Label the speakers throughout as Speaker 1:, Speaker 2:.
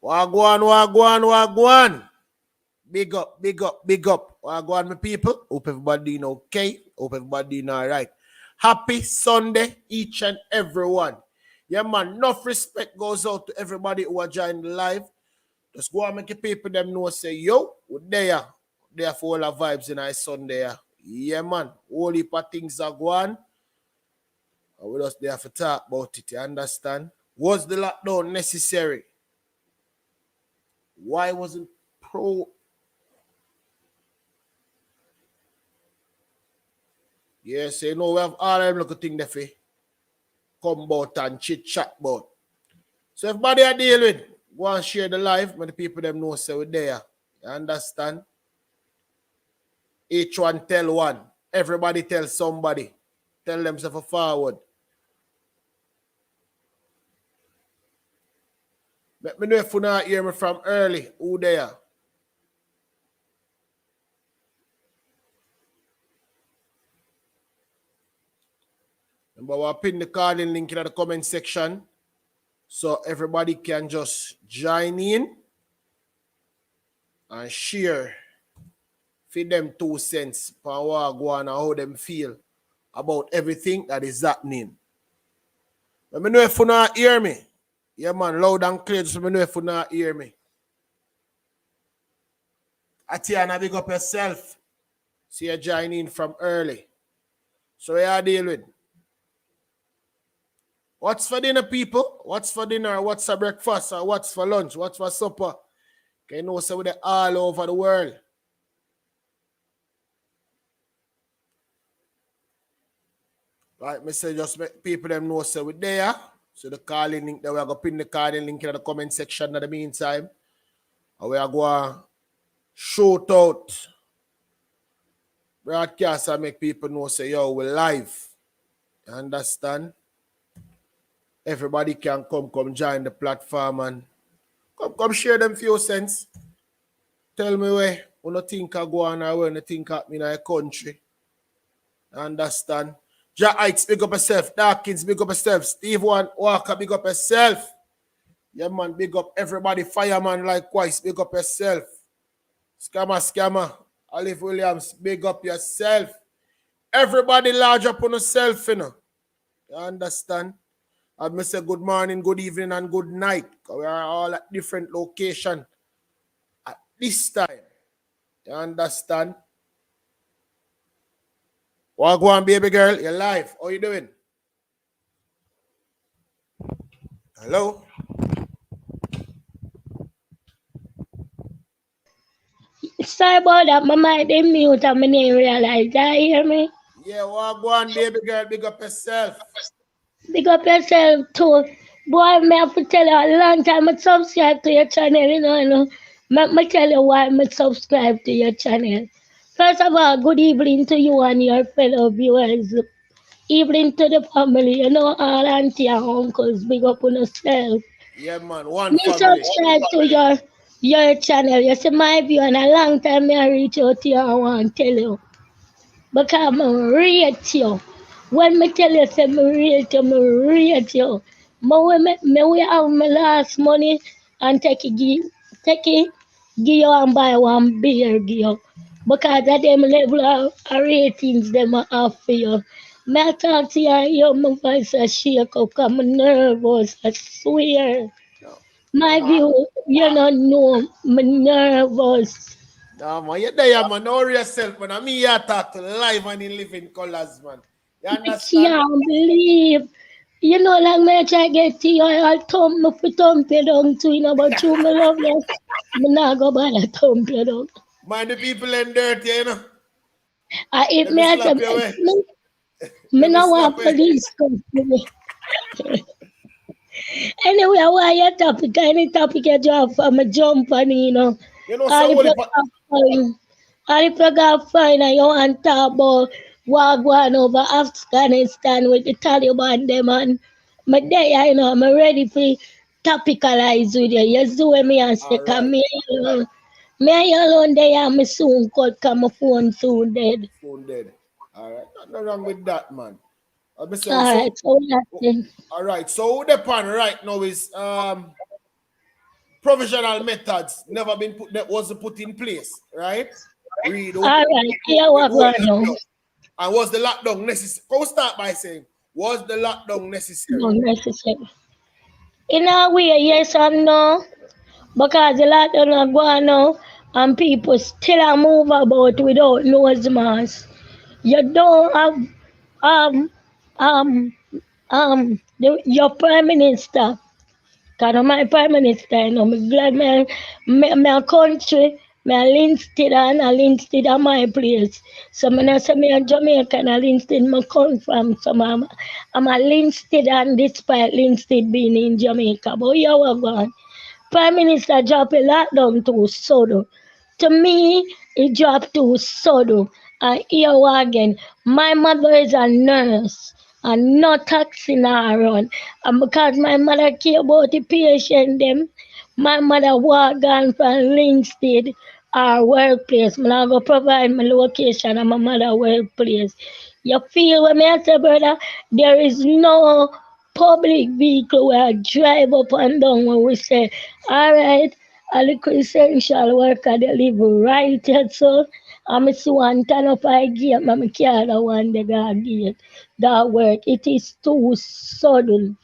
Speaker 1: Wagwan, wagwan, wagwan. Big up, big up, big up. Wagwan, my people. Hope everybody doing okay. Hope everybody doing all right. Happy Sunday, each and every one. Yeah, man, enough respect goes out to everybody who are joining the live. Just go and make the people them know, say, yo, we're there. There for all the vibes in our Sunday. Yeah, man. Whole heap of things are going. And we just there to talk about it, you understand? Was the lockdown necessary? Why wasn't pro? Yes, you know, we have all them little things there for come about and chit chat about. So everybody are deal with, go and share the live when the people them know say we're there. You understand? Each one tell one. Everybody tell somebody. Tell themselves forward. Let me know if you not hear me from early. Who there? Remember, we'll pin the calling link in the comment section so everybody can just join in and share. Feed them 2 cents per hour go on and how them feel about everything that is happening. Let me know if you not hear me. Yeah, man, loud and clear. Just let me know if you not hear me. Atiana, big up yourself. See you join in from early. So what you deal with? What's for dinner, people? What's for dinner? What's for breakfast? Or what's for lunch? What's for supper? Can you know, so we're all over the world. Right, me say just make people them know so we're there. So the calling link, that we are going to pin the calling link in the comment section in the meantime. And we are going to shout out broadcast and make people know say, yo, we're live. You understand? Everybody can come join the platform and come share them few cents. Tell me where you think I go on or where you think I in a country. You understand? Ja Heights, big up yourself. Dawkins, big up yourself. Steve Walker, big up yourself. Yeah, man, big up everybody. Fireman, likewise, big up yourself. Scammer. Olive Williams, big up yourself. Everybody large up on yourself, you know. You understand? I must say good morning, good evening, and good night. We are all at different locations at this time. You understand? Well, go on, baby girl. You're live. How you doing? Hello?
Speaker 2: Sorry about that. My mic didn't mute and I didn't realize. You hear me?
Speaker 1: Yeah, well, go on, baby girl. Big up yourself.
Speaker 2: Big up yourself too. Boy, me have to tell you a long time I subscribe to your channel, you know. Me tell you why I subscribe to your channel. First of all, good evening to you and your fellow viewers. Evening to the family, you know, all auntie and uncles, big up on yourself.
Speaker 1: Yeah, man. One
Speaker 2: Me
Speaker 1: family.
Speaker 2: subscribe to your channel. You see my view and a long time me I reach out to you and want to tell you. Because I rate you. When me tell you say me rate you, me rate you. Me we have my last money and take it, give you and buy one beer, give you. Because of them level of ratings them I have for you. Me I talk to you and hear my voice a shake up because I'm nervous, I swear. My view, you don't know, me nervous.
Speaker 1: No, man, you're there, man. Don't worry yourself, man. I mean, you talk to live and in living colors, man. You
Speaker 2: I
Speaker 1: understand?
Speaker 2: can't believe. You know, like me try get to you, I'll thump me for thump you down too, you know, but you me love you. Me not go bother thump you down.
Speaker 1: Mind the people in dirty, you know.
Speaker 2: If
Speaker 1: Let me
Speaker 2: me I say,
Speaker 1: slap you away.
Speaker 2: me
Speaker 1: Let me
Speaker 2: no
Speaker 1: slap
Speaker 2: want
Speaker 1: you.
Speaker 2: police come to me. Anyway, why your topic? Any topic you drop for me jump on, you know.
Speaker 1: You know,
Speaker 2: All
Speaker 1: so
Speaker 2: if you got fine, all if you got fine and you want to talk about what going over Afghanistan with the Taliban them and me there, you know, I'm ready for topicalize with you. You see me and say,
Speaker 1: all
Speaker 2: come
Speaker 1: right.
Speaker 2: me alone there, I'm soon cut, come my phone soon dead.
Speaker 1: Phone dead. All right. Nothing wrong with that, man. So,
Speaker 2: All right, so that's it.
Speaker 1: all right. So, the plan right now is provisional methods never been put that wasn't put in place, right? Read
Speaker 2: All right, here we go now.
Speaker 1: and was the lockdown necessary? Go start by saying, was the lockdown
Speaker 2: No
Speaker 1: necessary?
Speaker 2: necessary. In a way, yes and no, because the lockdown are going now, and people still are move about without nose mask. You don't have um um your prime minister. Cause my prime minister, me glad my country, me Linstead and Linstead are my place. So me not say me a Jamaica and Linstead me come from. So I'm a Linstead and despite Linstead being in Jamaica. But you are gone. Prime Minister drop a lockdown too sudden. To me, it dropped too sudden. And here again, my mother is a nurse and no taxi now run. And because my mother care about the patient them, my mother walk on from Linstead, our workplace. I'm not going to provide my location and my mother workplace. You feel what me I say, brother? There is no public vehicle where I drive up and down when we say, all right, a little essential worker they live right here, so I'm see one turn up I gate, I'm carry the one they got gate. That work. It is too sudden.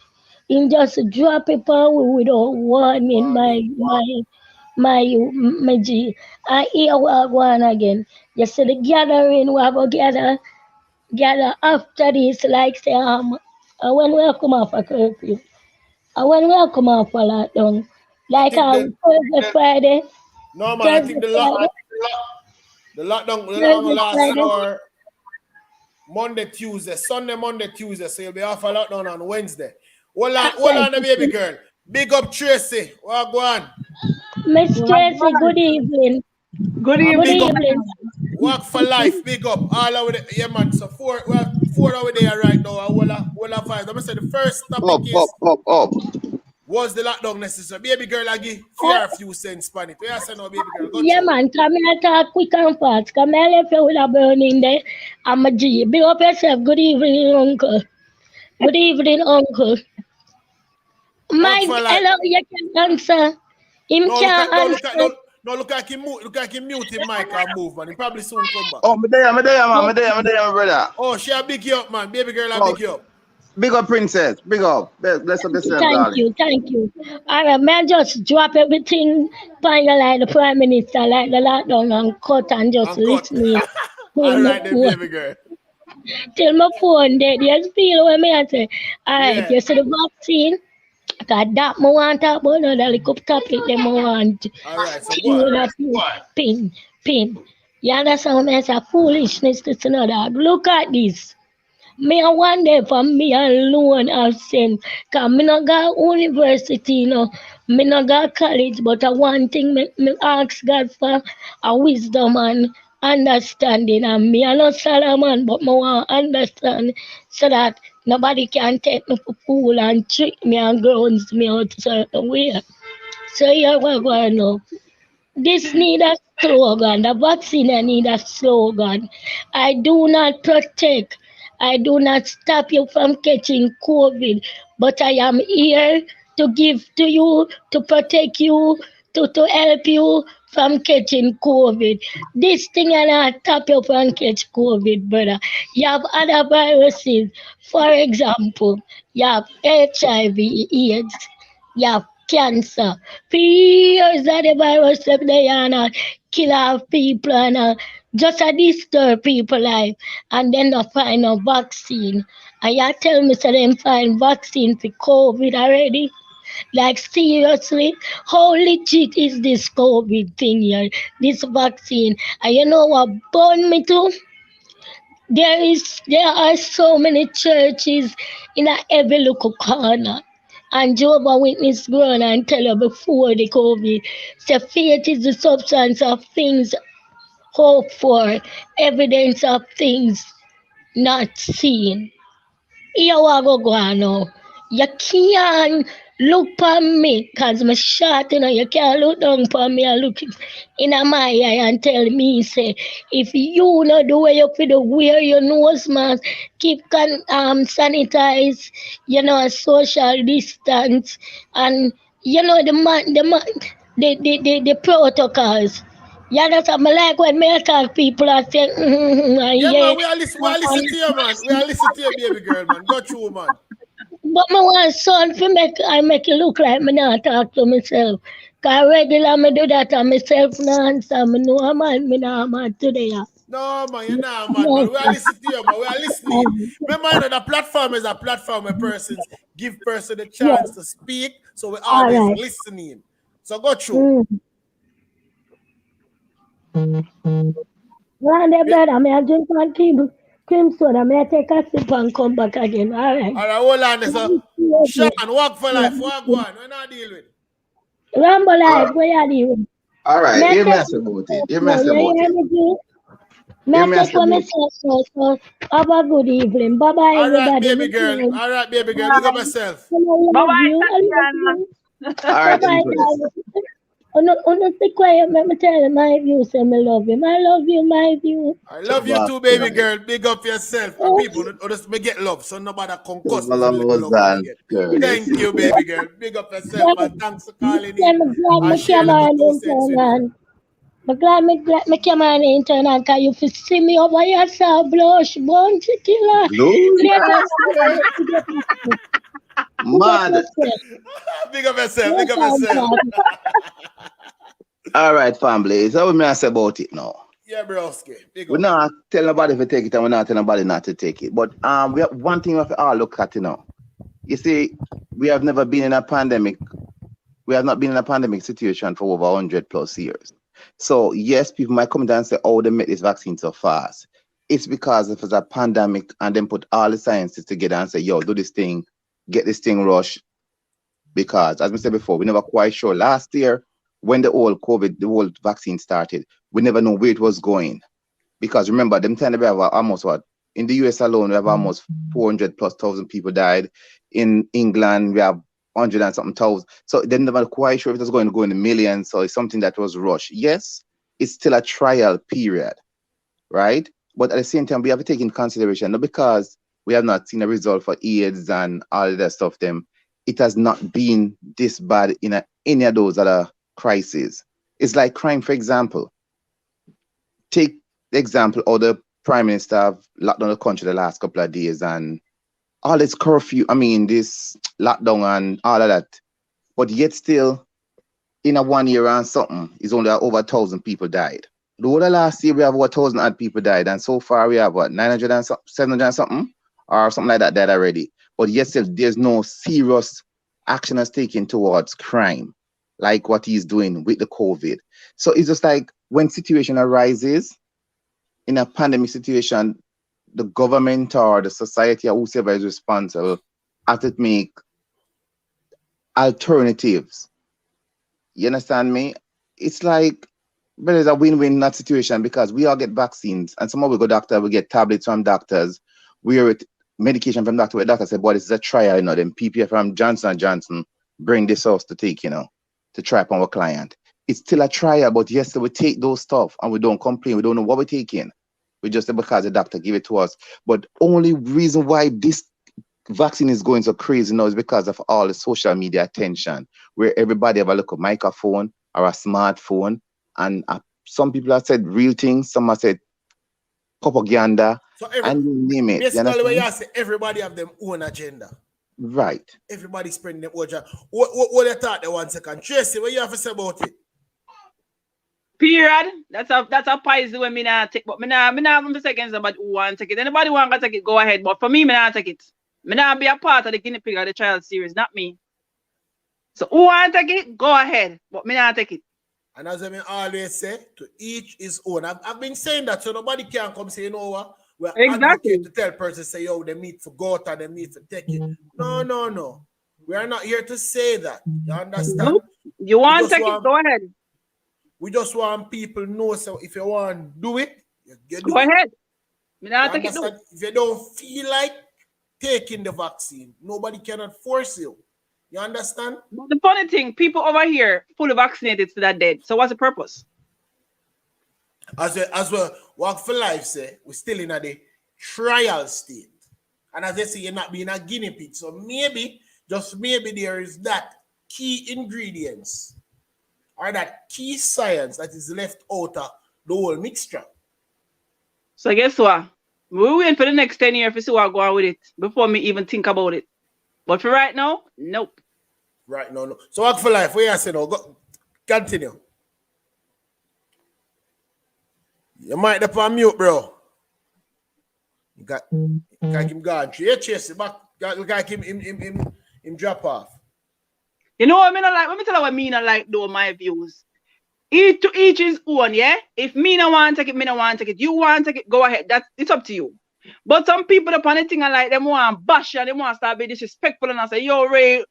Speaker 2: In just drop it on without warning
Speaker 1: Warning.
Speaker 2: my G. I hear what going again. You see the gathering we have a gather after this like say when we come off a curfew. When we come off a lockdown.
Speaker 1: I
Speaker 2: Like
Speaker 1: think that
Speaker 2: Thursday, Friday,
Speaker 1: no man, I
Speaker 2: Thursday,
Speaker 1: think
Speaker 2: Friday,
Speaker 1: the lockdown will
Speaker 2: Thursday,
Speaker 1: last
Speaker 2: Friday.
Speaker 1: for Monday, Tuesday, Sunday, Monday, Tuesday. So you'll be off a lockdown on Wednesday. Hold on, the baby girl. Big up Tracy. What go on?
Speaker 2: Miss Tracy, good evening.
Speaker 3: Good
Speaker 1: And
Speaker 2: Good
Speaker 1: big up
Speaker 3: evening.
Speaker 2: evening.
Speaker 1: Work for life. Big up all over the yeah man. So we have 4 hours there right now. I will have 5. I'm gonna say the first topic is
Speaker 4: Up.
Speaker 1: was the lockdown necessary? Baby girl, I give fear a few cents span it. Yeah, say no, baby girl, go
Speaker 2: Yeah,
Speaker 1: through.
Speaker 2: man, come here, talk quick and fast. Come here, left you with a burning there. I'm a G. Big up yourself. Good evening, uncle. Good evening, uncle.
Speaker 1: Work for
Speaker 2: Mike,
Speaker 1: life.
Speaker 2: hello, you can answer. Him
Speaker 1: No,
Speaker 2: can't answer.
Speaker 1: look like him mute. Look like him mute him mic and move, man. He probably soon come back.
Speaker 4: Oh, me there, man. Me there, my brother.
Speaker 1: Oh, she a big you up, man. Baby girl, I
Speaker 4: Oh,
Speaker 1: big you up.
Speaker 4: big up, princess. Big up. Bless up yourself,
Speaker 2: Thank
Speaker 4: darling.
Speaker 2: you, thank you. All right, man, just drop everything on you like the Prime Minister, like the lockdown and cut and just
Speaker 1: And cut.
Speaker 2: listening till
Speaker 1: All
Speaker 2: my
Speaker 1: right then,
Speaker 2: phone,
Speaker 1: baby girl.
Speaker 2: till my phone dead. You feel what me I say? All right,
Speaker 1: Yeah.
Speaker 2: you see the vaccine? Cause that me want talk about another little topic them I want.
Speaker 1: All right, so go on.
Speaker 2: You know, pin. You understand what I say? Foolishness, this and that. Look at this. Me a one day for me alone have sense. Cause me no got university, Me no got college, but one thing me ask God for a wisdom and understanding. And me a no Solomon, but me want understand so that nobody can take me for fool and trick me and grounds me out certain way. So here we go now. This need a slogan. The vaccine need a slogan. I do not protect. I do not stop you from catching COVID, but I am here to give to you, to protect you, to help you from catching COVID. This thing will not stop you from catch COVID, brother. You have other viruses. For example, you have HIV, AIDS, you have cancer. Fears that the virus of the and kill off people and just a disturb people life and then they find a vaccine. And you tell me so them find vaccine for COVID already? Like seriously, how legit is this COVID thing here? This vaccine. And you know what burn me too? There are so many churches in a every local corner. And Jehovah Witness go on and tell you before the COVID. Say faith is the substance of things hoped for, evidence of things not seen. Here we go on now. You can't look on me because I'm short, you can't look down on me and look in my eye and tell me, say, if you know the way you feel, wear your nose mask, keep sanitize, social distance, and you know the protocols. Yeah, that's what I like when me talk people are saying,
Speaker 1: Yeah,
Speaker 2: yeah.
Speaker 1: man, we are listen to you, man. We are listen to you, baby girl, man. Go through, man.
Speaker 2: But my one son for make it look like me not talk to myself. Cause regular me do that and myself no answer. Me know me not mad today.
Speaker 1: No, man, you're not mad, man. We are listening to you, man. We are listening. Remember, you know, the platform is a platform where persons give person a chance
Speaker 2: Yes,
Speaker 1: to speak, so we're
Speaker 2: all
Speaker 1: always
Speaker 2: right.
Speaker 1: listening. So go through.
Speaker 2: Mm. One day,
Speaker 1: Yeah.
Speaker 2: brother, me I drink one cream soda. Me I take a sip and come back again. All right.
Speaker 1: All right, hold on there. So, Sean, walk for life. Walk one. We're not deal with.
Speaker 2: Rambo
Speaker 4: All
Speaker 2: life,
Speaker 4: right.
Speaker 2: where you doing?
Speaker 4: All right.
Speaker 2: Me I
Speaker 4: Hear me
Speaker 2: take
Speaker 4: ask about it. Hear me
Speaker 2: no,
Speaker 4: ask
Speaker 2: you
Speaker 4: about
Speaker 2: hear
Speaker 4: it.
Speaker 2: me, G? Me
Speaker 4: Hear
Speaker 2: I
Speaker 4: me
Speaker 2: take
Speaker 4: ask
Speaker 2: for
Speaker 4: about it.
Speaker 2: myself, so have a good evening. Bye bye,
Speaker 1: All right,
Speaker 2: everybody.
Speaker 1: baby
Speaker 2: Me
Speaker 1: girl.
Speaker 2: love
Speaker 1: All right, baby girl. Big up
Speaker 2: you.
Speaker 1: yourself.
Speaker 2: I
Speaker 3: Bye
Speaker 2: love you.
Speaker 3: bye,
Speaker 2: I love
Speaker 3: Tatiana.
Speaker 2: you.
Speaker 4: All
Speaker 2: Bye
Speaker 4: right,
Speaker 2: bye,
Speaker 4: Empress.
Speaker 2: darling. On the quiet, let me tell you my view, say me love you. I love you, my view.
Speaker 1: I love you too, baby
Speaker 4: Tabasco.
Speaker 1: girl. Big up yourself. And people, just me get love. So nobody concuss me for little love when me
Speaker 4: Tabalongozan.
Speaker 1: get.
Speaker 4: Curtis.
Speaker 1: Thank you, baby girl. Big up yourself. And thanks for calling in
Speaker 2: I'm glad
Speaker 1: and
Speaker 2: my
Speaker 1: share
Speaker 2: camera
Speaker 1: little
Speaker 2: and
Speaker 1: two cents with me.
Speaker 2: internet. I'm glad my camera and internet. Cause you fi see me over yourself, blush, bunch killer.
Speaker 4: Glory.
Speaker 2: Later, forget
Speaker 4: Mad.
Speaker 2: yourself.
Speaker 1: Big up yourself.
Speaker 2: Yes,
Speaker 1: Big up
Speaker 2: I'm
Speaker 1: yourself.
Speaker 2: glad.
Speaker 4: All right, family. So what me I say about it now?
Speaker 1: Yeah, broski. Big
Speaker 4: We're
Speaker 1: up.
Speaker 4: not telling nobody to take it and we're not telling nobody not to take it. But we have one thing we have to all look at, you know. You see, we have never been in a pandemic. We have not been in a pandemic situation for over 100 plus years. So yes, people might come down and say, oh, they make this vaccine so fast. It's because if it's a pandemic and then put all the scientists together and say, yo, do this thing, get this thing rushed. Because as we said before, we never quite sure. Last year, when the whole COVID, the whole vaccine started, we never know where it was going. Because remember, them time we have almost what? In the US alone, we have almost 400 plus thousand people died. In England, we have 100 and something thousand. So they never quite sure if it was going to go in the millions. So it's something that was rushed. Yes, it's still a trial period, right? But at the same time, we have to take in consideration, not because we have not seen a result for AIDS and all of that stuff, them, it has not been this bad in any of those other crises. It's like crime, for example. Take the example of the prime minister have locked down the country the last couple of days and all this curfew, this lockdown and all of that. But yet still, in a 1 year and something, is only over 1,000 people died. The whole of last year we have over 1,000 odd people died, and so far we have what 900 and 700 and something, or something like that died already. But yet still, there's no serious action that's taken towards crime, like what he's doing with the COVID. So it's just like when situation arises in a pandemic situation, the government or the society or whoever is responsible have to make alternatives. You understand me? It's like, but it's a win-win in that situation because we all get vaccines and some of we go doctor, we get tablets from doctors, we get medication from doctor, where doctor said, boy, this is a trial, then PPF from Johnson & Johnson bring this us to take, to try upon our client. It's still a trial, but yes, we take those stuff and we don't complain. We don't know what we're taking. We just say because the doctor give it to us. But only reason why this vaccine is going so crazy now is because of all the social media attention, where everybody have a little microphone or a smartphone, and some people have said real things, some have said propaganda,
Speaker 1: So
Speaker 4: and you name it. You
Speaker 1: basically, what
Speaker 4: understand?
Speaker 1: you say, everybody have their own agenda.
Speaker 4: Right.
Speaker 1: Everybody spreading their own agenda. What you thought the 1 second? Tracy, what you have to say about it?
Speaker 3: Period. That's a policy when me not take, but me not even seconds about who want to take it. Anybody want to take it, go ahead. But for me, me not take it. Me not be a part of the guinea pig of the child series, not me. So who want to take it, go ahead. But me not take it.
Speaker 1: And as I always say, to each his own. I've been saying that, so nobody can come say, you know what? We're advocate
Speaker 3: Exactly.
Speaker 1: to tell person, say, yo, they need to go out and they need to take it. No. We are not here to say that. You understand?
Speaker 3: Nope. You
Speaker 1: We
Speaker 3: want to
Speaker 1: just
Speaker 3: take it,
Speaker 1: want
Speaker 3: go ahead.
Speaker 1: people know, so if you want to do it, you do
Speaker 3: Go
Speaker 1: it.
Speaker 3: ahead. Me
Speaker 1: You
Speaker 3: not take it, no.
Speaker 1: understand? If you don't feel like taking the vaccine, nobody cannot force you. You understand?
Speaker 3: But the funny thing, people over here fully vaccinated still are dead. So what's the purpose?
Speaker 1: As we walk for life, say, we're still in the trial state. And as they say, you're not being a guinea pig. So maybe, just maybe there is that. key ingredients or that key science that is left out of the whole mixture.
Speaker 3: So guess what? We wait for the next 10 years to see what go on with it before me even think about it. But for right now, nope.
Speaker 1: Right now, no. So Work for Life, where you say now? Go, continue. You might be on mute, bro. You got him gone. Yeah, chase it back. Look like him drop off.
Speaker 3: You know what I mean? Like, let me tell you what I mean. I like though my views. Each to each his own, yeah. If me no want to take it, me no want to take it. You want to take it, go ahead. It's up to you. But some people upon the thing and like them want bash and they want to start be disrespectful and I say, yo, Ray,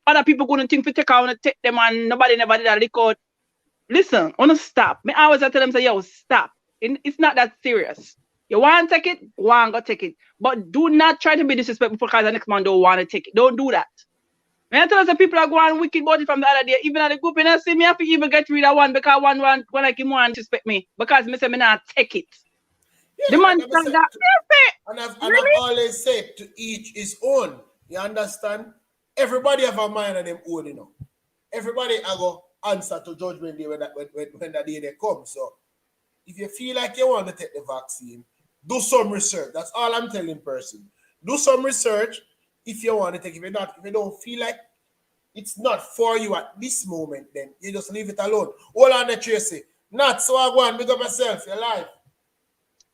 Speaker 3: other people gonna think to take out and take them and nobody never did that record. Listen, wanna stop. Me always tell them say, yo, stop. It's not that serious. You want to take it, go on, go take it. But do not try to be disrespectful because the next man don't want to take it. Don't do that. When I tell us that people are going wicked about it from the other day, even at the group, and I see me have to even get rid of one because one like him want to disrespect me because me say me not take it.
Speaker 1: Yeah,
Speaker 3: the man
Speaker 1: like
Speaker 3: that.
Speaker 1: And I've always said to each his own. You understand? Everybody have a mind of them own, you know. Everybody have go answer to judgment day when the day they come. So if you feel like you want to take the vaccine, do some research. That's all I'm telling person. Do some research if you want to take it. If you don't feel like it's not for you at this moment, then you just leave it alone. Hold on there, Tracy. Not so I go and big up yourself, your life.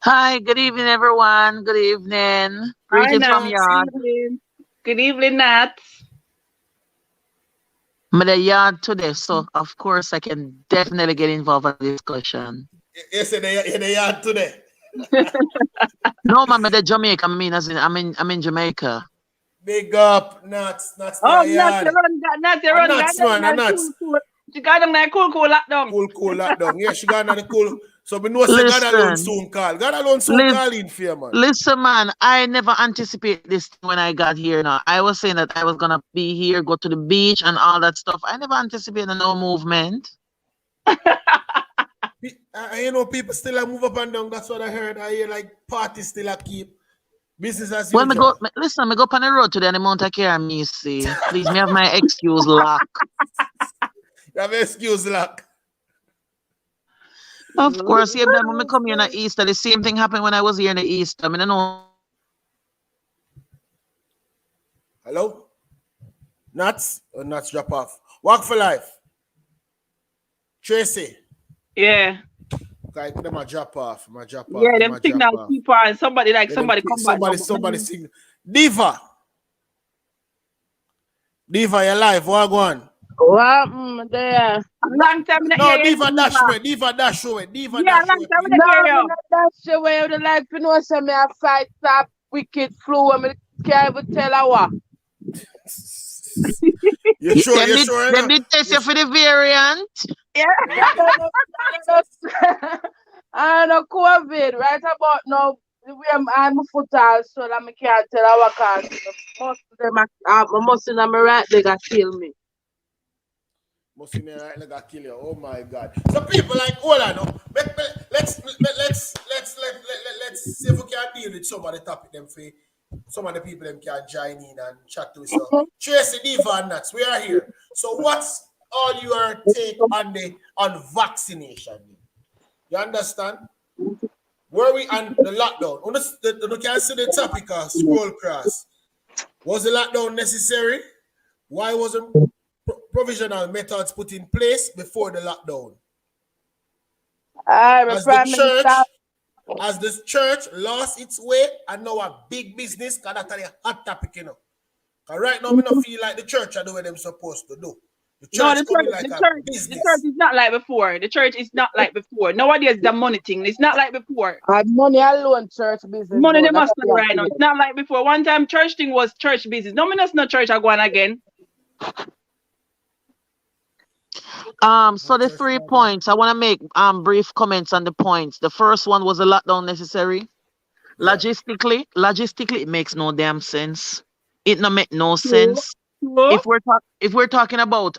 Speaker 5: Hi, good evening, everyone. Good evening. Greetings from yard.
Speaker 3: Good evening, Nat.
Speaker 5: I'm at the yard today, so of course I can definitely get involved in the discussion.
Speaker 1: Yes, in the yard today.
Speaker 5: No, I'm at the Jamaica. I mean, as in, I'm in Jamaica.
Speaker 1: Big up, Nuts.
Speaker 3: Oh, Nuts, you run,
Speaker 1: Nuts, man, Nuts.
Speaker 3: She got them like cool lockdown.
Speaker 1: Cool lockdown. Yeah, she got on the cool. So we know say God alone soon call. God alone soon call in fear, man.
Speaker 5: Listen, man, I never anticipate this when I got here now. I was saying that I was gonna be here, go to the beach and all that stuff. I never anticipated no movement.
Speaker 1: You know, people still move up and down. That's what I heard. I hear like parties still keep business as usual.
Speaker 5: Well, I go up on the road today and the amount of care me see. Please, me have my excuse lock.
Speaker 1: You have excuse lock.
Speaker 5: Of course, yeah, but when I come here in the Easter, the same thing happened when I was here in the Easter. I mean, I know.
Speaker 1: Hello? Nuts or Nuts drop off? Work for Life. Tracy.
Speaker 3: Yeah.
Speaker 1: Okay, them a drop off.
Speaker 3: Yeah, them signal people and somebody come back.
Speaker 1: Somebody signal. Diva, you live. What go on?
Speaker 6: What there?
Speaker 3: Long time
Speaker 1: no, Diva dash away. Diva dash away.
Speaker 3: Long time
Speaker 6: no, dash away. I would like to know some me a fight that wicked flu. I can't even tell her what.
Speaker 1: You sure? You sure?
Speaker 5: Let me test you for the variant.
Speaker 3: Yeah.
Speaker 6: I know COVID right about now. I'm a foot out, so I can't tell her what cause. Most of them, most of them right they got kill me.
Speaker 1: Most of them right they got kill you. Oh my God! So people like, hold on, no. Let's see if we can deal with some of the topic them for some of the people them can join in and chat to us. So Tracy, Diva, and Nuts, we are here. So what's all your take on vaccination? You understand? Where we on the lockdown? You can see the topic scroll across. Was the lockdown necessary? Why wasn't provisional methods put in place before the lockdown? As the church lost its way and now a big business, because that's a hot topic, you know. Because right now, I don't feel like the church are doing what they're supposed to do. The church
Speaker 3: is not like before. The church is not like before. Nowadays, the money thing. It's not like before.
Speaker 6: Money alone, church business.
Speaker 3: Money they must not right now. It's not like before. One time, church thing was church business. No, that's not church are going again.
Speaker 5: So the 3 points, I want to make brief comments on the points. The first one, was a lockdown necessary? Yeah. Logistically, it makes no damn sense. It not make no sense. If we're talking about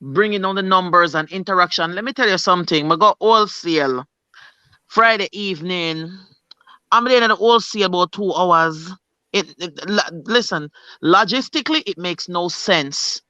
Speaker 5: bringing on the numbers and interaction, let me tell you something. I got wholesale Friday evening. I'm there at the wholesale about 2 hours. Listen, logistically, it makes no sense.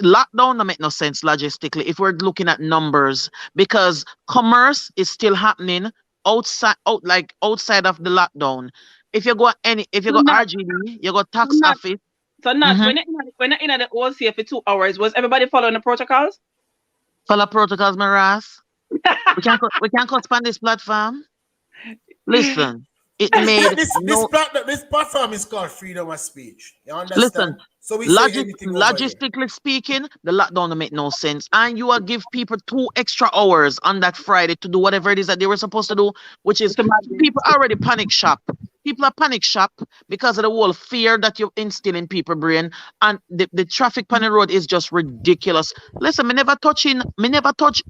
Speaker 5: Lockdown don't make no sense logistically if we're looking at numbers, because commerce is still happening outside of the lockdown. If you go if you
Speaker 3: So
Speaker 5: go
Speaker 3: not,
Speaker 5: RGD, you go
Speaker 3: so
Speaker 5: tax
Speaker 3: not,
Speaker 5: office.
Speaker 3: so not.
Speaker 5: Mm-hmm.
Speaker 3: When you're in the OC for 2 hours, was everybody following the protocols?
Speaker 5: Follow protocols, Maras. We can't cut on this platform. Listen, it made no.
Speaker 1: This platform is called freedom of speech. You
Speaker 5: Listen,
Speaker 1: understand? So we say anything over here.
Speaker 5: logistically speaking, the lockdown don't make no sense. And you will give people 2 extra hours on that Friday to do whatever it is that they were supposed to do, which is
Speaker 3: It's a madness.
Speaker 5: people already panic shop. People are panic shop because of the whole fear that you instill in people brain. And the traffic on the road is just ridiculous. Listen, me never touch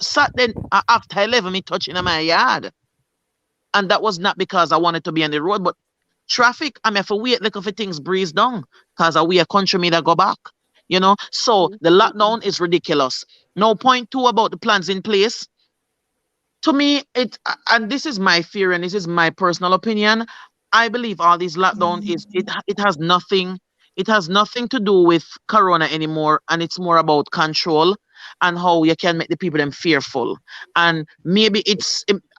Speaker 5: Saturday after 11, me touching in my yard. And that was not because I wanted to be on the road, but traffic, I mean, if I wait, look for things breeze down, because we a country me that go back, So the lockdown is ridiculous. No point two about the plans in place. To me, and this is my fear and this is my personal opinion. I believe all these lockdown it has nothing. It has nothing to do with corona anymore, and it's more about control and how you can make the people them fearful. And maybe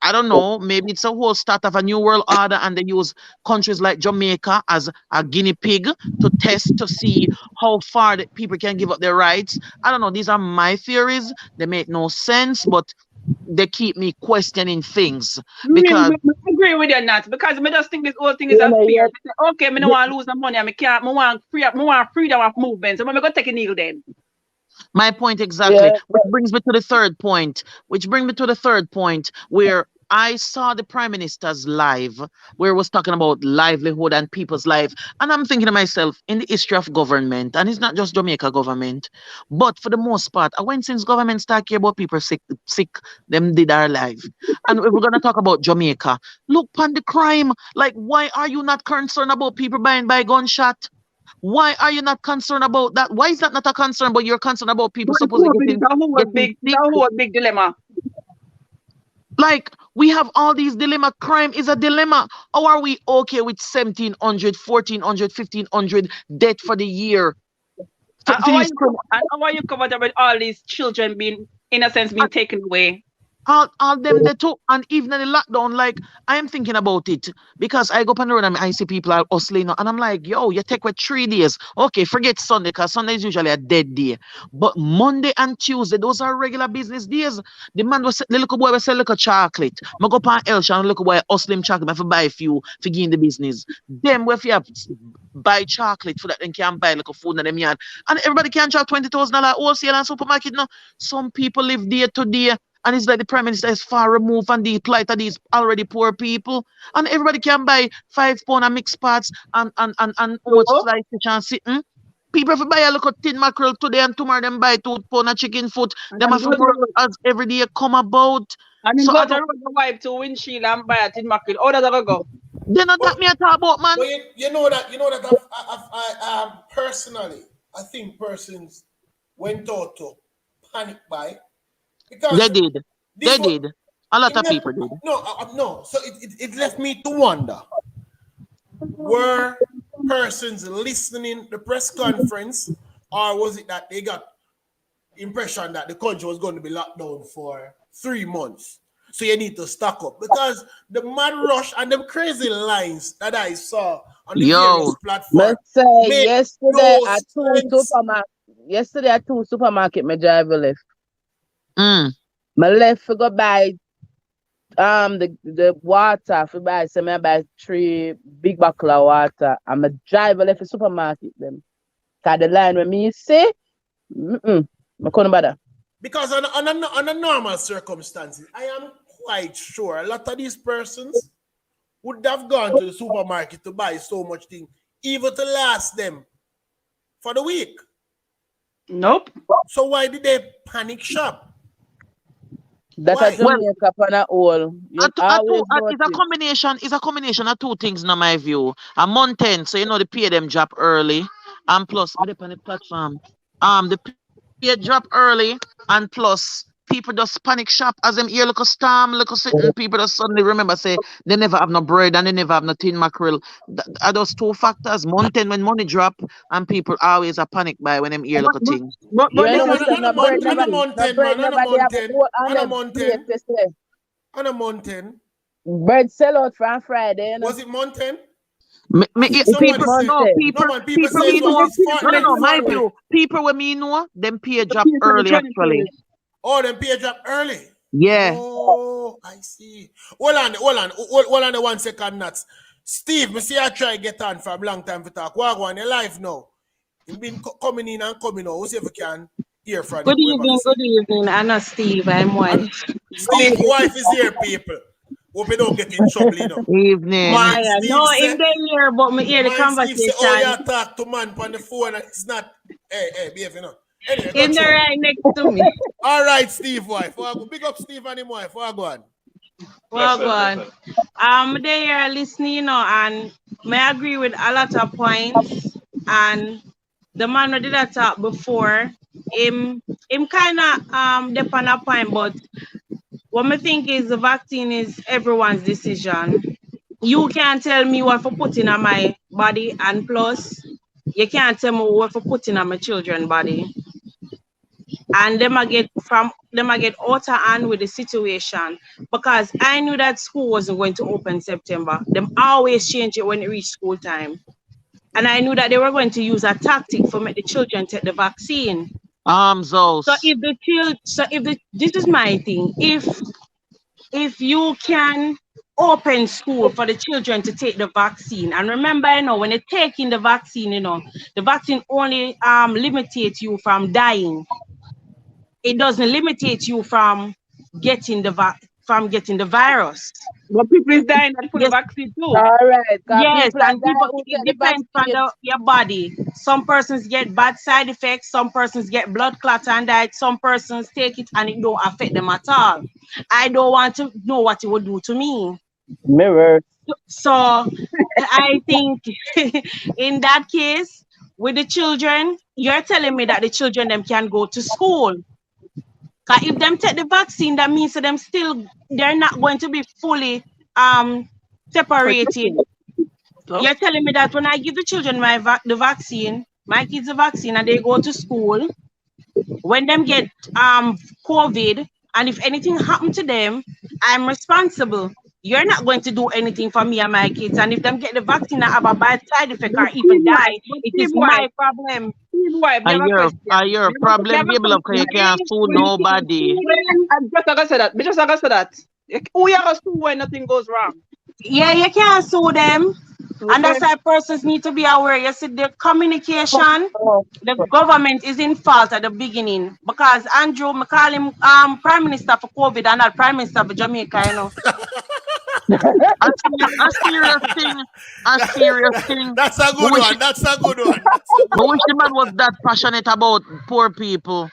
Speaker 5: I don't know, maybe it's a whole start of a new world order, and they use countries like Jamaica as a guinea pig to test to see how far the people can give up their rights. I don't know. These are my theories. They make no sense, but they keep me questioning things because
Speaker 3: I agree with you, Nat, because I just think this whole thing is
Speaker 6: You
Speaker 3: a
Speaker 6: know,
Speaker 3: fear. Okay, I don't want to lose the money. I want freedom of movement. So I'm going to take a needle then.
Speaker 5: my point exactly,
Speaker 6: yeah,
Speaker 5: which brings me to the third point, where I saw the Prime Minister's live, where it was talking about livelihood and people's life. And I'm thinking to myself, in the history of government, and it's not just Jamaica government, but for the most part, I went since government start care about people sick, them did our life. And if we're going to talk about Jamaica, look on the crime. Like, why are you not concerned about people buying by gunshot? Why are you not concerned about that? Why is that not a concern, but you're concerned about people
Speaker 3: But
Speaker 5: supposed to
Speaker 3: it's
Speaker 5: getting sick?
Speaker 3: a whole big dilemma.
Speaker 5: Like, we have all these dilemma. Crime is a dilemma. How are we okay with 1,700, 1,400, 1,500 death for the year?
Speaker 3: And how are you covered up with all these children being, in a sense, being taken away?
Speaker 5: All them they took, and even in the lockdown, like, I am thinking about it because I go up on the road and I see people are hustling, and I'm like, yo, you take what 3 days. Okay, forget Sunday, because Sunday is usually a dead day. But Monday and Tuesday, those are regular business days. The man was the little boy was sell little chocolate. I go up on Elsha and little boy hustling chocolate. I have to buy a few for in the business. Them if you have buy chocolate for that, then can buy like a food in them yard. And everybody can charge $20,000 wholesale and supermarket now. Some people live day to day. And it's like the Prime Minister is far removed from the plight of these already poor people. And everybody can buy £5 of mixed parts and how much slice fish and sitting. People if buy a little tin mackerel today and tomorrow them buy £2 of chicken foot. Them have to work as every day come about.
Speaker 3: And then
Speaker 5: So
Speaker 3: go
Speaker 5: I
Speaker 3: to
Speaker 5: don't,
Speaker 3: the wipe to windshield and buy a tin mackerel. How does that go?
Speaker 5: they not that me at all about, man.
Speaker 1: But you know that I personally, I think persons went out to panic buy because
Speaker 5: They did.
Speaker 1: this
Speaker 5: They
Speaker 1: was,
Speaker 5: did. A lot
Speaker 1: it
Speaker 5: of
Speaker 1: left,
Speaker 5: people did.
Speaker 1: no. So it left me to wonder: were persons listening the press conference, or was it that they got impression that the country was going to be locked down for 3 months? So you need to stock up because the mad rush and the crazy lines that I saw on the various
Speaker 5: Yo,
Speaker 1: platforms
Speaker 6: let's say
Speaker 1: made
Speaker 6: yesterday
Speaker 1: no
Speaker 6: at
Speaker 1: sense.
Speaker 6: two supermarket, my driver left.
Speaker 5: mm,
Speaker 6: My left to go buy the water for buy, so I buy 3 big bottle of water, and my driver left the supermarket them. Cause the line when me say, I couldn't bother.
Speaker 1: Because on a normal circumstances, I am quite sure a lot of these persons would have gone to the supermarket to buy so much thing, even to last them for the week.
Speaker 3: Nope.
Speaker 1: So why did they panic shop?
Speaker 6: That a
Speaker 1: Why?
Speaker 5: well,
Speaker 6: Jamaica on a whole. You always notice.
Speaker 5: it's a combination of two things in my view. A month end, so they pay them job early, and plus what on the platform. The pay drop early, and plus people just panic shop as them hear look a storm, look a certain people just suddenly remember say they never have no bread and they never have no tin mackerel. Are those two factors? Mountain when money drop and people always a panic buy when them hear look a thing.
Speaker 3: But
Speaker 6: You
Speaker 3: this
Speaker 6: know,
Speaker 3: is
Speaker 6: say no bread
Speaker 1: On a
Speaker 6: never, no
Speaker 1: mountain,
Speaker 6: bread
Speaker 1: man. On a
Speaker 6: never they have
Speaker 1: mountain.
Speaker 6: go on
Speaker 1: On a
Speaker 6: the
Speaker 1: mountain.
Speaker 6: place they say.
Speaker 1: On a mountain.
Speaker 6: Bread sell out from Friday, you know.
Speaker 1: Was it mountain?
Speaker 5: Me,
Speaker 1: I think
Speaker 6: It is
Speaker 1: somebody said.
Speaker 5: no,
Speaker 6: mountain.
Speaker 1: No, man, people
Speaker 5: people
Speaker 1: say
Speaker 5: me
Speaker 1: it was
Speaker 5: know.
Speaker 1: it's far,
Speaker 5: No,
Speaker 1: them
Speaker 5: my
Speaker 1: far away.
Speaker 5: view. People when me know, them pay drop
Speaker 3: people
Speaker 5: early
Speaker 3: trying to
Speaker 5: actually.
Speaker 1: Oh, them pay drop early.
Speaker 5: Yeah.
Speaker 1: Oh, I see. Hold on the 1 second, nuts. Steve, me see I try get on for a long time to talk. What on your live now? You've been coming in and coming out. Whoever can hear from
Speaker 7: Good
Speaker 1: him.
Speaker 7: evening. I'm not Steve, I'm wife.
Speaker 1: Steve, wife is here, people. Hope you don't get in trouble, you know.
Speaker 5: Evening.
Speaker 1: Mike,
Speaker 7: Yeah,
Speaker 1: Steve
Speaker 7: no,
Speaker 1: say,
Speaker 7: in the year, but me hear the
Speaker 1: Mike Steve say, oh,
Speaker 7: conversation.
Speaker 1: you talk to man on the phone and it's not, hey, behave, you know. Anyway,
Speaker 7: In the
Speaker 1: go through.
Speaker 7: right next to me.
Speaker 1: All right, Steve, wife. Big up Steve and him wife. Go on.
Speaker 7: Well, God. They are listening, you know, and may agree with a lot of points. And the man who did that talk before, him kind of dep on a point, but what I think is the vaccine is everyone's decision. You can't tell me what to put in my body, and plus, you can't tell me what to put in my children's body. And them I get out of hand with the situation because I knew that school wasn't going to open September. Them always change it when it reach school time. And I knew that they were going to use a tactic for make the children take the vaccine.
Speaker 5: Armsos.
Speaker 7: This is my thing. If you can open school for the children to take the vaccine, and remember, you know, when you're taking the vaccine, you know, the vaccine only limitates you from dying. It doesn't limitate you from getting the virus.
Speaker 3: But people is dying for the vaccine too.
Speaker 6: All right.
Speaker 7: Yes,
Speaker 6: People
Speaker 7: and it depends on your body. Some persons get bad side effects. Some persons get blood clot and die. Some persons take it and it don't affect them at all. I don't want to know what it would do to me.
Speaker 6: Mirror.
Speaker 7: So I think in that case, with the children, you're telling me that the children them can go to school. Because if them take the vaccine, that means that they're not going to be fully separated. So? You're telling me that when I give the children my kids the vaccine, and they go to school, when them get COVID, and if anything happened to them, I'm responsible. You're not going to do anything for me and my kids. And if them get the vaccine and have a bad side effect or even die, it is my problem.
Speaker 5: Are your problem, people, because you can't sue nobody.
Speaker 3: Just like I said that. Who you sue when nothing goes wrong?
Speaker 7: Yeah, you can't sue them. Okay. And that's why persons need to be aware. You see, the communication, the government is in fault at the beginning. Because Andrew, I call him Prime Minister for COVID and not Prime Minister for Jamaica, you know.
Speaker 5: A serious thing.
Speaker 1: That's a good one.
Speaker 5: I wish the man was that passionate about poor people.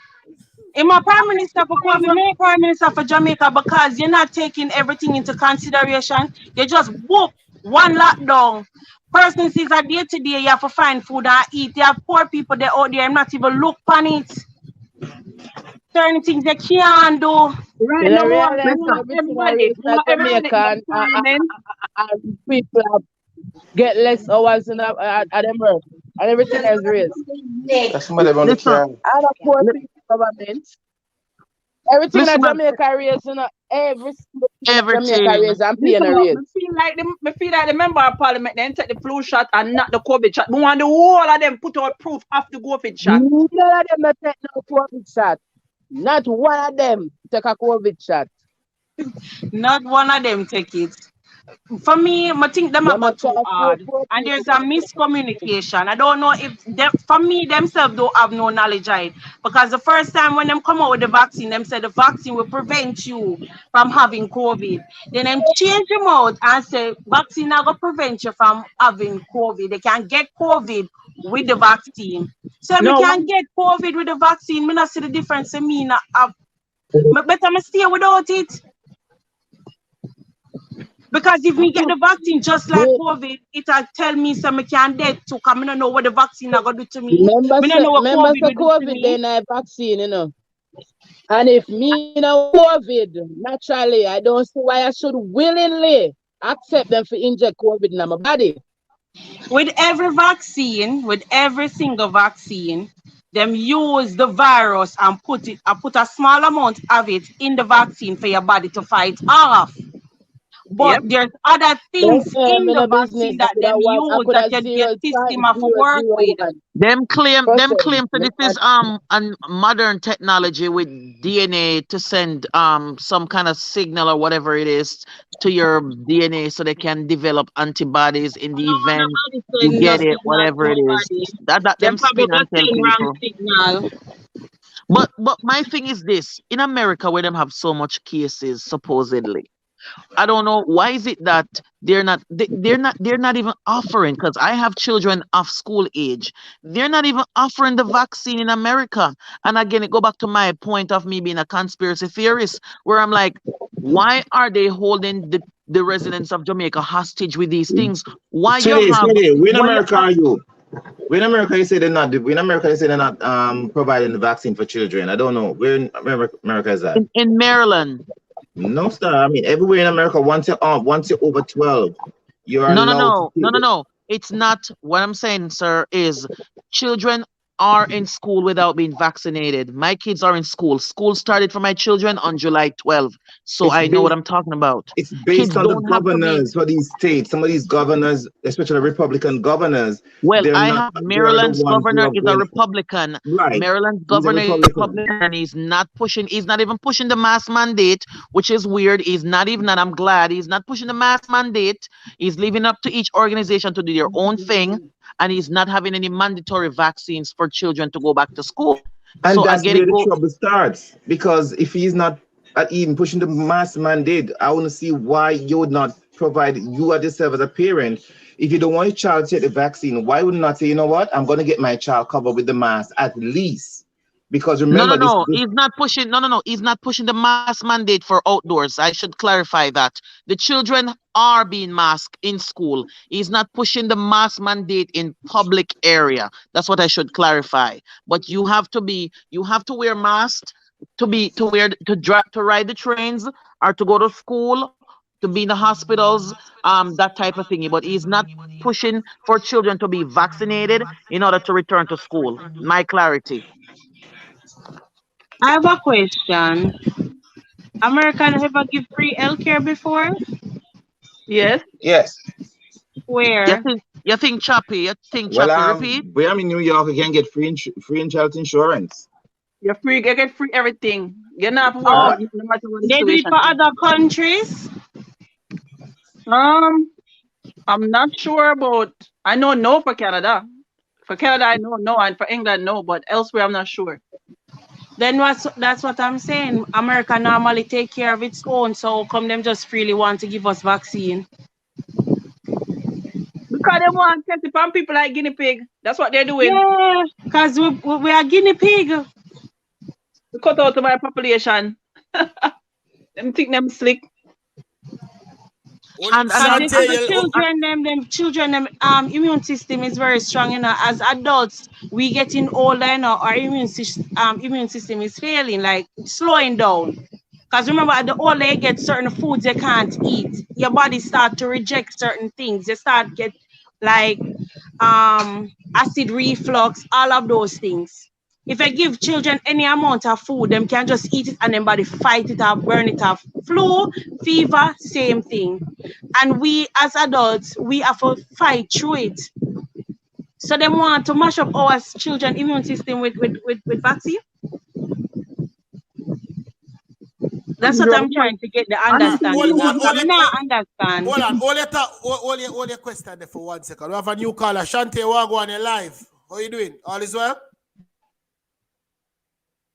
Speaker 7: I'm a Prime Minister for COVID, I'm Prime Minister for Jamaica, because you're not taking everything into consideration. You just whoop one lockdown. Persons is a day to day, you have to find food and eat. You have poor people there out there, not even look on it. Certain things they can't do.
Speaker 3: Right now, everybody
Speaker 6: people get less hours in at them work, and everything is raised.
Speaker 4: That's somebody about the child.
Speaker 6: And of course, government. Everything in Jamaica raised, you know, everything Jamaica raised and paying a raise.
Speaker 3: I feel like the member of parliament then take the flu shot and not the COVID shot. We want the whole of them put out proof after COVID shot.
Speaker 6: None of them not take no COVID shot. Not one of them take a COVID shot.
Speaker 7: Not one of them take it. For me, I think them about too hard. And there's a miscommunication. I don't know if for me, themselves don't have no knowledge of it. Because the first time when them come out with the vaccine, them said the vaccine will prevent you from having COVID. Then them change them out and say vaccine not going to prevent you from having COVID. They can get COVID with the vaccine. So we can get COVID with the vaccine. I not see the difference in me. Better I stay without it. Because if we get the vaccine just like COVID, it'll tell me some I can't dead too. Because I don't know what the vaccine are going to do to me.
Speaker 6: Remember, COVID, they not vaccine, you know. And if me know COVID, naturally, I don't see why I should willingly accept them for inject COVID in my body.
Speaker 7: With every vaccine, with every single vaccine, them use the virus and put a small amount of it in the vaccine for your body to fight off. But
Speaker 3: Yep.
Speaker 7: there's other things in
Speaker 6: Me
Speaker 7: the
Speaker 6: no
Speaker 7: vaccine
Speaker 6: business. I
Speaker 7: that
Speaker 6: could
Speaker 7: them
Speaker 6: have one. I
Speaker 7: use
Speaker 6: could
Speaker 7: that
Speaker 6: have
Speaker 7: your system have to work with.
Speaker 6: 0.0001%.
Speaker 5: Them claim that this is a modern technology with DNA to send some kind of signal or whatever it is to your DNA so they can develop antibodies in the
Speaker 7: No,
Speaker 5: event
Speaker 7: nobody
Speaker 5: you
Speaker 7: send no
Speaker 5: get it,
Speaker 7: signal to
Speaker 5: whatever it is.
Speaker 7: nobody.
Speaker 5: That
Speaker 7: Them
Speaker 5: them
Speaker 7: probably
Speaker 5: spin and
Speaker 7: just
Speaker 5: tell
Speaker 7: send wrong
Speaker 5: people.
Speaker 7: signal.
Speaker 5: But my thing is this: in America, where them have so much cases, supposedly, I don't know why is it that they're not even offering, because I have children of school age. They're not even offering the vaccine in America. And again, it go back to my point of me being a conspiracy theorist, where I'm like, why are they holding the residents of Jamaica hostage with these things? Why you
Speaker 4: Sweetie,
Speaker 5: have
Speaker 4: sweetie, where in
Speaker 5: why you
Speaker 4: America
Speaker 5: have
Speaker 4: are you? Where in America you say they're not? Where in America you say they're not providing the vaccine for children? I don't know. Where in America is that?
Speaker 5: in Maryland?
Speaker 4: No, sir. I mean, everywhere in America, once you're over 12, you're
Speaker 5: No, no,
Speaker 4: allowed to
Speaker 5: no, no,
Speaker 4: take
Speaker 5: no,
Speaker 4: it.
Speaker 5: no. It's not what I'm saying, sir, is children are in school without being vaccinated. My kids are in school. School started for my children on July 12th. So
Speaker 4: It's
Speaker 5: I know what
Speaker 4: based
Speaker 5: I'm talking about.
Speaker 4: it's
Speaker 5: Kids
Speaker 4: based on the
Speaker 5: don't have to be.
Speaker 4: governors for these states. Some of these governors, especially Republican governors,
Speaker 5: Well,
Speaker 4: they're
Speaker 5: I
Speaker 4: not.
Speaker 5: have
Speaker 4: They are the
Speaker 5: Maryland's
Speaker 4: ones who
Speaker 5: governor
Speaker 4: are
Speaker 5: is a
Speaker 4: going
Speaker 5: Republican.
Speaker 4: right.
Speaker 5: Maryland's
Speaker 4: He's a
Speaker 5: governor is a
Speaker 4: Republican.
Speaker 5: Republican, and he's not even pushing the mask mandate, which is weird. He's not even, and I'm glad he's not pushing the mask mandate. He's leaving up to each organization to do their own thing, and he's not having any mandatory vaccines for children to go back to school.
Speaker 4: And
Speaker 5: So
Speaker 4: that's
Speaker 5: again,
Speaker 4: where
Speaker 5: it
Speaker 4: the
Speaker 5: go.
Speaker 4: trouble starts. Because if he's not even pushing the mass mandate, I want to see why you would not provide you as yourself as a parent. If you don't want your child to take the vaccine, why would you not say, you know what, I'm going to get my child covered with the mask at least? Because
Speaker 5: No, no,
Speaker 4: remember, this,
Speaker 5: no.
Speaker 4: this
Speaker 5: He's not pushing. No, no, no. He's not pushing the mask mandate for outdoors. I should clarify that. The children are being masked in school. He's not pushing the mask mandate in public area. That's what I should clarify. But you have to wear masks to ride the trains or to go to school, to be in the hospitals, that type of thingy. But he's not pushing for children to be vaccinated in order to return to school. My clarity.
Speaker 7: I have a question. American ever give free healthcare before?
Speaker 3: Yes.
Speaker 4: yes.
Speaker 7: Where?
Speaker 5: You think choppy? You think
Speaker 4: Well,
Speaker 5: choppy? Repeat.
Speaker 4: where I'm in New York, you can get free health insurance.
Speaker 3: You're free. You get free everything. You're not have to worry
Speaker 4: Huh?
Speaker 3: about no matter what the
Speaker 7: They do it
Speaker 3: situation
Speaker 7: for
Speaker 3: is.
Speaker 7: other countries?
Speaker 3: Um, I'm not sure about. I know no for Canada. For Canada, I know no, and for England, no. But elsewhere, I'm not sure.
Speaker 7: Then that's what I'm saying. America normally take care of its own, so how come them just freely want to give us vaccine?
Speaker 3: Because they want to test it on people like guinea pig. That's what they're doing.
Speaker 7: Yeah, because we are guinea pig.
Speaker 3: To cut out my population. Them think them slick.
Speaker 5: And
Speaker 7: Because
Speaker 5: I'm
Speaker 7: the
Speaker 1: Shante,
Speaker 7: children, them immune system is very strong, you know. As adults, we getting older, you know, our immune system is failing, like slowing down. Because remember, at the older you get, certain foods you can't eat. Your body start to reject certain things. You start get like acid reflux, all of those things. If I give children any amount of food, them can just eat it and then body fight it off, burn it off. Flu, fever, same thing. And we as adults, we have to fight through it. So they want to mash up our children immune system with vaccine. That's what I'm trying to get the understanding of. I mean, I understand.
Speaker 1: hold on, hold your question there for 1 second. We have a new caller. Shante Wagwan, you're live. How you doing? All is well?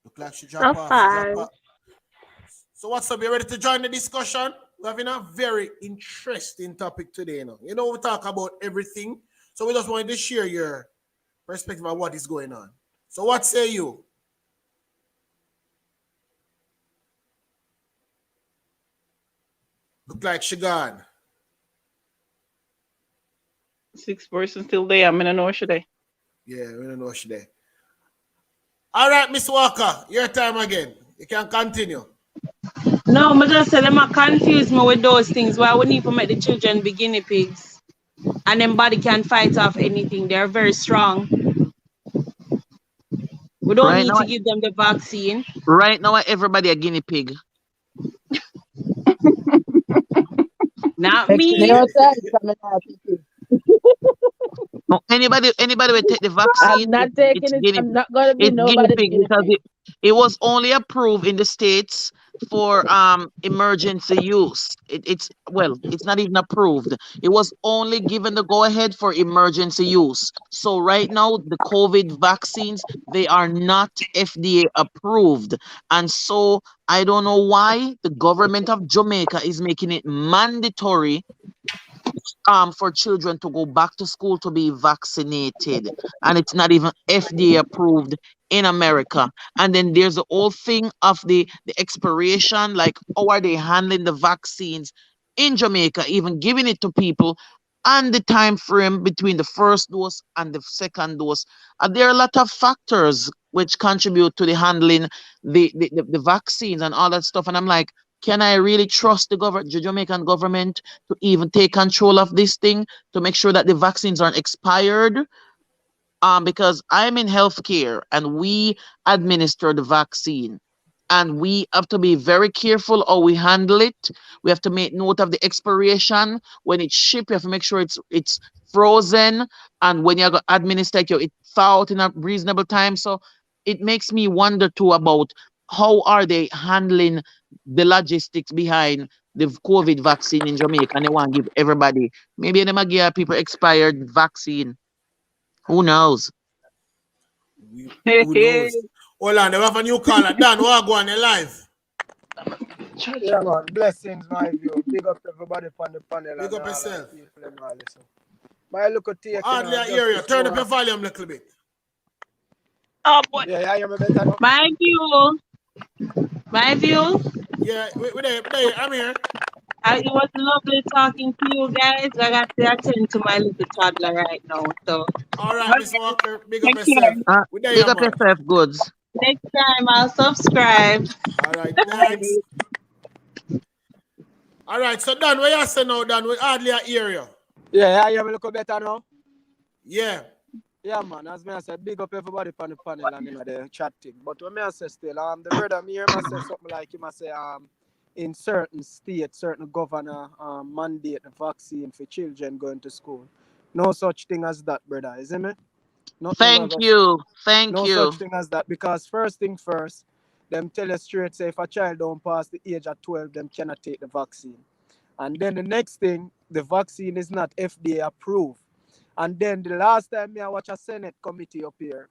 Speaker 1: Look like she drop
Speaker 2: So
Speaker 1: off.
Speaker 2: far.
Speaker 1: So what's up? You ready to join the discussion? We're having a very interesting topic today. You know, we talk about everything. So we just wanted to share your perspective on what is going on. So what say you? Look like she gone.
Speaker 3: 6 persons still there. I mean, I know should I.
Speaker 1: Yeah, we don't know what she there. All right, Miss Walker, your time again. You can continue.
Speaker 7: No, but just say them a confuse me with those things. Why we need to make the children be guinea pigs, and them body can fight off anything. They're very strong. We don't
Speaker 5: Right
Speaker 7: need
Speaker 5: now,
Speaker 7: to give them the vaccine.
Speaker 5: everybody a guinea pig.
Speaker 7: Not me.
Speaker 6: Outside, coming out.
Speaker 5: No, anybody will take the vaccine.
Speaker 6: I'm not taking it. I'm not gonna be
Speaker 5: It's guinea
Speaker 6: nobody's
Speaker 5: pig
Speaker 6: guinea
Speaker 5: because
Speaker 6: pig.
Speaker 5: it was only approved in the States for emergency use. It's not even approved. It was only given the go ahead for emergency use. So right now the COVID vaccines, they are not FDA approved. And so I don't know why the government of Jamaica is making it mandatory for children to go back to school to be vaccinated, and it's not even FDA approved in America. And then there's the whole thing of the expiration, like how are they handling the vaccines in Jamaica, even giving it to people, and the time frame between the first dose and the second dose. There are a lot of factors which contribute to the handling the vaccines and all that stuff, and I'm like, can I really trust the Jamaican government to even take control of this thing, to make sure that the vaccines aren't expired? Because I'm in healthcare and we administer the vaccine, and we have to be very careful how we handle it. We have to make note of the expiration. When it's shipped, you have to make sure it's frozen, and when you administer it, it thaw out in a reasonable time. So it makes me wonder too about how are they handling the logistics behind the COVID vaccine in Jamaica, and they want to give everybody, maybe they might give people expired vaccine. Who knows?
Speaker 1: Who knows? Hold on, they have a new caller. Dan, what go on your live?
Speaker 8: Yeah, man. Blessings, my view. Big up everybody on the panel.
Speaker 1: Big
Speaker 8: and
Speaker 1: up
Speaker 8: all
Speaker 1: yourself.
Speaker 8: the people and all this. My look at take,
Speaker 1: Hardly a
Speaker 8: just
Speaker 1: area.
Speaker 8: to
Speaker 1: Turn
Speaker 8: show
Speaker 1: up your volume a little bit.
Speaker 7: Oh boy.
Speaker 8: Yeah, I hear me better now.
Speaker 7: My view. My view.
Speaker 1: Yeah, we there. I'm here.
Speaker 7: It was lovely talking to you guys. I got to attend to my little toddler right now. So
Speaker 1: All right, Miss
Speaker 7: okay,
Speaker 1: Walker. Big up
Speaker 7: take care.
Speaker 1: yourself. We there,
Speaker 5: Big up
Speaker 1: man.
Speaker 5: yourself, goods.
Speaker 7: Next time I'll subscribe.
Speaker 1: All right, thanks. All right, so Dan, where you say now, Dan? We hardly a area.
Speaker 8: Yeah, I hear me look better now.
Speaker 1: Yeah.
Speaker 8: Yeah, man. As me I say, big up everybody on the panel and the chat thing. But when me I say still, the brother me hear me say something like him I say in certain states, certain governor mandate the vaccine for children going to school. No such thing as that, brother. Is it me?
Speaker 5: Thank you.
Speaker 8: No such thing as that, because first thing first, them tell us straight say if a child don't pass the age of 12, them cannot take the vaccine. And then the next thing, the vaccine is not FDA approved. And then the last time I watch a Senate committee up here,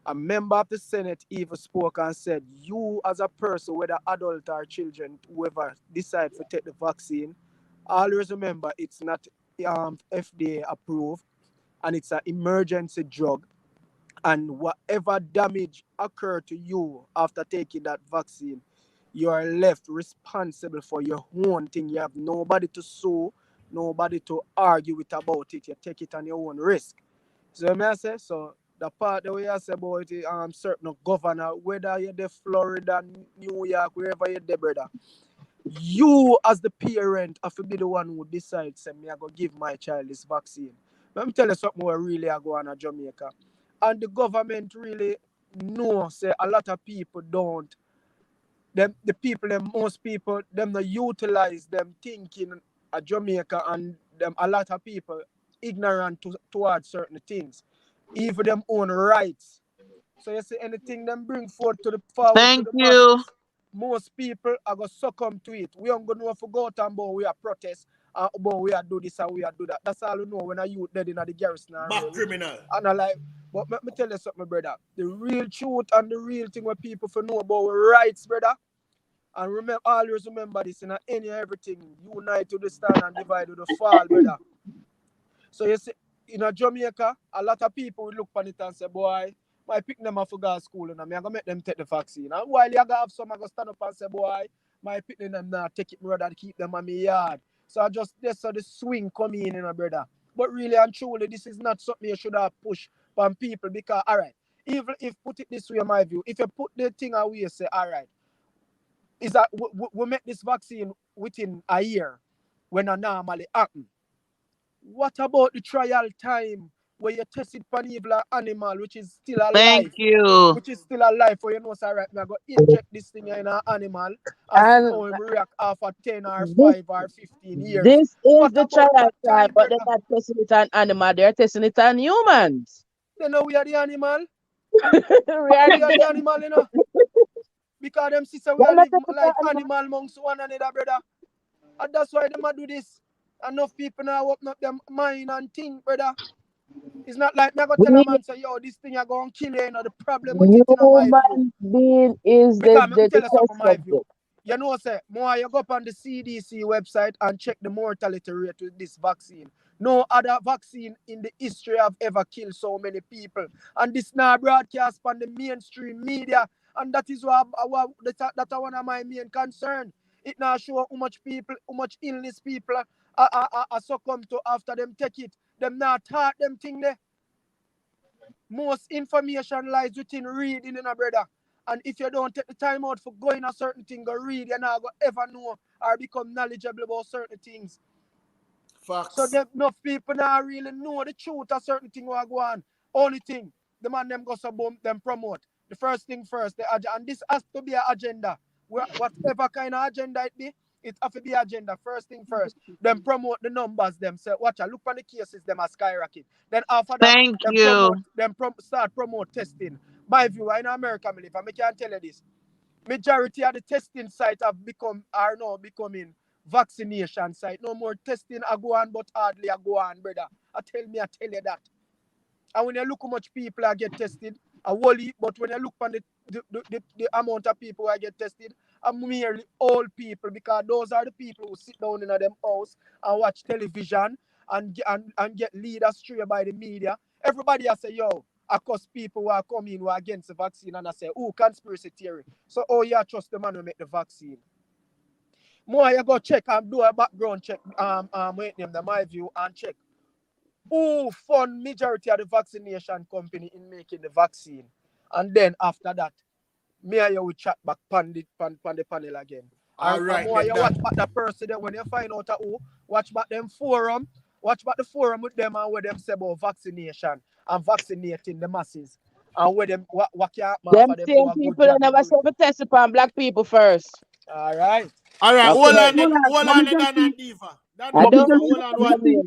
Speaker 8: a member of the Senate even spoke and said, you as a person, whether adult or children, whoever decide to take the vaccine, always remember it's not FDA approved, and it's an emergency drug, and whatever damage occur to you after taking that vaccine, you are left responsible for your own thing. You have nobody to sue, nobody to argue with about it. You take it on your own risk. So may I say, so the part that we are say about it, certain governor, whether you're the Florida, New York, wherever you're there, brother, you as the parent have to be the one who decides, say, me I go give my child this vaccine. Let me tell you something where really I go on a Jamaica. And the government really know, say, a lot of people don't. Most people, them not utilize them thinking at Jamaica, and them a lot of people ignorant towards certain things, even them own rights. So you see anything them bring forward to the
Speaker 5: Thank you.
Speaker 8: masses, most people are gonna succumb to it. We aren't gonna know if we go out and we are protest, about we are do this and we are do that. That's all we know when a youth dead in the garrison.
Speaker 1: Back criminal.
Speaker 8: And I like, but let me tell you something, brother. The real truth and the real thing where people for know about rights, brother. And remember, always remember this, in any everything, unite to the stand and divide to the fall, brother. So you see, in a Jamaica, a lot of people will look on it and say, boy, my pick them off for go to school and I'm gonna make them take the vaccine. And while you gotta have some, I go stand up and say, boy, my pick them not take it, brother, to keep them on my yard. So I just this so the swing come in, brother. But really and truly, this is not something you should have pushed on people, because all right, Even if put it this way, in my view, if you put the thing away, you say, all right, is that we make this vaccine within a year when it normally happen. What about the trial time where you test it on evil animal which is still
Speaker 5: Thank
Speaker 8: alive?
Speaker 5: you.
Speaker 8: Which is still alive, for you know, so right, I go inject this thing in an animal and see
Speaker 6: And
Speaker 8: how it react after 10 or
Speaker 6: this
Speaker 8: 5 or 15 years.
Speaker 6: this is
Speaker 8: What
Speaker 6: the
Speaker 8: about
Speaker 6: trial
Speaker 8: that
Speaker 6: time,
Speaker 8: time,
Speaker 6: but they're
Speaker 8: brother?
Speaker 6: not testing it on animal, they're testing it on humans.
Speaker 8: They know we are the animal.
Speaker 6: We are
Speaker 8: We are the animal, you know. Because them sister we
Speaker 6: they're
Speaker 8: are
Speaker 6: not
Speaker 8: live
Speaker 6: testing it on
Speaker 8: like
Speaker 6: animal.
Speaker 8: animal amongst one another, brother. And that's why them a do this. Enough people now open up them mind and think, brother. It's not like me go tell a
Speaker 6: We
Speaker 8: man say, yo, this thing are going to kill you, you know, the problem with it in my view.
Speaker 6: human being is
Speaker 8: Because me
Speaker 6: the
Speaker 8: tell you
Speaker 6: test
Speaker 8: something my view.
Speaker 6: subject.
Speaker 8: You know, say, more you go up on the CDC website and check the mortality rate with this vaccine. No other vaccine in the history have ever killed so many people. And this now broadcast on the mainstream media. And that is that one of my main concern. It now show how much people, how much illness people are succumb to after them take it. Them not taught them thing there. Most information lies within reading, you know, brother. And if you don't take the time out for going a certain thing, go read, you're not going to ever know or become knowledgeable about certain things. So
Speaker 1: Facts.
Speaker 8: them enough people now really know the truth of certain thing what go on. Only thing, the man them go so boom, them promote. The first thing first, and this has to be an agenda. Whatever kind of agenda it be, it have to be agenda. First thing first. Them promote the numbers, them say, watch out, look on the cases, them are skyrocket. Then after that,
Speaker 5: Thank
Speaker 8: them
Speaker 5: you.
Speaker 8: start promote testing. My view, in America, I live, and I can tell you this. Majority of the testing sites are now becoming vaccination site. No more testing I go on, but hardly I go on, brother. I tell you that. And when you look how much people are get tested, I worry, but when you look on the amount of people who get tested, are merely old people, because those are the people who sit down in them house and watch television and get lead astray by the media. Everybody I say, yo, of course people who are coming who are against the vaccine, and I say, oh, conspiracy theory. So, oh, yeah, trust the man who make the vaccine. More you go check and do a background check, wait name the my view and check who fund majority of the vaccination company in making the vaccine. And then after that, me and you will chat back pan the panel again.
Speaker 1: All
Speaker 8: And
Speaker 1: right,
Speaker 8: more
Speaker 1: then
Speaker 8: you
Speaker 1: that.
Speaker 8: watch back the person there when you find out who, watch back them forum, watch back the forum with them and what them say about vaccination and vaccinating the masses. And where them what can happen
Speaker 6: Them
Speaker 8: for them do
Speaker 6: same
Speaker 8: a good
Speaker 6: people that
Speaker 8: job in
Speaker 6: never
Speaker 8: doing
Speaker 6: say
Speaker 8: it.
Speaker 6: to test upon black people first.
Speaker 8: All right.
Speaker 1: All right,
Speaker 6: Okay.
Speaker 1: hold
Speaker 3: But me
Speaker 1: on,
Speaker 3: just
Speaker 1: Dan and Diva. Dan
Speaker 6: I
Speaker 1: and
Speaker 3: but me
Speaker 6: don't
Speaker 1: Diva,
Speaker 3: just
Speaker 1: hold on one.
Speaker 3: see,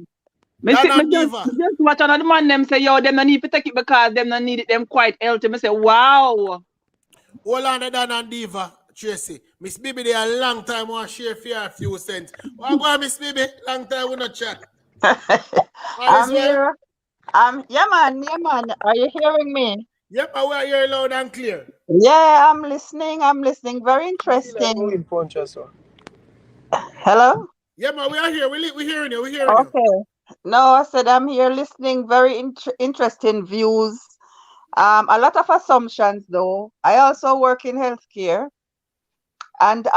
Speaker 1: Dan and
Speaker 3: me
Speaker 1: Diva.
Speaker 3: just watch another man them say, yo, them no need to take it because them no need it, them quite healthy. Me say, wow.
Speaker 1: Hold on, Dan and Diva. Tracy, Miss Bibi, they a long time want share for a few cents. What go on, Miss Bibi? Long time we not chat. All is
Speaker 9: I'm
Speaker 1: well?
Speaker 9: here. Yeah, man. Yeah, man. Are you hearing me?
Speaker 1: Yep, I will hear loud and clear.
Speaker 9: Yeah, I'm listening. I'm listening. Very
Speaker 8: I feel like
Speaker 9: interesting.
Speaker 8: going punch or so.
Speaker 9: Hello?
Speaker 1: Yeah, man, we are here. We hearing you. We hearing you.
Speaker 9: Okay. No, I said I'm here listening. Very interesting views. A lot of assumptions, though. I also work in healthcare, and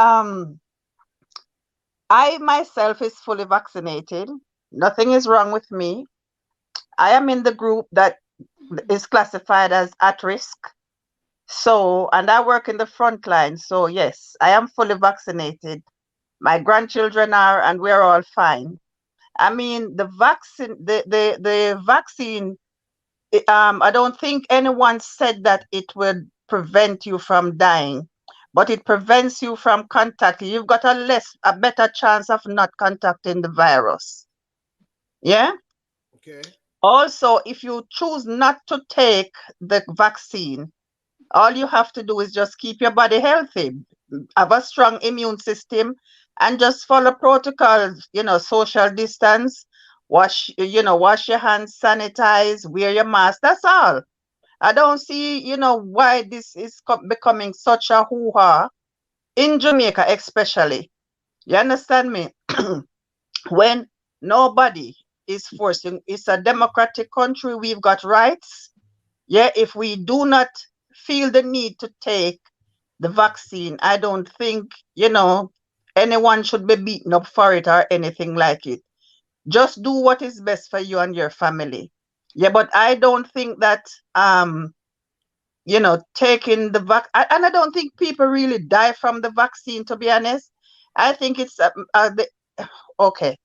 Speaker 9: I myself is fully vaccinated. Nothing is wrong with me. I am in the group that is classified as at risk. So, and I work in the front line. So, yes, I am fully vaccinated. My grandchildren are, and we're all fine. I mean, the vaccine, I don't think anyone said that it would prevent you from dying, but it prevents you from contacting. You've got a better chance of not contacting the virus. Yeah.
Speaker 1: Okay.
Speaker 9: Also, if you choose not to take the vaccine, all you have to do is just keep your body healthy, have a strong immune system, and just follow protocols, social distance, wash your hands, sanitize, wear your mask. That's all. I don't see, why this is becoming such a hoo-ha in Jamaica, especially. You understand me? When nobody is forcing, it's a democratic country, we've got rights. Yeah, if we do not feel the need to take the vaccine, I don't think, anyone should be beaten up for it or anything like it. Just do what is best for you and your family. Yeah, but I don't think that taking the and I don't think people really die from the vaccine, to be honest. I think it's okay.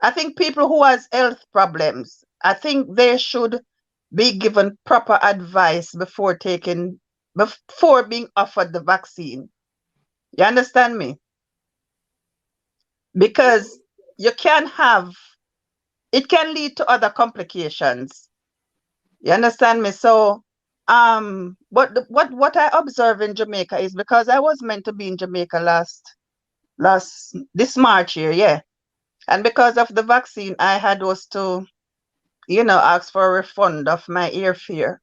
Speaker 9: I think people who has health problems, I think they should be given proper advice before being offered the vaccine. You understand me? Because you can it can lead to other complications. You understand me? So, but what I observe in Jamaica is, because I was meant to be in Jamaica this March here, yeah. And because of the vaccine, I had was to, ask for a refund of my airfare.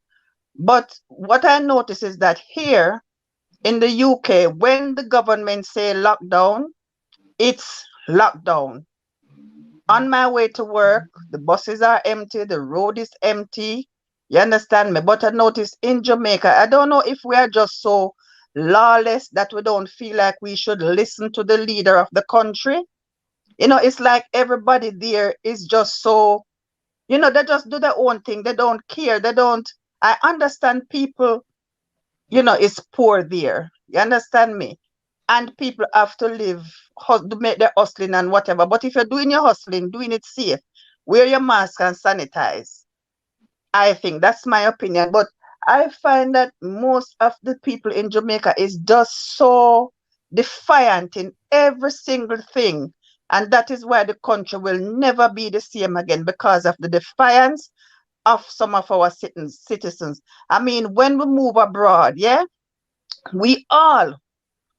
Speaker 9: But what I notice is that here in the UK, when the government say lockdown, it's lockdown. On my way to work, the buses are empty, the road is empty. You understand me? But I notice in Jamaica, I don't know if we are just so lawless that we don't feel like we should listen to the leader of the country. It's like everybody there is just so, they just do their own thing. They don't care. I understand people, is poor there. You understand me? And people have to to make their hustling and whatever. But if you're doing your hustling, doing it safe, wear your mask and sanitize. I think that's my opinion. But I find that most of the people in Jamaica is just so defiant in every single thing. And that is why the country will never be the same again, because of the defiance of some of our citizens. I mean, when we move abroad, yeah, we all,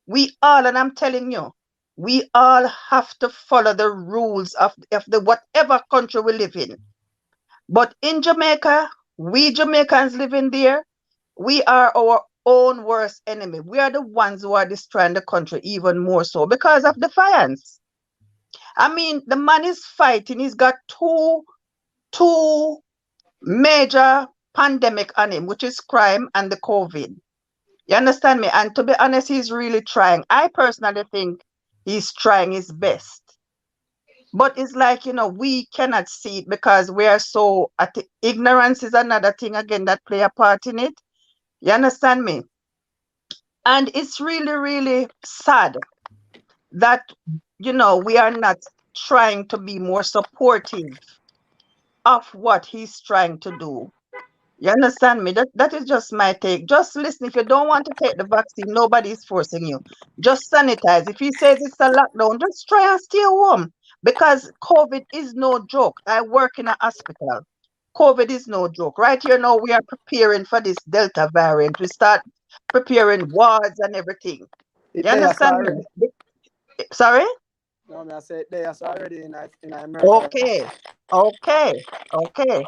Speaker 9: and I'm telling you, we all have to follow the rules of the whatever country we live in. But in Jamaica, we Jamaicans living there, we are our own worst enemy. We are the ones who are destroying the country even more so because of defiance. I mean, the man is fighting. He's got two major pandemic on him, which is crime and the COVID. You understand me? And to be honest, he's really trying. I personally think he's trying his best. But it's like, we cannot see it because we are so, ignorance is another thing again that play a part in it. You understand me? And it's really, really sad that, we are not trying to be more supportive of what he's trying to do. You understand me? That is just my take. Just listen. If you don't want to take the vaccine, nobody is forcing you. Just sanitize. If he says it's a lockdown, just try and stay home. Because COVID is no joke. I work in a hospital. COVID is no joke. Right here now, we are preparing for this Delta variant. We start preparing wards and everything.
Speaker 8: It
Speaker 9: You
Speaker 8: there
Speaker 9: understand
Speaker 8: already.
Speaker 9: me? Sorry?
Speaker 8: No, I said there's already in America.
Speaker 9: Okay. Okay. Okay.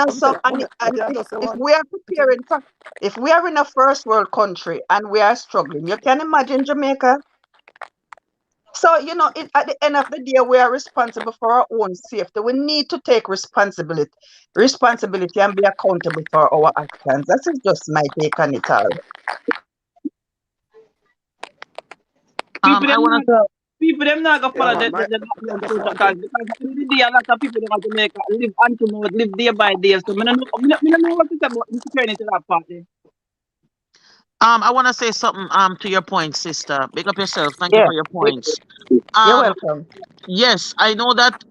Speaker 9: So
Speaker 8: But I just say
Speaker 9: if
Speaker 8: one
Speaker 9: we are
Speaker 8: thing.
Speaker 9: preparing for, if we are in a first world country and we are struggling, you can imagine Jamaica. So at the end of the day, we are responsible for our own safety. We need to take responsibility, and be accountable for our actions. That is just my take on it all.
Speaker 3: People
Speaker 5: I
Speaker 3: them
Speaker 5: want
Speaker 3: not
Speaker 5: to.
Speaker 3: people them not gonna
Speaker 8: Yeah,
Speaker 3: follow
Speaker 8: man.
Speaker 3: the
Speaker 8: I
Speaker 3: lockdown
Speaker 8: just want
Speaker 3: protocol,
Speaker 8: to.
Speaker 3: because at the end of the day, a lot of people in Jamaica live hand to mouth, live day by day. So me no know what to say about insecurity to that part there.
Speaker 5: I want to say something to your point, sister. Big up yourself. Thank you
Speaker 9: Yeah,
Speaker 5: for your points.
Speaker 9: you're
Speaker 5: Um,
Speaker 9: welcome.
Speaker 5: yes, I know that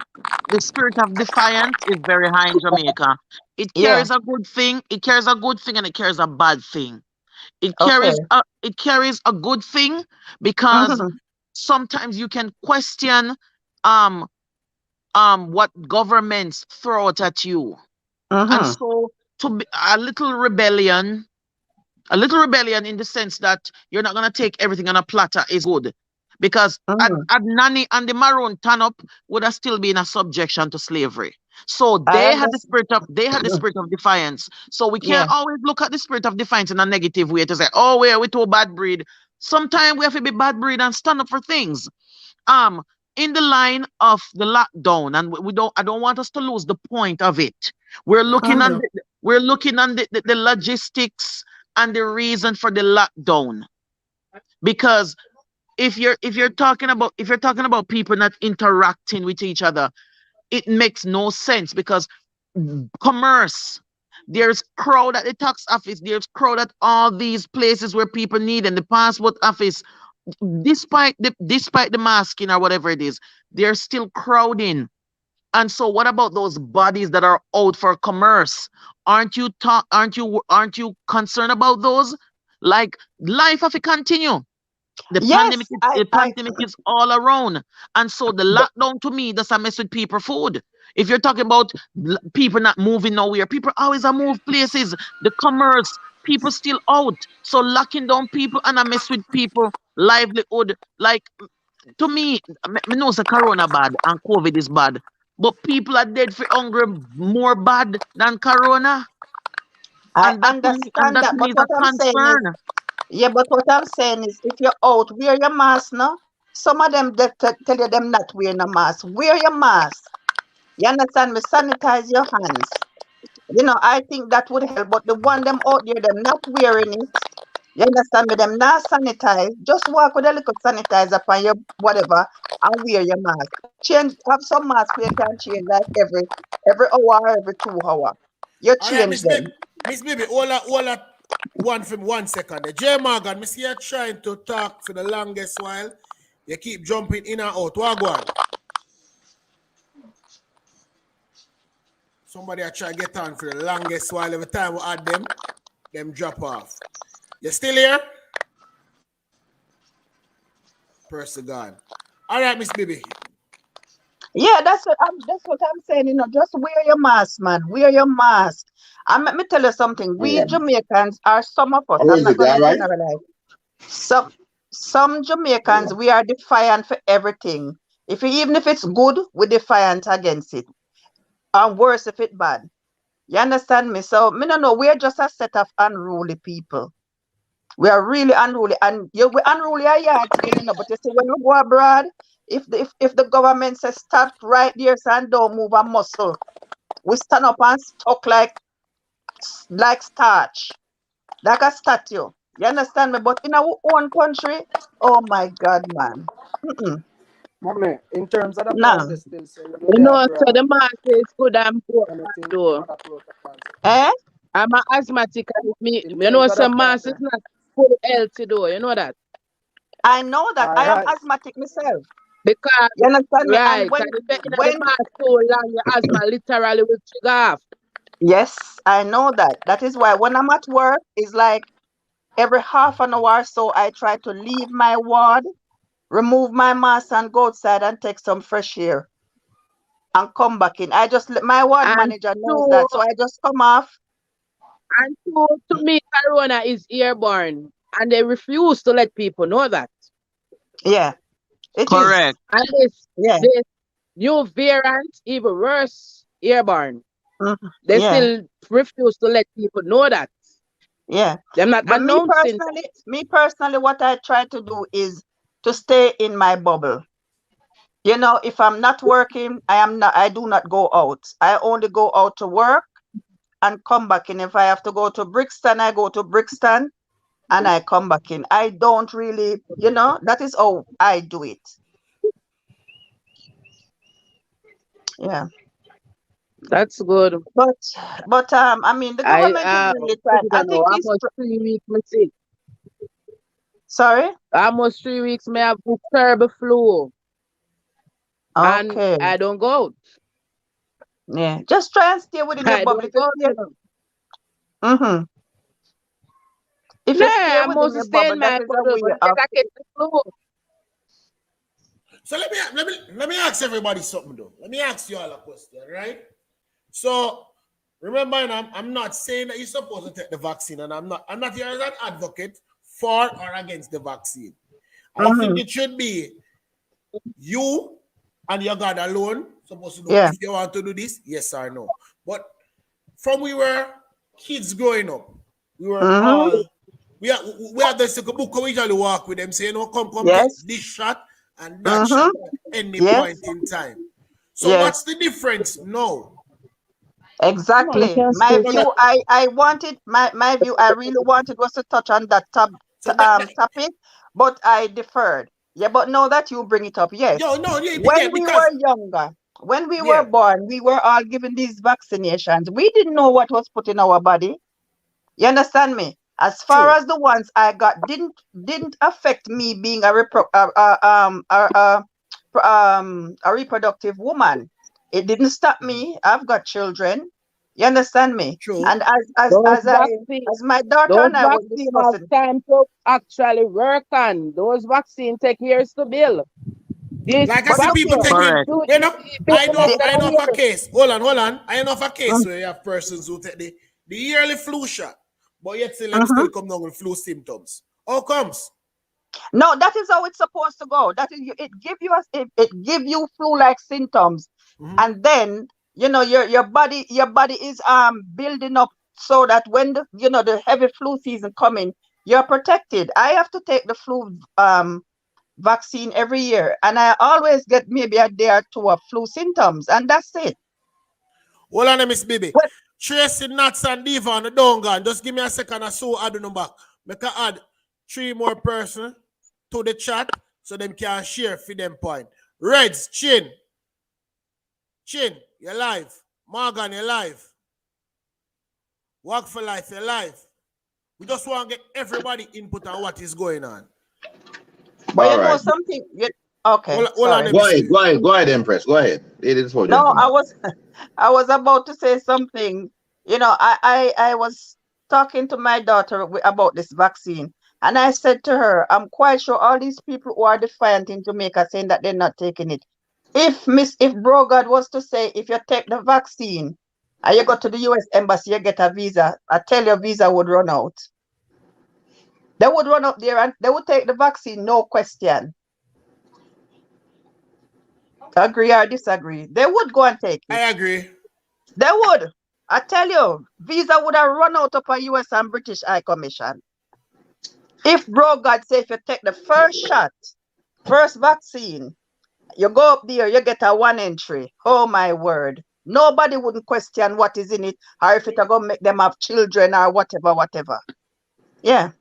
Speaker 5: the spirit of defiance is very high in Jamaica. It
Speaker 9: Yeah.
Speaker 5: carries a good thing. It carries a good thing, and it carries a bad thing.
Speaker 9: Okay.
Speaker 5: It carries a good thing because
Speaker 9: Mm-hmm.
Speaker 5: sometimes you can question um what governments throw out at you, and
Speaker 9: Mm-hmm.
Speaker 5: so to be a little rebellion in the sense that you're not going to take everything on a platter is good, because
Speaker 9: Mm-hmm.
Speaker 5: Nani and the Maroon turn up would have still been a subjection to slavery. So
Speaker 9: I
Speaker 5: they had the
Speaker 9: understand.
Speaker 5: spirit of defiance. So we
Speaker 9: Yeah.
Speaker 5: can't always look at the spirit of defiance in a negative way to say, oh, we're too bad breed. Sometimes we have to be bad breed and stand up for things. Um, in the line of the lockdown, and we don't I don't want us to lose the point of it. We're looking on
Speaker 9: Mm-hmm.
Speaker 5: the logistics and the reason for the lockdown, because if you're talking about people not interacting with each other, it makes no sense, because commerce, There's crowd at the tax office. There's crowd at all these places where people need and the passport office. Despite the masking or whatever it is, they're still crowding. And so, what about those bodies that are out for commerce? Aren't you concerned about those? Like life have to continue. The
Speaker 9: Yes,
Speaker 5: pandemic is all around, and so the lockdown to me does not mess with people food. If you're talking about people not moving nowhere, people always are move places. The commerce, people still out, so locking down people and I mess with people livelihood. Like to me, me know the corona bad and COVID is bad, but people are dead for hunger more bad than corona,
Speaker 9: I
Speaker 5: and
Speaker 9: understand
Speaker 5: that
Speaker 9: that,
Speaker 5: to me
Speaker 9: but
Speaker 5: is a
Speaker 9: what I'm saying is,
Speaker 5: concern.
Speaker 9: yeah, but what I'm saying is, if you're out, wear your mask now. Some of them tell you them not wearing a mask. Wear your mask. You understand me? Sanitize your hands. I think that would help. But the one them out there, them not wearing it. You understand me? Them not sanitize. Just walk with a little sanitizer upon your whatever and wear your mask. Have some mask where you can change like every hour, or every 2 hours. You
Speaker 1: All right,
Speaker 9: change them.
Speaker 1: Miss Baby, all that one from 1 second. The J Morgan, Miss here trying to talk for the longest while. You keep jumping in and out. What go on? Somebody I try to get on for the longest while. Every time we add them drop off. You still here? Person gone. All right, Miss Baby.
Speaker 9: Yeah, that's what I'm saying. Just wear your mask, man. Wear your mask. And let me tell you something. We Jamaicans are some of us.
Speaker 4: How
Speaker 9: I'm
Speaker 4: is
Speaker 9: not
Speaker 4: it?
Speaker 9: going
Speaker 4: All
Speaker 9: to
Speaker 4: right?
Speaker 9: generalize. Some Jamaicans, we are defiant for everything. Even if it's good, we're defiant against it. And worse if it's bad. You understand me? So me no know. We're just a set of unruly people. We are really unruly, and we unruly a yard thing, but you see, when we go abroad, if the government says stop right there, son, don't move a muscle, we stand up and stuck like starch, like a statue. You understand me? But in our own country, oh my God, man.
Speaker 8: Mommy, in terms of the mask,
Speaker 9: No.
Speaker 8: they still say you know they
Speaker 6: So
Speaker 8: abroad
Speaker 6: the mask is good and
Speaker 8: and
Speaker 6: important
Speaker 8: I think
Speaker 6: though.
Speaker 8: other protocols.
Speaker 9: Eh?
Speaker 6: I'm an asthmatic and
Speaker 8: In terms of the
Speaker 6: some
Speaker 8: mask,
Speaker 6: mask is not fully healthy though, you know that?
Speaker 9: I know that.
Speaker 8: all
Speaker 9: I am
Speaker 8: right.
Speaker 9: asthmatic myself.
Speaker 6: Because
Speaker 9: You understand me? And
Speaker 6: right, and if you're in the
Speaker 9: when
Speaker 6: mask too long, your asthma literally will trigger off.
Speaker 9: yes, I know that. That is why when I'm at work, it's like every half an hour or so, I try to leave my ward, remove my mask, and go outside and take some fresh air and come back in. My ward
Speaker 6: And
Speaker 9: manager knows
Speaker 6: two,
Speaker 9: that, so I just come off.
Speaker 6: to me, corona is airborne, and they refuse to let people know that.
Speaker 9: Yeah, it is.
Speaker 5: Correct.
Speaker 6: And
Speaker 9: Yeah,
Speaker 6: this new variant, even worse, airborne. They
Speaker 9: yeah,
Speaker 6: still refuse to let people know that.
Speaker 9: yeah.
Speaker 6: They're not
Speaker 9: But
Speaker 6: announcing.
Speaker 9: me personally, what I try to do is to stay in my bubble. If I'm not working, I do not go out. I only go out to work and come back in. If I have to go to Brixton, I go to Brixton and I come back in. I don't really, that is how I do it. Yeah.
Speaker 6: That's good.
Speaker 9: But I mean, the government is really
Speaker 6: I
Speaker 9: trying. I
Speaker 6: don't know,
Speaker 9: think it's
Speaker 6: almost 3 weeks me sick.
Speaker 9: sorry.
Speaker 6: Almost 3 weeks me have this terrible flu. And
Speaker 9: Okay.
Speaker 6: I don't go out.
Speaker 9: Yeah. Just try and stay within your
Speaker 6: I
Speaker 9: bubble.
Speaker 6: don't go out, you know.
Speaker 9: Mm-hmm. If
Speaker 6: Nah,
Speaker 9: you stay
Speaker 6: I
Speaker 9: within
Speaker 6: must
Speaker 9: your
Speaker 6: stay
Speaker 9: bubble,
Speaker 6: in
Speaker 9: that
Speaker 6: my
Speaker 9: is a
Speaker 6: bubble,
Speaker 9: way
Speaker 6: but
Speaker 9: of.
Speaker 6: I get the flu.
Speaker 1: So let me ask everybody something though. Let me ask you all a question, right? So remember, I'm not saying that you're supposed to take the vaccine, and I'm not here as an advocate for or against the vaccine. I think it should be you and your God alone supposed to know if you want to do this, yes or no. But from we were kids growing up, we were all we had this book we usually walk with them saying, come take
Speaker 9: Yes.
Speaker 1: this shot and that shot at any point in time. So what's the difference now?
Speaker 9: Exactly. My view, I wanted my view. I really wanted was to touch on that topic, but I deferred. Yeah, but now that you bring it up, yes.
Speaker 1: Yo, no, yeah,
Speaker 9: When we
Speaker 1: because
Speaker 9: were younger, when we were
Speaker 1: Yeah,
Speaker 9: born, we were all given these vaccinations. We didn't know what was put in our body. You understand me? As far
Speaker 1: true.
Speaker 9: as the ones I got didn't affect me being a reproductive woman. It didn't stop
Speaker 1: Mhm.
Speaker 9: me. I've got children. You understand me?
Speaker 1: True.
Speaker 9: And as
Speaker 6: Those
Speaker 9: as I
Speaker 6: vaccine,
Speaker 9: as my daughter
Speaker 6: those
Speaker 9: and I was
Speaker 6: vaccine have
Speaker 9: discussing.
Speaker 6: time to actually work on. Those vaccine take years to build. This
Speaker 1: Like I
Speaker 9: But
Speaker 1: see
Speaker 9: look
Speaker 1: people
Speaker 9: here,
Speaker 1: taking,
Speaker 5: Correct.
Speaker 6: do
Speaker 1: you know,
Speaker 6: take less
Speaker 9: the,
Speaker 6: than
Speaker 1: I
Speaker 6: a
Speaker 1: know of a
Speaker 6: year.
Speaker 1: case. Hold on. I know of a case
Speaker 9: mm,
Speaker 1: where you have persons who take the yearly flu shot, but yet still them
Speaker 9: mhm.
Speaker 1: still come down with flu symptoms. How comes?
Speaker 9: No, that is how it's supposed to go. That is it give you flu-like symptoms,
Speaker 1: Mhm.
Speaker 9: and then your body is building up so that when the heavy flu season coming, you're protected. I have to take the flu vaccine every year, and I always get maybe a day or two of flu symptoms, and that's it.
Speaker 1: Hold on, Miss Bibi.
Speaker 9: Well,
Speaker 1: Tracy, Nuts, and Diva on the down gone. Just give me a second or so, add them back. Make I add 3 more person to the chat so them can share for them point. Reds, Chin, you're live. Morgan, you're live. Work for life, you're live. We just want to get everybody input on what is going on.
Speaker 9: but
Speaker 4: All
Speaker 9: you know
Speaker 4: right.
Speaker 9: something. Okay,
Speaker 1: Hold on,
Speaker 9: sorry.
Speaker 1: let me see.
Speaker 4: Go ahead, Empress. Go ahead. It is for
Speaker 9: No, I
Speaker 4: gentlemen.
Speaker 9: was I was about to say something. I was talking to my daughter about this vaccine, and I said to her, I'm quite sure all these people who are defiant in Jamaica saying that they're not taking it. If Brogard was to say if you take the vaccine and you go to the US embassy, you get a visa, I tell your visa would run out. They would run up there and they would take the vaccine, no question. Agree or disagree? They would go and take it.
Speaker 1: I agree.
Speaker 9: They would. I tell you, visa would have run out of a US and British High Commission. If bro God say if you take the first shot, first vaccine, you go up there, you get a one entry. Oh my word. Nobody wouldn't question what is in it or if it are gonna make them have children or whatever. Yeah,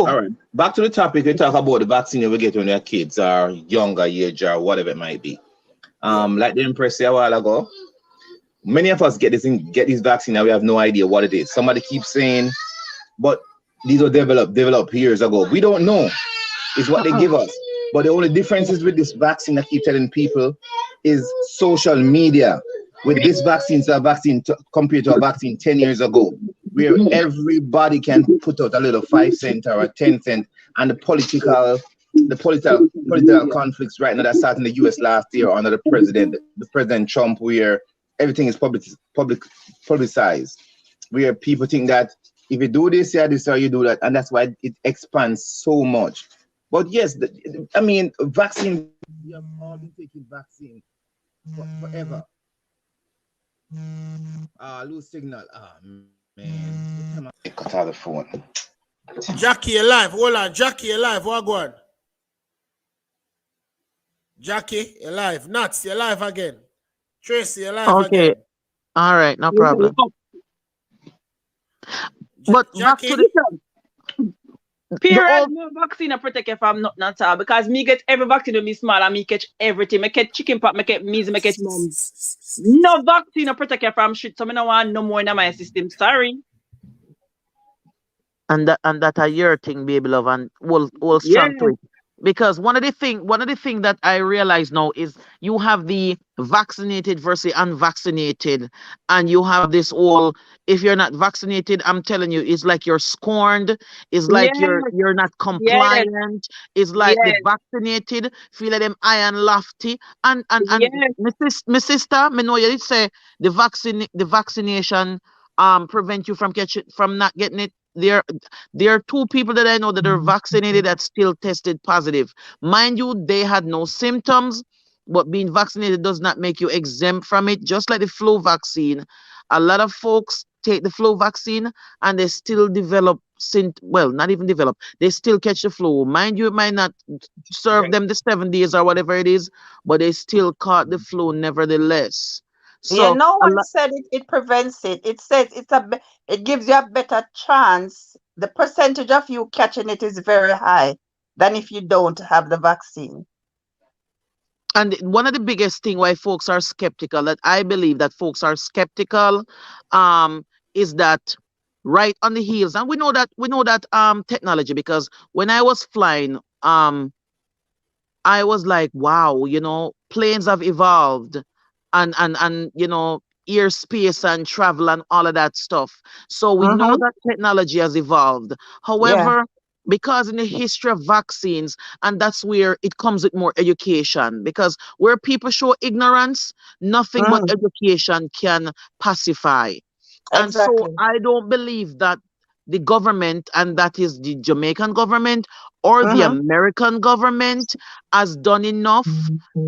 Speaker 4: All
Speaker 9: true.
Speaker 4: right. Back to the topic. We talk about the vaccine you will get when you're kids or younger age or whatever it might be.
Speaker 1: Yeah.
Speaker 4: Like the Empress said a while ago, many of us get this vaccine and we have no idea what it is. Somebody keeps saying, but these were developed years ago. We don't know. Is what they
Speaker 9: Mm-mm.
Speaker 4: give us. But the only differences with this vaccine, I keep telling people, is social media. With this vaccine, compared to a vaccine 10 years ago, where everybody can put out a little 5 cent or a 10 cent, and the political conflicts right now that started in the US last year under the President Trump, where everything is publicized, where people think that if you do this, yeah, this or you do that, and that's why it expands so much. But yes, I mean, vaccine. We have all been taking vaccine forever. Lose signal. Man, cut out the phone.
Speaker 1: Jackie, you live. Hold on. Jackie, you live. What go on? Jackie, you live. Nuts, you live again. Tracy, you live
Speaker 5: Okay.
Speaker 1: again.
Speaker 5: All right. No problem. But back to
Speaker 1: Jackie,
Speaker 5: the
Speaker 3: Period,
Speaker 5: old.
Speaker 3: no vaccine protect you from nothing at all. Because me get every vaccine when me small and me catch everything. Me catch chicken pox, me catch measles, me catch mumps. No vaccine protect you from shit. So me no want no more in my system. Sorry.
Speaker 5: And that a your thing, baby love, and all
Speaker 3: Yeah.
Speaker 5: strong to it. Because one of the thing that I realize now is you have the vaccinated versus unvaccinated, and you have this all. If you're not vaccinated, I'm telling you, it's like you're scorned. It's like
Speaker 3: Yes.
Speaker 5: you're not
Speaker 3: Yes.
Speaker 5: compliant. It's like the
Speaker 3: Yes.
Speaker 5: vaccinated feel like them high and lofty. And
Speaker 3: Yes.
Speaker 5: my sister, me know you did say the vaccination prevent you from not getting it. There are two people that I know that are vaccinated that still tested positive. Mind you, they had no symptoms, but being vaccinated does not make you exempt from it. Just like the flu vaccine, a lot of folks take the flu vaccine and they still develop well, not even develop, they still catch the flu. Mind you, it might not serve them the 7 days or whatever it is, but they still caught the flu nevertheless.
Speaker 9: Yeah,
Speaker 5: So
Speaker 9: no
Speaker 5: a
Speaker 9: one
Speaker 5: lot.
Speaker 9: said it prevents it. It says it gives you a better chance. The percentage of you catching it is very high than if you don't have the vaccine.
Speaker 5: And one of the biggest thing why folks are skeptical, that I believe that folks are skeptical, is that right on the heels, and we know that technology, because when I was flying, I was like, wow, planes have evolved, and airspace and travel and all of that stuff. So we know
Speaker 9: Mm-hmm.
Speaker 5: that technology has evolved.
Speaker 9: Yeah.
Speaker 5: However, because in the history of vaccines, and that's where it comes with more education, because where people show ignorance, nothing but
Speaker 9: Mm.
Speaker 5: education can pacify. And so
Speaker 9: Exactly.
Speaker 5: I don't believe that the government, and that is the Jamaican government or the
Speaker 9: Mm-hmm.
Speaker 5: American government, has done enough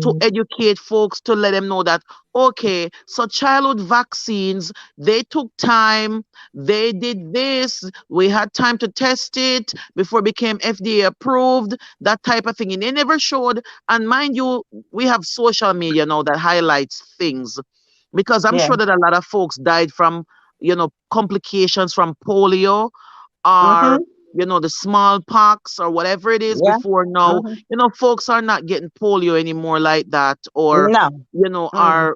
Speaker 5: to educate folks, to let them know that, okay, so childhood vaccines, they took time, they did this, we had time to test it before it became FDA approved, that type of thing. And they never showed, and mind you, we have social media now that highlights things, because I'm
Speaker 9: Yeah.
Speaker 5: sure that a lot of folks died from, complications from polio, or
Speaker 9: Mm-hmm.
Speaker 5: the smallpox or whatever it is
Speaker 9: Yeah.
Speaker 5: before now.
Speaker 9: Mm-hmm.
Speaker 5: Folks are not getting polio anymore like that, or
Speaker 9: No. Mm.
Speaker 5: are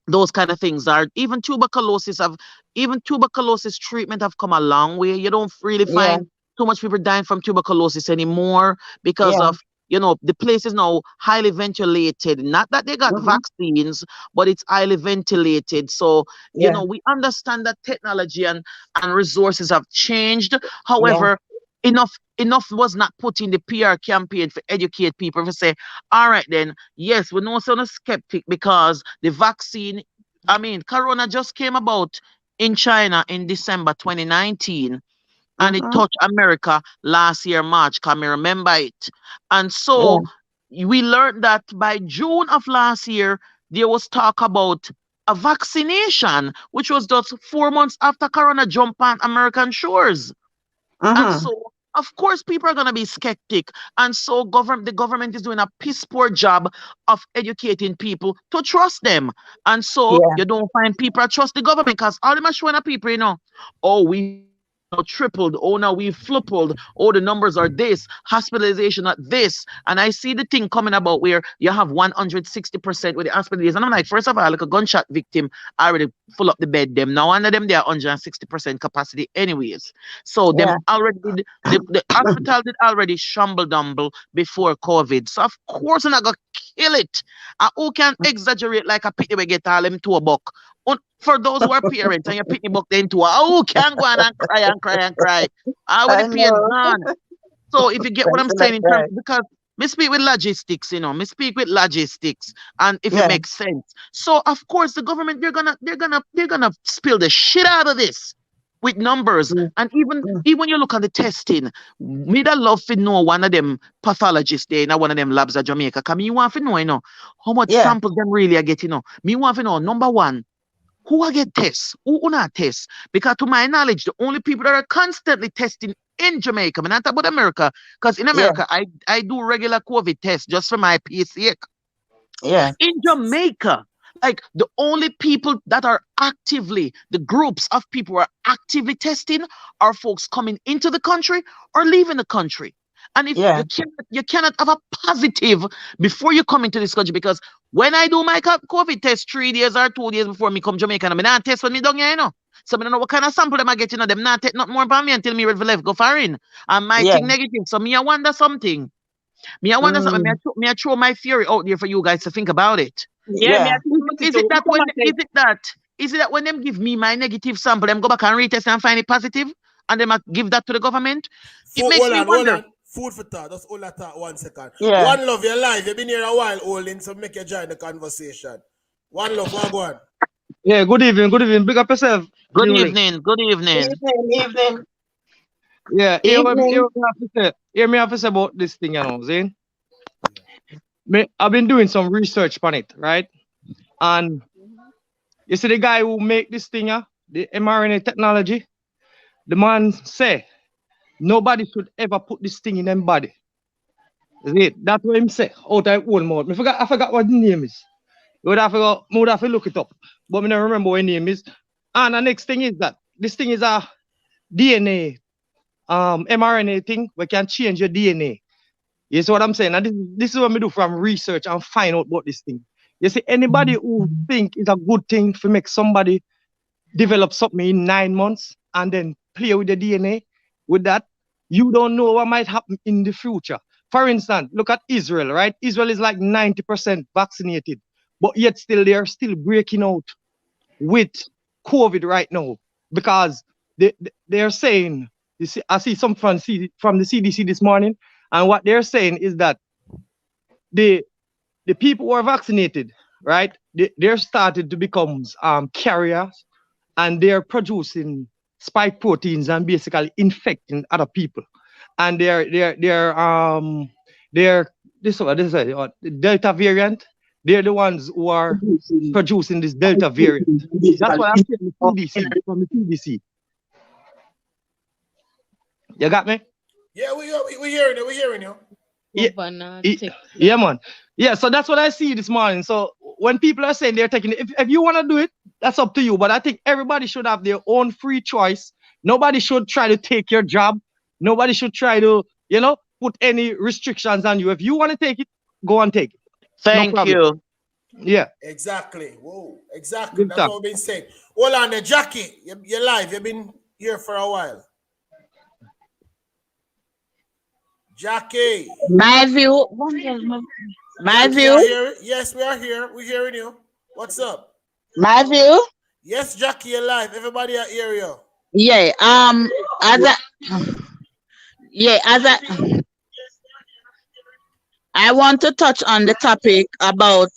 Speaker 5: those kind of things, are even tuberculosis treatment have come a long way. You don't really
Speaker 9: Yeah.
Speaker 5: find too much people dying from tuberculosis anymore, because
Speaker 9: Yeah.
Speaker 5: of the place is now highly ventilated. Not that they got
Speaker 9: Mm-hmm.
Speaker 5: vaccines, but it's highly ventilated. So
Speaker 9: Yeah.
Speaker 5: we understand that technology and resources have changed.
Speaker 9: Yeah.
Speaker 5: However, enough was not put in the PR campaign for educate people, to say, all right then, yes, we know some are skeptic, because the vaccine, I mean, Corona just came about in China in December 2019, and it
Speaker 9: Mm-hmm.
Speaker 5: touched America last year, March. Can me remember it? And so
Speaker 9: Yeah.
Speaker 5: we learned that by June of last year, there was talk about a vaccination, which was just 4 months after Corona jumped on American shores. And
Speaker 9: Mm-hmm.
Speaker 5: so, of course, people are going to be skeptic. And so, the government is doing a piss poor job of educating people to trust them. And so,
Speaker 9: Yeah.
Speaker 5: you don't find people that trust the government, because all them are showing up people, oh, we now tripled, oh, now we flipped, oh, the numbers are this, hospitalization at this. And I see the thing coming about where you have 160% with the hospitalization. And I'm like, first of all, like a gunshot victim, I already full up the bed them. Now, under them, they are 160% capacity, anyways. So them
Speaker 9: Yeah.
Speaker 5: already the hospital did already shamble dumble before COVID. So of course I'm not gonna kill it. Who can exaggerate like a pitney we get all them to a buck? For those who are parents and you pitney buck them to who can go on and cry and cry and cry? With the
Speaker 9: I
Speaker 5: pain
Speaker 9: know.
Speaker 5: gone. So if you get what I'm
Speaker 9: Person that
Speaker 5: saying in terms,
Speaker 9: cry.
Speaker 5: because me speak with logistics, me speak with logistics, and if it
Speaker 9: Yeah.
Speaker 5: makes sense. So of course the government, they're gonna spill the shit out of this with numbers.
Speaker 9: Mm.
Speaker 5: And even
Speaker 9: Mm.
Speaker 5: even when you look at the testing, me that love to know one of them pathologists there in one of them labs at Jamaica. Cause me want to know, how much
Speaker 9: Yeah.
Speaker 5: samples them really are getting. Me want to know, number one, who are get tests? Who not tests? Because to my knowledge, the only people that are constantly testing in Jamaica, I'm not talking about America, because in
Speaker 9: Yeah.
Speaker 5: America, I do regular COVID tests just for my peace sake.
Speaker 9: Yeah.
Speaker 5: In Jamaica, like the only people that are actively, the groups of people who are actively testing are folks coming into the country or leaving the country. And if
Speaker 9: Yeah.
Speaker 5: you cannot have a positive before you come into this country, because when I do my COVID test 3 days or 2 days before me come Jamaica, I'm not test when me down here, So I don't know what kind of sample them I get, them not take not more about me until me ready for left go foreign. And my
Speaker 9: Yeah.
Speaker 5: thing negative. So me I wonder something. Me I wonder something.
Speaker 9: Mm.
Speaker 5: Me I throw my theory out there for you guys to think about it.
Speaker 3: Yeah, me
Speaker 9: Yeah.
Speaker 3: I think about it
Speaker 5: Is
Speaker 3: too.
Speaker 5: it that when
Speaker 3: Automatic.
Speaker 5: is it that when them give me my negative sample, them go back and retest and find it positive, and them give that to the government? It makes
Speaker 1: Hold
Speaker 5: me
Speaker 1: on, hold
Speaker 5: wonder.
Speaker 1: on. Food for thought. Just hold that thought 1 second.
Speaker 9: Yeah.
Speaker 1: One love, you're live. You've been here a while, holding, so make you join the conversation. One love, one go on.
Speaker 10: Yeah, good evening, good evening. Big up yourself,
Speaker 5: Good
Speaker 10: New Link.
Speaker 5: evening. Good evening.
Speaker 9: Evening. Evening.
Speaker 10: Yeah, hear
Speaker 9: Evening.
Speaker 10: what me have to say. Hear me have to say about this thing, Zane. I've been doing some research on it, right? And you see the guy who make this thing, the mRNA technology, the man say nobody should ever put this thing in them body. Is it? That's what him say out of own mouth. I forgot what the name is. Would have to look it up. But I don't remember what the name is. And the next thing is that this thing is a DNA mRNA thing. We can change your DNA. You see what I'm saying? And this is what we do from research and find out about this thing. You see, anybody who think it's a good thing to make somebody develop something in 9 months and then play with the DNA with that, you don't know what might happen in the future. For instance, look at Israel, right? Israel is like 90% vaccinated, but yet still they're still breaking out with COVID right now because they're saying, you see, I see some from the CDC this morning, and what they're saying is that the people who are vaccinated, right, they're started to become carriers, and they're producing spike proteins and basically infecting other people. And they're this is the Delta variant. They're the ones who are producing this Delta variant. That's what I'm saying from the CDC. You got me?
Speaker 1: Yeah, we hearing you. We hearing you.
Speaker 10: Yeah, man. Yeah, so that's what I see this morning. So when people are saying they're taking it, if you want to do it, that's up to you. But I think everybody should have their own free choice. Nobody should try to take your job. Nobody should try to, put any restrictions on you. If you want to take it, go and take it.
Speaker 5: Thank you.
Speaker 10: Yeah.
Speaker 1: Exactly. Whoa. Exactly. That's what we've been saying. Hold on there, Jackie. You're live. You've been here for a while. Jackie.
Speaker 11: My view.
Speaker 1: Yes, we are here. We're hearing you. What's up?
Speaker 11: My view.
Speaker 1: Yes, Jackie, you're live. Everybody at hear you.
Speaker 11: Yeah. I want to touch on the topic about.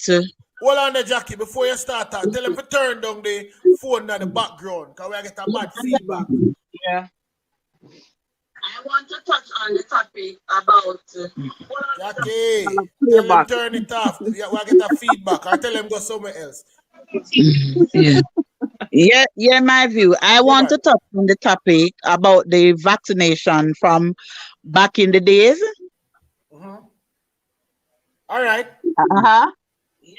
Speaker 1: Hold on there, Jackie. Before you start, tell them to turn down the phone in the background because we get a bad feedback.
Speaker 11: Yeah. I want to touch on the topic about.
Speaker 1: Jackie, tell them turn it off. We get a feedback. Or tell them go somewhere else.
Speaker 11: Yeah, my view. I want to touch on the topic about the vaccination from back in the days.
Speaker 1: Mm-hmm. All right.
Speaker 11: Uh-huh.
Speaker 1: Yeah,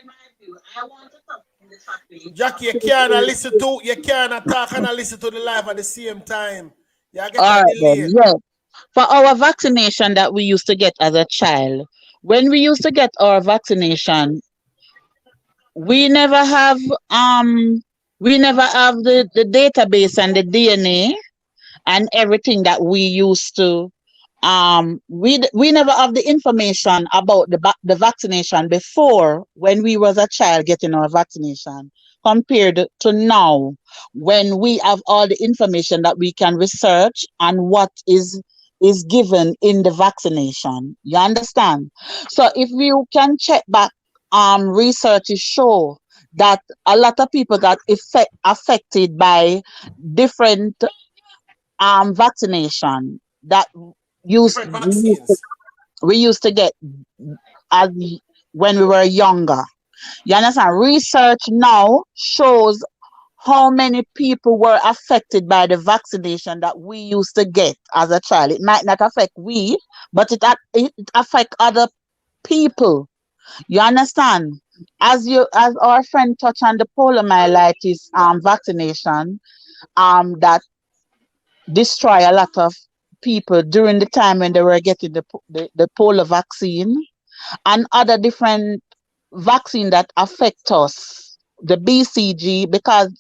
Speaker 1: my view. I want to touch on the topic. Jackie, you can't talk and listen to the live at the same time. Yeah,
Speaker 11: all right, then. Yeah. For our vaccination that we used to get as a child, when we used to get our vaccination, we never have the database and the DNA and everything that we used to we never have the information about the vaccination before when we was a child getting our vaccination compared to now when we have all the information that we can research and what is given in the vaccination. You understand? So if you can check back, researches show that a lot of people got affected by different vaccination that we used to get as when we were younger. You understand? Research now shows how many people were affected by the vaccination that we used to get as a child. It might not affect we, but it affect other people. You understand? As our friend touched on the poliomyelitis vaccination, that destroy a lot of people during the time when they were getting the polio vaccine and other different vaccine that affect us, the BCG, because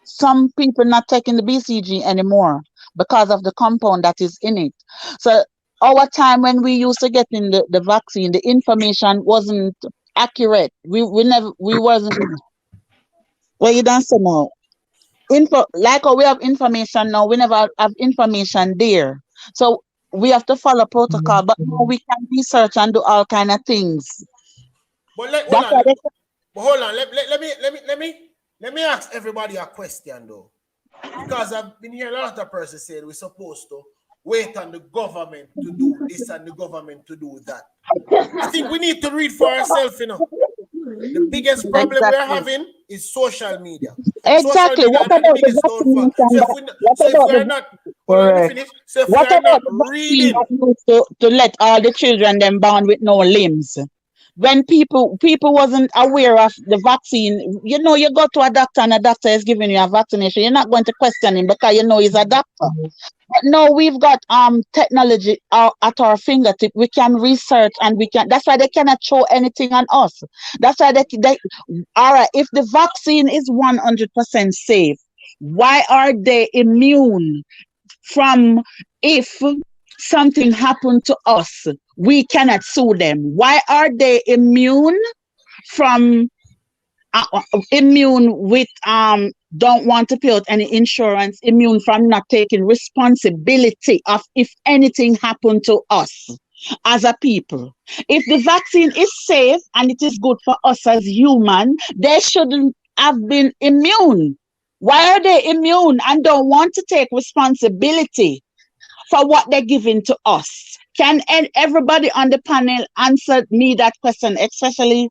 Speaker 11: some people not taking the BCG anymore because of the compound that is in it. So our time when we used to get in the vaccine, the information wasn't accurate. We wasn't. Well, you don't say now. Like how we have information now, we never have information there. So we have to follow protocol, but now we can research and do all kind of things.
Speaker 1: But hold on. Let me ask everybody a question though, because I've been hearing a lot of persons saying we're supposed to wait on the government to do this and the government to do that. I think we need to read for ourselves, The biggest problem we're having is social media.
Speaker 11: Exactly.
Speaker 1: Social media
Speaker 11: What about
Speaker 1: the biggest So if we're not reading
Speaker 11: to let all the children them born with no limbs, when people wasn't aware of the vaccine, you know, you go to a doctor and a doctor is giving you a vaccination. You're not going to question him because you know he's a doctor. But no, we've got technology at our fingertip. We can research and we can. That's why they cannot show anything on us. That's why they all right. If the vaccine is 100% safe, why are they immune from if something happened to us? We cannot sue them. Why are they immune from immune with don't want to pay out any insurance, immune from not taking responsibility of if anything happened to us as a people? If the vaccine is safe and it is good for us as human, they shouldn't have been immune. Why are they immune and don't want to take responsibility for what they're giving to us? Can everybody on the panel answer me that question, especially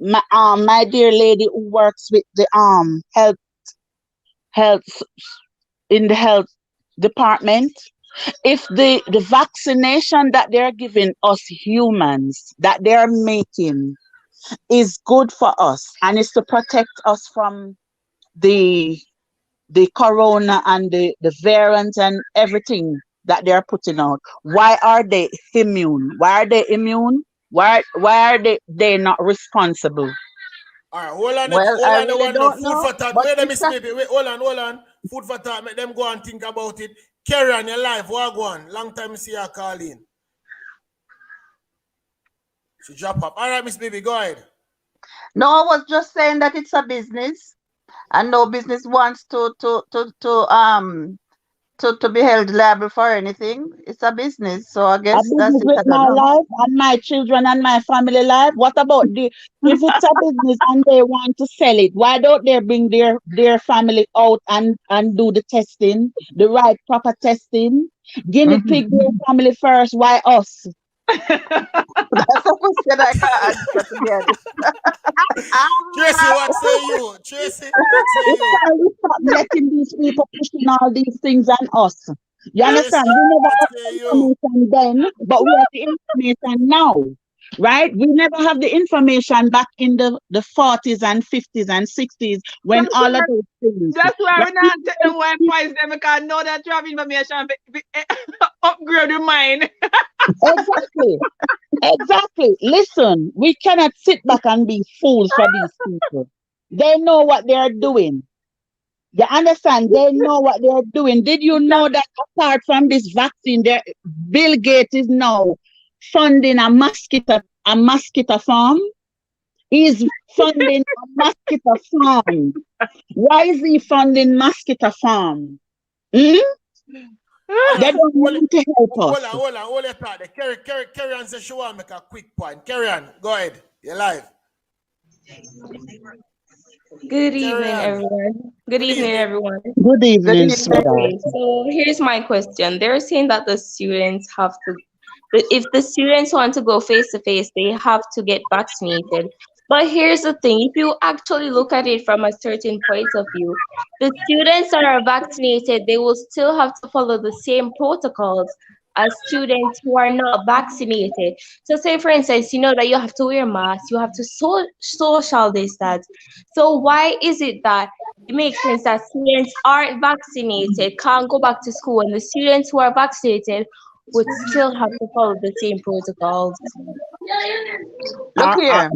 Speaker 11: my dear lady who works with the health in the health department? If the vaccination that they're giving us humans, that they're making, is good for us and is to protect us from the corona and the variants and everything that they're putting out, why are they immune? Why are they immune? Why are they not responsible?
Speaker 1: All right, hold on,
Speaker 9: Well,
Speaker 1: hold
Speaker 9: I
Speaker 1: on,
Speaker 9: really
Speaker 1: one
Speaker 9: don't
Speaker 1: food
Speaker 9: know,
Speaker 1: for thought.
Speaker 9: but
Speaker 1: Wait,
Speaker 9: it's a,
Speaker 1: wait, hold on. Food for thought, make them go and think about it. Carry on your life, what go on? Long time see her call in. She drop up. All right, Miss Baby, go ahead.
Speaker 9: no, I was just saying that it's a business, and no business wants to be held liable for anything. It's a business, so I
Speaker 11: A
Speaker 9: guess that's
Speaker 11: business
Speaker 9: it.
Speaker 11: with
Speaker 9: I don't
Speaker 11: my
Speaker 9: know.
Speaker 11: life and my children and my family life. What about if it's a business and they want to sell it? Why don't they bring their family out and do the testing, the right proper testing? Guinea pig their family first. Why us?
Speaker 9: That's a question I can't answer, to be honest.
Speaker 1: Tracy, what say you? Tracy, what say
Speaker 11: It's
Speaker 1: you?
Speaker 11: time we stop letting these people pushing all these things on us. You
Speaker 1: Tracy,
Speaker 11: understand? We never
Speaker 1: what
Speaker 11: have
Speaker 1: say
Speaker 11: the
Speaker 1: you?
Speaker 11: information then, but we have the information now, right? We never have the information back in the 40s and 50s and 60s when all of those things.
Speaker 3: That's why
Speaker 11: Right?
Speaker 3: we not take the white poison because know that you have information upgrade your mind.
Speaker 11: Exactly. Listen, we cannot sit back and be fools for these people. They know what they are doing. You understand? They know what they're doing. Did you know that apart from this vaccine, Bill Gates is now funding a mosquito farm? He's funding a mosquito farm. Why is he funding mosquito farm? They don't want to help us.
Speaker 1: Hold your thought. Carry on, say she want to make a quick point. Carry on, go ahead. You're live.
Speaker 12: Good evening, everyone. Good evening, everyone.
Speaker 11: Good evening,
Speaker 9: Good
Speaker 11: sweetheart.
Speaker 12: Okay, so here's my question. They're saying that the students have to, if the students want to go face to face, they have to get vaccinated. But here's the thing, if you actually look at it from a certain point of view, the students that are vaccinated, they will still have to follow the same protocols as students who are not vaccinated. So say, for instance, you know that you have to wear masks, you have to social distance. So why is it that it makes sense that students aren't vaccinated, can't go back to school, and the students who are vaccinated would still have to follow the same protocols?
Speaker 9: Look here,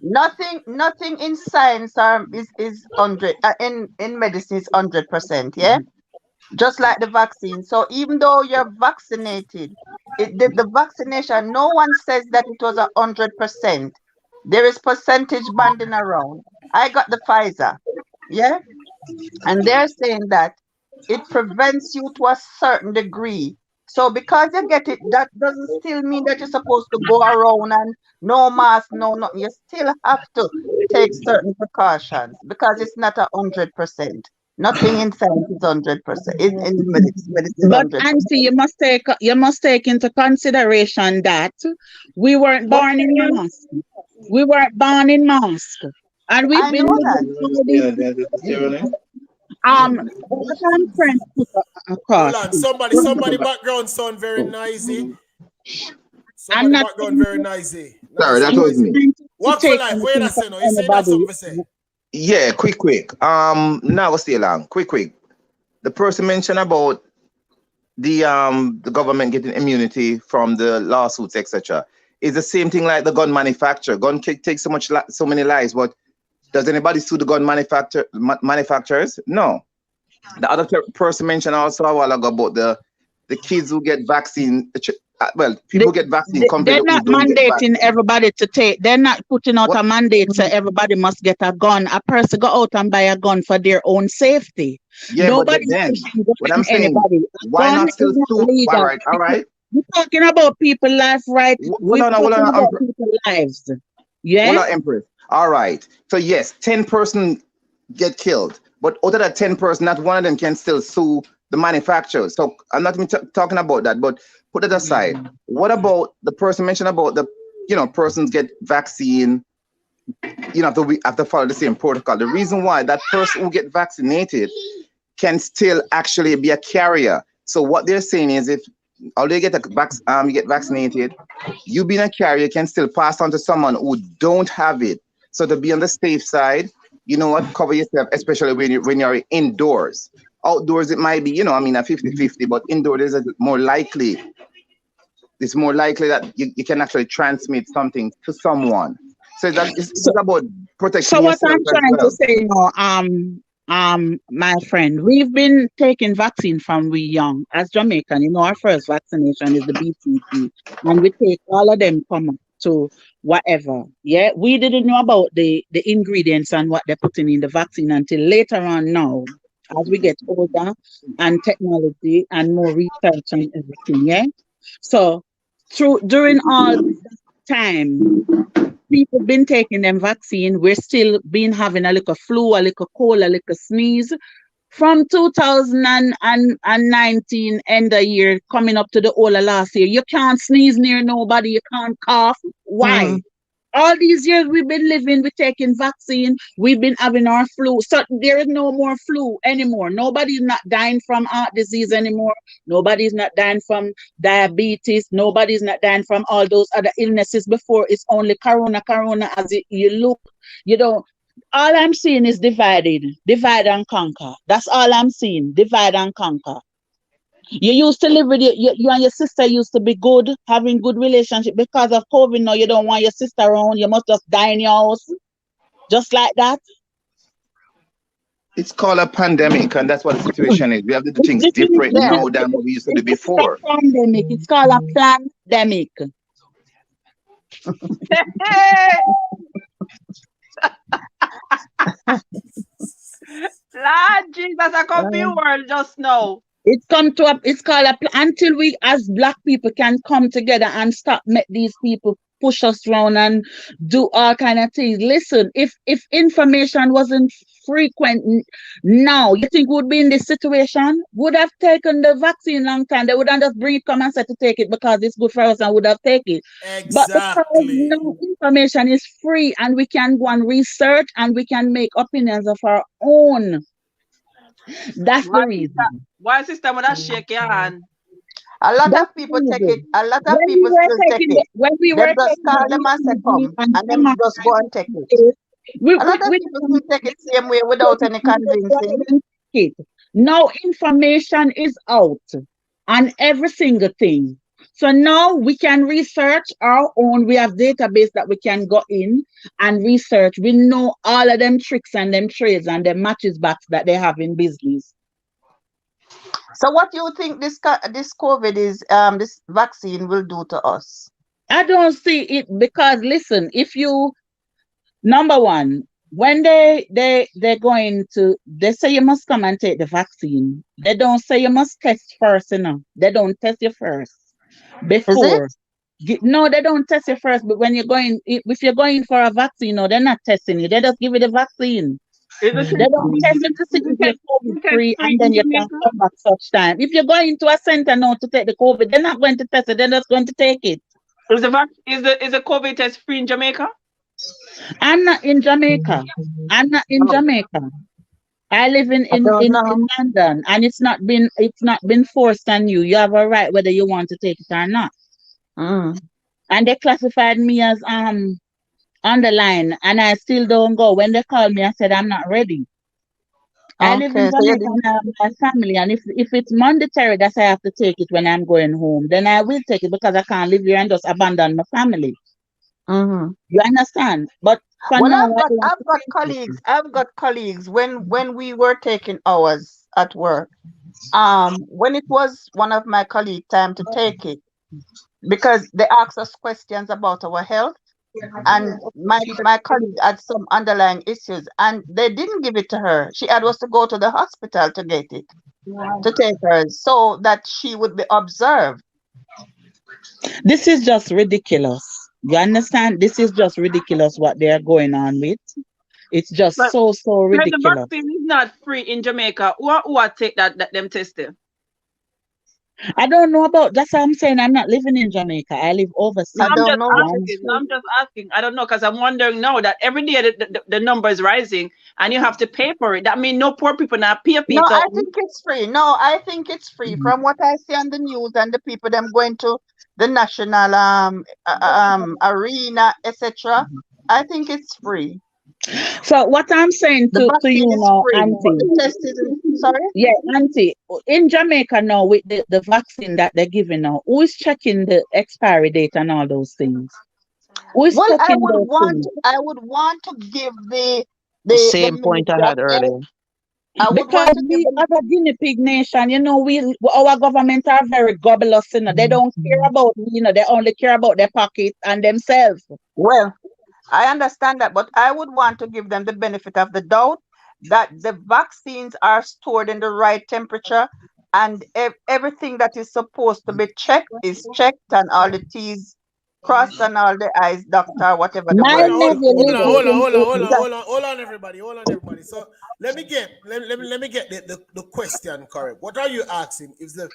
Speaker 9: nothing in science is 100 in medicine is 100%. Yeah, just like the vaccine. So even though you're vaccinated, the vaccination, no one says that it was 100%. There is percentage banding around. I got the Pfizer, yeah, and they're saying that it prevents you to a certain degree. So because you get it, that doesn't still mean that you're supposed to go around and no mask, no nothing. You still have to take certain precautions because it's not 100%. Nothing in science is 100%. In medicine is
Speaker 11: But
Speaker 9: 100%.
Speaker 11: Auntie, you must take into consideration that we weren't born in mask. We weren't born in mask. And we've
Speaker 9: I
Speaker 11: been
Speaker 9: know
Speaker 11: living
Speaker 9: that.
Speaker 11: through this. What I'm trying to put
Speaker 1: Hold
Speaker 11: across.
Speaker 1: on, somebody background sound very noisy.
Speaker 11: I'm
Speaker 1: Somebody
Speaker 11: not
Speaker 1: background very noisy.
Speaker 4: Sorry, that was me.
Speaker 1: Walk for
Speaker 11: take
Speaker 1: life. Where you
Speaker 11: anything
Speaker 1: that say
Speaker 11: from
Speaker 1: no? You say you have
Speaker 11: anybody.
Speaker 1: something to say.
Speaker 4: Yeah, quick. Now stay long. Quick. The person mentioned about the government getting immunity from the lawsuits, etc. It's the same thing like the gun manufacturer. Gun takes so many lives, but does anybody sue the gun manufacturers? No. The other person mentioned also a while ago about the kids who get vaccine. People who get vaccine compared
Speaker 11: They're
Speaker 4: to who
Speaker 11: not
Speaker 4: don't get
Speaker 11: mandating
Speaker 4: vaccine.
Speaker 11: everybody to take. They're not putting out
Speaker 4: What?
Speaker 11: a mandate so everybody must get a gun. A person go out and buy a gun for their own safety.
Speaker 4: Yeah, but
Speaker 11: Nobody
Speaker 4: then
Speaker 11: is
Speaker 4: what I'm
Speaker 11: pushing
Speaker 4: saying,
Speaker 11: anybody. A
Speaker 4: why
Speaker 11: gun
Speaker 4: not
Speaker 11: is
Speaker 4: still
Speaker 11: not
Speaker 4: sue? All
Speaker 11: legal.
Speaker 4: right, all right.
Speaker 11: We're talking about people's life, right?
Speaker 4: Hold on,
Speaker 11: Talking about people's lives. Yeah.
Speaker 4: Hold on, Empress. All right. So yes, 10-person get killed, but out of that 10-person, not one of them can still sue the manufacturer. So I'm not even talking about that, but put it aside. What about the person mentioned about the, persons get vaccine, have to follow the same protocol. The reason why that person who get vaccinated can still actually be a carrier. So what they're saying is if although you get you get vaccinated, you being a carrier can still pass on to someone who don't have it. So to be on the safe side, you know what, cover yourself, especially when you're indoors. Outdoors it might be, a 50-50, but indoors is more likely. It's more likely that you can actually transmit something to someone. So it's about protecting
Speaker 11: So what
Speaker 4: yourself
Speaker 11: I'm
Speaker 4: as
Speaker 11: trying to
Speaker 4: well.
Speaker 11: say my friend, we've been taking vaccine from we young. As Jamaican, our first vaccination is the BCG, and we take all of them come up to whatever. Yeah, we didn't know about the ingredients and what they're putting in the vaccine until later on now, as we get older and technology and more research and everything. Yeah, so during all this time people been taking them vaccine. We're still been having a little flu, a little cold, a little sneeze. From 2019 end of year coming up to the whole of last year, you can't sneeze near nobody, you can't cough. Why? All these years we've been living, we're taking vaccine, we've been having our flu. So there is no more flu anymore. Nobody's not dying from heart disease anymore. Nobody's not dying from diabetes. Nobody's not dying from all those other illnesses before. It's only corona as you look, all I'm seeing is divide and conquer. That's all I'm seeing, divide and conquer. You used to live with you and your sister used to be good, having good relationship. Because of COVID now, you don't want your sister around. You must just die in your house. Just like that.
Speaker 4: It's called a pandemic, and that's what the situation is. We have to do things different now than what we used to do before.
Speaker 11: It's a pandemic. It's called a pandemic.
Speaker 3: Lord Jesus, I confused world just now.
Speaker 11: It's called until we as black people can come together and stop make these people push us around and do all kind of things. Listen, if information wasn't frequent now, you think we would be in this situation? Would have taken the vaccine long time. They wouldn't just bring it, come and say to take it because it's good for us and would have taken it. But because now information is free and we can go and research and we can make opinions of our own. That's the reason.
Speaker 3: Why sister would I shake your hand?
Speaker 9: A lot of people take it. A lot of people still take it.
Speaker 11: When we
Speaker 9: Them
Speaker 11: were
Speaker 9: just call them and say come, and them just go and take it. A lot of people still take it same way without any convincing.
Speaker 11: Now information is out on every single thing. So now we can research our own. We have database that we can go in and research. We know all of them tricks and them trades and them matches backs that they have in business.
Speaker 9: So what do you think this COVID is this vaccine will do to us?
Speaker 11: I don't see it because listen, if you number one, when they're going to, they say you must come and take the vaccine. They don't say you must test first, They don't test you first before. No, they don't test you first. But when you're going, if you're going for a vaccine, no, they're not testing you. They just give you the vaccine. They don't test you to see if you're COVID free, and then you can come back such time. If you're going to a center now to take the COVID, they're not going to test it. They're just going to take it.
Speaker 3: Is the COVID test free in Jamaica?
Speaker 11: I'm not in Jamaica. I live in London, and it's not been forced on you. You have a right whether you want to take it or not. and they classified me as on the line, and I still don't go. When they call me, I said I'm not ready. I live in
Speaker 9: Okay, so you
Speaker 11: Jamaica and I have my family, and if it's mandatory that I have to take it when I'm going home, then I will take it because I can't live here and just abandon my family.
Speaker 9: mm-hmm.
Speaker 11: You understand? But for
Speaker 9: Well,
Speaker 11: now, I don't have
Speaker 9: I've
Speaker 11: to
Speaker 9: got
Speaker 11: take it.
Speaker 9: colleagues. I've got colleagues when we were taking hours at work. When it was one of my colleague time to take it, because they asked us questions about our health, and my colleague had some underlying issues, and they didn't give it to her. She had was to go to the hospital to get it, to take hers, so that she would be observed.
Speaker 11: This is just ridiculous. You understand? This is just ridiculous what they are going on with. It's just
Speaker 3: But
Speaker 11: so
Speaker 3: when the
Speaker 11: ridiculous.
Speaker 3: vaccine is not free in Jamaica, who are take that them tested?
Speaker 11: I don't know about that's what I'm saying. I'm not living in Jamaica. I live
Speaker 3: No,
Speaker 9: I
Speaker 3: I'm
Speaker 11: overseas.
Speaker 9: don't
Speaker 3: just
Speaker 9: know if it's
Speaker 3: asking. No,
Speaker 9: free.
Speaker 3: I'm just asking. I don't know because I'm wondering now that every day the number is rising and you have to pay for it. That means no poor people now pay for
Speaker 9: No,
Speaker 3: it. So
Speaker 9: I think it's free. No, I think it's free. From what I see on the news and the people them going to the national arena, etc. I think it's free.
Speaker 11: So what I'm saying
Speaker 9: The
Speaker 11: to you
Speaker 9: vaccine is
Speaker 11: now,
Speaker 9: free, but
Speaker 11: Auntie.
Speaker 9: the test isn't. Sorry.
Speaker 11: Yeah, Auntie. In Jamaica now with the vaccine that they're giving now, who is checking the expiry date and all those things? Who is
Speaker 9: Well,
Speaker 11: checking those things?
Speaker 9: I would want to give the
Speaker 5: Same point I
Speaker 9: Ministry of
Speaker 5: had earlier.
Speaker 9: Health. I would
Speaker 11: Because
Speaker 9: want to give
Speaker 11: we
Speaker 9: them.
Speaker 11: are a guinea pig nation, you know, our government are very gobulous, you know. They don't care about, you know, they only care about their pockets and themselves.
Speaker 9: Well, I understand that, but I would want to give them the benefit of the doubt that the vaccines are stored in the right temperature, and everything that is supposed to be checked is checked, and all the T's crossed and all the I's doctor, whatever the
Speaker 11: My
Speaker 1: Hold on,
Speaker 9: word
Speaker 1: hold
Speaker 9: is.
Speaker 1: on,
Speaker 11: nephew
Speaker 1: hold
Speaker 11: lives
Speaker 1: on,
Speaker 9: Anyway,
Speaker 1: hold on,
Speaker 11: in
Speaker 1: hold on, hold on,
Speaker 9: because
Speaker 1: hold on, hold on, everybody. So let me get the question correct. What are you asking? Is the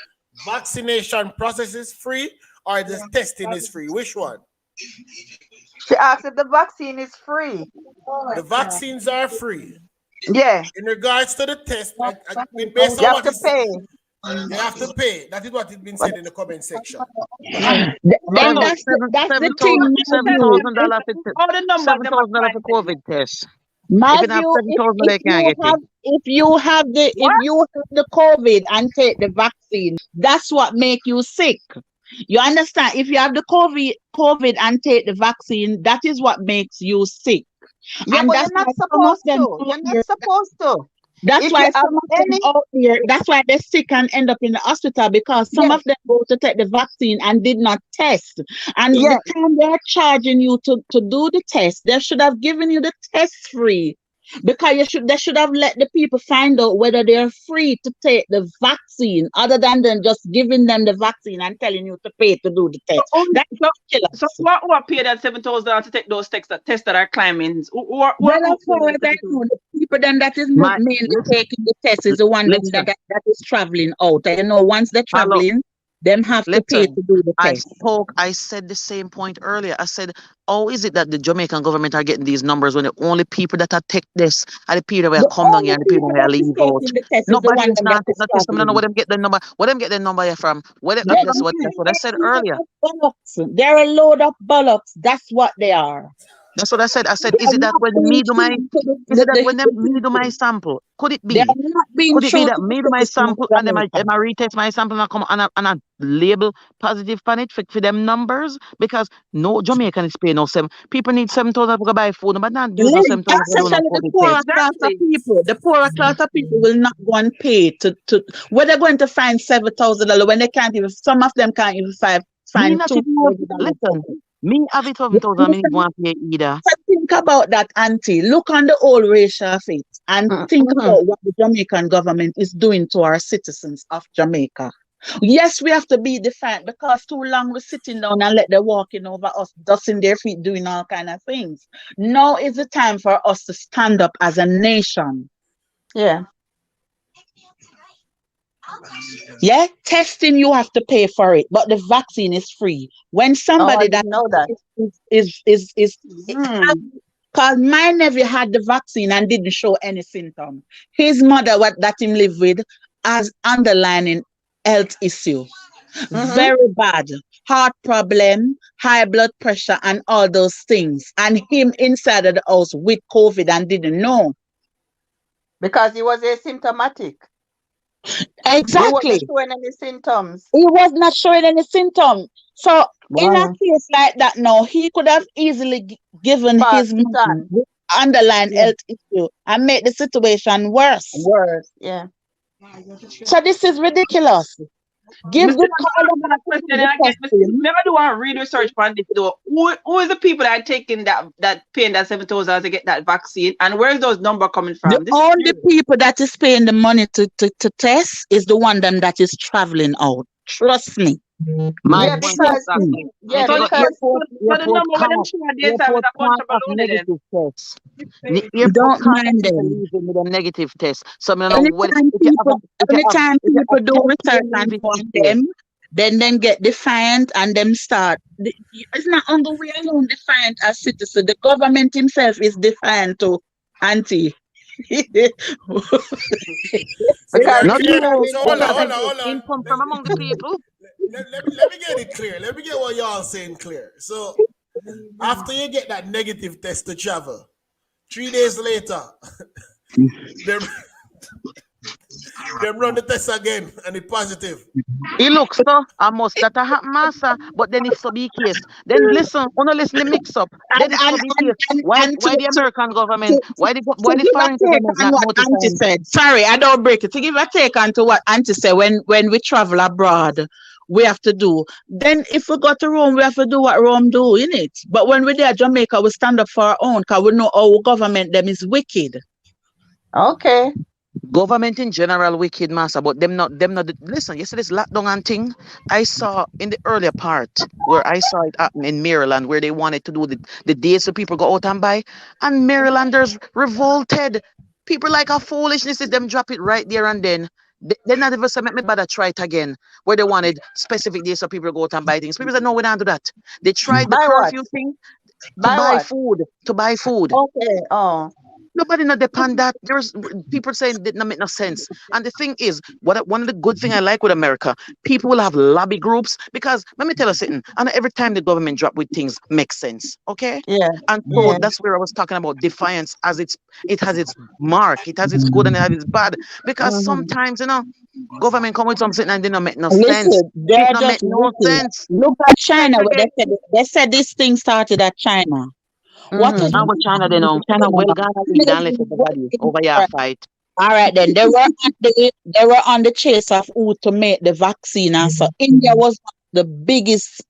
Speaker 1: vaccination process is free or the testing is free? Which one?
Speaker 9: she asked if the vaccine is free.
Speaker 1: The vaccines are free.
Speaker 9: Yeah,
Speaker 1: In regards to the test, based
Speaker 9: you
Speaker 1: on
Speaker 9: have
Speaker 1: what
Speaker 9: to
Speaker 1: is
Speaker 9: pay.
Speaker 1: you have to pay. That is what has been
Speaker 9: But
Speaker 1: said in the comment section.
Speaker 9: yeah.
Speaker 5: No,
Speaker 11: Then
Speaker 5: no,
Speaker 3: so
Speaker 11: that's the
Speaker 3: so
Speaker 11: thing,
Speaker 3: what
Speaker 11: my
Speaker 3: the test
Speaker 11: view.
Speaker 5: $7,000 for
Speaker 3: all the numbers them are
Speaker 5: $7,000 for
Speaker 3: climbing.
Speaker 5: COVID test. If
Speaker 11: My
Speaker 5: you don't have
Speaker 11: view,
Speaker 5: 7,000, they can't get it.
Speaker 11: if you have
Speaker 3: What?
Speaker 11: the COVID and take the vaccine, that's what make you sick. You understand? If you have the COVID and take the vaccine, that is what makes you sick.
Speaker 9: Yeah,
Speaker 11: And
Speaker 9: but
Speaker 11: that's
Speaker 9: you're
Speaker 11: why
Speaker 9: not
Speaker 11: some of
Speaker 9: supposed
Speaker 11: them
Speaker 9: to.
Speaker 11: out
Speaker 9: You're not
Speaker 11: here,
Speaker 9: supposed to.
Speaker 11: that's
Speaker 9: If you
Speaker 11: why
Speaker 9: have
Speaker 11: some of them
Speaker 9: any,
Speaker 11: out here, that's why they're sick and end up in the hospital because some
Speaker 9: yeah,
Speaker 11: of them go to take the vaccine and did not test. And
Speaker 9: yeah.
Speaker 11: the time they're charging you to do the test, they should have given you the test free. Because they should have let the people find out whether they're free to take the vaccine, other than them just giving them the vaccine and telling you to pay to do the
Speaker 3: So,
Speaker 11: test. That's
Speaker 3: so
Speaker 11: ridiculous.
Speaker 3: who are paid that $7,000 to take those tests that are climbing?
Speaker 11: Well,
Speaker 3: Who
Speaker 11: as far
Speaker 3: paid
Speaker 11: as
Speaker 3: that
Speaker 11: I know,
Speaker 3: 7,000?
Speaker 11: the people then that is
Speaker 5: My
Speaker 11: mainly
Speaker 5: listen,
Speaker 11: taking the test is the one them
Speaker 5: listen,
Speaker 11: that is traveling out. And you know, once they're
Speaker 5: hello,
Speaker 11: traveling, them have to pay
Speaker 5: listen.
Speaker 11: to do the test.
Speaker 5: I said the same point earlier. I said, how is it that the Jamaican government are getting these numbers when the only people that are take this are the people that will
Speaker 11: The
Speaker 5: come down here
Speaker 11: only
Speaker 5: and the people
Speaker 11: people
Speaker 5: that
Speaker 11: that
Speaker 5: will
Speaker 11: is
Speaker 5: leave out?
Speaker 11: taking the test is the
Speaker 5: Nobody
Speaker 11: one
Speaker 5: else
Speaker 11: them that
Speaker 5: not take
Speaker 11: is
Speaker 5: no test. I don't know where
Speaker 11: traveling.
Speaker 5: them get the number. Where them get the number here from?
Speaker 11: They
Speaker 5: That's what I said earlier.
Speaker 11: they're a load of bollocks. That's what they are.
Speaker 5: That's what I said. I said, is
Speaker 11: They're
Speaker 5: it that
Speaker 11: not
Speaker 5: when
Speaker 11: being
Speaker 5: me do my,
Speaker 11: true to
Speaker 5: is it that when them
Speaker 11: the
Speaker 5: me do my
Speaker 11: people.
Speaker 5: sample? Could it
Speaker 11: They're
Speaker 5: be?
Speaker 11: not being
Speaker 5: Could it be
Speaker 11: true
Speaker 5: that
Speaker 11: to
Speaker 5: me
Speaker 11: the
Speaker 5: do my
Speaker 11: citizen of
Speaker 5: sample and
Speaker 11: Jamaica.
Speaker 5: them I retest my sample and come and I label positive on it for them numbers? Because no Jamaican is paying no seven. People need 7,000 to go buy food, but not use no 7,000 to do no
Speaker 11: Especially the
Speaker 5: COVID
Speaker 11: poorer
Speaker 5: test.
Speaker 11: class of
Speaker 3: Exactly.
Speaker 11: people. The poorer class of people will not go and pay to where they're going to find $7,000 when they can't even, some of them can't even
Speaker 5: Me
Speaker 11: find
Speaker 5: not even have,
Speaker 11: $2,000 for
Speaker 5: listen,
Speaker 11: it.
Speaker 5: me have it
Speaker 11: You
Speaker 5: 7,000, me need
Speaker 11: understand?
Speaker 5: one pay either.
Speaker 11: So think about that, Auntie. Look on the old ratio of it and think
Speaker 9: Mm-hmm.
Speaker 11: about what the Jamaican government is doing to our citizens of Jamaica. Yes, we have to be defiant because too long we're sitting down and let them walking over us, dusting their feet, doing all kind of things. Now is the time for us to stand up as a nation.
Speaker 9: Yeah.
Speaker 11: Yeah, testing you have to pay for it, but the vaccine is free. When
Speaker 9: Oh, I
Speaker 11: somebody that
Speaker 9: didn't know that.
Speaker 11: is
Speaker 9: Hmm.
Speaker 11: because my nephew had the vaccine and didn't show any symptom. His mother, what that him live with, has underlying health issue,
Speaker 9: Mm-hmm.
Speaker 11: very bad. heart problem, high blood pressure, and all those things. And him inside of the house with COVID and didn't know.
Speaker 9: Because he was asymptomatic. He
Speaker 11: Exactly.
Speaker 9: wasn't showing any symptoms.
Speaker 11: He was not showing any symptom. So in a
Speaker 9: Wow.
Speaker 11: case like that now, he could have easily given
Speaker 9: Pass
Speaker 11: his
Speaker 9: it
Speaker 11: mom
Speaker 9: on.
Speaker 11: with underlying
Speaker 9: Yeah.
Speaker 11: health issue and make the situation worse.
Speaker 9: Worse. Yeah.
Speaker 11: So this is ridiculous. Give
Speaker 3: Mr.
Speaker 11: good
Speaker 3: Question, and I get remember do want to read research on this though. Who is the people that are taking that paying that 7,000 to get that vaccine, and where's those number coming
Speaker 11: The
Speaker 3: from? This
Speaker 11: only people that is paying the money to test is the one them that is traveling out. Trust me.
Speaker 5: My
Speaker 9: Yeah,
Speaker 5: point
Speaker 9: because
Speaker 5: exactly.
Speaker 9: yeah,
Speaker 5: If you go
Speaker 9: because
Speaker 5: airport,
Speaker 3: so the
Speaker 5: airport
Speaker 3: number when them
Speaker 5: can't,
Speaker 3: share data with
Speaker 5: airport
Speaker 3: a bunch
Speaker 5: can't
Speaker 3: of
Speaker 5: have
Speaker 3: baloney then.
Speaker 5: negative tests. The airport
Speaker 11: Don't
Speaker 5: can't have
Speaker 11: mind
Speaker 5: people
Speaker 11: them.
Speaker 5: leaving with a negative test. So I don't know what if you have
Speaker 11: Anytime
Speaker 5: if you
Speaker 11: people
Speaker 5: have
Speaker 11: do
Speaker 5: 10
Speaker 11: research
Speaker 5: people
Speaker 11: and
Speaker 5: leaving
Speaker 11: on
Speaker 5: each day.
Speaker 11: them, then them get defiant and them start. It's not only we alone defiant as citizens. The government himself is defiant to anti.
Speaker 1: So we are
Speaker 9: because
Speaker 5: Not
Speaker 1: clear.
Speaker 5: you,
Speaker 1: So hold on,
Speaker 5: because
Speaker 1: hold on, hold
Speaker 5: it
Speaker 1: on.
Speaker 5: come from among the people.
Speaker 1: Let me get it clear. Let me get what y'all saying clear. So after you get that negative test to travel, 3 days later, them, them run the test again and it positive.
Speaker 5: It looks so almost that a happen, master. But then if so be case, then listen, wanna listen the mix up. Then if so be case, why the American government, why the
Speaker 11: give a
Speaker 5: foreign
Speaker 11: take
Speaker 5: government
Speaker 11: on
Speaker 5: not
Speaker 11: what Auntie
Speaker 5: notifying?
Speaker 11: said. Sorry, I don't break it. To give a take on to what Auntie said, when we travel abroad, we have to do. Then if we go to Rome, we have to do what Rome do, innit? But when we're there, Jamaica, we stand up for our own because we know our government them is wicked.
Speaker 9: okay.
Speaker 5: Government in general wicked, master, but them not listen, yesterday's lockdown and thing I saw in the earlier part where I saw it happen in Maryland where they wanted to do the days so people go out and buy, and Marylanders revolted. People like a foolishness is them drop it right there and then. They not even say, make me bother try it again, where they wanted specific days so people go out and buy things. People said, no, we don't do that. They tried the
Speaker 9: By what?
Speaker 5: curfew thing to
Speaker 9: By
Speaker 5: buy
Speaker 9: what?
Speaker 5: food, to buy food.
Speaker 9: Okay. Oh.
Speaker 5: Nobody not depend that. There's people saying that not make no sense. And the thing is, one of the good thing I like with America, people will have lobby groups because let me tell you something. And every time the government drop with things makes sense. Okay.
Speaker 9: Yeah.
Speaker 5: And so
Speaker 9: Yeah.
Speaker 5: that's where I was talking about defiance as it has its mark, it has its good and it has its bad. Because
Speaker 9: Mm-hmm.
Speaker 5: sometimes, government come with something and they don't make no sense.
Speaker 11: Listen,
Speaker 5: It
Speaker 11: they're
Speaker 5: don't make
Speaker 11: just
Speaker 5: no
Speaker 11: wicked.
Speaker 5: sense.
Speaker 11: Look at China, where
Speaker 5: Segregate.
Speaker 11: they said this thing started at China. What was
Speaker 9: Mm-hmm.
Speaker 5: Now with China, they know. China well gonna lead and left everybody over your fight.
Speaker 11: All right, then they were on the chase of who to make the vaccine, and so India was the biggest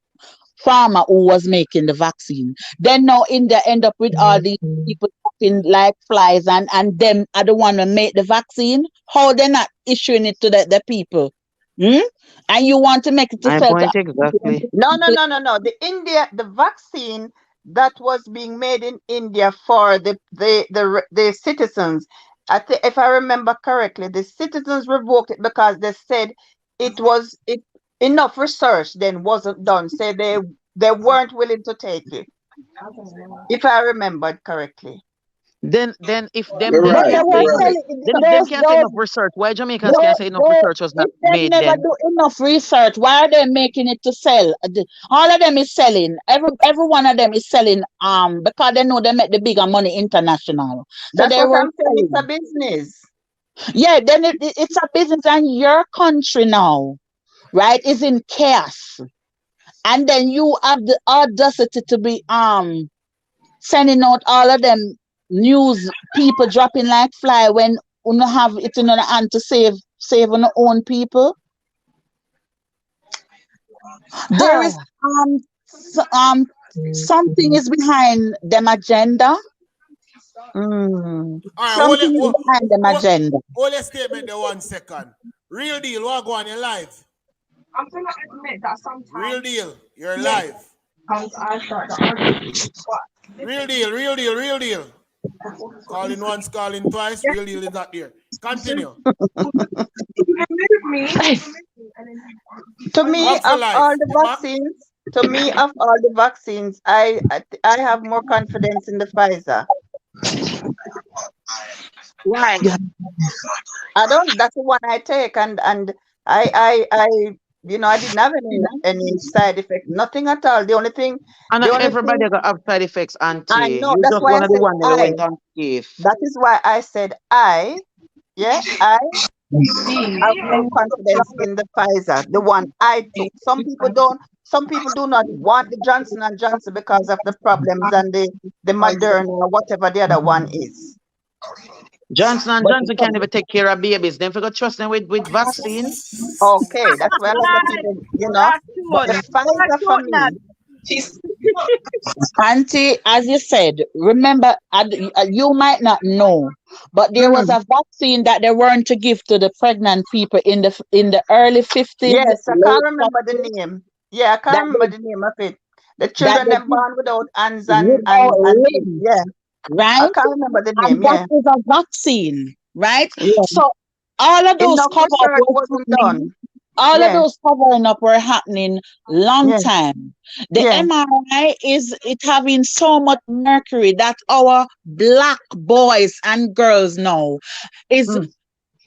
Speaker 11: farmer who was making the vaccine. Then now India end up with all these people in like flies, and them are the one to make the vaccine. How they not issuing it to the people? Hmm? And you want to make it to
Speaker 5: My
Speaker 11: sell to
Speaker 5: point exactly.
Speaker 9: No, no, no, no, no. The vaccine that was being made in India for the citizens. If I remember correctly, the citizens revoked it because they said it enough research then wasn't done. So they weren't willing to take it. If I remembered correctly.
Speaker 5: Then if them
Speaker 13: You're
Speaker 5: them
Speaker 11: But
Speaker 13: right.
Speaker 11: they
Speaker 5: can't
Speaker 11: were
Speaker 5: say
Speaker 13: You're right.
Speaker 11: selling
Speaker 5: them can't say enough research. Why Jamaicans can't say enough research was not
Speaker 11: if they
Speaker 5: made
Speaker 11: never
Speaker 5: then?
Speaker 11: do enough research, why are they making it to sell? All of them is selling. Every one of them is selling. Because they know they make the bigger money international. So
Speaker 9: That's
Speaker 11: they
Speaker 9: what
Speaker 11: were
Speaker 9: I'm saying. It's a
Speaker 11: selling.
Speaker 9: business.
Speaker 11: Yeah, then it's a business, and your country now, right, is in chaos. And then you have the audacity to be sending out all of them news people dropping like fly when you don't have it in your hand to save on your own people. There is something is behind them agenda.
Speaker 9: Mm.
Speaker 1: All right,
Speaker 11: Something is behind them agenda.
Speaker 1: hold your statement there 1 second. Real deal, what go on, you're live.
Speaker 14: I'm gonna admit that sometimes.
Speaker 1: Real deal, you're
Speaker 14: Yeah.
Speaker 1: live.
Speaker 14: I start the argument. But
Speaker 1: Real deal, real deal, real deal. Calling once, calling twice, real deal is not there. Continue.
Speaker 14: remove me.
Speaker 9: To me,
Speaker 1: Back for
Speaker 9: of
Speaker 1: life.
Speaker 9: all the
Speaker 1: You back?
Speaker 9: vaccines, to me, of all the vaccines, I have more confidence in the Pfizer.
Speaker 11: Why?
Speaker 9: I don't. That's the one I take, and I I didn't have any side effect, nothing at all. The only thing,
Speaker 5: And
Speaker 9: the only
Speaker 5: everybody
Speaker 9: thing
Speaker 5: got have side effects,
Speaker 9: I
Speaker 5: Auntie.
Speaker 9: know.
Speaker 5: You
Speaker 9: That's
Speaker 5: just
Speaker 9: why
Speaker 5: one
Speaker 9: I
Speaker 5: of the
Speaker 9: said
Speaker 5: one that went on safe.
Speaker 9: That is why I said yeah, I have more confidence in the Pfizer, the one I took. Some people don't. Some people do not want the Johnson and Johnson because of the problems and the Moderna or whatever the other one is.
Speaker 5: Johnson and
Speaker 9: But
Speaker 5: Johnson can't even take care of babies. Then forgot trust them with vaccine.
Speaker 9: okay, that's why a lot of people, But the Pfizer for me,
Speaker 11: Auntie, as you said, remember, you might not know, but there was a vaccine that they weren't to give to the pregnant people in the early 50s,
Speaker 9: yes, I can't
Speaker 11: late
Speaker 9: remember the
Speaker 11: 40s,
Speaker 9: name. Yeah, I
Speaker 11: that
Speaker 9: can't remember the name of it. The
Speaker 11: that
Speaker 9: children
Speaker 11: they
Speaker 9: them
Speaker 11: give
Speaker 9: born without hands
Speaker 11: without
Speaker 9: and feet.
Speaker 11: limbs,
Speaker 9: Yeah, I
Speaker 11: right?
Speaker 9: can't remember the
Speaker 11: And
Speaker 9: name.
Speaker 11: that
Speaker 9: Yeah,
Speaker 11: is a vaccine, right?
Speaker 9: yeah.
Speaker 11: So all of those
Speaker 9: Enough
Speaker 11: cover up
Speaker 9: research
Speaker 11: was
Speaker 9: wasn't
Speaker 11: happening.
Speaker 9: done.
Speaker 11: All of
Speaker 9: Yeah,
Speaker 11: those covering up were happening long
Speaker 9: yeah,
Speaker 11: time. The
Speaker 9: yeah.
Speaker 11: MRI is it having so much mercury that our black boys and girls now is
Speaker 9: Mm,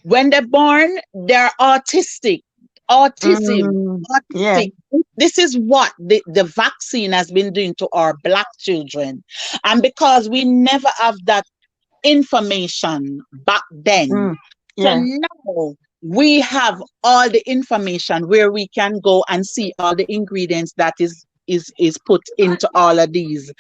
Speaker 11: when they're born, they're autistic. Autism,
Speaker 9: yeah.
Speaker 11: autistic. This is what the vaccine has been doing to our black children. And because we never have that information back then.
Speaker 9: Mm,
Speaker 11: So
Speaker 9: yeah,
Speaker 11: now we have all the information where we can go and see all the ingredients that is put into all of these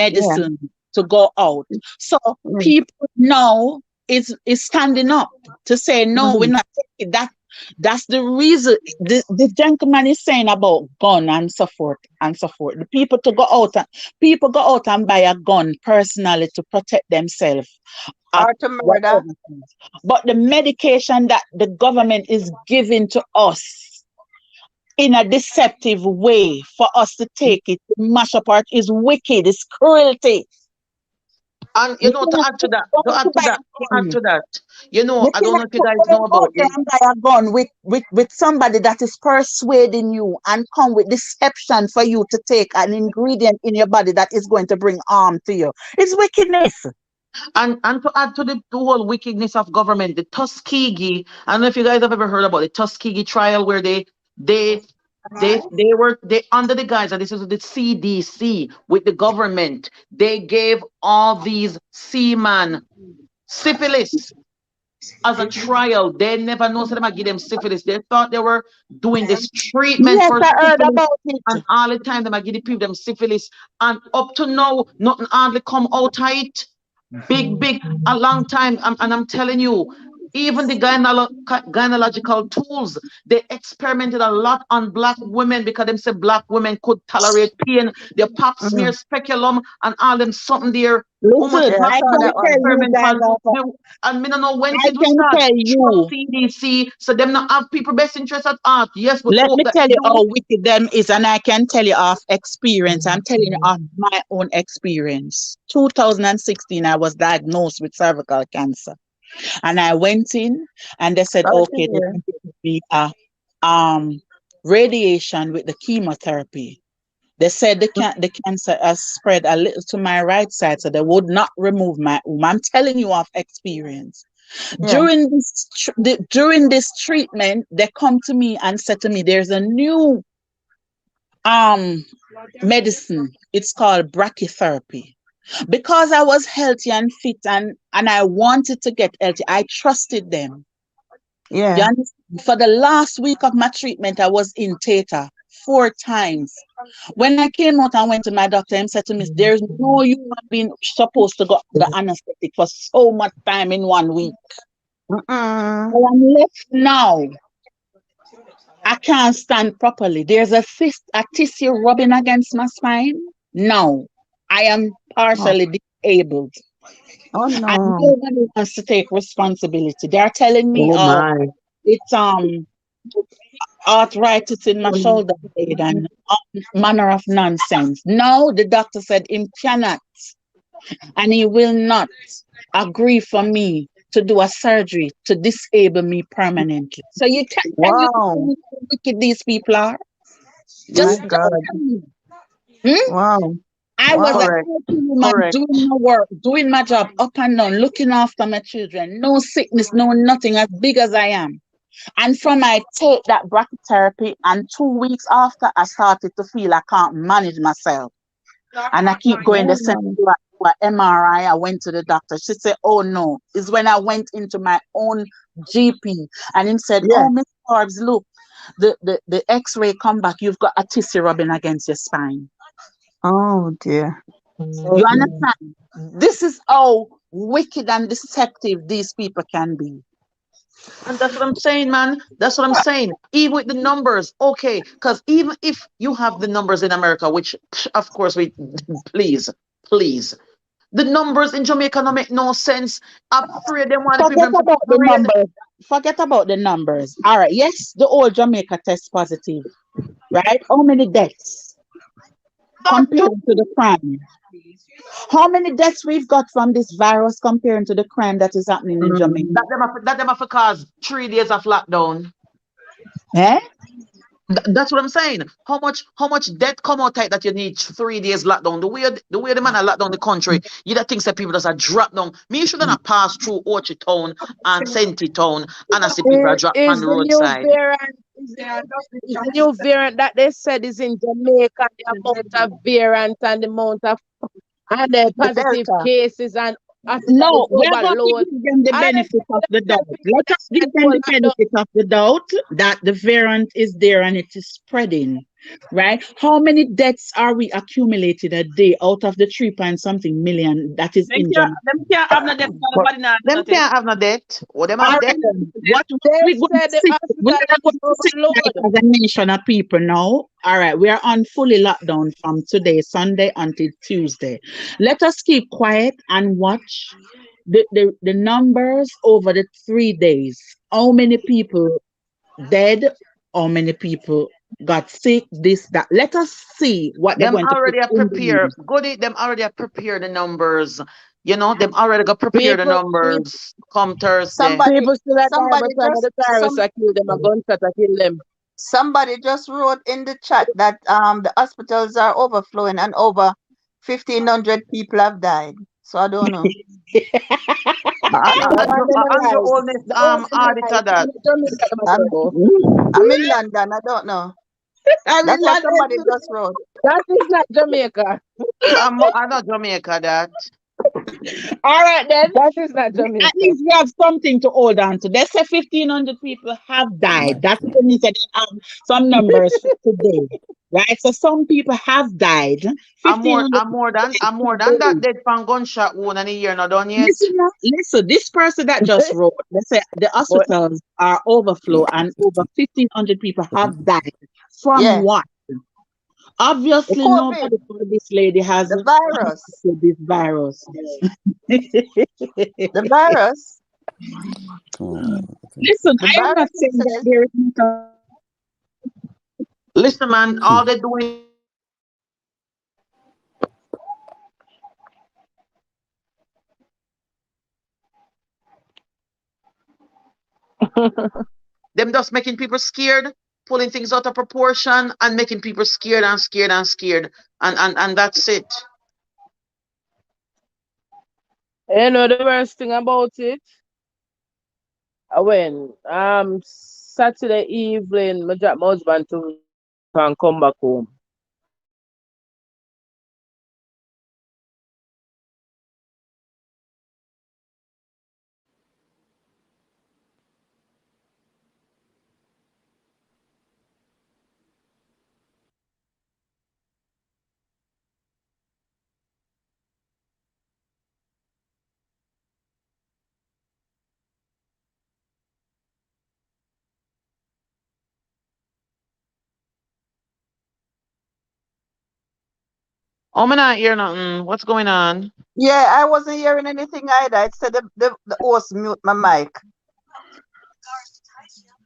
Speaker 9: yeah,
Speaker 11: medicine to go out. So
Speaker 9: yeah.
Speaker 11: people now is standing up to say no, we're
Speaker 9: Mm,
Speaker 11: not taking that. That's the reason the gentleman is saying about gun and so forth and so forth. The people go out and buy a gun personally to protect themselves at
Speaker 9: or to murder.
Speaker 11: whatever. But the medication that the government is giving to us in a deceptive way for us to take it, to mash apart, is wicked, it's cruelty.
Speaker 5: And
Speaker 11: You
Speaker 5: to
Speaker 11: cannot
Speaker 5: add to that,
Speaker 11: go
Speaker 5: to
Speaker 11: to
Speaker 5: add to
Speaker 11: buy
Speaker 5: that, to
Speaker 11: a
Speaker 5: add
Speaker 11: gun.
Speaker 5: to that,
Speaker 11: You
Speaker 5: I don't know
Speaker 11: cannot
Speaker 5: if you guys
Speaker 11: go
Speaker 5: know
Speaker 11: out
Speaker 5: about
Speaker 11: there
Speaker 5: this.
Speaker 11: and buy a gun with somebody that is persuading you and come with deception for you to take an ingredient in your body that is going to bring harm to you. It's wickedness.
Speaker 5: And to add to the whole wickedness of government, the Tuskegee. I don't know if you guys have ever heard about the Tuskegee trial where they they under the guise, and this is the CDC with the government, they gave all these seamen syphilis as a trial. They never know so they might give them syphilis. They thought they were doing this treatment
Speaker 11: Yes,
Speaker 5: for
Speaker 11: I heard
Speaker 5: syphilis,
Speaker 11: about it.
Speaker 5: and all the time they might give the people them syphilis. And up to now, nothing hardly come out of it. Big, a long time. And I'm telling you, even the gynecological tools, they experimented a lot on black women because them say black women could tolerate pain. They pop smear
Speaker 9: Mm.
Speaker 5: speculum and all them something there. How much
Speaker 11: Listen,
Speaker 9: Yeah, I
Speaker 11: I
Speaker 5: black
Speaker 9: saw
Speaker 11: can
Speaker 5: women
Speaker 9: that one.
Speaker 11: tell you guys,
Speaker 5: experimental? And me don't know when
Speaker 11: I
Speaker 5: things will
Speaker 11: can
Speaker 5: start.
Speaker 11: tell
Speaker 5: Trust
Speaker 11: you.
Speaker 5: CDC, so them not have people best interest at heart. Yes, we
Speaker 11: Let
Speaker 5: hope
Speaker 11: me
Speaker 5: that
Speaker 11: tell
Speaker 5: they
Speaker 11: you
Speaker 5: do.
Speaker 11: how wicked them is, and I can tell you off experience. I'm telling you off my own experience. 2016, I was diagnosed with cervical cancer, and I went in, and they said,
Speaker 9: Sorry to
Speaker 11: okay, there's
Speaker 9: hear.
Speaker 11: going to be a radiation with the chemotherapy. They said the cancer has spread a little to my right side, so they would not remove my womb. I'm telling you off experience.
Speaker 9: Yeah.
Speaker 11: During this treatment, they come to me and said to me, "There's a new um medicine. It's called brachytherapy." Because I was healthy and fit and I wanted to get healthy, I trusted them. You
Speaker 9: Yeah.
Speaker 11: understand? For the last week of my treatment, I was in theater 4 times. When I came out and went to my doctor, he said to me, "There's no human being supposed to go the anesthetic for so much time in 1 week. I
Speaker 9: Mm-mm.
Speaker 11: am left now. I can't stand properly. There's a tissue rubbing against my spine. No, I am
Speaker 9: Oh,
Speaker 11: partially disabled.
Speaker 9: oh
Speaker 11: And
Speaker 9: no.
Speaker 11: nobody wants to take responsibility. They're telling me,
Speaker 5: Oh
Speaker 11: oh,
Speaker 5: my.
Speaker 11: it's arthritis in my shoulder blade and all manner of nonsense. No, the doctor said him cannot and he will not agree for me to do a surgery to disable me permanently. So can you tell
Speaker 9: Wow.
Speaker 11: me how wicked these people are?
Speaker 9: My
Speaker 11: Just
Speaker 9: God.
Speaker 11: tell me. Hmm?
Speaker 9: Wow.
Speaker 11: I was a
Speaker 9: Wow.
Speaker 5: Correct.
Speaker 11: healthy woman
Speaker 5: Correct.
Speaker 11: doing my work, doing my job up and down, looking after my children. No sickness, no nothing, as big as I am. And from I take that brachytherapy, and 2 weeks after, I started to feel I can't manage myself. And I keep going. They sent me to a MRI. I went to the doctor. She said, "Oh no." It's when I went into my own GP, and he said,
Speaker 9: Yeah.
Speaker 11: "Oh, Miss Forbes, look, the X-ray come back. You've got a tissue rubbing against your spine."
Speaker 9: Oh dear.
Speaker 11: You understand? This is how wicked and deceptive these people can be.
Speaker 5: And that's what I'm saying, man. That's what I'm saying. Even with the numbers, okay. Because even if you have the numbers in America, which of course we please, please. The numbers in Jamaica don't make no sense. I'm afraid they want the
Speaker 11: Forget
Speaker 5: people to
Speaker 11: about the
Speaker 5: read.
Speaker 11: numbers. Forget about the numbers. All right. Yes, the whole Jamaica test positive, right? How many deaths compared to the crime? How many deaths we've got from this virus comparing to the crime that is happening in Jamaica?
Speaker 5: That them have to cause 3 days of lockdown.
Speaker 11: Eh?
Speaker 5: That's what I'm saying. How much debt come out tight that you need 3 days lockdown? The way the man are locked down the country, you that think that people just are drop down. Me should not pass through Orchard Town and Senti Town and I see people are drop on
Speaker 6: Is
Speaker 5: the
Speaker 6: the new
Speaker 5: roadside.
Speaker 6: variant is the new variant that they said is in Jamaica, the amount of variant and the amount of and the
Speaker 9: The
Speaker 6: positive
Speaker 9: Delta.
Speaker 6: cases and
Speaker 11: No,
Speaker 6: hospitals
Speaker 11: we're going to
Speaker 6: overload.
Speaker 11: give them the
Speaker 6: And they
Speaker 11: benefit of the doubt. Let us give
Speaker 6: said
Speaker 11: them
Speaker 6: people
Speaker 11: the
Speaker 6: lockdown.
Speaker 11: benefit of the doubt that the variant is there and it is spreading, right? How many deaths are we accumulating a day out of the 3 point something million that is in Jamaica?
Speaker 3: Them can't have no debt.
Speaker 5: But
Speaker 3: Nobody not
Speaker 5: them
Speaker 3: nothing.
Speaker 5: can't have no debt. Or them
Speaker 11: All
Speaker 5: have
Speaker 11: right,
Speaker 5: debt.
Speaker 11: then. What
Speaker 6: They
Speaker 11: we going
Speaker 6: said
Speaker 11: to
Speaker 6: the
Speaker 11: sit? We're
Speaker 6: hospital
Speaker 11: not going
Speaker 6: is
Speaker 11: to sit like
Speaker 6: overload.
Speaker 11: as a nation of people now. All right, we are on fully lockdown from today, Sunday, until Tuesday. Let us keep quiet and watch the numbers over the 3 days. How many people dead? How many people got sick? This, that. Let us see what they're
Speaker 5: Them
Speaker 11: going to put
Speaker 5: already are
Speaker 11: in the
Speaker 5: prepared.
Speaker 11: news.
Speaker 5: Goody, them already are prepared the numbers. You know, them already got prepare the
Speaker 6: People,
Speaker 5: numbers come Thursday.
Speaker 9: Somebody
Speaker 6: people still at die by
Speaker 9: somebody
Speaker 6: the time of the virus I kill them, a gunshot I kill them.
Speaker 9: somebody just wrote in the chat that the hospitals are overflowing and over 1,500 people have died. So I don't know.
Speaker 6: And them
Speaker 5: Andrew
Speaker 6: alive.
Speaker 5: Oldness
Speaker 6: The old them
Speaker 5: auditor
Speaker 6: alive.
Speaker 5: that.
Speaker 6: Jamaica them a
Speaker 9: I'm
Speaker 6: turbo.
Speaker 9: I'm in London. I don't know.
Speaker 11: I mean,
Speaker 9: That's what somebody just wrote.
Speaker 6: That is not Jamaica.
Speaker 5: I know Jamaica that.
Speaker 11: all right, then.
Speaker 6: That is not
Speaker 11: At
Speaker 6: Jamaica.
Speaker 11: least we have something to hold on to. They say 1,500 people have died. That's what means that they have some numbers for today, right? So some people have died. 1,500
Speaker 5: I'm more than that dead from gunshot wound and a year not done yet.
Speaker 11: Listen, this person that just wrote, they say the
Speaker 6: But
Speaker 11: hospitals are overflow and over 1,500 people have died. From
Speaker 9: Yeah.
Speaker 11: what?
Speaker 9: The
Speaker 11: Obviously,
Speaker 9: COVID,
Speaker 11: nobody told this lady has
Speaker 9: the virus.
Speaker 11: this virus.
Speaker 9: The virus.
Speaker 11: Listen,
Speaker 9: The
Speaker 11: I am not
Speaker 9: virus it
Speaker 11: saying that
Speaker 9: says.
Speaker 11: there is not
Speaker 5: Listen, man, all they're doing them just making people scared, pulling things out of proportion and making people scared and scared and scared. And that's it.
Speaker 6: you know the worst thing about it? When Saturday evening, I drop my husband to and come back home.
Speaker 5: Oh, man, not hear nothing. What's going on?
Speaker 9: Yeah, I wasn't hearing anything either. It said the host mute my mic.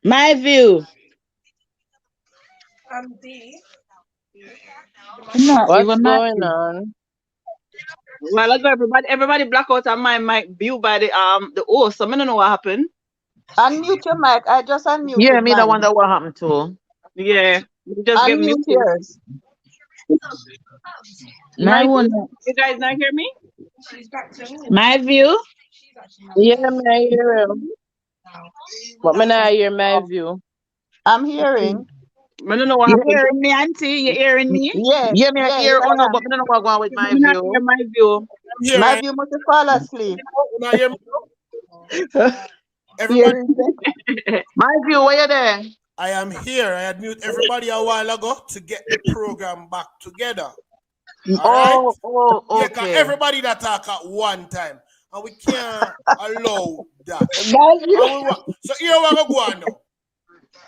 Speaker 11: my view. Not
Speaker 6: What's
Speaker 11: even my
Speaker 6: going
Speaker 11: view.
Speaker 6: on?
Speaker 3: While ago, everybody black out on my mic view by the host. So I don't know what happened.
Speaker 9: Unmute your mic. I just
Speaker 5: Yeah,
Speaker 9: unmuted
Speaker 5: me that
Speaker 9: mine.
Speaker 5: wonder what happened to.
Speaker 3: Yeah, you just get
Speaker 9: Unmute
Speaker 3: muted.
Speaker 9: yours.
Speaker 11: My
Speaker 3: Mike,
Speaker 11: one,
Speaker 3: you guys not hear me?
Speaker 11: my view.
Speaker 6: Yeah, man, I hear him. But me not hear my view.
Speaker 9: I'm hearing.
Speaker 3: I don't know what
Speaker 5: You
Speaker 3: happened.
Speaker 5: hearing me, auntie? You hearing me?
Speaker 9: Yes,
Speaker 5: Yeah, me I
Speaker 9: yeah,
Speaker 5: hear
Speaker 9: yeah,
Speaker 5: oh no,
Speaker 9: yeah.
Speaker 5: but I don't know what going with my
Speaker 3: I'm not
Speaker 5: view.
Speaker 3: hear my view.
Speaker 1: Here,
Speaker 9: My view must fall asleep.
Speaker 1: now hear me? Everybody,
Speaker 9: Hearing them.
Speaker 5: My view, where you there?
Speaker 1: I am here. I had mute everybody a while ago to get the program back together. All right? Yeah, because
Speaker 5: Okay.
Speaker 1: everybody that talk at one time. And we can't allow that.
Speaker 2: My view.
Speaker 1: And so here we go on now.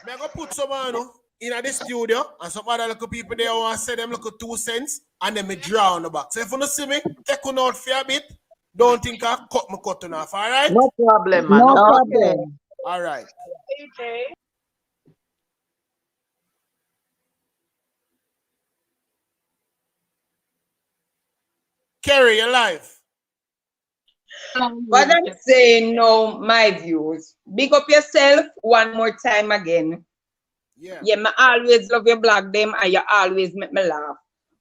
Speaker 1: I'm going to put some on in the studio and some other little people there want to say them little 2 cents and then me draw on the back. So if you don't see me, take on out for a bit. Don't think I cut my cotton off, all right?
Speaker 5: No problem, man.
Speaker 11: No
Speaker 5: No problem.
Speaker 9: Okay.
Speaker 11: problem.
Speaker 1: All right. Kerry, you're live.
Speaker 13: But I'm saying no, my views. Big up yourself one more time again.
Speaker 1: Yeah.
Speaker 13: Yeah, I always love your blog them and you always make me laugh.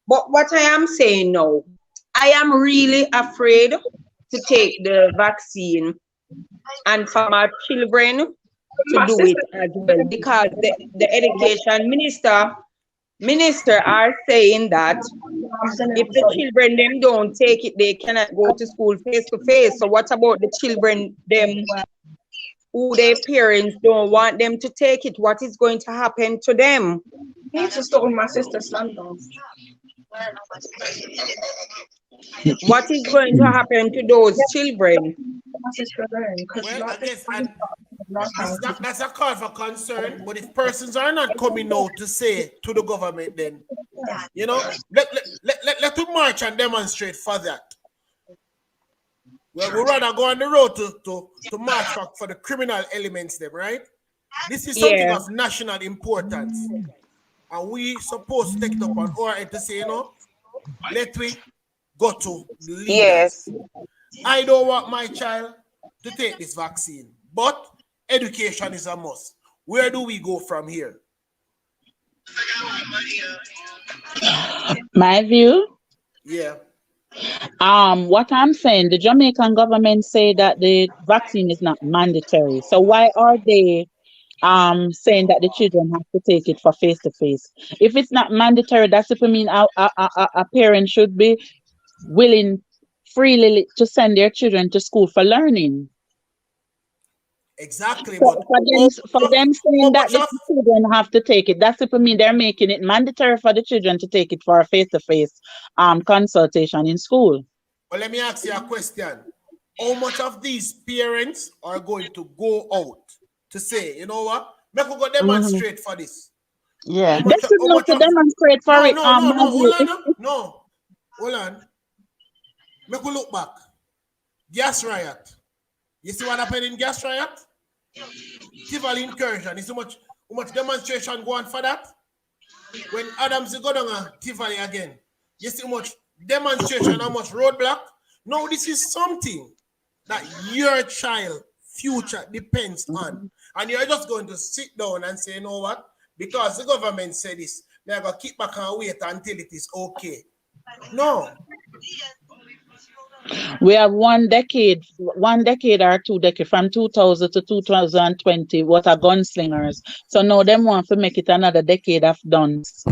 Speaker 13: But what I am saying now, I am really afraid to take the vaccine and for my children to do it as well because the education minister are saying that if the children them don't take it, they cannot go to school face to face. So what about the children them who their parents don't want them to take it? What is going to happen to them?
Speaker 14: I need to stop with my sister's sandals.
Speaker 13: What is going to happen to those children?
Speaker 14: My sister there, because
Speaker 1: Well, I guess that's a call for concern. But if persons are not coming out to say to the government, then you know, let them march and demonstrate for that. Well, we rather go on the road to march for the criminal elements, them, right? This is something of national importance. And we supposed to take it up on our end to say, you know, let we go to the leaders.
Speaker 13: Yes.
Speaker 1: I don't want my child to take this vaccine, but education is a must. Where do we go from here?
Speaker 11: My view.
Speaker 1: Yeah.
Speaker 11: What I'm saying, the Jamaican government say that the vaccine is not mandatory. So why are they saying that the children have to take it for face to face? If it's not mandatory, that's if I mean a parent should be willing freely to send their children to school for learning.
Speaker 1: Exactly,
Speaker 11: So
Speaker 1: but
Speaker 11: for them saying that
Speaker 1: much
Speaker 11: the
Speaker 1: of
Speaker 11: children have to take it, that's if I mean they're making it mandatory for the children to take it for a face to face consultation in school.
Speaker 1: well, let me ask you a question. How much of these parents are going to go out to say, you know what? Make we go demonstrate for this.
Speaker 9: Yeah.
Speaker 11: They should know to demonstrate for it.
Speaker 1: Hold on. Make we look back. Gas riot. You see what happened in gas riot? Tivoli incursion. You see how much demonstration go on for that? When Adams go down Tivoli again, you see how much demonstration, how much roadblock? No, this is something that your child future depends on. And you're just going to sit down and say, you know what? Because the government said this, they're going to keep back and wait until it is okay. No.
Speaker 11: We have 1 decade or 2 decades from 2000 to 2020. What are gunslingers? So now them want to make it another decade of guns.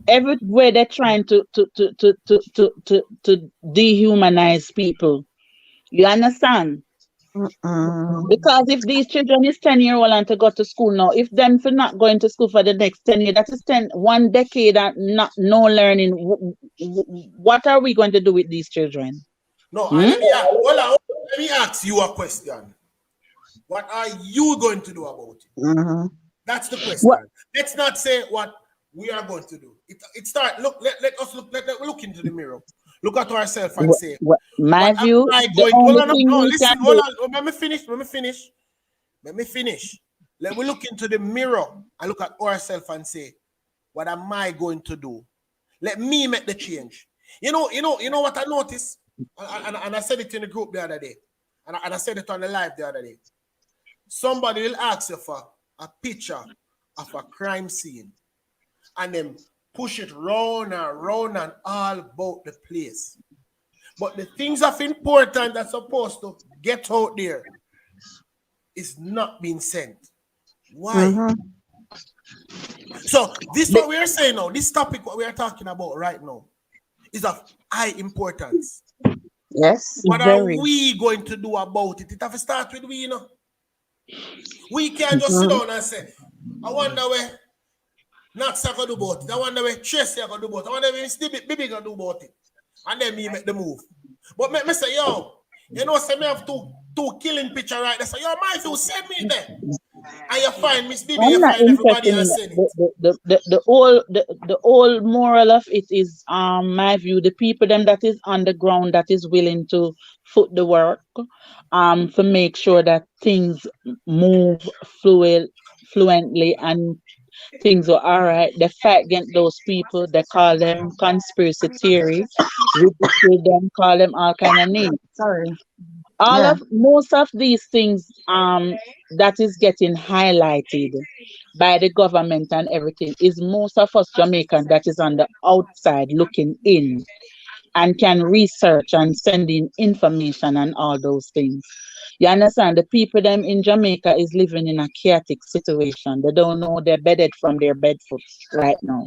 Speaker 11: Everywhere they're trying to dehumanize people. You understand? Because if these children is 10-year-old and to go to school now, if them for not going to school for the next 10 years, that is 1 decade and no learning. What are we going to do with these children?
Speaker 1: No, let me ask you a question. What are you going to do about it? That's the question. Let's not say what we are going to do. Let us look into the mirror. Look at ourselves and say,
Speaker 11: my view,
Speaker 1: hold on. Let me finish. Let me look into the mirror and look at ourselves and say, what am I going to do? Let me make the change. You know what I noticed? And I said it in the group the other day. And I said it on the live the other day. Somebody will ask you for a picture of a crime scene and then push it round and round and all about the place. But the things of importance that's supposed to get out there, is not being sent. Why? So this what we are saying now. This topic, what we are talking about right now, is of high importance.
Speaker 9: Yes.
Speaker 1: What are we going to do about it? It have to start with we, you know. We can't just sit down and say, I wonder where Knox are going to do about it. I wonder where Tracy are going to do about it. I wonder where Stevie Bibi going to do about it. And then me make the move. But me say, yo, you know, say me have two killing picture right there. So, yo, my view, send me there. And you find Miss Bibi, you find everybody and send it.
Speaker 11: The whole moral of it is my view, the people them that is on the ground that is willing to foot the work to make sure that things move fluently and things are all right. They fight against those people. They call them conspiracy theory. Them call them all kind of names.
Speaker 9: Sorry.
Speaker 11: Most of these things that is getting highlighted by the government and everything is most of us Jamaicans that is on the outside looking in and can research and send in information and all those things. You understand? The people them in Jamaica is living in a chaotic situation. They don't know they're bedded from their bed foot right now.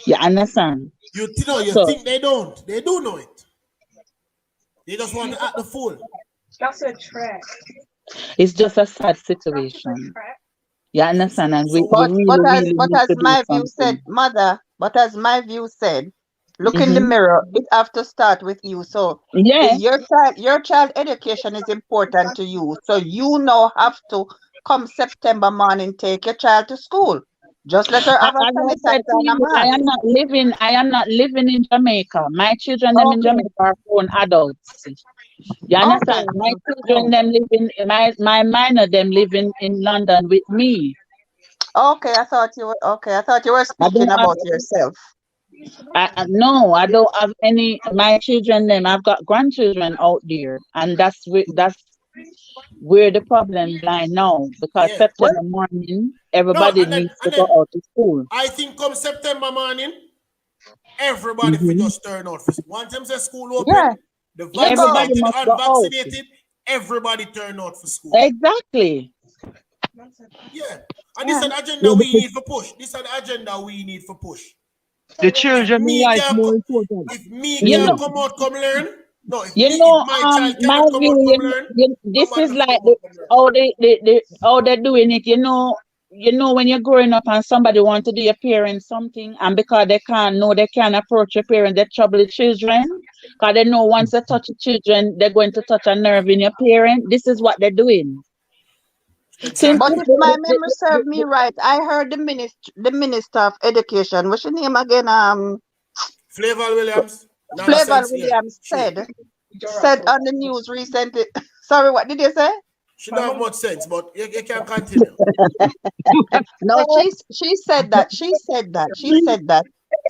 Speaker 11: You understand?
Speaker 1: You think they don't. They do know it. They just want to act the fool.
Speaker 14: That's a trap.
Speaker 11: It's just a sad situation. You understand? And
Speaker 9: But as my view said, mother, but as my view said, look in the mirror, it have to start with you. So your child education is important to you. So you now have to come September morning, take your child to school. Just let her have a sanitizer and a mask.
Speaker 11: I am not living in Jamaica. My children them in Jamaica are grown adults. You understand? My children them living my minor them living in London with me.
Speaker 9: Okay, I thought you were speaking about yourself.
Speaker 11: No, I don't have any. My children them I've got grandchildren out there, and that's where the problem lie now, because September morning everybody needs to go out to school.
Speaker 1: I think come September morning, everybody will just turn out. Once them say school open, the vaccinated, unvaccinated, everybody turn out for school.
Speaker 11: Exactly.
Speaker 1: Yeah. And this is the agenda we need for push. This is the agenda we need for push.
Speaker 10: The children life more important.
Speaker 1: If me can come out, come learn. No, if my child cannot come out, come learn.
Speaker 11: This is like how they're doing it. You know when you're growing up and somebody wants to do your parents something, and because they can't approach your parents, they trouble the children. Because they know once they touch the children, they're going to touch a nerve in your parent. This is what they're doing.
Speaker 9: Exactly. But if my memory serves me right, I heard the minister of education, what's your name again?
Speaker 1: Flavor Williams.
Speaker 9: Flavor Williams said on the news recently. Sorry, what did you say?
Speaker 1: She don't have much sense, but you can continue.
Speaker 9: No, she said that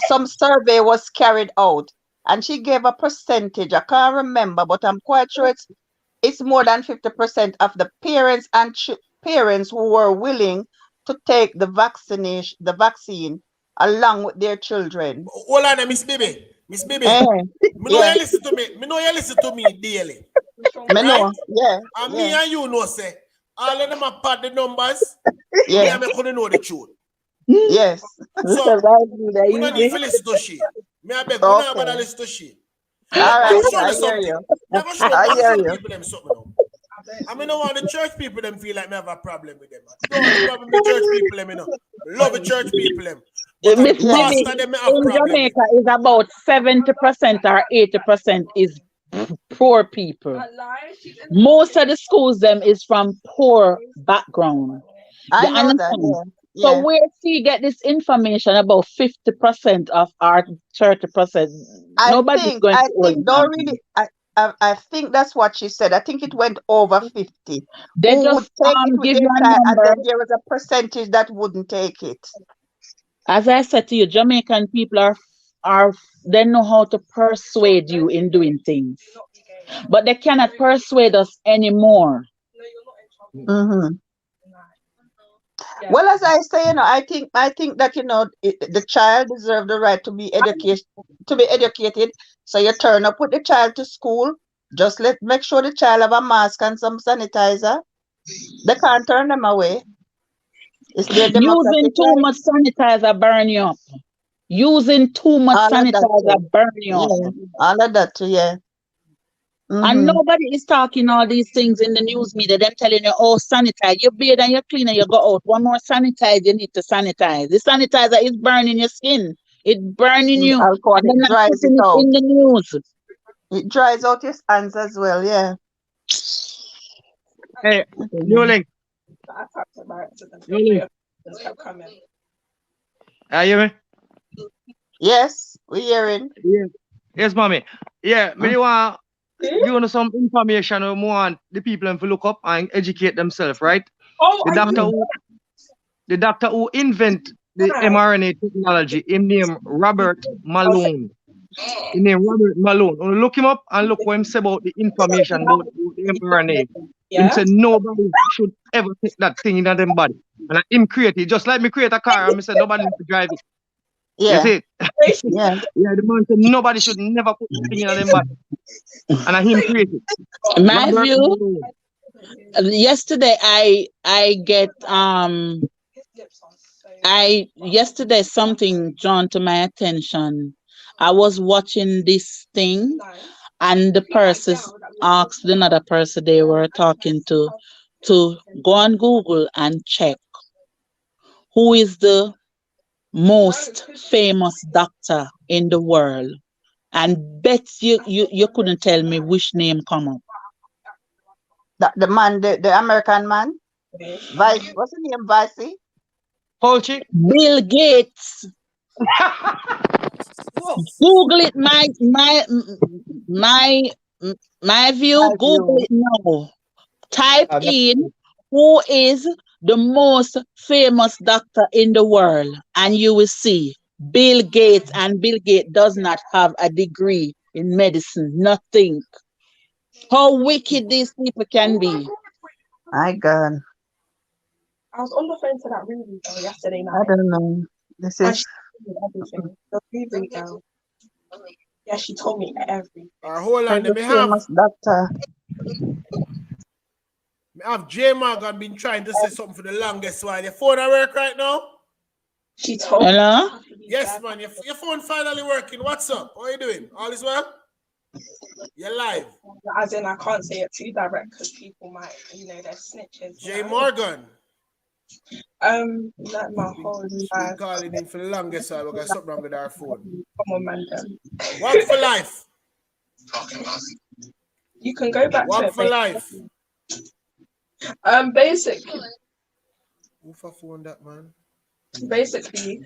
Speaker 9: some survey was carried out, and she gave a percentage. I can't remember, but I'm quite sure it's more than 50% of the parents and parents who were willing to take the vaccine along with their children.
Speaker 1: Hold on, Miss Bibi. Miss Bibi. Me know you listen to me. Me know you listen to me daily.
Speaker 9: Me know, yeah.
Speaker 1: And me and you know, say, all of them are part the numbers.
Speaker 9: Yeah.
Speaker 1: Me couldn't know the truth.
Speaker 9: Yes.
Speaker 1: So, we don't need to listen to she. Me I beg, we don't have to listen to she.
Speaker 9: All right, I hear you. I hear you.
Speaker 1: I mean, I want the church people them feel like me have a problem with them. I don't have a problem with church people them, you know. Love the church people them. But
Speaker 11: in Jamaica is about 70% or 80% is poor people. Most of the schools them is from poor background.
Speaker 9: I know that. Yeah.
Speaker 11: So where she get this information about 50% of our 30%? Nobody's going to
Speaker 9: I think that's what she said. I think it went over 50.
Speaker 11: They just give you a number.
Speaker 9: And then there was a percentage that wouldn't take it.
Speaker 11: As I said to you, Jamaican people they know how to persuade you in doing things, but they cannot persuade us anymore.
Speaker 9: Mm-hmm. Well, as I say, I think that the child deserves the right to be educated. So you turn up with the child to school. Just make sure the child have a mask and some sanitizer. They can't turn them away. It's their
Speaker 11: Using
Speaker 9: democratic
Speaker 11: too
Speaker 9: right.
Speaker 11: much sanitizer burn you up. Using too much
Speaker 9: All of that
Speaker 11: sanitizer
Speaker 9: too.
Speaker 11: burn you up.
Speaker 9: Yeah. All of that too, yeah.
Speaker 11: And nobody is talking all these things in the news media. Them telling you, oh, sanitize. You bathe and you clean and you go out. One more sanitize, you need to sanitize. The sanitizer is burning your skin. It's burning you.
Speaker 9: Alcohol,
Speaker 11: And they're
Speaker 9: it
Speaker 11: not
Speaker 9: dries
Speaker 11: putting
Speaker 9: it
Speaker 11: it
Speaker 9: out.
Speaker 11: in the news.
Speaker 9: It dries out your hands as well, yeah.
Speaker 10: Hey, New Link.
Speaker 14: I talked about it to them.
Speaker 10: New Link.
Speaker 14: Just kept coming.
Speaker 10: Are you hear me?
Speaker 9: Yes, we're hearing.
Speaker 10: Yeah. Yes, mommy. Yeah, me want give you some information we want the people to look up and educate themselves, right?
Speaker 14: Oh,
Speaker 10: The doctor who invent the mRNA technology, him name Robert Malone. His name Robert Malone. Look him up and look what him say about the information about the mRNA. Him say nobody should ever take that thing in them body. And him create it. Just like me create a car and me say nobody needs to drive it.
Speaker 9: Yeah.
Speaker 10: You see it?
Speaker 9: Yeah.
Speaker 10: Yeah, the man said nobody should never put that thing in them body. And him create it.
Speaker 11: My
Speaker 10: Robert
Speaker 11: view,
Speaker 10: Malone.
Speaker 11: yesterday yesterday something drawn to my attention. I was watching this thing and the person asked another person they were talking to go on Google and check who is the most famous doctor in the world. And bet you couldn't tell me which name come up.
Speaker 9: The man, the American man, Vice, what's his name, Vicey?
Speaker 10: Fauci?
Speaker 11: Bill Gates. Google it, my view. Google it now. Type in who is the most famous doctor in the world, and you will see Bill Gates. And Bill Gates does not have a degree in medicine. Nothing. How wicked these people can be.
Speaker 9: My God.
Speaker 14: I was on the phone to that Ruby girl yesterday night.
Speaker 9: I don't know. This
Speaker 14: And
Speaker 9: is
Speaker 14: she told me everything. The Ruby girl. Yeah, she told me everything.
Speaker 1: Hold on, let me
Speaker 9: famous doctor.
Speaker 1: J Morgan been trying to say something for the longest while. Your phone at work right now?
Speaker 14: She told
Speaker 11: Hello?
Speaker 14: me.
Speaker 1: Yes, man. Your phone finally working. What's up? How are you doing? All is well? You're live.
Speaker 14: As in, I can't say it too direct because people might, they're snitches.
Speaker 1: J Morgan.
Speaker 14: Like my whole life.
Speaker 1: Calling in for the longest while. We got something wrong with our phone.
Speaker 14: Come on, man.
Speaker 1: Walk for life.
Speaker 14: You can go back to
Speaker 1: Walk
Speaker 14: it.
Speaker 1: for life.
Speaker 14: Basically.
Speaker 1: Who for phone that, man?
Speaker 14: Basically,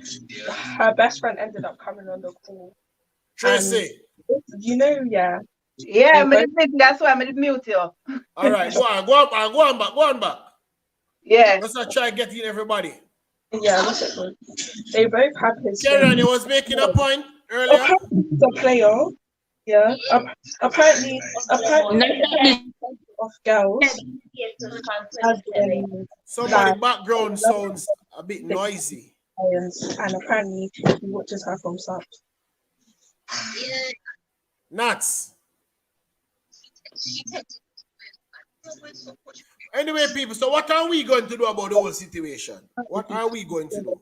Speaker 14: her best friend ended up coming on the call.
Speaker 1: Tracy.
Speaker 14: Yeah.
Speaker 3: Yeah, that's why I'm going to mute you.
Speaker 1: All right, go on back.
Speaker 3: Yeah.
Speaker 1: Let's not try getting everybody.
Speaker 14: Yeah, what's it called? They both have his.
Speaker 1: Karen, you was making a point earlier.
Speaker 14: The player. Yeah. Apparently of girls.
Speaker 1: Somebody background sounds a bit noisy.
Speaker 14: And apparently he watches her from subs.
Speaker 1: Nuts. Anyway, people, so what are we going to do about the whole situation? What are we going to do?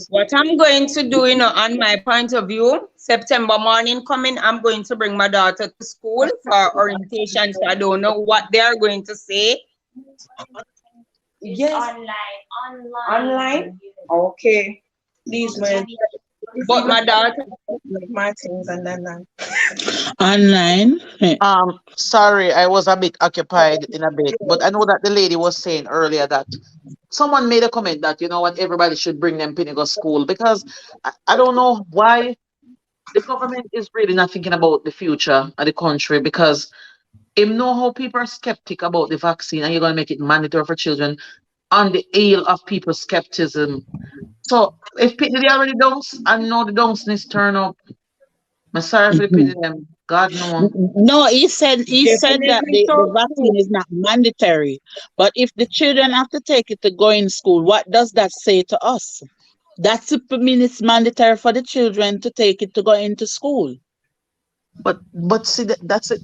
Speaker 13: What I'm going to do, on my point of view, September morning coming, I'm going to bring my daughter to school for orientation. So I don't know what they are going to say.
Speaker 14: Yes. Online? Okay. Please, man.
Speaker 13: But my daughter,
Speaker 14: my things and then
Speaker 11: online.
Speaker 5: Sorry, I was a bit occupied in a bit, but I know that the lady was saying earlier that someone made a comment that, everybody should bring them to go school, because I don't know why the government is really not thinking about the future of the country, because you know how people are skeptic about the vaccine and you're going to make it mandatory for children on the heel of people's skepticism. So if people already don't and know the don'ts turn up, I'm sorry for the pity them. God knows.
Speaker 11: No, he said that the vaccine is not mandatory. But if the children have to take it to go in school, what does that say to us? That mean it's mandatory for the children to take it to go into school.
Speaker 5: But see that's it.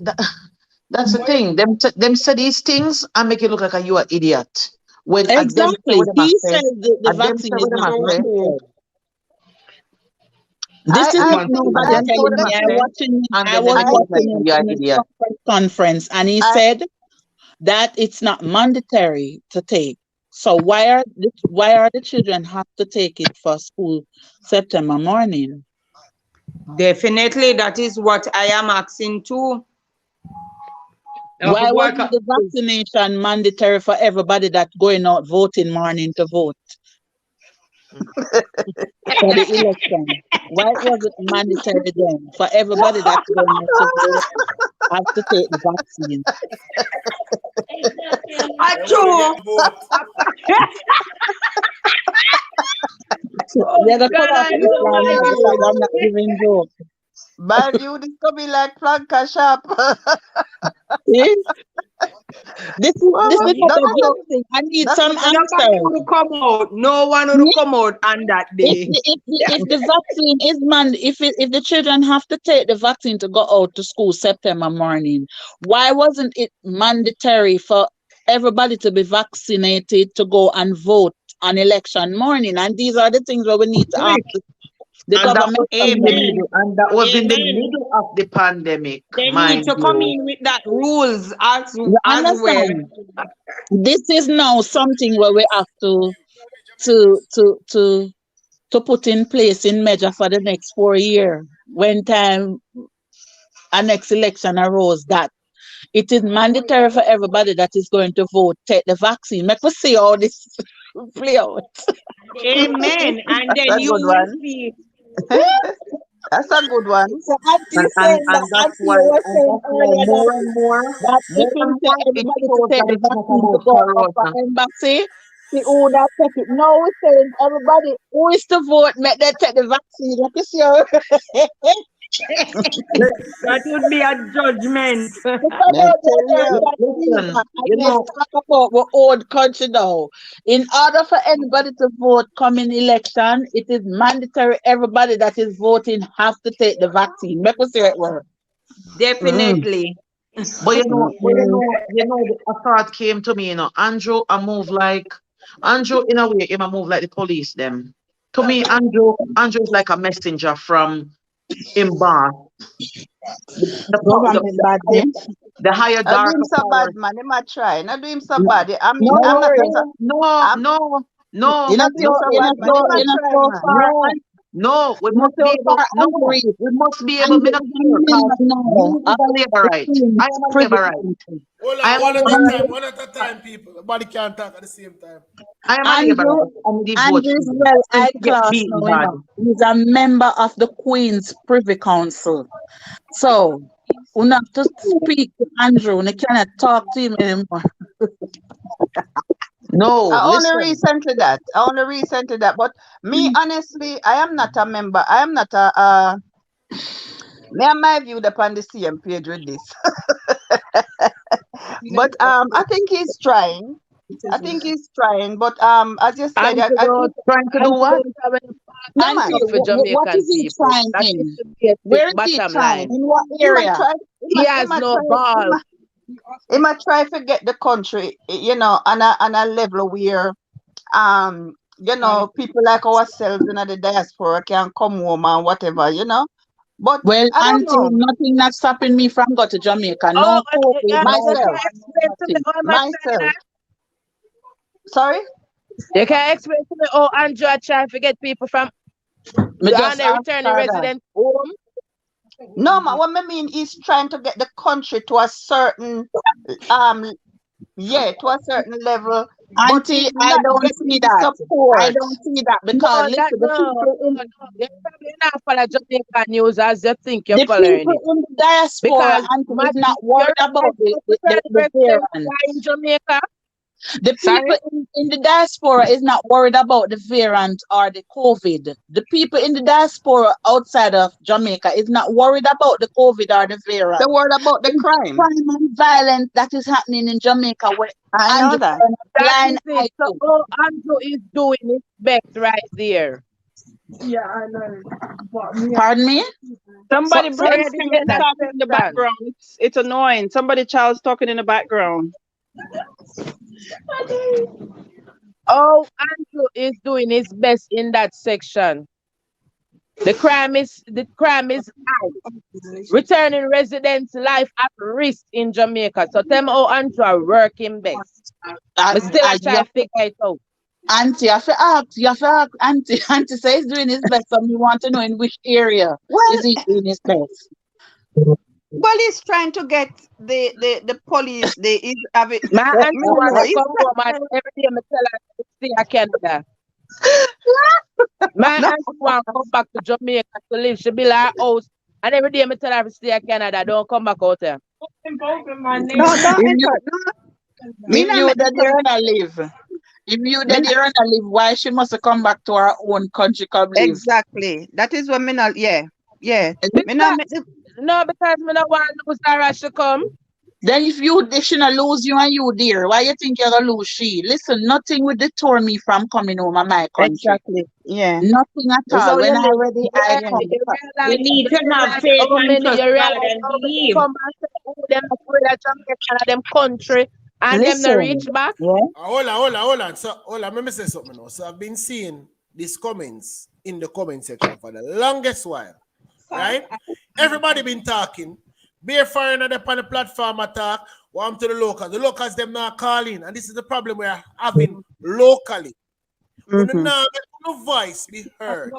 Speaker 5: That's the thing. Them say these things and make it look like you are idiot. When them say
Speaker 11: Exactly.
Speaker 5: what them a
Speaker 11: He
Speaker 5: say,
Speaker 11: says the
Speaker 5: them
Speaker 11: vaccine
Speaker 5: say
Speaker 11: is
Speaker 5: what them
Speaker 11: not
Speaker 5: a say.
Speaker 11: mandatory. This is
Speaker 9: I
Speaker 11: not
Speaker 5: Man,
Speaker 9: think
Speaker 11: nobody
Speaker 5: them
Speaker 9: that
Speaker 5: say what
Speaker 11: telling
Speaker 5: them
Speaker 11: me.
Speaker 5: a
Speaker 11: I
Speaker 5: say,
Speaker 11: watching.
Speaker 5: and
Speaker 11: I
Speaker 5: then they
Speaker 11: was
Speaker 5: make it
Speaker 9: I
Speaker 5: look like
Speaker 11: watching it
Speaker 5: you are
Speaker 11: in a
Speaker 5: idiot.
Speaker 11: press conference, and he
Speaker 9: I
Speaker 11: said that it's not mandatory to take. So why are the children have to take it for school September morning?
Speaker 13: Definitely, that is what I am asking too.
Speaker 11: Why wasn't the vaccination mandatory for everybody that's going out voting morning to vote for the election? Why was it mandatory then for everybody that's going out to vote have to take the vaccine?
Speaker 13: Achoo! Oh
Speaker 11: They're gonna come
Speaker 13: God,
Speaker 11: off
Speaker 13: I
Speaker 11: this
Speaker 13: know
Speaker 11: line
Speaker 13: my
Speaker 11: now because I'm not
Speaker 13: views.
Speaker 11: giving joke.
Speaker 9: Man, you this could be like Planka Shop.
Speaker 11: See? This is
Speaker 9: Well,
Speaker 11: not
Speaker 9: that's
Speaker 11: a
Speaker 9: what
Speaker 11: joke thing. I need
Speaker 9: that's
Speaker 11: some
Speaker 9: what
Speaker 13: Nobody
Speaker 11: answers.
Speaker 13: would come out. No one would come out on that day.
Speaker 11: If the vaccine is if the children have to take the vaccine to go out to school September morning, why wasn't it mandatory for everybody to be vaccinated to go and vote on election morning? And these are the things where we need to ask the
Speaker 5: And that was
Speaker 11: government
Speaker 5: in the
Speaker 11: about.
Speaker 13: Amen.
Speaker 5: middle, and that was in the
Speaker 13: Amen.
Speaker 5: middle of the pandemic,
Speaker 13: They need
Speaker 5: mind
Speaker 13: to come
Speaker 5: you.
Speaker 13: in with that rules
Speaker 11: You
Speaker 13: as well.
Speaker 11: understand? This is now something where we have to to to to put in place in measure for the next 4 years when time a next election arose that it is mandatory for everybody that is going to vote take the vaccine. Make us see how this play out.
Speaker 13: Amen. And
Speaker 9: that's
Speaker 13: then
Speaker 9: a
Speaker 13: you
Speaker 9: good
Speaker 13: will
Speaker 9: one.
Speaker 13: see.
Speaker 9: That's a good one.
Speaker 11: So Auntie saying that Auntie was saying earlier that if
Speaker 5: More
Speaker 11: him
Speaker 5: and
Speaker 11: tell
Speaker 5: more, it
Speaker 11: everybody to
Speaker 5: shows
Speaker 11: take
Speaker 5: that
Speaker 11: the
Speaker 5: it's not
Speaker 11: vaccine to
Speaker 5: about
Speaker 11: go out for
Speaker 5: corona.
Speaker 11: embassy, see who that take it. Now we're saying everybody who is to vote, make them take the vaccine. Like you see how
Speaker 13: That would be a judgment.
Speaker 11: because
Speaker 9: I tell
Speaker 11: they're
Speaker 9: you.
Speaker 5: Listen,
Speaker 11: and
Speaker 5: you
Speaker 11: let's
Speaker 5: know,
Speaker 11: talk about our old country now. In order for anybody to vote coming election, it is mandatory everybody that is voting have to take the vaccine. Make us see it work.
Speaker 13: Definitely.
Speaker 5: but a thought came to me, Andrew, Andrew, in a way, him a move like the police, them. To me, Andrew is like a messenger from him boss.
Speaker 11: Government bad name.
Speaker 5: The higher,
Speaker 9: I do him
Speaker 5: darker
Speaker 9: so
Speaker 5: power.
Speaker 9: bad, man. He might try. Not do him so bad. I mean,
Speaker 11: No
Speaker 9: I'm not
Speaker 11: worry.
Speaker 9: a. I'm
Speaker 5: No,
Speaker 9: you not do him so bad, man. He might try,
Speaker 11: so
Speaker 9: man.
Speaker 11: far
Speaker 5: no, we
Speaker 11: you know
Speaker 5: must be
Speaker 11: so
Speaker 5: able,
Speaker 11: far
Speaker 5: no,
Speaker 11: Andrew
Speaker 5: we must be able,
Speaker 11: Andrew
Speaker 5: me not
Speaker 11: is a
Speaker 5: sure,
Speaker 11: member
Speaker 5: because
Speaker 11: now
Speaker 5: me is
Speaker 11: of
Speaker 5: a
Speaker 11: the
Speaker 5: laborite. I
Speaker 11: Queen's
Speaker 5: am a
Speaker 11: Privy
Speaker 5: laborite.
Speaker 11: Council.
Speaker 1: Hold
Speaker 5: I
Speaker 1: on,
Speaker 5: am a laborite.
Speaker 1: one at a time, people. Nobody can talk at the same time.
Speaker 5: I am a
Speaker 11: Andrew,
Speaker 5: laborite. I'm the vote
Speaker 11: Andrew
Speaker 5: for
Speaker 11: is
Speaker 5: me.
Speaker 11: well
Speaker 5: Since
Speaker 11: high
Speaker 5: you get
Speaker 11: class
Speaker 5: beaten
Speaker 11: now,
Speaker 5: bad.
Speaker 11: He's a member of the Queen's Privy Council. So, we have to speak to Andrew. We cannot talk to him anymore.
Speaker 5: No,
Speaker 9: I only
Speaker 5: listen.
Speaker 9: recently that. I only recently that. But me, honestly, I am not a member. I am not a. Me and my view upon the same page with this. But I think he's trying. I think he's trying. But as you said,
Speaker 6: And to
Speaker 9: I
Speaker 6: don't,
Speaker 9: think
Speaker 5: Trying to do
Speaker 6: and to
Speaker 5: what?
Speaker 6: don't have any
Speaker 9: no
Speaker 6: part
Speaker 11: Auntie,
Speaker 9: man.
Speaker 6: stuff for
Speaker 11: what
Speaker 6: Jamaican
Speaker 11: is he
Speaker 6: people.
Speaker 11: trying
Speaker 6: That is
Speaker 11: in?
Speaker 6: the basic
Speaker 11: Where is he
Speaker 6: bottom
Speaker 11: trying?
Speaker 6: line.
Speaker 11: In what
Speaker 9: He might
Speaker 11: area?
Speaker 9: try.
Speaker 6: He has no ball.
Speaker 9: He might try to get the country, on a level where people like ourselves in the diaspora can come home and whatever. But
Speaker 11: Well,
Speaker 9: I don't
Speaker 11: Auntie,
Speaker 9: know.
Speaker 11: nothing not stopping me from go to Jamaica.
Speaker 6: Oh,
Speaker 11: No COVID, no
Speaker 6: you can
Speaker 9: Myself.
Speaker 11: ball,
Speaker 6: explain to me
Speaker 11: nothing.
Speaker 6: how am I trying
Speaker 9: Myself.
Speaker 6: that?
Speaker 9: Sorry?
Speaker 6: You can explain to me how Andrew are trying to get people from
Speaker 11: Me
Speaker 6: gone
Speaker 11: just
Speaker 6: and
Speaker 11: ask
Speaker 6: returning
Speaker 11: her that.
Speaker 6: resident home.
Speaker 9: No, man, what I mean is trying to get the country to a certain um to a certain level, but
Speaker 11: Auntie,
Speaker 9: he's
Speaker 11: I
Speaker 9: not
Speaker 11: don't
Speaker 9: getting
Speaker 11: see
Speaker 9: the
Speaker 11: that. I
Speaker 9: support.
Speaker 11: don't see that
Speaker 6: No,
Speaker 11: because
Speaker 6: that
Speaker 11: listen,
Speaker 6: no. You probably not follow Jamaican news as you think you're
Speaker 11: the
Speaker 6: following
Speaker 11: people
Speaker 6: it.
Speaker 11: in the diaspora,
Speaker 6: Because
Speaker 11: Auntie, is not
Speaker 6: you're
Speaker 11: worried about
Speaker 6: returning
Speaker 11: the
Speaker 6: residents
Speaker 11: variant.
Speaker 6: are in Jamaica.
Speaker 11: The
Speaker 6: Sorry?
Speaker 11: people in the diaspora is not worried about the variant or the COVID. The people in the diaspora outside of Jamaica is not worried about the COVID or the variant.
Speaker 9: The word about the
Speaker 11: It's the
Speaker 9: crime.
Speaker 11: crime and violence that is happening in Jamaica where
Speaker 9: I know
Speaker 11: Andrew
Speaker 9: that.
Speaker 11: turn a
Speaker 6: That is
Speaker 11: blind
Speaker 6: it.
Speaker 11: eye
Speaker 6: So
Speaker 11: to.
Speaker 6: all Andrew is doing is best right there.
Speaker 14: Yeah, I know. But me,
Speaker 11: Pardon me?
Speaker 3: Somebody
Speaker 11: So
Speaker 3: bring
Speaker 11: explain
Speaker 3: child's
Speaker 11: that.
Speaker 3: talking in the background. It's annoying. Somebody child's talking in the background.
Speaker 6: Oh, Andrew is doing his best in that section. The crime is high. Returning residents' life at risk in Jamaica. So tell me how Andrew are working best. But still I try to figure it out.
Speaker 11: Auntie, you have to ask Auntie. Auntie says he's doing his best, and we want to know in which area is he doing his best.
Speaker 9: Well, he's trying to get the police.
Speaker 6: My auntie wants to come home and every day I tell her to stay in Canada. My auntie wants to come back to Jamaica to live. She build her house. And every day I tell her to stay in Canada. Don't come back out there.
Speaker 11: If you that they wanna live. If you that they wanna live, why she must come back to her own country come live?
Speaker 9: Exactly. That is what me not. Yeah.
Speaker 6: No, because me not want to lose her as she come.
Speaker 11: Then if she not lose you and you dear, why you think you're gonna lose she? Listen, nothing will deter me from coming home to my country.
Speaker 9: Exactly. Yeah.
Speaker 11: Nothing at all.
Speaker 6: So
Speaker 11: When
Speaker 6: you
Speaker 11: I ready, I come.
Speaker 12: We need to have faith and trust
Speaker 6: you realize
Speaker 12: God and
Speaker 6: how many
Speaker 12: believe.
Speaker 6: come and say, oh, them afraid of Jamaica, them country, and them not reach back.
Speaker 11: Yeah.
Speaker 1: Hold on. So, let me say something now. So, I've been seeing these comments in the comment section for the longest while, right? Everybody been talking. Beer firing on the platform attack. Want to the locals. The locals, them not calling. And this is the problem we're having locally. When no voice be heard.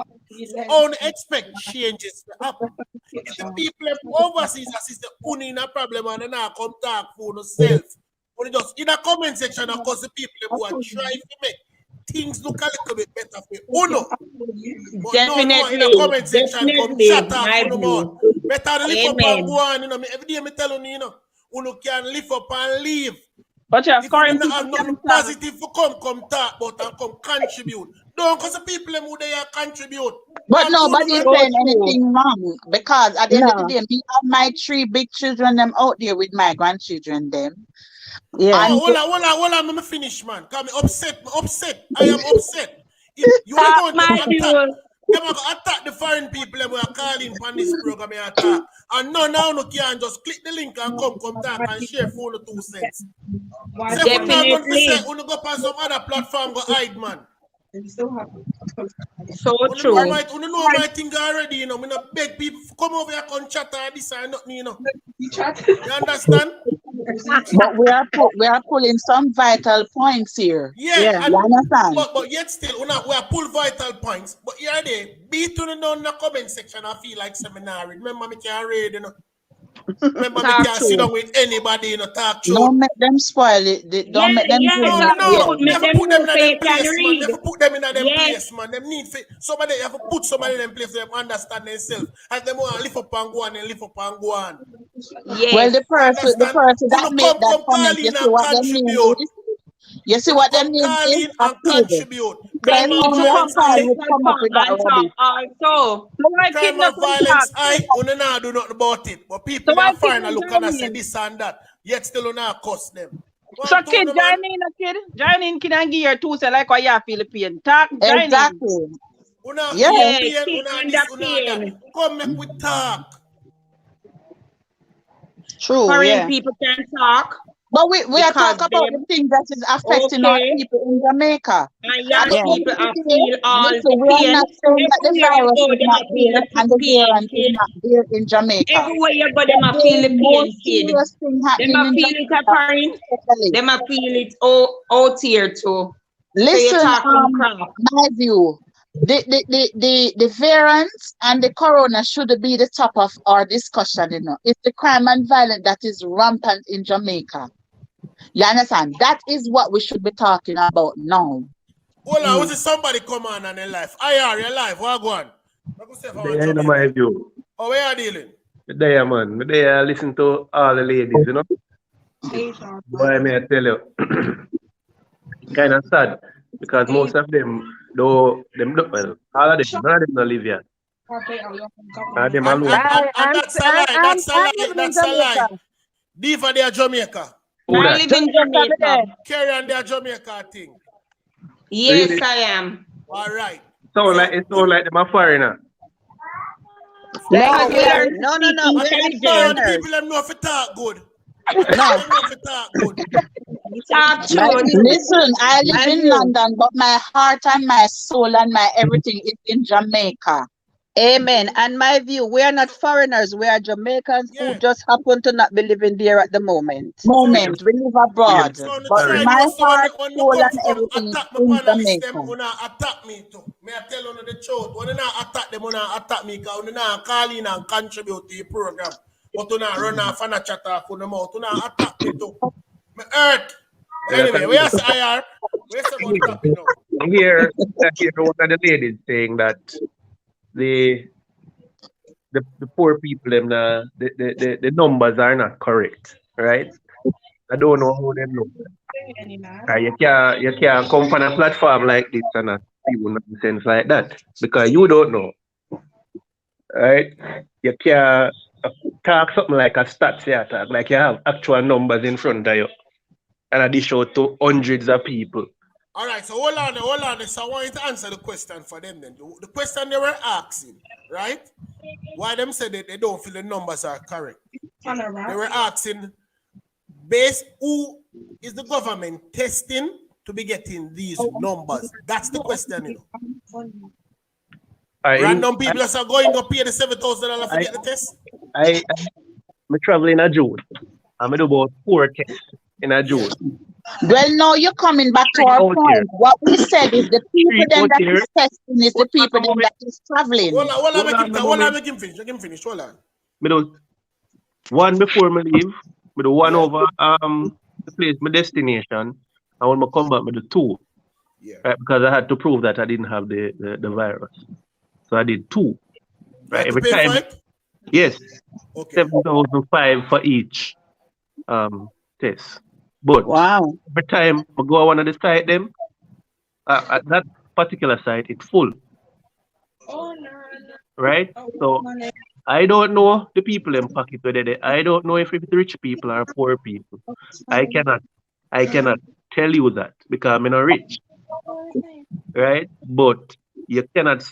Speaker 1: Only expect changes to happen. If the people overseas assist the only in a problem and they not come talk for themselves. Only just in the comment section, because the people who are trying to make things look a little bit better for Uno. But
Speaker 12: Definitely.
Speaker 1: in the comment section, come chat off
Speaker 12: my
Speaker 1: Uno
Speaker 12: view.
Speaker 1: more. Better lift up and
Speaker 12: Amen.
Speaker 1: go on. Every day I tell you, Uno can lift up and leave.
Speaker 3: But you're
Speaker 1: If you
Speaker 3: scoring
Speaker 1: don't have nothing positive for come talk about and come contribute. Don't because the people who they are contribute.
Speaker 11: But nobody is saying anything wrong because at the end of the day, me have my 3 big children them out there with my grandchildren them.
Speaker 6: Yeah.
Speaker 1: Oh, hold on, let me finish, man. Cause me upset. I am upset. If you are going to attack the foreign people who are calling on this program, attack. And now you can just click the link and come talk and share for the 2 cents. Say you not going to say, you go on some other platform, go hide, man.
Speaker 12: So true.
Speaker 1: You know my thing already, you know. Me not beg people to come over here and chat or this or nothing, you know. You understand?
Speaker 11: But we are pulling some vital points here.
Speaker 1: Yeah.
Speaker 11: You understand?
Speaker 1: But yet still, we are pull vital points. But here they beat to down the comment section. I feel like seminar. Remember me can read, you know. Remember me can sit down with anybody, you know, talk truth.
Speaker 11: Don't make them spoil it. Don't make them
Speaker 1: never put them in them place, man. Never put them in them place, man. Them need somebody have to put somebody in them place so they understand themselves. And them want to lift up and go on and lift up and go on.
Speaker 12: Yes.
Speaker 11: Well, the person that made that comment, you see what them name is? You see what them name is?
Speaker 1: And contribute.
Speaker 12: They need to come
Speaker 11: up with that
Speaker 12: and talk also.
Speaker 1: Crime and violence, I don't do nothing about it. But people
Speaker 3: So
Speaker 1: are fine and look and say this and that. Yet still not cost them.
Speaker 3: So kid, join in, kid. Join in, kid, and give your 2 cents like what you feel the pain. Talk, join
Speaker 11: exactly.
Speaker 3: in.
Speaker 1: Pain. Come make we talk.
Speaker 12: True, foreign people can talk.
Speaker 11: But we are talking about the thing that is affecting our people in Jamaica.
Speaker 12: And young people are feel all the
Speaker 11: we are not saying that the virus is not there and the variant is not there in Jamaica.
Speaker 12: Everywhere you go, them a feel the pain, kid. Them a feel it apparent. Them a feel it out here too.
Speaker 11: Listen, my view. The variants and the corona should be the top of our discussion, you know. It's the crime and violence that is rampant in Jamaica. You understand? That is what we should be talking about now.
Speaker 1: Hold on, was it somebody come on and in life? You're live. What go on?
Speaker 15: Yeah, in my view.
Speaker 1: Oh, where are you dealing?
Speaker 15: There, man. There, listen to all the ladies, you know. Boy, may I tell you, kind of sad because most of them, though, well, all of them, none of them don't live here. And
Speaker 1: that's a lie. That's a lie. Diva, they are Jamaica.
Speaker 12: I live in Jamaica.
Speaker 1: Carry on their Jamaica thing.
Speaker 12: Yes, really? I am.
Speaker 1: All right.
Speaker 15: sound like them a foreigner.
Speaker 13: Like
Speaker 11: No,
Speaker 13: we
Speaker 11: we are
Speaker 13: learn to speak
Speaker 1: I think the
Speaker 13: intelligence.
Speaker 1: people them know if it talk good. I think
Speaker 11: no.
Speaker 1: them know if it talk good.
Speaker 13: Talk
Speaker 11: My,
Speaker 13: truth.
Speaker 11: listen, I live
Speaker 13: My
Speaker 11: in
Speaker 13: view.
Speaker 11: London, but my heart and my soul and my everything is in Jamaica.
Speaker 9: Amen. And my view, we are not foreigners. We are Jamaicans who
Speaker 1: Yeah.
Speaker 9: just happen to not be living there at the moment.
Speaker 1: So
Speaker 11: Moment, we live abroad,
Speaker 1: so on the
Speaker 11: but
Speaker 1: try
Speaker 11: my
Speaker 1: do so
Speaker 11: heart,
Speaker 1: when me
Speaker 11: soul,
Speaker 1: come
Speaker 11: and
Speaker 1: come
Speaker 11: everything is
Speaker 1: attack my
Speaker 11: in
Speaker 1: panelists them,
Speaker 11: Jamaica.
Speaker 1: wanna attack me too. May I tell you the truth. When you not attack them, wanna attack me because you not call in and contribute to the program. But you not run off and a chat off on the mouth. You not attack me too. Me hurt. Anyway, where's IR? Where's about the topic now?
Speaker 15: Here, one of the ladies saying that the poor people them the numbers are not correct, right? I don't know how they know. You can't come on a platform like this and not people nonsense like that because you don't know, right? You can't talk something like a stats here, talk like you have actual numbers in front of you and I dish out to hundreds of people.
Speaker 1: All right, so hold on. So I want you to answer the question for them then. The question they were asking, right? Why them said that they don't feel the numbers are correct. They were asking, based who is the government testing to be getting these numbers? That's the question, you know. Random people are going to pay the $7,000 to get the test.
Speaker 15: I travel in a June. I'm do about 4 tests in a June.
Speaker 11: Well, now you're coming back to our point. What we said is the people then that is testing is the people then that is traveling.
Speaker 1: Hold on, make him finish. Hold on.
Speaker 15: Me do one before me leave. Me do one over the place, my destination. And when I come back, me do 2.
Speaker 1: Yeah.
Speaker 15: Right, because I had to prove that I didn't have the virus. So I did 2. Right. Every time. Yes. Okay. 7,500 for each test. But
Speaker 11: wow,
Speaker 15: every time I go on one of the site them, at that particular site, it's full. Right? So I don't know the people in pocket where they I don't know if it's rich people or poor people. I cannot tell you that because I'm not rich. Right? But you cannot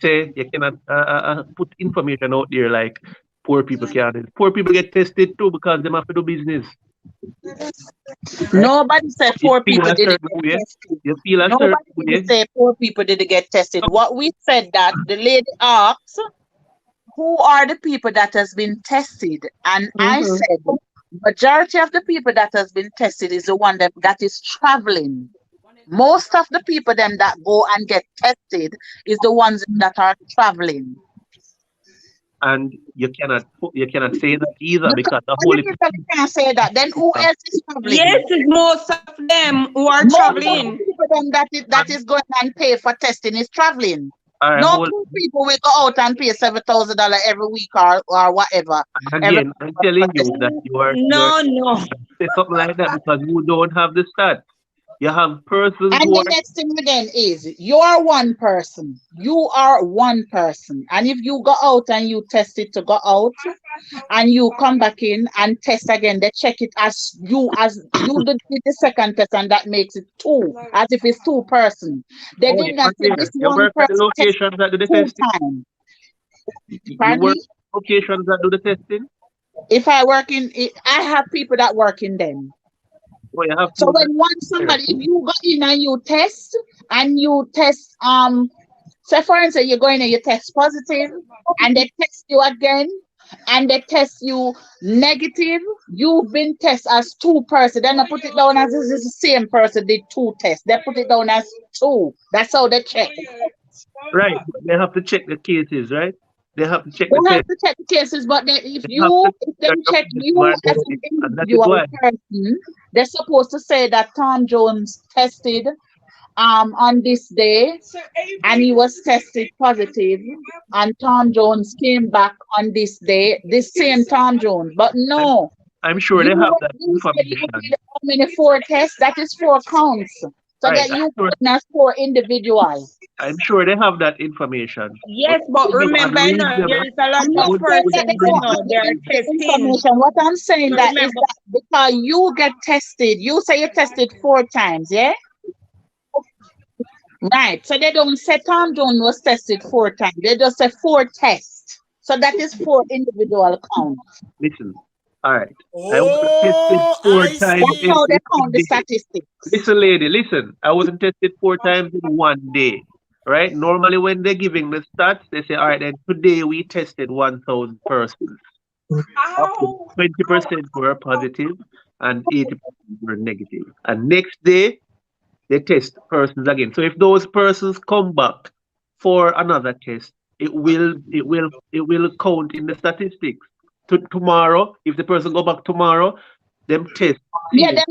Speaker 15: put information out there like poor people can't. Poor people get tested too because they have to do business. Right?
Speaker 11: Nobody said poor people didn't get tested. Nobody didn't say poor people didn't get tested. What we said that the lady asked, who are the people that has been tested? And I said, majority of the people that has been tested is the one that is traveling. Most of the people them that go and get tested is the ones that are traveling.
Speaker 15: And you cannot say that either because the whole
Speaker 11: you can't say that. Then who else is traveling?
Speaker 13: Yes, it's most of them who are traveling.
Speaker 11: Of the people them that is going and pay for testing is traveling.
Speaker 15: Right,
Speaker 11: no two people will go out and pay $7,000 every week or whatever.
Speaker 15: Again, I'm telling you that you are say something like that because you don't have the stats. You have persons
Speaker 11: and
Speaker 15: who
Speaker 11: the next thing again is you're one person. You are one person. And if you go out and you test it to go out and you come back in and test again, they check it as you did the second test and that makes it 2, as if it's 2 persons. They did not say this
Speaker 15: you
Speaker 11: one
Speaker 15: work at the
Speaker 11: person
Speaker 15: locations that do the testing. You work at locations that do the testing.
Speaker 11: If I work in it, I have people that work in them. So when somebody, if you go in and you test, say for instance, you're going and you test positive, and they test you again, and they test you negative, you've been tested as 2 persons. Then they put it down as this is the same person did 2 tests. They put it down as 2. That's how they check.
Speaker 15: Right. They have to check the cases, right? They have to check
Speaker 11: the cases, but if they check you as an individual person, they're supposed to say that Tom Jones tested on this day and he was tested positive, and Tom Jones came back on this day, this same Tom Jones. But no,
Speaker 15: I'm sure they have that information.
Speaker 11: How many 4 tests? That is 4 counts. So that you as 4 individuals.
Speaker 15: I'm sure they have that information.
Speaker 13: Yes, but remember, there's a lot of persons they are testing.
Speaker 11: What I'm saying is that because you get tested, you say you tested 4 times, yeah? Right. So they don't say Tom Jones was tested 4 times. They just say 4 tests. So that is 4 individual counts.
Speaker 15: Listen. All right. I wasn't tested
Speaker 1: Oh,
Speaker 15: 4
Speaker 1: I
Speaker 15: times
Speaker 11: That's
Speaker 1: see.
Speaker 11: how they
Speaker 15: in
Speaker 11: count
Speaker 15: one
Speaker 11: the
Speaker 15: day.
Speaker 11: statistics.
Speaker 15: Listen, lady, listen. I wasn't tested 4 times in one day. Right? Normally, when they're giving the stats, they say, all right, then today we tested 1,000 persons. Of them, 20% were positive and 80% were negative. And next day, they test persons again. So if those persons come back for another test, it will count in the statistics. Tomorrow, if the person go back tomorrow, them test.
Speaker 11: Yeah, then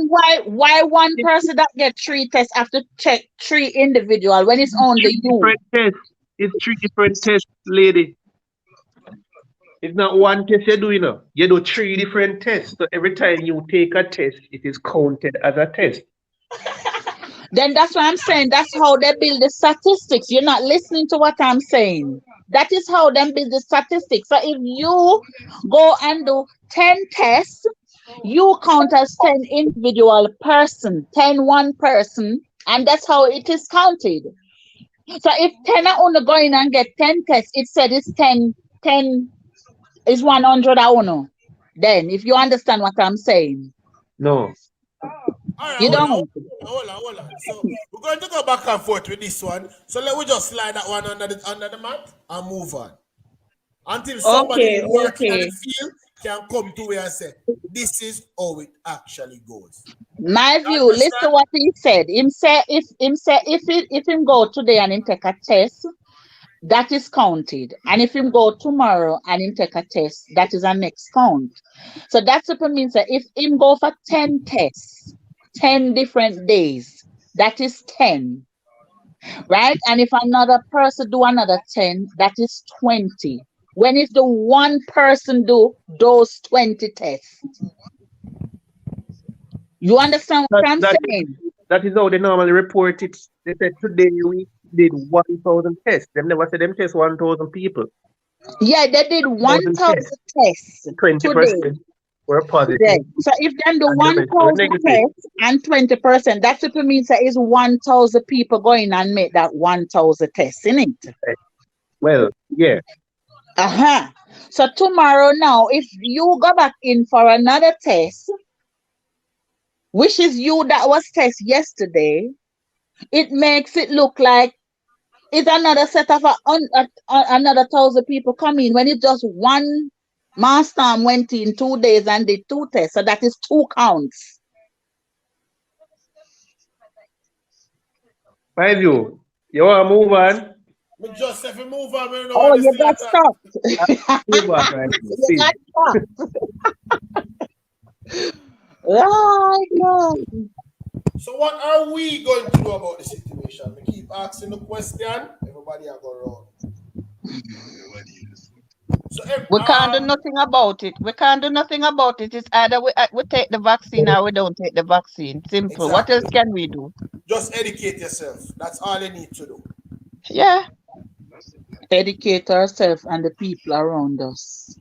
Speaker 11: why one person that get 3 tests have to check 3 individual when it's only you?
Speaker 15: Different tests. It's 3 different tests, lady. It's not one test you do, you know. You do 3 different tests. So every time you take a test, it is counted as a test.
Speaker 11: Then that's what I'm saying. That's how they build the statistics. You're not listening to what I'm saying. That is how they build the statistics. So if you go and do 10 tests, you count as 10 individual person, 10 one person, and that's how it is counted. So if 10 are only going and get 10 tests, it said it's 10 is 100 I know. Then if you understand what I'm saying.
Speaker 15: No.
Speaker 1: All right,
Speaker 11: You don't.
Speaker 1: hold on. So we're going to go back and forth with this one. So let me just slide that one under the mat and move on. Until somebody who working in the field can come to where and say, this is how it actually goes.
Speaker 11: My view, listen to what he said. Him say if him go today and him take a test, that is counted. And if him go tomorrow and him take a test, that is a next count. So that simply means that if him go for 10 tests, 10 different days, that is 10. Right? And if another person do another 10, that is 20. When if the one person do those 20 tests? You understand what I'm saying?
Speaker 15: That is how they normally report it. They said today we did 1,000 tests. They never said them test 1,000 people.
Speaker 11: Yeah, they did 1,000 tests
Speaker 15: 20%
Speaker 11: today.
Speaker 15: were positive.
Speaker 11: Yeah. So if then the 1,000 tests and 20%, that simply means that is 1,000 people going and make that 1,000 tests, isn't it?
Speaker 15: Well, yeah.
Speaker 11: So tomorrow now, if you go back in for another test, which is you that was test yesterday, it makes it look like it's another set of another 1,000 people coming when it's just one master went in 2 days and did 2 tests. So that is 2 counts.
Speaker 15: My view, you want to move on?
Speaker 1: Me just if you move on, me
Speaker 11: Oh, you got stopped.
Speaker 15: Move on, right?
Speaker 11: You got stopped. Oh, God.
Speaker 1: So what are we going to do about the situation? We keep asking the question. Everybody are going around. So
Speaker 9: we can't do nothing about it. We can't do nothing about it. It's either we take the vaccine or we don't take the vaccine. Simple.
Speaker 1: Exactly.
Speaker 9: What else can we do?
Speaker 1: Just educate yourself. That's all you need to do.
Speaker 9: Yeah.
Speaker 11: Educate ourselves and the people around us.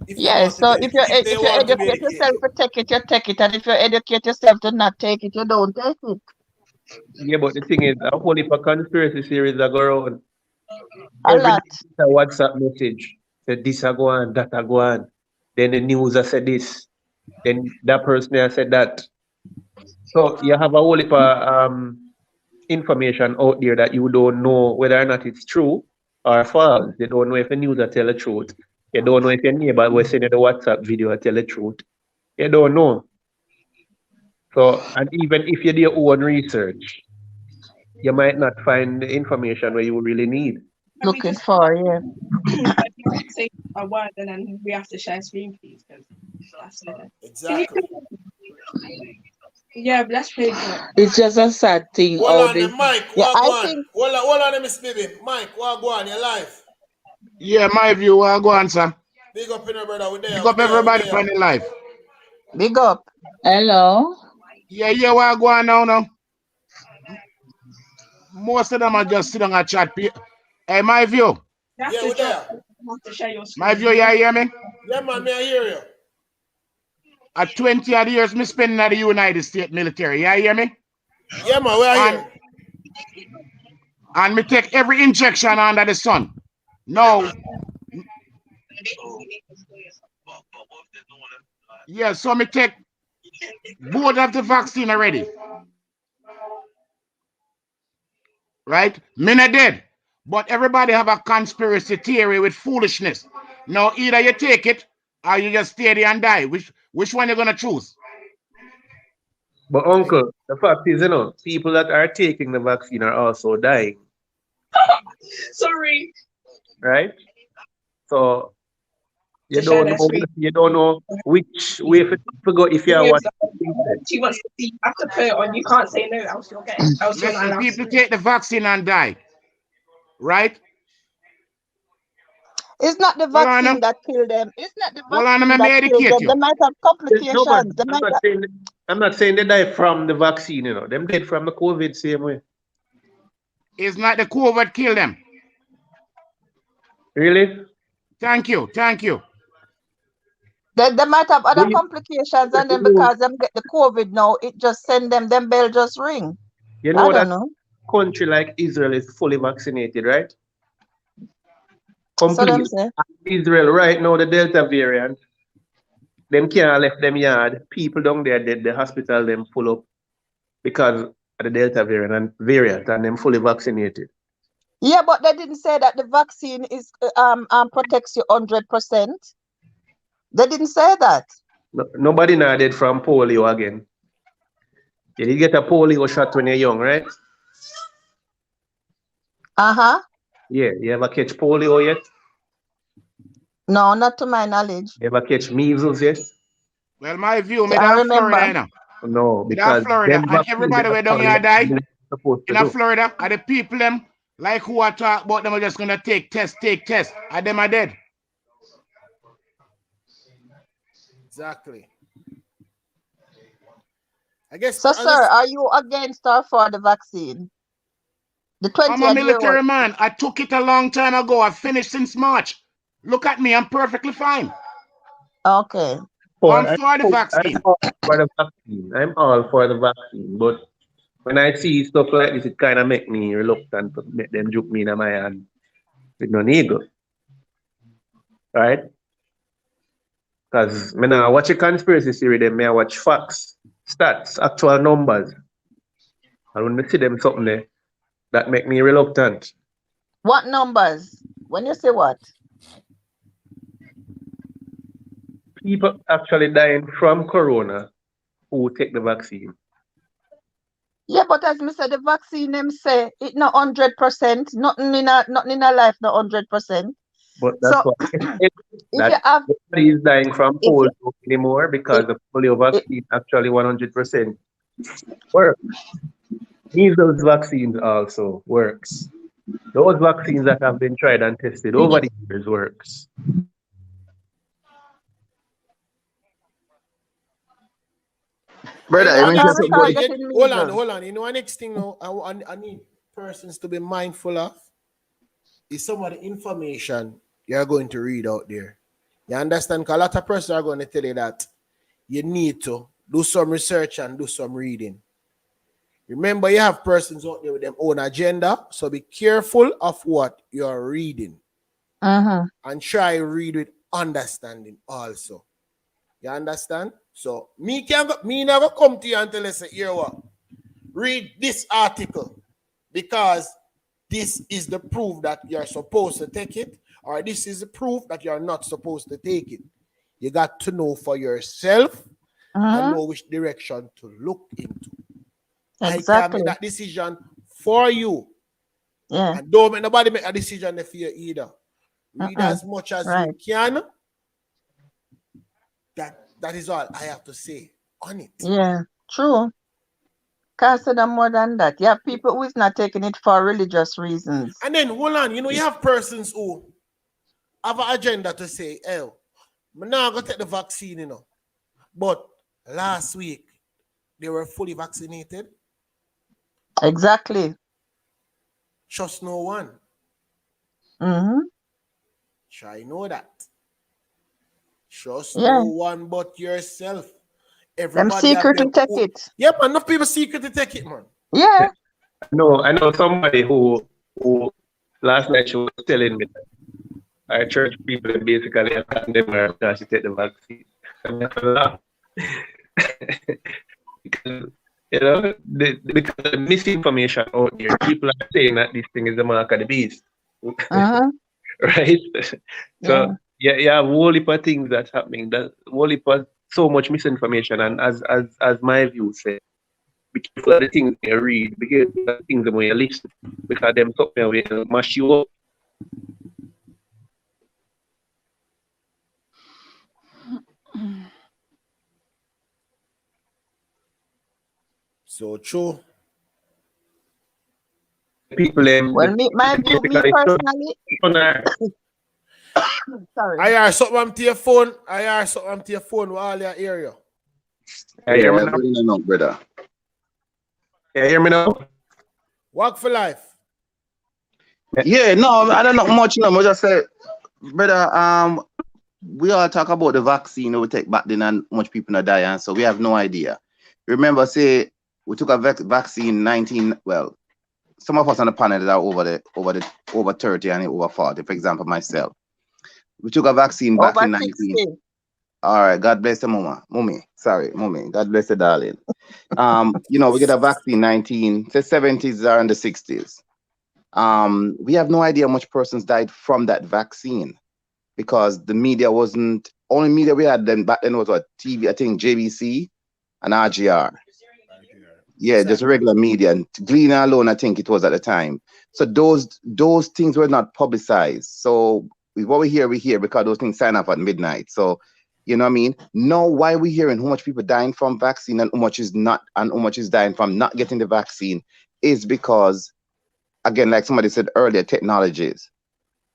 Speaker 9: Yeah, so if you educate yourself to take it, you take it. And if you educate yourself to not take it, you don't take it.
Speaker 15: Yeah, but the thing is, a whole heap of conspiracy series that go around.
Speaker 9: A lot.
Speaker 15: A WhatsApp message said this a go on, that a go on. Then the news has said this. Then that person has said that. So you have a whole heap of information out there that you don't know whether or not it's true or false. You don't know if the news will tell the truth. You don't know if your neighbor was sending the WhatsApp video will tell the truth. You don't know. So, and even if you do your own research, you might not find the information where you really need.
Speaker 9: Looking for, yeah.
Speaker 14: Say a word and then we have to share screen, please. That's it.
Speaker 1: Exactly.
Speaker 14: Yeah, that's pretty good.
Speaker 11: It's just a sad thing.
Speaker 1: Hold on, Mike.
Speaker 11: Yeah,
Speaker 1: What go on? Hold on, Miss Baby. Mike, what go on? Your life.
Speaker 16: Yeah, my view, what go on, sir?
Speaker 1: Big up in brother. We're there.
Speaker 16: Big up everybody on the life.
Speaker 9: Big up.
Speaker 11: Hello.
Speaker 16: Yeah, what go on now? Most of them are just sitting and chat. Hey, my view.
Speaker 1: Yeah, we're there.
Speaker 16: My view, you hear me?
Speaker 1: Yeah, man, me I hear you.
Speaker 16: At 20 odd years, me spending at the United States military. You hear me?
Speaker 1: Yeah, man, we are here.
Speaker 16: And me take every injection under the sun. No. Yeah, so me take both of the vaccine already. Right? Me not dead. But everybody have a conspiracy theory with foolishness. Now, either you take it or you just stay there and die. Which one you gonna choose?
Speaker 15: But uncle, the fact is, people that are taking the vaccine are also dying,
Speaker 14: Sorry.
Speaker 15: right? So you
Speaker 14: To share
Speaker 15: don't
Speaker 14: that
Speaker 15: know,
Speaker 14: screen.
Speaker 15: you don't know which way to go if you are watching.
Speaker 14: She wants to see. You have to put it on. You can't say no, else you'll get. Else you're not
Speaker 16: Listen,
Speaker 14: allowed
Speaker 16: people
Speaker 14: to.
Speaker 16: take the vaccine and die. Right?
Speaker 9: It's not the
Speaker 16: Hold on,
Speaker 9: vaccine that killed them. It's not the
Speaker 16: hold on,
Speaker 9: vaccine
Speaker 16: let me
Speaker 9: that killed
Speaker 16: educate
Speaker 9: them.
Speaker 16: you.
Speaker 9: They might have
Speaker 15: No, man,
Speaker 9: complications. They might have...
Speaker 15: I'm not saying they die from the vaccine, Them dead from the COVID same way.
Speaker 16: It's not the COVID kill them.
Speaker 15: Really?
Speaker 16: Thank you.
Speaker 9: They might have other
Speaker 15: You
Speaker 9: complications, and then because them get the COVID now, it just send them bell just ring. I
Speaker 15: know
Speaker 9: don't
Speaker 15: that
Speaker 9: know.
Speaker 15: country like Israel is fully vaccinated, right?
Speaker 9: So them
Speaker 15: Complete.
Speaker 9: say.
Speaker 15: Israel right now, the Delta variant, them can't left them yard. People down there dead, the hospital them full up because of the Delta variant and them fully vaccinated.
Speaker 9: Yeah, but they didn't say that the vaccine is protects you 100%. They didn't say that.
Speaker 15: Nobody now dead from polio again. You did get a polio shot when you're young, right?
Speaker 9: Uh-huh.
Speaker 15: Yeah. You ever catch polio yet?
Speaker 9: No, not to my knowledge.
Speaker 15: You ever catch measles yet?
Speaker 16: Well, my view, me
Speaker 9: I
Speaker 16: down Florida,
Speaker 9: remember.
Speaker 15: No,
Speaker 16: Me down
Speaker 15: because
Speaker 16: Florida,
Speaker 15: them
Speaker 16: and
Speaker 15: vaccines
Speaker 16: everybody where down
Speaker 15: actually
Speaker 16: here die
Speaker 15: supposed to
Speaker 16: in
Speaker 15: do.
Speaker 16: Florida, are the people them like who are talk about them are just gonna take test, and them are dead.
Speaker 1: Exactly. I guess.
Speaker 9: So, sir, are you against or for the vaccine? The 20th
Speaker 16: I'm a military man. I took it a long time ago. I finished since March. Look at me. I'm perfectly fine.
Speaker 9: Okay.
Speaker 16: I'm for the vaccine.
Speaker 15: I'm all for the vaccine, but when I see stuff like this, it kind of make me reluctant to make them juke me in my hand with no ego, right? Because when I watch a conspiracy theory, then I watch facts, stats, actual numbers. And when I see them something there, that make me reluctant.
Speaker 9: What numbers? When you say what?
Speaker 15: People actually dying from corona who take the vaccine.
Speaker 9: Yeah, but as me said, the vaccine them say it not 100%. Nothing in a life not 100%.
Speaker 15: But that's
Speaker 9: So,
Speaker 15: what
Speaker 9: if you have
Speaker 15: nobody is dying from polio anymore because the polio vaccine actually 100% works. Measles vaccines also works. Those vaccines that have been tried and tested over the years works.
Speaker 4: Brother,
Speaker 1: You know,
Speaker 4: I
Speaker 1: next thing, hold
Speaker 9: measles.
Speaker 1: on. You know, next thing now, I need persons to be mindful of is some of the information you're going to read out there. You understand? Because a lot of persons are going to tell you that you need to do some research and do some reading. Remember, you have persons out there with their own agenda, so be careful of what you're reading. And try read with understanding also. You understand? So me never come to you and tell you, say, here what? Read this article because this is the proof that you're supposed to take it, or this is the proof that you're not supposed to take it. You got to know for yourself and know which direction to look into.
Speaker 9: Exactly.
Speaker 1: I can make that decision for you.
Speaker 9: Yeah.
Speaker 1: And don't make nobody make a decision for you either. Read as much as you can. That is all I have to say on it.
Speaker 9: Yeah, true. Can't say no more than that. You have people who is not taking it for religious reasons.
Speaker 1: And then hold on, you have persons who have an agenda to say, I'm not going to take the vaccine, But last week, they were fully vaccinated.
Speaker 9: Exactly.
Speaker 1: Trust no one. Try know that. Trust no one but yourself. Everybody
Speaker 9: them secretly take it.
Speaker 1: Yeah, man, enough people secretly take it, man.
Speaker 9: Yeah.
Speaker 15: No, I know somebody who last night she was telling me that our church people basically condemn her because she take the vaccine. And I laugh. Because, you know, because the misinformation out there, people are saying that this thing is the mark of the beast. Right? So you have a whole heap of things that's happening. That whole heap of so much misinformation, and as my view says, be careful of the things you read, be careful of the things when you listen, because them something will mash you up.
Speaker 1: So true.
Speaker 15: People
Speaker 11: Well, my view, me personally. Sorry.
Speaker 1: I hear something on your phone. I hear something on your phone with all your area.
Speaker 15: Yeah, hear me now?
Speaker 4: Bring it up, brother.
Speaker 15: Yeah, hear me now?
Speaker 1: Walk for life.
Speaker 4: Yeah, no, I don't know much. No, I just say, brother. We all talk about the vaccine we take back then and much people are dying, so we have no idea. Remember, say we took a vaccine 19. Well, some of us on the panel are over 30 and over 40. For example, myself, we took a vaccine back
Speaker 11: Over
Speaker 4: in 19.
Speaker 11: 60.
Speaker 4: All right, God bless the mummy. God bless the darling. You know, we get a vaccine 19, the 70s or in the 60s. We have no idea how much persons died from that vaccine because the media wasn't, only media we had then back then was what, TV, I think JBC and RGR. Yeah, just regular media. And Gleaner alone, I think it was at the time. So those things were not publicized. So what we hear because those things sign up at midnight. So, you know what I mean? Now, why we hearing how much people dying from vaccine and how much is not, and how much is dying from not getting the vaccine is because, again, like somebody said earlier, technologies,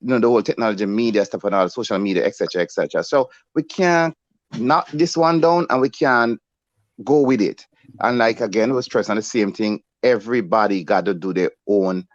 Speaker 4: you know, the whole technology, media stuff and all, social media, etc., etc. So we can't knock this one down and we can't go with it. And like, again, we're stressing on the same thing. Everybody got to do their own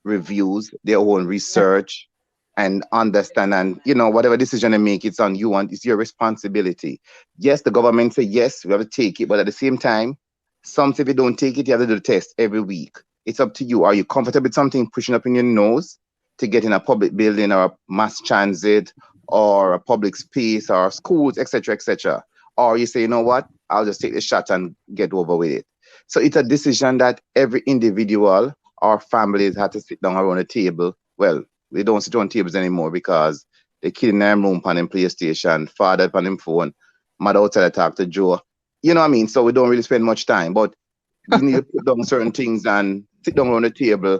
Speaker 4: reviews, their own research, and understand. And, you know, whatever decision they make, it's on you and it's your responsibility. Yes, the government say, yes, we have to take it. But at the same time, sometimes if you don't take it, you have to do the test every week. It's up to you. Are you comfortable with something pushing up in your nose to get in a public building or a mass transit or a public space or schools, etc., etc.? Or you say, you know what, I'll just take the shot and get over with it. So it's a decision that every individual or families have to sit down around a table. Well, they don't sit around tables anymore because they kid in their room on them PlayStation, father on them phone, mother outside to talk to Joe. You know what I mean? So we don't really spend much time, but we need to put down certain things and sit down around the table,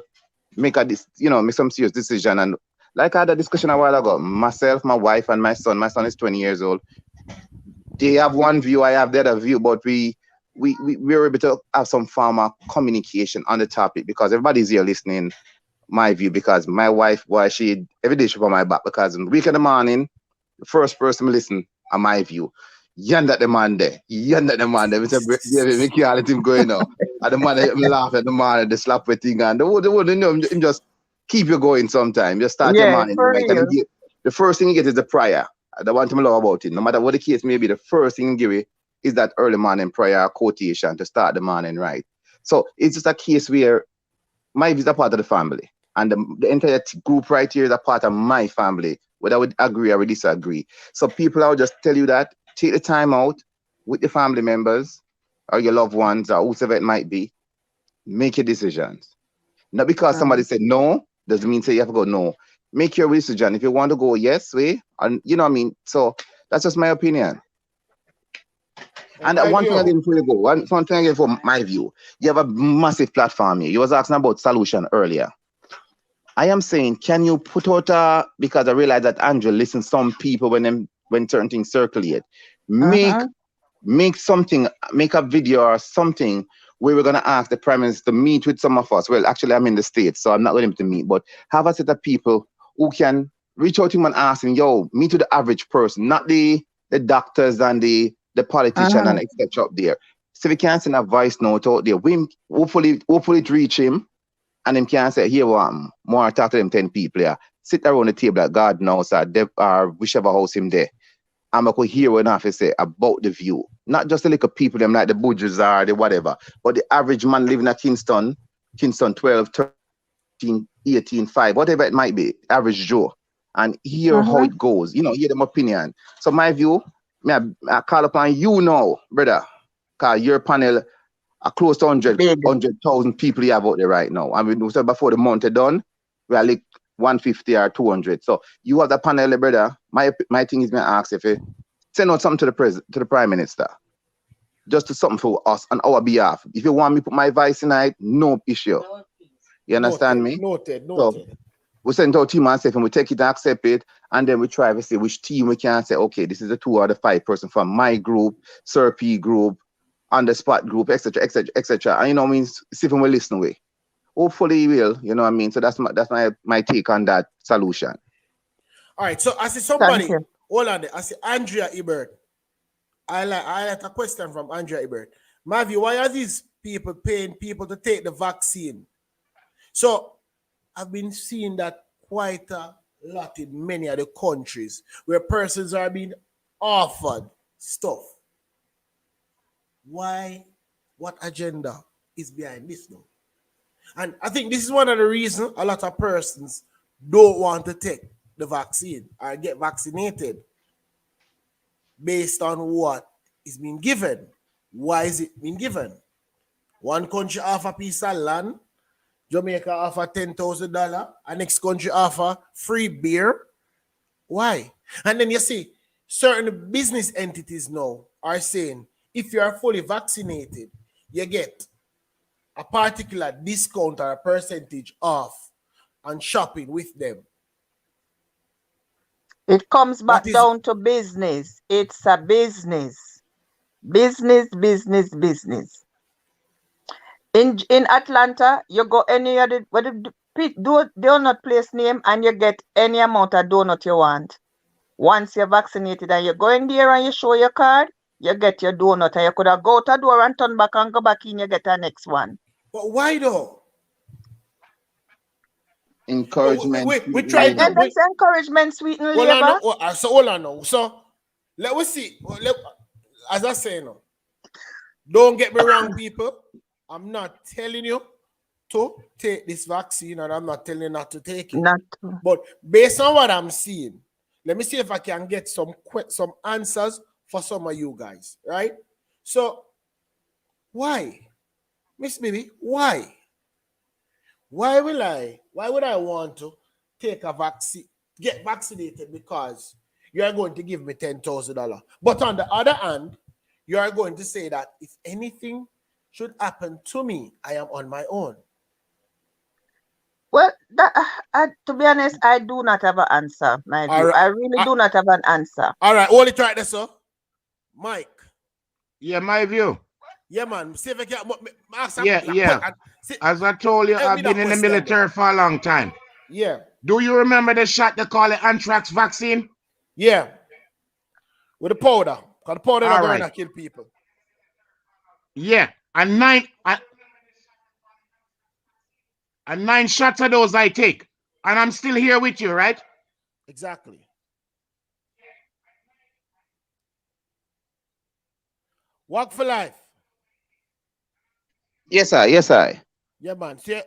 Speaker 4: make some serious decision. And like I had a discussion a while ago, myself, my wife, and my son is 20 years old. They have one view, I have the other view, but we're able to have some form of communication on the topic because everybody's here listening. My view, because my wife, she every day she on my back because in the week in the morning, the first person to listen on my view. Yonder the man there. We say, we can't let him go, you know. And the man laugh at the man, the slap with thing, and him just keep you going sometime. Just start your morning.
Speaker 11: For
Speaker 4: Right?
Speaker 11: real.
Speaker 4: The first thing you get is the prayer. The one thing I love about it. No matter what the case may be, the first thing you give it is that early morning prayer quotation to start the morning right. So it's just a case where my view is a part of the family. And the entire group right here is a part of my family, whether I would agree or disagree. So people, I would just tell you that, take the time out with your family members or your loved ones or whoever it might be, make your decisions. Not because somebody said no, doesn't mean say you have to go no. Make your decision. If you want to go yes way, and you know what I mean? So that's just my opinion. And one thing again before you go, one thing again for my view, you have a massive platform here. You was asking about solution earlier. I am saying, can you put out because I realize that Andrew listens some people when certain things circulate. Make something, make a video or something where we're gonna ask the Prime Minister to meet with some of us. Well, actually I'm in the States, so I'm not going to meet, but have a set of people who can reach out to him and ask him, yo, meet with the average person, not the doctors and the politician and etc. up there. So we can send a voice note out there. Hopefully it reach him. And them can say, here, more talk to them 10 people here. Sit around the table at God knows or whichever house him there. I'm going to hear what I say about the view. Not just the little people, them like the Budges or the whatever, but the average man living in Kingston Kingston 12, 13, 18, 5, whatever it might be, average Joe, and hear how it goes, you know, hear them opinion. So my view, I call upon you now, brother, because your panel are close to 100,000 people you have out there right now. I mean, we said before the month is done, we are like 150 or 200. So you have the panel, brother. My thing is, me ask if you send out something to the Prime Minister, just to something for us on our behalf. If you want me to put my voice tonight, no issue. You understand me?
Speaker 1: Noted.
Speaker 4: So we send out team and say, and we take it and accept it, and then we try to see which team we can say, okay, this is the 2 or the 5 person from my group, Sir P group, on the spot group, etc., etc., etc. And you know what I mean? See if we listen away. Hopefully he will, you know what I mean? So that's my take on that solution.
Speaker 1: All right, so I see somebody, hold on there. I see Andrea Ebert. I like a question from Andrea Ebert. My view, why are these people paying people to take the vaccine? So I've been seeing that quite a lot in many of the countries where persons are being offered stuff. Why? What agenda is behind this now? And I think this is one of the reasons a lot of persons don't want to take the vaccine or get vaccinated based on what is being given. Why is it being given? One country offer a piece of land, Jamaica offer $10,000, and next country offer free beer. Why? And then you see, certain business entities now are saying, if you are fully vaccinated, you get a particular discount or a percentage off on shopping with them.
Speaker 9: It comes back down to business. It's a business. Business. In Atlanta, you go any other donut place name and you get any amount of donut you want. Once you're vaccinated and you go in there and you show your card, you get your donut, and you could have go to the door and turn back and go back in, you get the next one.
Speaker 1: But why though?
Speaker 4: Encouragement.
Speaker 1: We try to
Speaker 9: encouragement sweeten labor.
Speaker 1: Hold on now. So let us see. As I say now, don't get me wrong, people. I'm not telling you to take this vaccine, and I'm not telling you not to take it. But based on what I'm seeing, let me see if I can get some answers for some of you guys, right? So, why? Miss Bibi, why? Why would I want to take a vaccine, get vaccinated because you are going to give me $10,000? But on the other hand, you are going to say that if anything should happen to me, I am on my own.
Speaker 9: Well, to be honest, I do not have an answer, my view. Right. I really do not have an answer.
Speaker 1: All right, hold it right there, sir. Mike.
Speaker 16: Yeah, my view.
Speaker 1: Yeah, man. See if I can ask
Speaker 16: Yeah. As I told you, I've been in the military for a long time.
Speaker 1: Yeah.
Speaker 16: Do you remember the shot they call it anthrax vaccine?
Speaker 1: Yeah. With the powder. Because the powder is going to kill people.
Speaker 16: Yeah. And 9 shots of those I take. And I'm still here with you, right?
Speaker 1: Exactly. Walk for life.
Speaker 4: Yes, I.
Speaker 1: Yeah, man. See,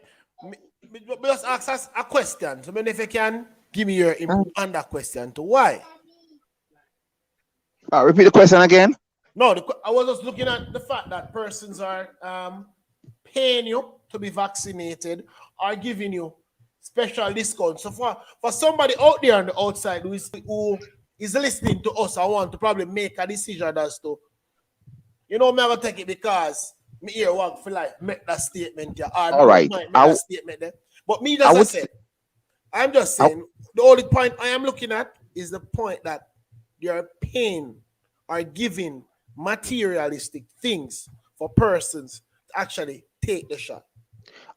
Speaker 1: just ask us a question. So, if you can give me your on that question to why.
Speaker 4: Repeat the question again.
Speaker 1: No, I was just looking at the fact that persons are paying you to be vaccinated or giving you special discounts. So for somebody out there on the outside who is listening to us, I want to probably make a decision as to, me never take it because me here Walk for Life make that statement. Yeah,
Speaker 4: all right.
Speaker 1: Make that statement there. But me, as I said, I'm just saying the only point I am looking at is the point that you're paying or giving materialistic things for persons to actually take the shot.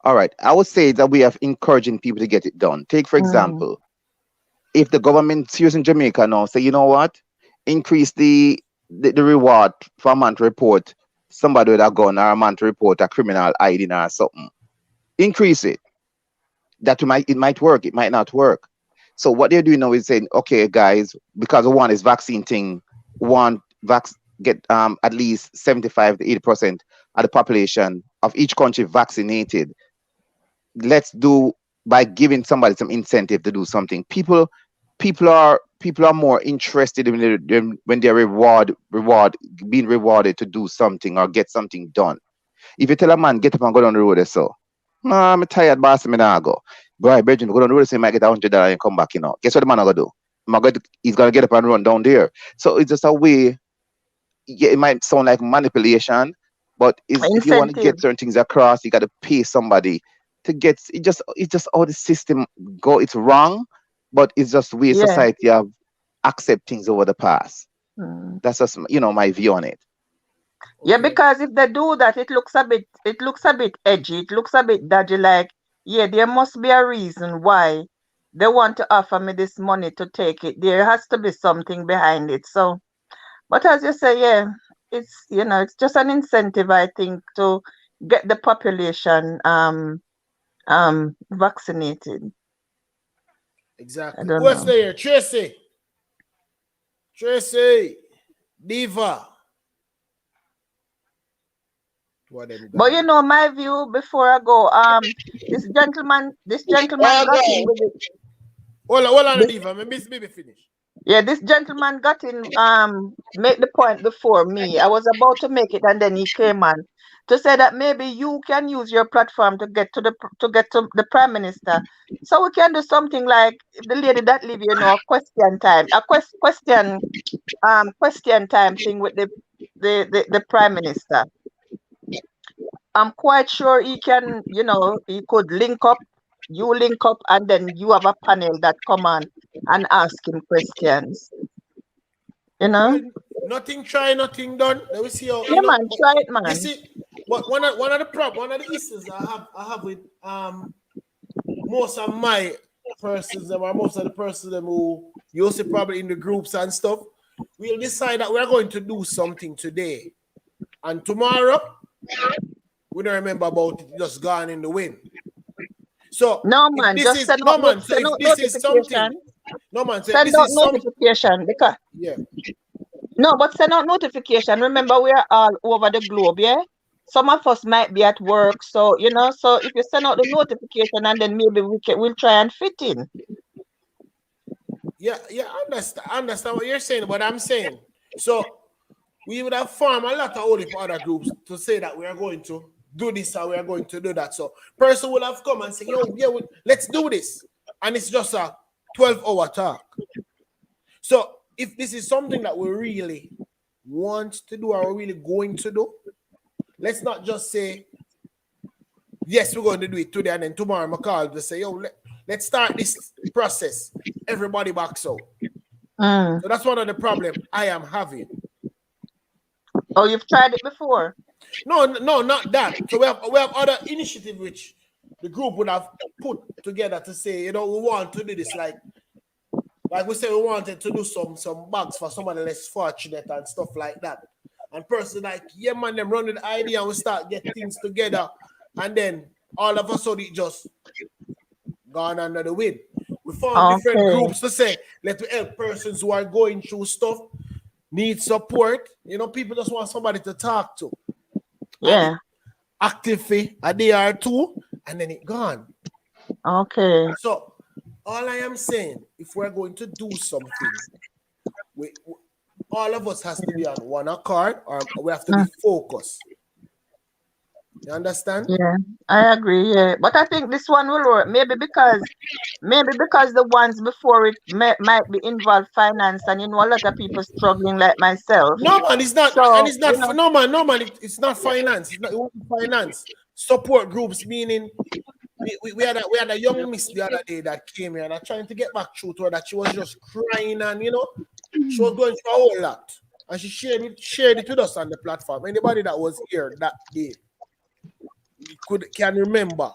Speaker 4: All right. I would say that we are encouraging people to get it done. Take, for example, if the government here in Jamaica now say, you know what, increase the reward for a man to report somebody with a gun or a man to report a criminal hiding or something. Increase it. It might work, it might not work. So what they're doing now is saying, okay, guys, because one is vaccine thing, get at least 75 to 80% of the population of each country vaccinated. let's do by giving somebody some incentive to do something. People are more interested in when they're being rewarded to do something or get something done. If you tell a man get up and go down the road, so nah, I'm tired, boss. Me nah go. Boy, Virgin, go down the road, say might get $100 and come back. Guess what the man gonna do? He's gonna get up and run down there. So it's just a way. Yeah, it might sound like manipulation, but if you want to
Speaker 9: Incentive.
Speaker 4: get certain things across, you got to pay somebody to get it. Just how the system go. It's wrong, but it's just way
Speaker 9: Yeah.
Speaker 4: society have accept things over the past.
Speaker 9: Mm.
Speaker 4: That's just my view on it.
Speaker 9: Yeah, because if they do that, it looks a bit edgy. It looks a bit dodgy. Like, yeah, there must be a reason why they want to offer me this money to take it. There has to be something behind it. So, but as you say, yeah, it's just an incentive, I think, to get the population vaccinated.
Speaker 1: Exactly.
Speaker 9: I don't
Speaker 1: What's
Speaker 9: know.
Speaker 1: there? Tracy, Diva.
Speaker 9: But my view before I go, this gentleman got in with it.
Speaker 1: Hold on, Diva. Maybe finish.
Speaker 9: Yeah, this gentleman got in, make the point before me. I was about to make it, and then he came on to say that maybe you can use your platform to get to the prime minister. So we can do something like the lady that live, question time, question time thing with the prime minister. I'm quite sure he can, he could link up, and then you have a panel that come on and ask him questions.
Speaker 1: Well, nothing try, nothing done. Let me see how
Speaker 9: man, try it, man.
Speaker 1: You see, but one of the issues I have with most of my persons or most of the persons who you see probably in the groups and stuff, we'll decide that we're going to do something today, and tomorrow we don't remember about it, just gone in the wind. So
Speaker 9: no man,
Speaker 1: if
Speaker 9: just
Speaker 1: this is
Speaker 9: send
Speaker 1: no
Speaker 9: out,
Speaker 1: man, so
Speaker 9: send
Speaker 1: if
Speaker 9: out
Speaker 1: this is something,
Speaker 9: notification.
Speaker 1: no man, so if
Speaker 9: Send
Speaker 1: this
Speaker 9: out
Speaker 1: is something,
Speaker 9: notification because
Speaker 1: yeah.
Speaker 9: No, but send out notification. Remember, we are all over the globe, yeah? Some of us might be at work, so so if you send out the notification and then maybe we'll try and fit in.
Speaker 1: Yeah, I understand what you're saying, but I'm saying, so we would have formed a lot of other groups to say that we are going to do this or we are going to do that. So person will have come and say, yo, yeah, let's do this. And it's just a 12-hour talk. So if this is something that we really want to do or we're really going to do, let's not just say, yes, we're going to do it today and then tomorrow I'm call to say, yo, let's start this process. Everybody backs out. So that's one of the problems I am having.
Speaker 9: Oh, you've tried it before?
Speaker 1: No, not that. So we have other initiative which the group would have put together to say, we want to do this. Like we said, we wanted to do some bags for somebody less fortunate and stuff like that. And person like, yeah, man, them run with the idea and we start get things together. And then all of a sudden it just gone under the wind. We found different groups to say, let's help persons who are going through stuff, need support. People just want somebody to talk to.
Speaker 9: Yeah.
Speaker 1: Active a day or two, and then it gone.
Speaker 9: Okay.
Speaker 1: So all I am saying, if we're going to do something, all of us has to be on one accord, or we have to be focused. You understand?
Speaker 9: Yeah, I agree. Yeah, but I think this one will work. Maybe because the ones before it might be involved finance, and a lot of people struggling like myself.
Speaker 1: No man, it's not,
Speaker 9: so,
Speaker 1: and it's not. No man, it's not finance. It's not finance. Support groups, meaning we had a young miss the other day that came here and I'm trying to get back through to her that she was just crying and she was going through a whole lot, and she shared it with us on the platform. Anybody that was here that day can remember.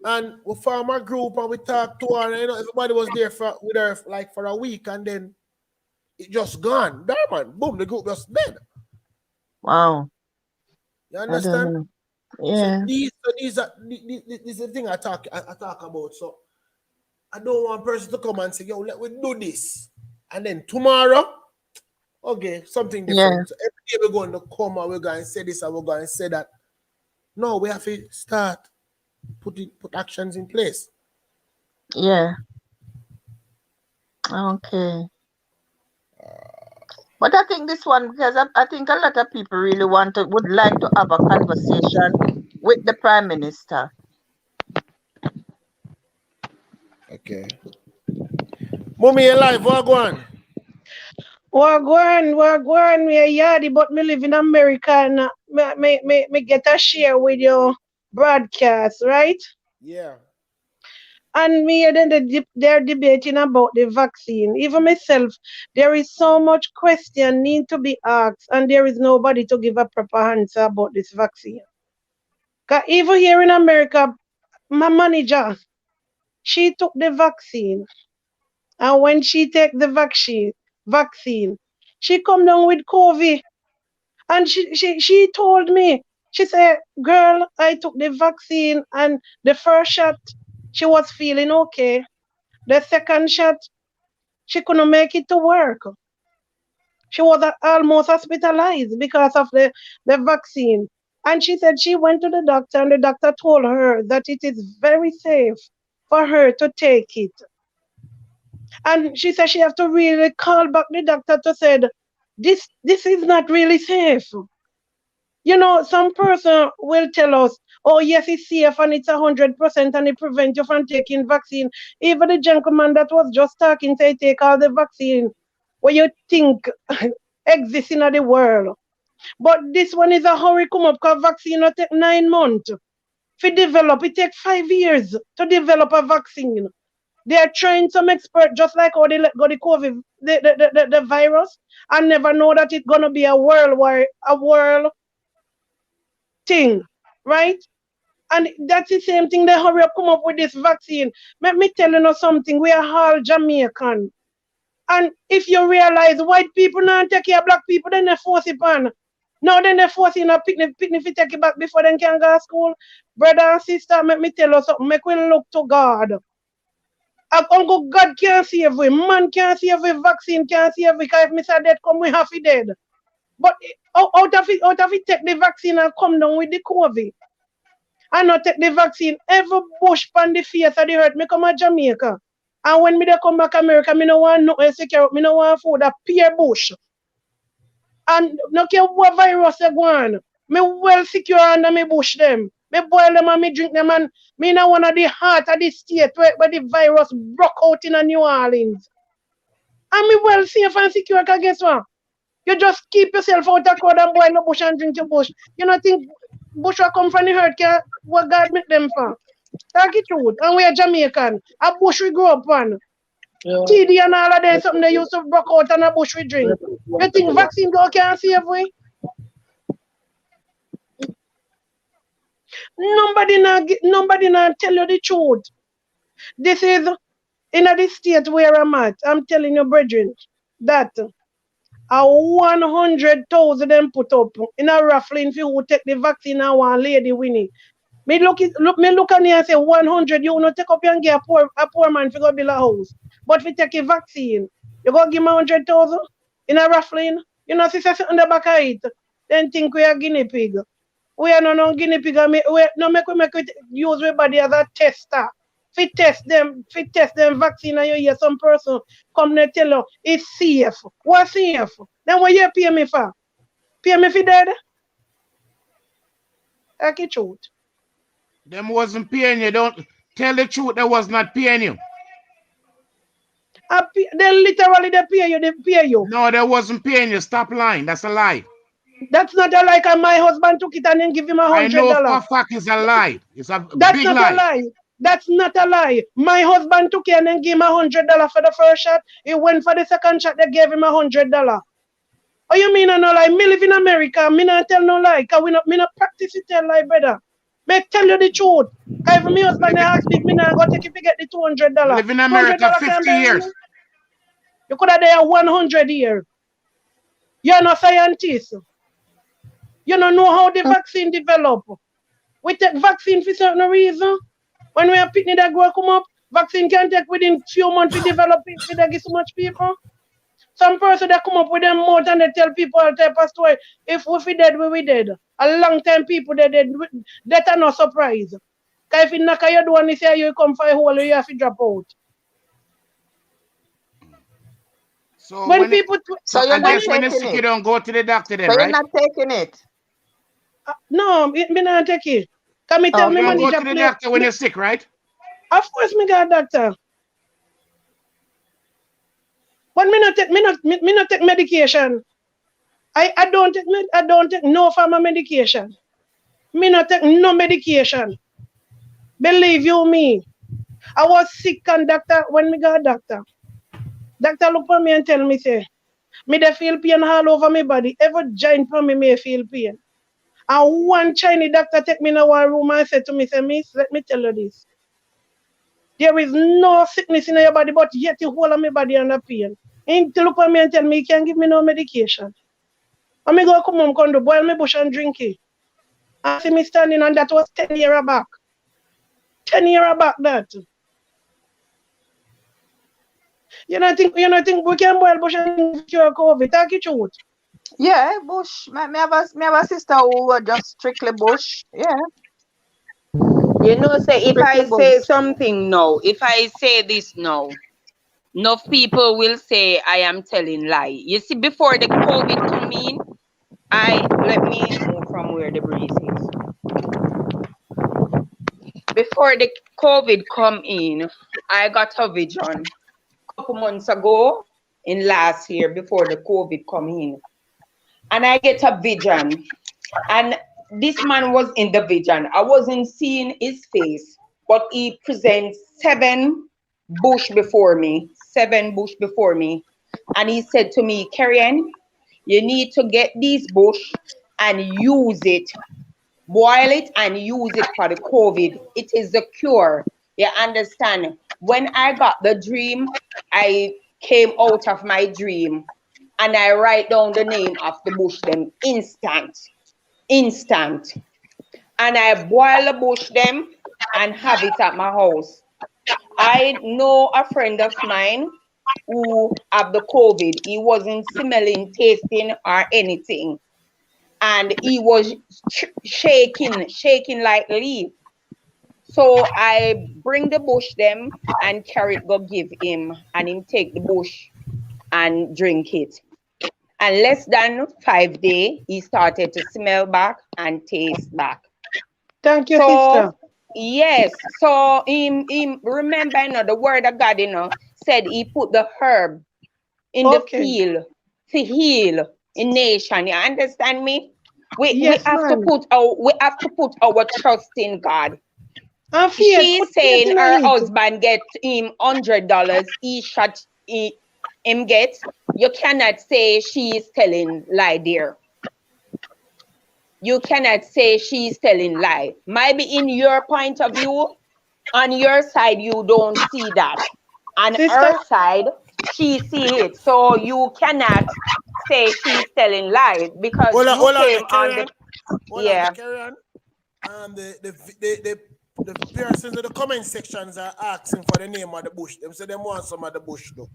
Speaker 1: And we formed a group and we talked to her, and everybody was there with her like for a week, and then it just gone. There, man, boom, the group just dead.
Speaker 9: Wow.
Speaker 1: You understand?
Speaker 9: Yeah.
Speaker 1: So these are this is the thing I talk about. So I don't want a person to come and say, yo, let we do this. And then tomorrow, okay, something different.
Speaker 9: Yeah.
Speaker 1: So every day we're going to come and we're going to say this and we're going to say that. No, we have to start put actions in place.
Speaker 11: Yeah. Okay.
Speaker 9: But I think this one, because I think a lot of people really would like to have a conversation with the Prime Minister.
Speaker 1: Okay. Mommy, you live, what go on?
Speaker 17: Wagwan, me a yardy, but me live in America and me get a share with your broadcast, right?
Speaker 1: Yeah.
Speaker 17: And me and then they're debating about the vaccine. Even myself, there is so much question need to be asked, and there is nobody to give a proper answer about this vaccine. Cause even here in America, my manager, she took the vaccine, and when she take the vaccine, she come down with COVID. And she told me, she said, girl, I took the vaccine and the first shot, she was feeling okay. The second shot, she couldn't make it to work. She was almost hospitalized because of the vaccine. And she said she went to the doctor and the doctor told her that it is very safe for her to take it. And she said she have to really call back the doctor to say, this is not really safe. You know, some person will tell us, oh, yes, it's safe and it's 100% and it prevents you from taking vaccine. Even the gentleman that was just talking say take all the vaccine what you think exists in the world. But this one is a hurry come up because vaccine will take 9 months. To develop, it takes 5 years to develop a vaccine. They are trying some expert, just like how they let go the COVID, the virus, and never know that it's gonna be a world thing, right? And that's the same thing. They hurry up come up with this vaccine. Let me tell you something. We are all Jamaican. And if you realize white people now take care of black people, then they force it on. Now then they force in a picnic to take it back before they can go to school. Brother and sister, let me tell you something. Make we look to God. Uncle God can't save we. Man can't save we. Vaccine can't save we. Because if Mr. Dead come, we have to dead. But out of it, take the vaccine and come down with the COVID. I not take the vaccine. Every bush pan the face of the earth. Me come to Jamaica. And when me dey come back America, me no want no secure. Me no want food a pear bush. And no care what virus they go on. Me well secure under me bush them. Me boil them and me drink them and me na one of the heart of the state where the virus broke out in New Orleans. And me well safe and secure because guess what? You just keep yourself out of crowd and boil no bush and drink your bush. You know think bush will come from the earth, what God make them for? Talk it truth. And we are Jamaican. A bush we grew up on.
Speaker 6: Yeah.
Speaker 17: TD and all of them, something they used to broke out and a bush we drink. You think vaccine go can't save we? Nobody now tell you the truth. This is in the state where I'm at. I'm telling you, brethren, that a 100,000 them put up in a raffling if you take the vaccine and one lady winning. Me look at me and say 100, you not take up and get a poor man to go build a house. But if you take a vaccine, you go give me 100,000 in a raffling. You know, see something on the back of it. Then think we are guinea pig. We are no guinea pig. We make it use we body as a tester. Fit test them vaccine and you hear some person come and tell you it's safe. What's safe? Then what you pay me for? Pay me for dead? That's the truth.
Speaker 16: Them wasn't paying you. Don't tell the truth. They was not paying you.
Speaker 17: They literally they pay you.
Speaker 16: No, they wasn't paying you. Stop lying. That's a lie.
Speaker 17: That's not a lie. My husband took it and then give him $100.
Speaker 16: I know for a fact it's a lie. It's a
Speaker 17: That's
Speaker 16: big
Speaker 17: not
Speaker 16: lie.
Speaker 17: a lie. That's not a lie. My husband took it and then gave him $100 for the first shot. He went for the second shot. They gave him $100. Oh, you mean I no lie? Me live in America. Me not tell no lie. Cause me not practice it tell lie, brother. Me tell you the truth. Cause if my husband ask me, me not go take it to get the $200.
Speaker 16: Live in America
Speaker 17: $200
Speaker 16: 50 years.
Speaker 17: You could have there 100 years. You're not scientist. You don't know how the vaccine develop. We take vaccine for certain reason. When we are picking that go come up, vaccine can take within few months to develop it, we give so much people. Some person that come up with them more than they tell people all type of story. If we dead, we dead. A long time people they dead. That are no surprise. Because if you knock on your door and you say you come for a hole, you have to drop out.
Speaker 16: So
Speaker 17: When
Speaker 16: when
Speaker 17: people,
Speaker 4: So you're
Speaker 16: I
Speaker 4: not
Speaker 16: guess when you're
Speaker 4: taking
Speaker 16: sick, you
Speaker 4: it.
Speaker 16: don't go to the doctor then,
Speaker 4: So you're
Speaker 16: right?
Speaker 4: not taking it.
Speaker 17: no, me not take it. Can me tell
Speaker 16: You
Speaker 17: me
Speaker 16: don't go
Speaker 17: manager
Speaker 16: to the
Speaker 17: play?
Speaker 16: doctor when you're sick, right?
Speaker 17: Of course, me got doctor. But me not take medication. I don't take no form of medication. Me not take no medication. Believe you me. I was sick and doctor when me got doctor. Doctor look for me and tell me say, me dey feel pain all over my body. Every joint for me may feel pain. And one Chinese doctor take me in one room and said to me, say, Miss, let me tell you this. There is no sickness in your body, but yet you hold on my body under pain. And to look at me and tell me he can't give me no medication. And me go come home, come do boil me bush and drink it. I see me standing and that was 10 years back. 10 years back that. You don't think we can boil bush and cure COVID? Talk it truth.
Speaker 9: Yeah, bush. Me have a sister who was just strictly bush. Yeah.
Speaker 13: You know, say if
Speaker 9: Strictly
Speaker 13: I
Speaker 9: bush.
Speaker 13: say something now, if I say this now, enough people will say I am telling lie. You see, before the COVID come in, let me move from where the breeze is. Before the COVID come in, I got a vision a couple months ago in last year before the COVID come in. And I get a vision. And this man was in the vision. I wasn't seeing his face, but he presents 7 bush before me. 7 bush before me. And he said to me, Karen, you need to get these bush and use it. Boil it and use it for the COVID. It is the cure. You understand? When I got the dream, I came out of my dream and I write down the name of the bush them instant. And I boil the bush them and have it at my house. I know a friend of mine who have the COVID. He wasn't smelling, tasting, or anything. And he was shaking like leaf. So I bring the bush them and carry it, go give him, and him take the bush and drink it. And less than 5 days, he started to smell back and taste back.
Speaker 17: Thank you,
Speaker 13: So,
Speaker 17: sister.
Speaker 13: yes. So him remember, the word of God, said he put the herb in the field to heal a nation. You understand me? We have to put our trust in God. She's saying her husband get him $100 each shot him get. You cannot say she's telling lie there. You cannot say she's telling lie. Maybe in your point of view, on your side, you don't see that. On her side, she see it. So you cannot say she's telling lies because you came on the... Yeah.
Speaker 1: Carry on. The persons in the comment sections are asking for the name of the bush. Them say they want some of the bush though.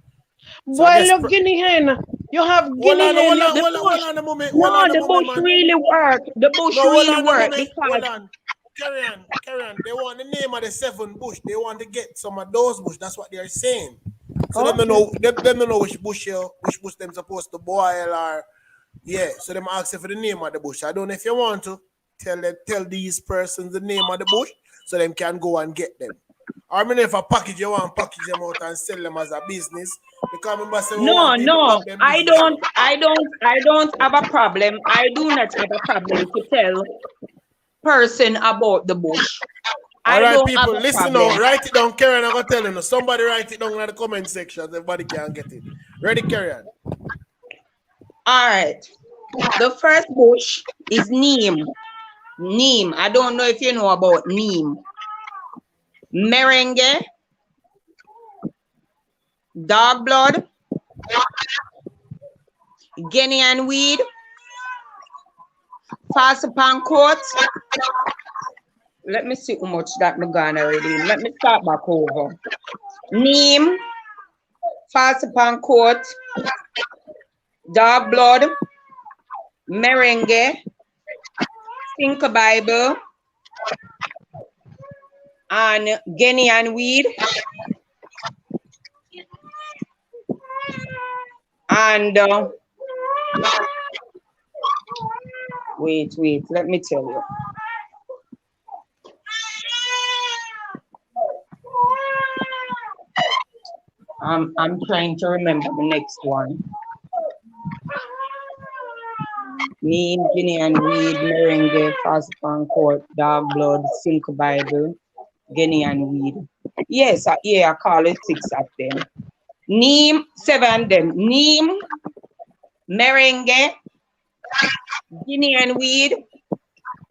Speaker 1: So
Speaker 17: Boy, look, guinea hen. You have guinea hen.
Speaker 1: Hold on a moment.
Speaker 13: The bush really work. The bush really work because...
Speaker 1: Hold on. Carry on. They want the name of the 7 bush. They want to get some of those bush. That's what they're saying. So them don't know which bush them supposed to boil or so them asking for the name of the bush. I don't know if you want to tell these persons the name of the bush so them can go and get them. Or I mean if a package you want to package them out and sell them as a business. Because remember say
Speaker 13: I don't have a problem. I do not have a problem to tell person about the bush.
Speaker 1: All right, people, listen now. Write it down, Karen. I'm gonna tell you. Somebody write it down in the comment section. Everybody can get it. Ready, Karen?
Speaker 13: All right. The first bush is neem. Neem. I don't know if you know about neem. Merengue. Dog blood. Guinean weed. Falsipan coat. Let me see how much that I'm gone already. Let me start back over. Neem. Falsipan coat. Dog blood. Merengue. Think Bible. and Guinean weed, and wait, let me tell you. I'm trying to remember the next one. Neem, Guinean weed, merengue, falciparum court, dog blood, silk Bible, Guinean weed. Yes, I call it 6 of them. Neem, 7 of them. Neem, merengue, Guinean weed,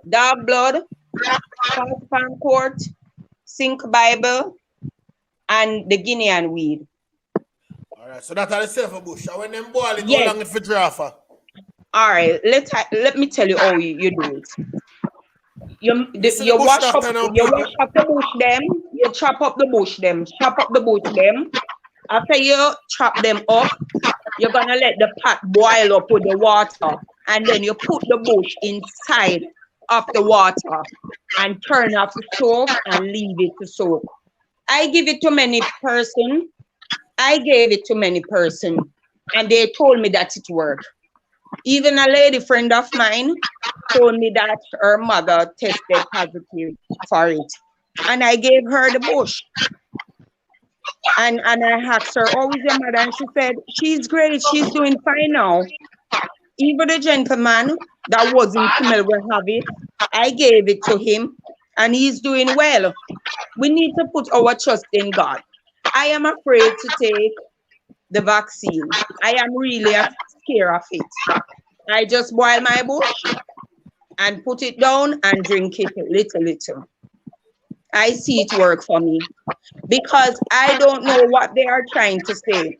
Speaker 13: dog blood, falciparum court, silk Bible, and the Guinean weed.
Speaker 1: All right, so that's the safer bush. And when them boil it,
Speaker 13: Yes.
Speaker 1: how long it for draft for?
Speaker 13: All right, let me tell you how you do it. You wash up the bush them, you chop up the bush them, After you chop them up, you're gonna let the pot boil up with the water, and then you put the bush inside of the water and turn off the stove and leave it to soak. I gave it to many person, and they told me that it worked. Even a lady friend of mine told me that her mother tested positive for it. And I gave her the bush. And I asked her, how is your mother? And she said, she's great, she's doing fine now. Even the gentleman that wasn't familiar with it, I gave it to him, and he's doing well. We need to put our trust in God. I am afraid to take the vaccine. I am really scared of it. I just boil my bush and put it down and drink it little. I see it work for me because I don't know what they are trying to say.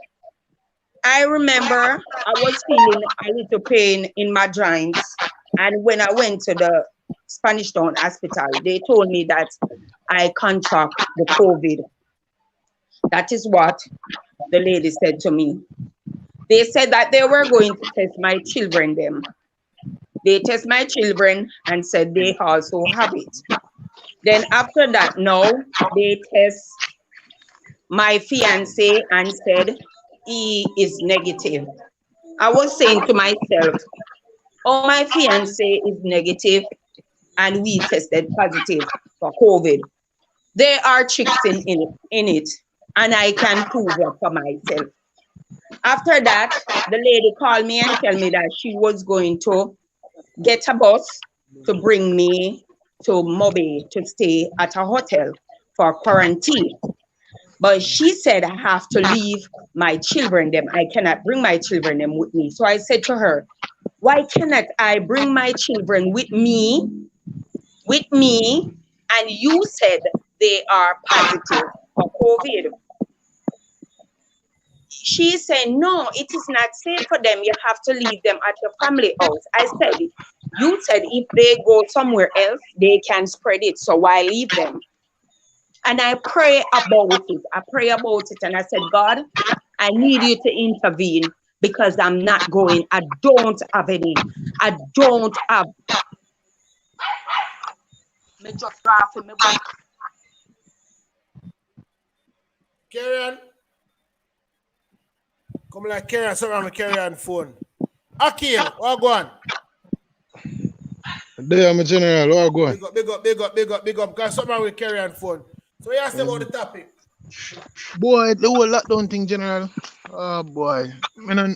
Speaker 13: I remember I was feeling a little pain in my joints, and when I went to the Spanish Town Hospital, they told me that I contract the COVID. That is what the lady said to me. They said that they were going to test my children them. They test my children and said they also have it. Then after that, now they test my fiance and said he is negative. I was saying to myself, oh, my fiance is negative and we tested positive for COVID. There are tricks in it, and I can prove it for myself. After that, the lady called me and told me that she was going to get a bus to bring me to Mobe to stay at a hotel for quarantine. But she said I have to leave my children them. I cannot bring my children them with me. So I said to her, why cannot I bring my children with me? And you said they are positive for COVID. She said, no, it is not safe for them. You have to leave them at your family house. I said, you said if they go somewhere else, they can spread it. So why leave them? And I pray about it. And I said, God, I need you to intervene because I'm not going. I don't have any. Me just draft me book.
Speaker 1: Carry on. Come like carry on, something carry on phone. Akil, what go on?
Speaker 18: There, my general, what go on?
Speaker 1: Big up, because something will carry on phone. So you ask about the topic.
Speaker 18: Boy, the whole lockdown thing, general. Oh boy. Me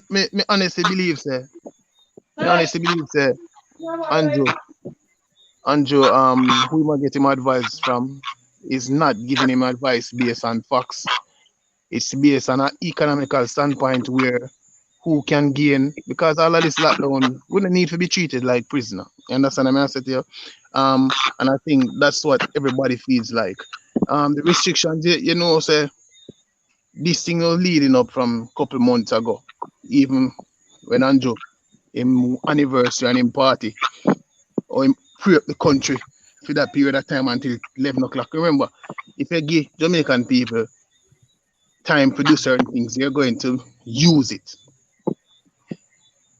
Speaker 18: honestly believe, sir. Andrew, who am I getting my advice from is not giving him advice based on facts. It's based on an economical standpoint where who can gain, because all of this lockdown wouldn't need to be treated like prisoner. You understand what I said to you? And I think that's what everybody feels like. The restrictions, you know, say this thing was leading up from a couple months ago, even when Andrew him anniversary and him party or him free up the country for that period of time until 11 o'clock. Remember, if you give Jamaican people time to do certain things, you're going to use it.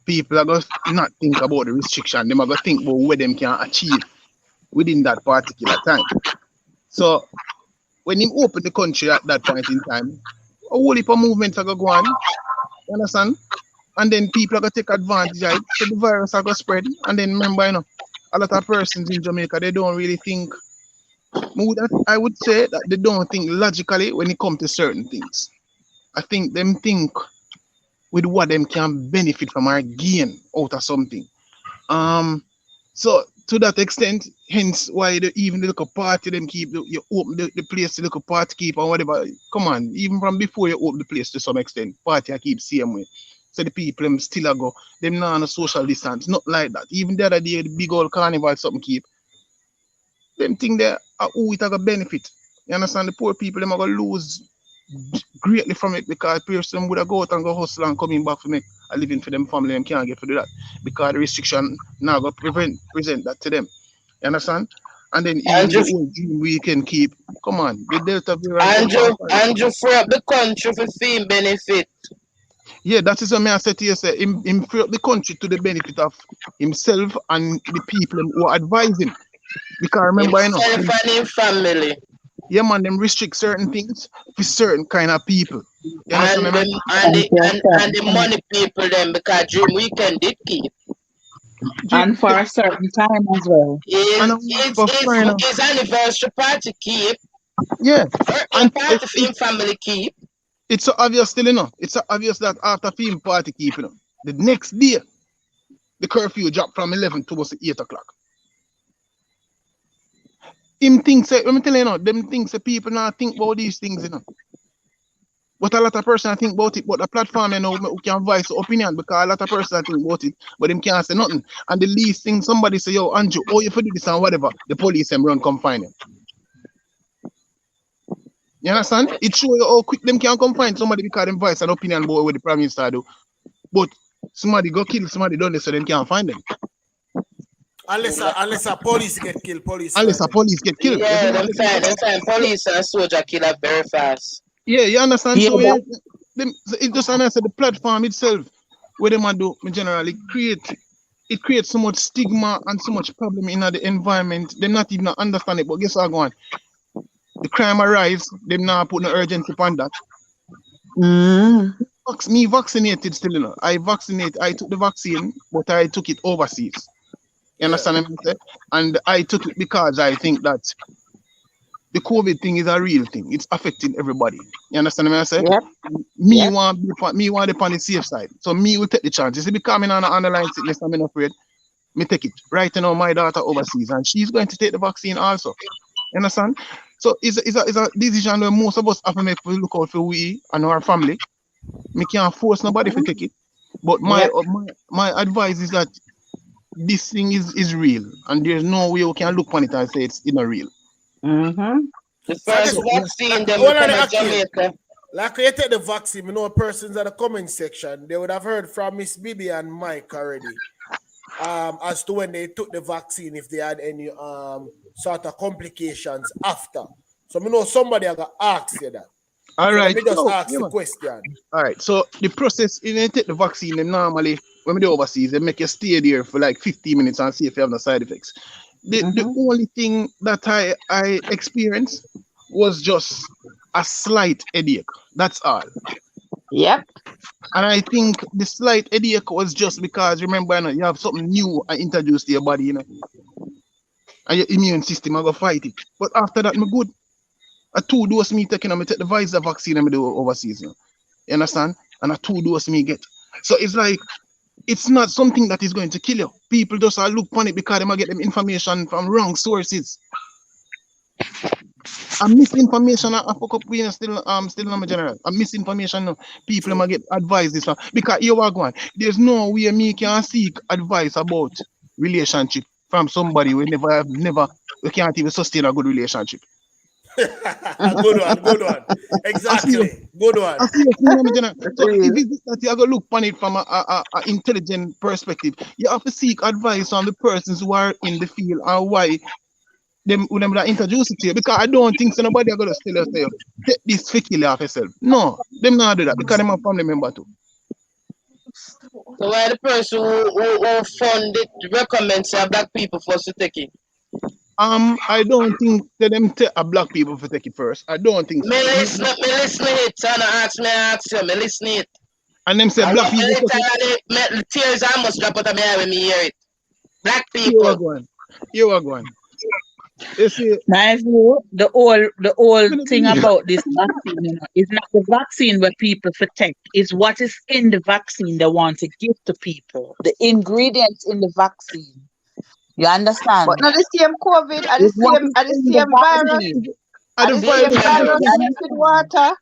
Speaker 18: People are going to not think about the restriction. They're going to think about what them can achieve within that particular time. So when him open the country at that point in time, a whole heap of movements are going to go on. You understand? And then people are going to take advantage of it. So the virus are going to spread. And then remember, you know, a lot of persons in Jamaica, they don't really think, I would say that they don't think logically when it comes to certain things. I think them think with what them can benefit from or gain out of something. So to that extent, hence why even the little party them keep you open the place to little party keep and whatever. Come on, even from before you open the place to some extent, party I keep same way. So the people them still a go, them not on a social distance, not like that. Even the other day, the big old carnival something keep. Them think they are who it a go benefit. You understand? The poor people them are gonna lose greatly from it because person would have go out and go hustle and coming back for make a living for them family and can't get to do that because the restriction now go present that to them. You understand? And then even the old dream we can keep. Come on, the Delta variant.
Speaker 6: Andrew free up the country for fame benefit.
Speaker 18: Yeah, that is what I said to you. Say him free up the country to the benefit of himself and the people who are advising. Because remember, you know,
Speaker 6: Himself and his family.
Speaker 18: Yeah, man, them restrict certain things for certain kind of people. You understand?
Speaker 6: And the money people them because Dream Weekend did keep.
Speaker 11: And for a certain time as well.
Speaker 6: His anniversary party keep.
Speaker 18: Yeah.
Speaker 6: And party film family keep.
Speaker 18: It's so obvious still, you know. It's so obvious that after film party keep, you know, the next day, the curfew dropped from 11 towards 8 o'clock. Him thinks, let me tell you, them things that people not think about these things, you know. But a lot of person think about it, but the platform, you know, who can voice the opinion because a lot of person think about it, but them can't say nothing. And the least thing somebody say, yo, Andrew, oh, you for do this and whatever, the police them run come find him. You understand? It show you how quick them can come find somebody because them voice an opinion about what the Prime Minister do. But somebody go kill somebody done this so them can't find them.
Speaker 1: Unless a police get killed,
Speaker 18: Unless a police get killed.
Speaker 6: Yeah, them time police and soldier kill up very fast.
Speaker 18: Yeah, you understand?
Speaker 6: Yeah,
Speaker 18: So it just and I said the platform itself, where them do generally creates so much stigma and so much problem in the environment. Them not even understand it. But guess what going? The crime arrives, them now put no urgency upon that. Me vaccinated still, you know. I took the vaccine, but I took it overseas. You understand what I'm saying? And I took it because I think that the COVID thing is a real thing. It's affecting everybody. You understand what I'm saying?
Speaker 6: Yep.
Speaker 18: Me want to be on the safe side. So me will take the chance. You see, becoming on an underlying sickness, I'm not afraid. Me take it. Right now, my daughter overseas, and she's going to take the vaccine also. You understand? So it's a decision where most of us have to make to look out for we and our family. Me can't force nobody to take it. But my advice is that this thing is real, and there's no way we can look on it and say it's not real.
Speaker 6: The first vaccine them come to Jamaica.
Speaker 1: Like you take the vaccine, you know, persons at the comment section, they would have heard from Miss Bibi and Mike already. As to when they took the vaccine, if they had any sort of complications after. So I know somebody I got asked you that.
Speaker 18: All right.
Speaker 1: Let me just ask the question.
Speaker 18: All right. So the process, if you take the vaccine, them normally when we do overseas, they make you stay there for like 15 minutes and see if you have no side effects. The only thing that I experienced was just a slight headache. That's all.
Speaker 6: Yep.
Speaker 18: And I think the slight headache was just because, remember, you know, you have something new introduced to your body, you know, and your immune system are going to fight it. But after that, I'm good. A 2 dose me taking, I take the Pfizer vaccine and I do overseas. You understand? And a 2 dose me get. So it's like, it's not something that is going to kill you. People just look on it because they might get them information from wrong sources. And misinformation, I fuck up we still not my general. And misinformation, people might get advice this one. Because you are going, there's no way me can seek advice about relationship from somebody we we can't even sustain a good relationship.
Speaker 1: Good one. Exactly. Good one.
Speaker 18: So if it's that you have to look on it from a intelligent perspective, you have to seek advice on the persons who are in the field and why them introduce it to you. Because I don't think so nobody are gonna tell us take this for kill off yourself. No, them not do that because them a family member too.
Speaker 6: So why the person who fund it recommends black people for to take it?
Speaker 18: I don't think that them a black people for take it first. I don't think so.
Speaker 19: Me listen it, son. Ask you. Me listen it.
Speaker 18: And them say
Speaker 19: And
Speaker 18: black people take it.
Speaker 19: the tears almost drop out of my eye when me hear it. Black
Speaker 18: You are
Speaker 19: people.
Speaker 18: going. You are going. You see,
Speaker 11: my view, the whole thing about this vaccine, is not the vaccine where people protect, it's what is in the vaccine they want to give to people. The ingredients in the vaccine. You understand?
Speaker 9: But not the same COVID, are the
Speaker 11: It's what
Speaker 9: same,
Speaker 11: is
Speaker 9: are the
Speaker 11: in
Speaker 9: same
Speaker 11: the
Speaker 9: virus,
Speaker 11: vaccine.
Speaker 9: are the same virus
Speaker 11: You
Speaker 9: mixed with water.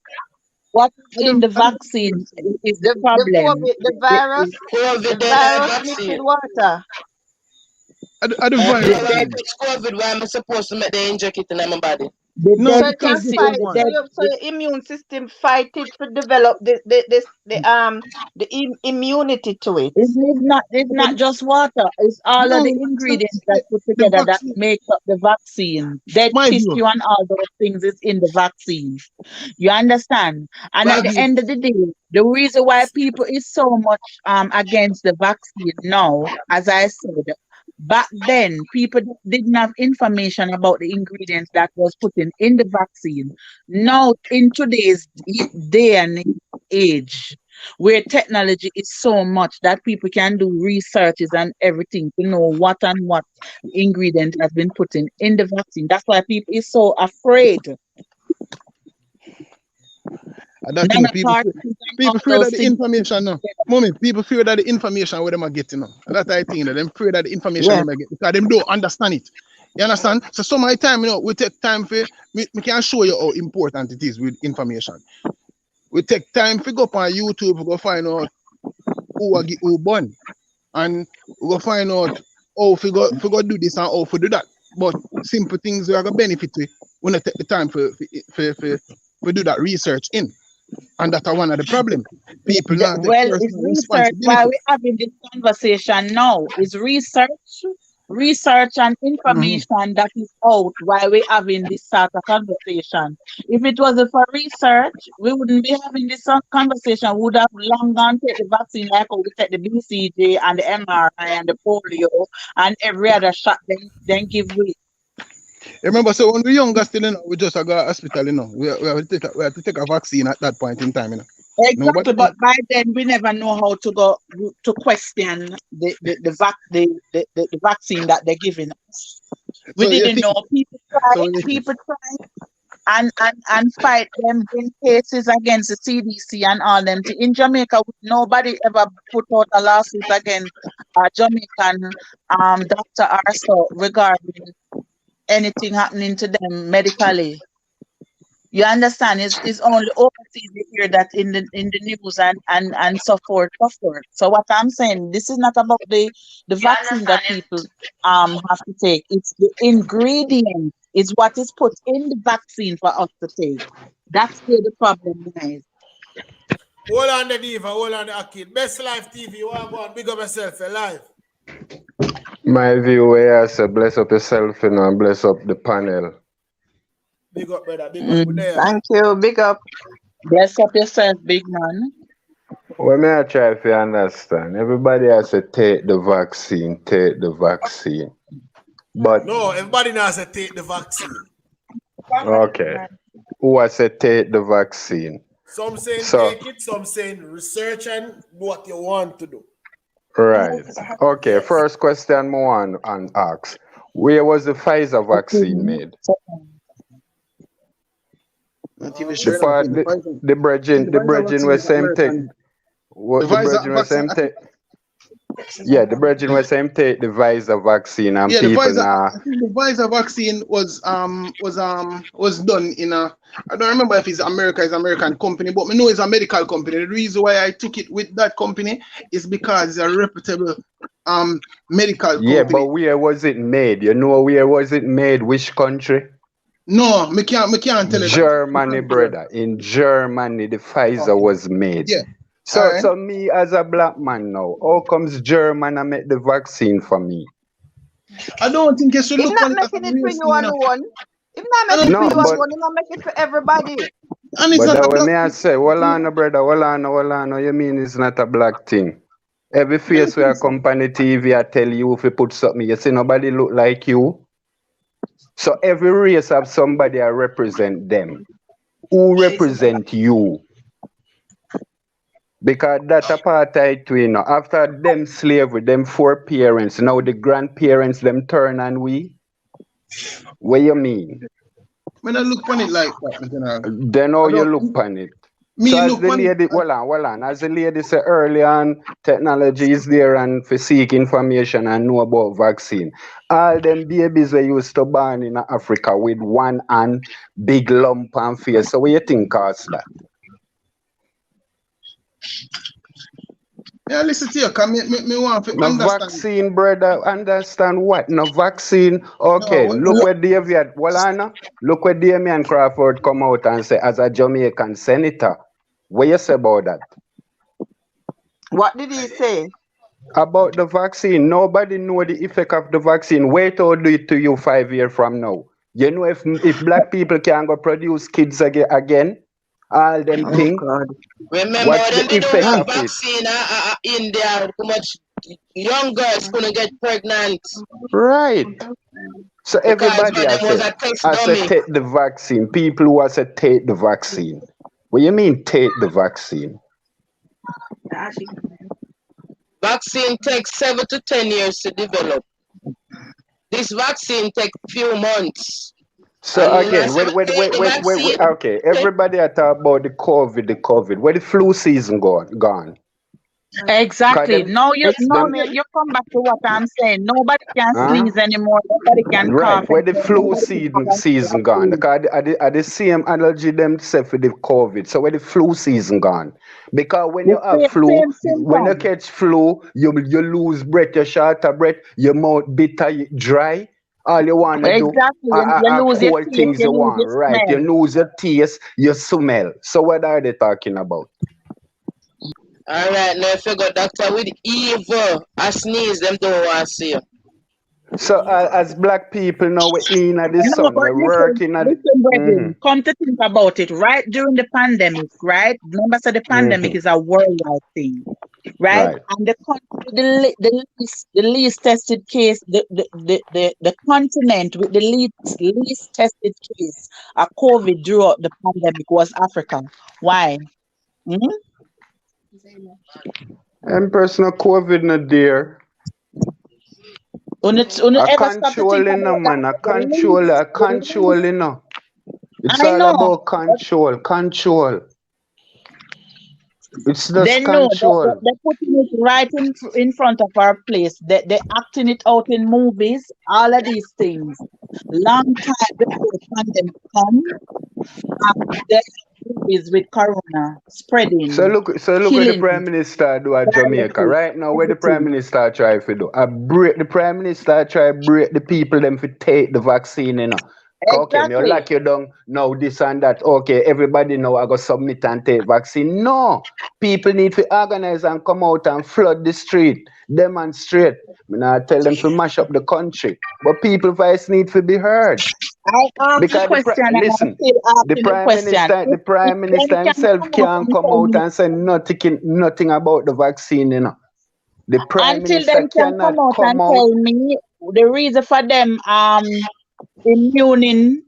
Speaker 11: what is in the vaccine is the
Speaker 9: The
Speaker 11: problem.
Speaker 9: COVID, the virus, the virus mixed with water.
Speaker 18: Are the virus thing.
Speaker 19: It's COVID, why am I supposed to make the inject it in my body?
Speaker 18: No,
Speaker 9: So it
Speaker 18: because
Speaker 9: can
Speaker 18: this
Speaker 9: fight.
Speaker 18: is
Speaker 9: So
Speaker 18: one.
Speaker 9: your immune system fight it to develop the immunity to it.
Speaker 11: It's not just water, it's all of the
Speaker 18: No,
Speaker 11: ingredients that put
Speaker 18: the
Speaker 11: together that
Speaker 18: vaccine.
Speaker 11: make up the vaccine. Dead
Speaker 18: My
Speaker 11: tissue
Speaker 18: view.
Speaker 11: and all those things is in the vaccine. You understand? And
Speaker 18: My
Speaker 11: at the
Speaker 18: view.
Speaker 11: end of the day, the reason why people is so much against the vaccine now, as I said, back then people didn't have information about the ingredients that was put in the vaccine. Now in today's day and age, where technology is so much that people can do researches and everything to know what ingredient has been put in the vaccine. That's why people is so afraid.
Speaker 18: That thing, people fear that the information now. Moment, people fear that the information where them are getting now. That's I think that them fear that the information
Speaker 11: Yeah.
Speaker 18: them are getting because them don't understand it. You understand? So some of the time, we take time for we can show you how important it is with information. We take time to go up on YouTube, go find out who born, and we go find out how we go do this and how we do that. But simple things we are gonna benefit we when we take the time for do that research in. And that's one of the problems. People not take
Speaker 11: Well, it's
Speaker 18: personal
Speaker 11: research. Why
Speaker 18: responsibility.
Speaker 11: we're having this conversation now is research and information that is out while we're having this sort of conversation. If it wasn't for research, we wouldn't be having this conversation. We would have long gone take the vaccine like how we take the BCG and the MRI and the polio and every other shot then give we.
Speaker 18: Remember, so when we younger still, we just go to hospital, we have to take a vaccine at that point in time,
Speaker 11: Exactly, but by then we never know how to go to question the vaccine that they're giving us. We
Speaker 18: So
Speaker 11: didn't know. People try and fight them in cases against the CDC and all them. In Jamaica, nobody ever put out a lawsuit against a Jamaican doctor or so regarding anything happening to them medically. You understand? It's only overseas you hear that in the news and so forth, so forth. So what I'm saying, this is not about the vaccine that people have to take. It's the ingredient. It's what is put in the vaccine for us to take. That's where the problem lies.
Speaker 1: Hold on the diva, hold on the Akid. Best Life TV, you want to go and big up yourself alive.
Speaker 20: My view is say bless up yourself, and bless up the panel.
Speaker 1: Big up, brother. Big up. There.
Speaker 9: Thank you. Big up.
Speaker 11: Bless up yourself, big man.
Speaker 20: Well, may I try to understand? Everybody has to take the vaccine, But
Speaker 1: no, everybody now has to take the vaccine.
Speaker 20: Okay. Who has to take the vaccine?
Speaker 1: Some saying take it, some saying research and do what you want to do.
Speaker 20: Right. Okay, first question I want to ask. Where was the Pfizer vaccine made? The bridging was same thing. The bridging was same thing. Yeah, the bridging was same take the Pfizer vaccine and people now.
Speaker 18: The Pfizer vaccine was done in a, I don't remember if it's American company, but I know it's a medical company. The reason why I took it with that company is because it's a reputable medical company.
Speaker 20: Yeah, but where was it made? You know where was it made? Which country?
Speaker 18: No, me can't tell you.
Speaker 20: Germany, brother. In Germany, the Pfizer was made.
Speaker 18: Yeah.
Speaker 20: So me as a black man now, how comes Germany make the vaccine for me?
Speaker 18: I don't think you should look
Speaker 9: at it. It's not making it for you alone. If not making it for you alone, it's not making it for everybody.
Speaker 18: And it's
Speaker 20: but
Speaker 18: not
Speaker 20: when me I say, hold on, brother, hold on, you mean it's not a black thing? Every face where a company TV I tell you if you put something, you see nobody look like you. So every race have somebody that represent them. Who represent you? Because that apartheid too, you know, after them slavery, them four parents, now the grandparents them turn on we. What you mean?
Speaker 18: When I look on it like that, you know,
Speaker 20: Then how
Speaker 18: I
Speaker 20: you
Speaker 18: don't
Speaker 20: look on it?
Speaker 18: me
Speaker 20: So as
Speaker 18: look
Speaker 20: the
Speaker 18: on it.
Speaker 20: lady, hold on, as the lady said earlier on, technology is there and for seek information and know about vaccine. All them babies were used to born in Africa with one hand, big lump and face. So what you think cause that?
Speaker 18: Yeah, listen to you, cause me want to
Speaker 20: No
Speaker 18: understand.
Speaker 20: vaccine, brother. Understand what? No vaccine.
Speaker 18: No,
Speaker 20: Okay, look where David, look where Damian Crawford come out and say as a Jamaican senator. What you say about that?
Speaker 9: What did he say?
Speaker 20: About the vaccine. Nobody know the effect of the vaccine. Wait till do it to you 5 years from now. You know if black people can go produce kids again, all them
Speaker 9: Oh
Speaker 20: thing.
Speaker 9: God.
Speaker 19: Remember
Speaker 20: What's
Speaker 19: them
Speaker 20: the
Speaker 19: they do
Speaker 20: effect
Speaker 19: one
Speaker 20: of it?
Speaker 19: vaccine in there, how much young girls couldn't get pregnant
Speaker 20: Right. So
Speaker 19: because
Speaker 20: everybody
Speaker 19: them
Speaker 20: has
Speaker 19: was
Speaker 20: said,
Speaker 19: a test
Speaker 20: I said
Speaker 19: dummy.
Speaker 20: take the vaccine. People who have said take the vaccine. What you mean take the vaccine?
Speaker 19: Vaccine takes 7 to 10 years to develop. This vaccine take few months.
Speaker 20: So
Speaker 19: And when I
Speaker 20: again,
Speaker 19: say take the vaccine,
Speaker 20: okay, everybody are talking about the COVID. Where the flu season gone? Cause
Speaker 11: Exactly.
Speaker 20: them,
Speaker 11: Now you
Speaker 20: them,
Speaker 11: you come back to what I'm saying. Nobody can
Speaker 20: huh?
Speaker 11: sneeze anymore. Nobody can
Speaker 20: Right,
Speaker 11: cough
Speaker 20: where the
Speaker 11: anymore.
Speaker 20: flu
Speaker 11: Nobody can
Speaker 20: season gone.
Speaker 11: flu.
Speaker 20: Because are the same allergy them say for the COVID. So where the flu season gone? Because when
Speaker 11: The
Speaker 20: you have flu,
Speaker 11: same
Speaker 20: when you
Speaker 11: symptom.
Speaker 20: catch flu, you lose breath, you short of breath, your mouth bitter, dry. All you want to do
Speaker 11: Exactly. You
Speaker 20: are
Speaker 11: lose your
Speaker 20: cold
Speaker 11: taste,
Speaker 20: things
Speaker 11: you
Speaker 20: you
Speaker 11: lose
Speaker 20: want,
Speaker 11: your
Speaker 20: right? You
Speaker 11: smell.
Speaker 20: lose your taste, your smell. So what are they talking about?
Speaker 19: alright, now if you got doctor with evil, I sneeze, them don't want to see you.
Speaker 20: So as black people now we're in at the
Speaker 11: No,
Speaker 20: sun,
Speaker 11: but
Speaker 20: we're working at the,
Speaker 11: brethren, come to think about it, right during the pandemic, right? Remember, so the pandemic is a worldwide thing, right?
Speaker 20: right.
Speaker 11: And the country with the least tested case, the continent with the least tested case of COVID throughout the pandemic was Africa. Why? Hmm?
Speaker 20: And personal COVID not there.
Speaker 11: Unu
Speaker 20: A
Speaker 11: ever stop to think
Speaker 20: controlling no
Speaker 11: about that?
Speaker 20: man, a
Speaker 11: The least,
Speaker 20: controlling no. It's
Speaker 11: I
Speaker 20: all
Speaker 11: know.
Speaker 20: about control. It's just
Speaker 11: They know that
Speaker 20: control.
Speaker 11: they're putting it right in front of our place. They're acting it out in movies, all of these things. Long time before the pandemic come, there are movies with corona
Speaker 20: So
Speaker 11: spreading,
Speaker 20: look what the
Speaker 11: killing,
Speaker 20: Prime Minister do at Jamaica.
Speaker 11: viruses,
Speaker 20: Right now, where the Prime
Speaker 11: everything.
Speaker 20: Minister try to do? The Prime Minister try break the people them to take the vaccine, you know. Okay, me
Speaker 11: Exactly.
Speaker 20: lock you down now, this and that. Okay, everybody know I go submit and take vaccine. No, people need to organize and come out and flood the street, demonstrate. Me not tell them to mash up the country, but people voice need to be heard.
Speaker 11: I asked the
Speaker 20: Because
Speaker 11: question and I'm
Speaker 20: listen,
Speaker 11: still asking the question.
Speaker 20: The
Speaker 11: If
Speaker 20: Prime
Speaker 11: them
Speaker 20: Minister
Speaker 11: can
Speaker 20: himself
Speaker 11: come out
Speaker 20: can't
Speaker 11: and
Speaker 20: come
Speaker 11: tell
Speaker 20: out
Speaker 11: me,
Speaker 20: and say nothing about the vaccine, you know. The Prime
Speaker 11: until
Speaker 20: Minister
Speaker 11: them can
Speaker 20: cannot
Speaker 11: come out
Speaker 20: come
Speaker 11: and
Speaker 20: out.
Speaker 11: tell me the reason for them immune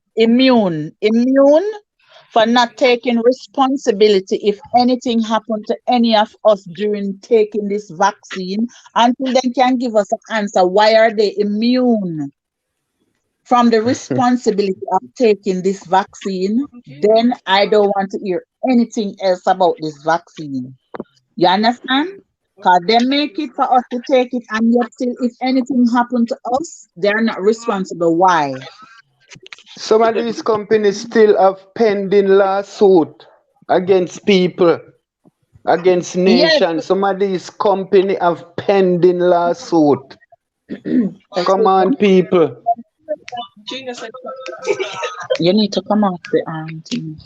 Speaker 11: for not taking responsibility if anything happened to any of us during taking this vaccine, until they can give us an answer why are they immune from the responsibility of taking this vaccine, then I don't want to hear anything else about this vaccine. You understand? Because they make it for us to take it, and yet still, if anything happened to us, they're not responsible. Why?
Speaker 20: Some of these companies still have pending lawsuit against people, against
Speaker 11: Yes.
Speaker 20: nations. Some of these company have pending lawsuit. Come
Speaker 11: Excuse
Speaker 20: on,
Speaker 11: me.
Speaker 20: people.
Speaker 11: You need to come off the thing.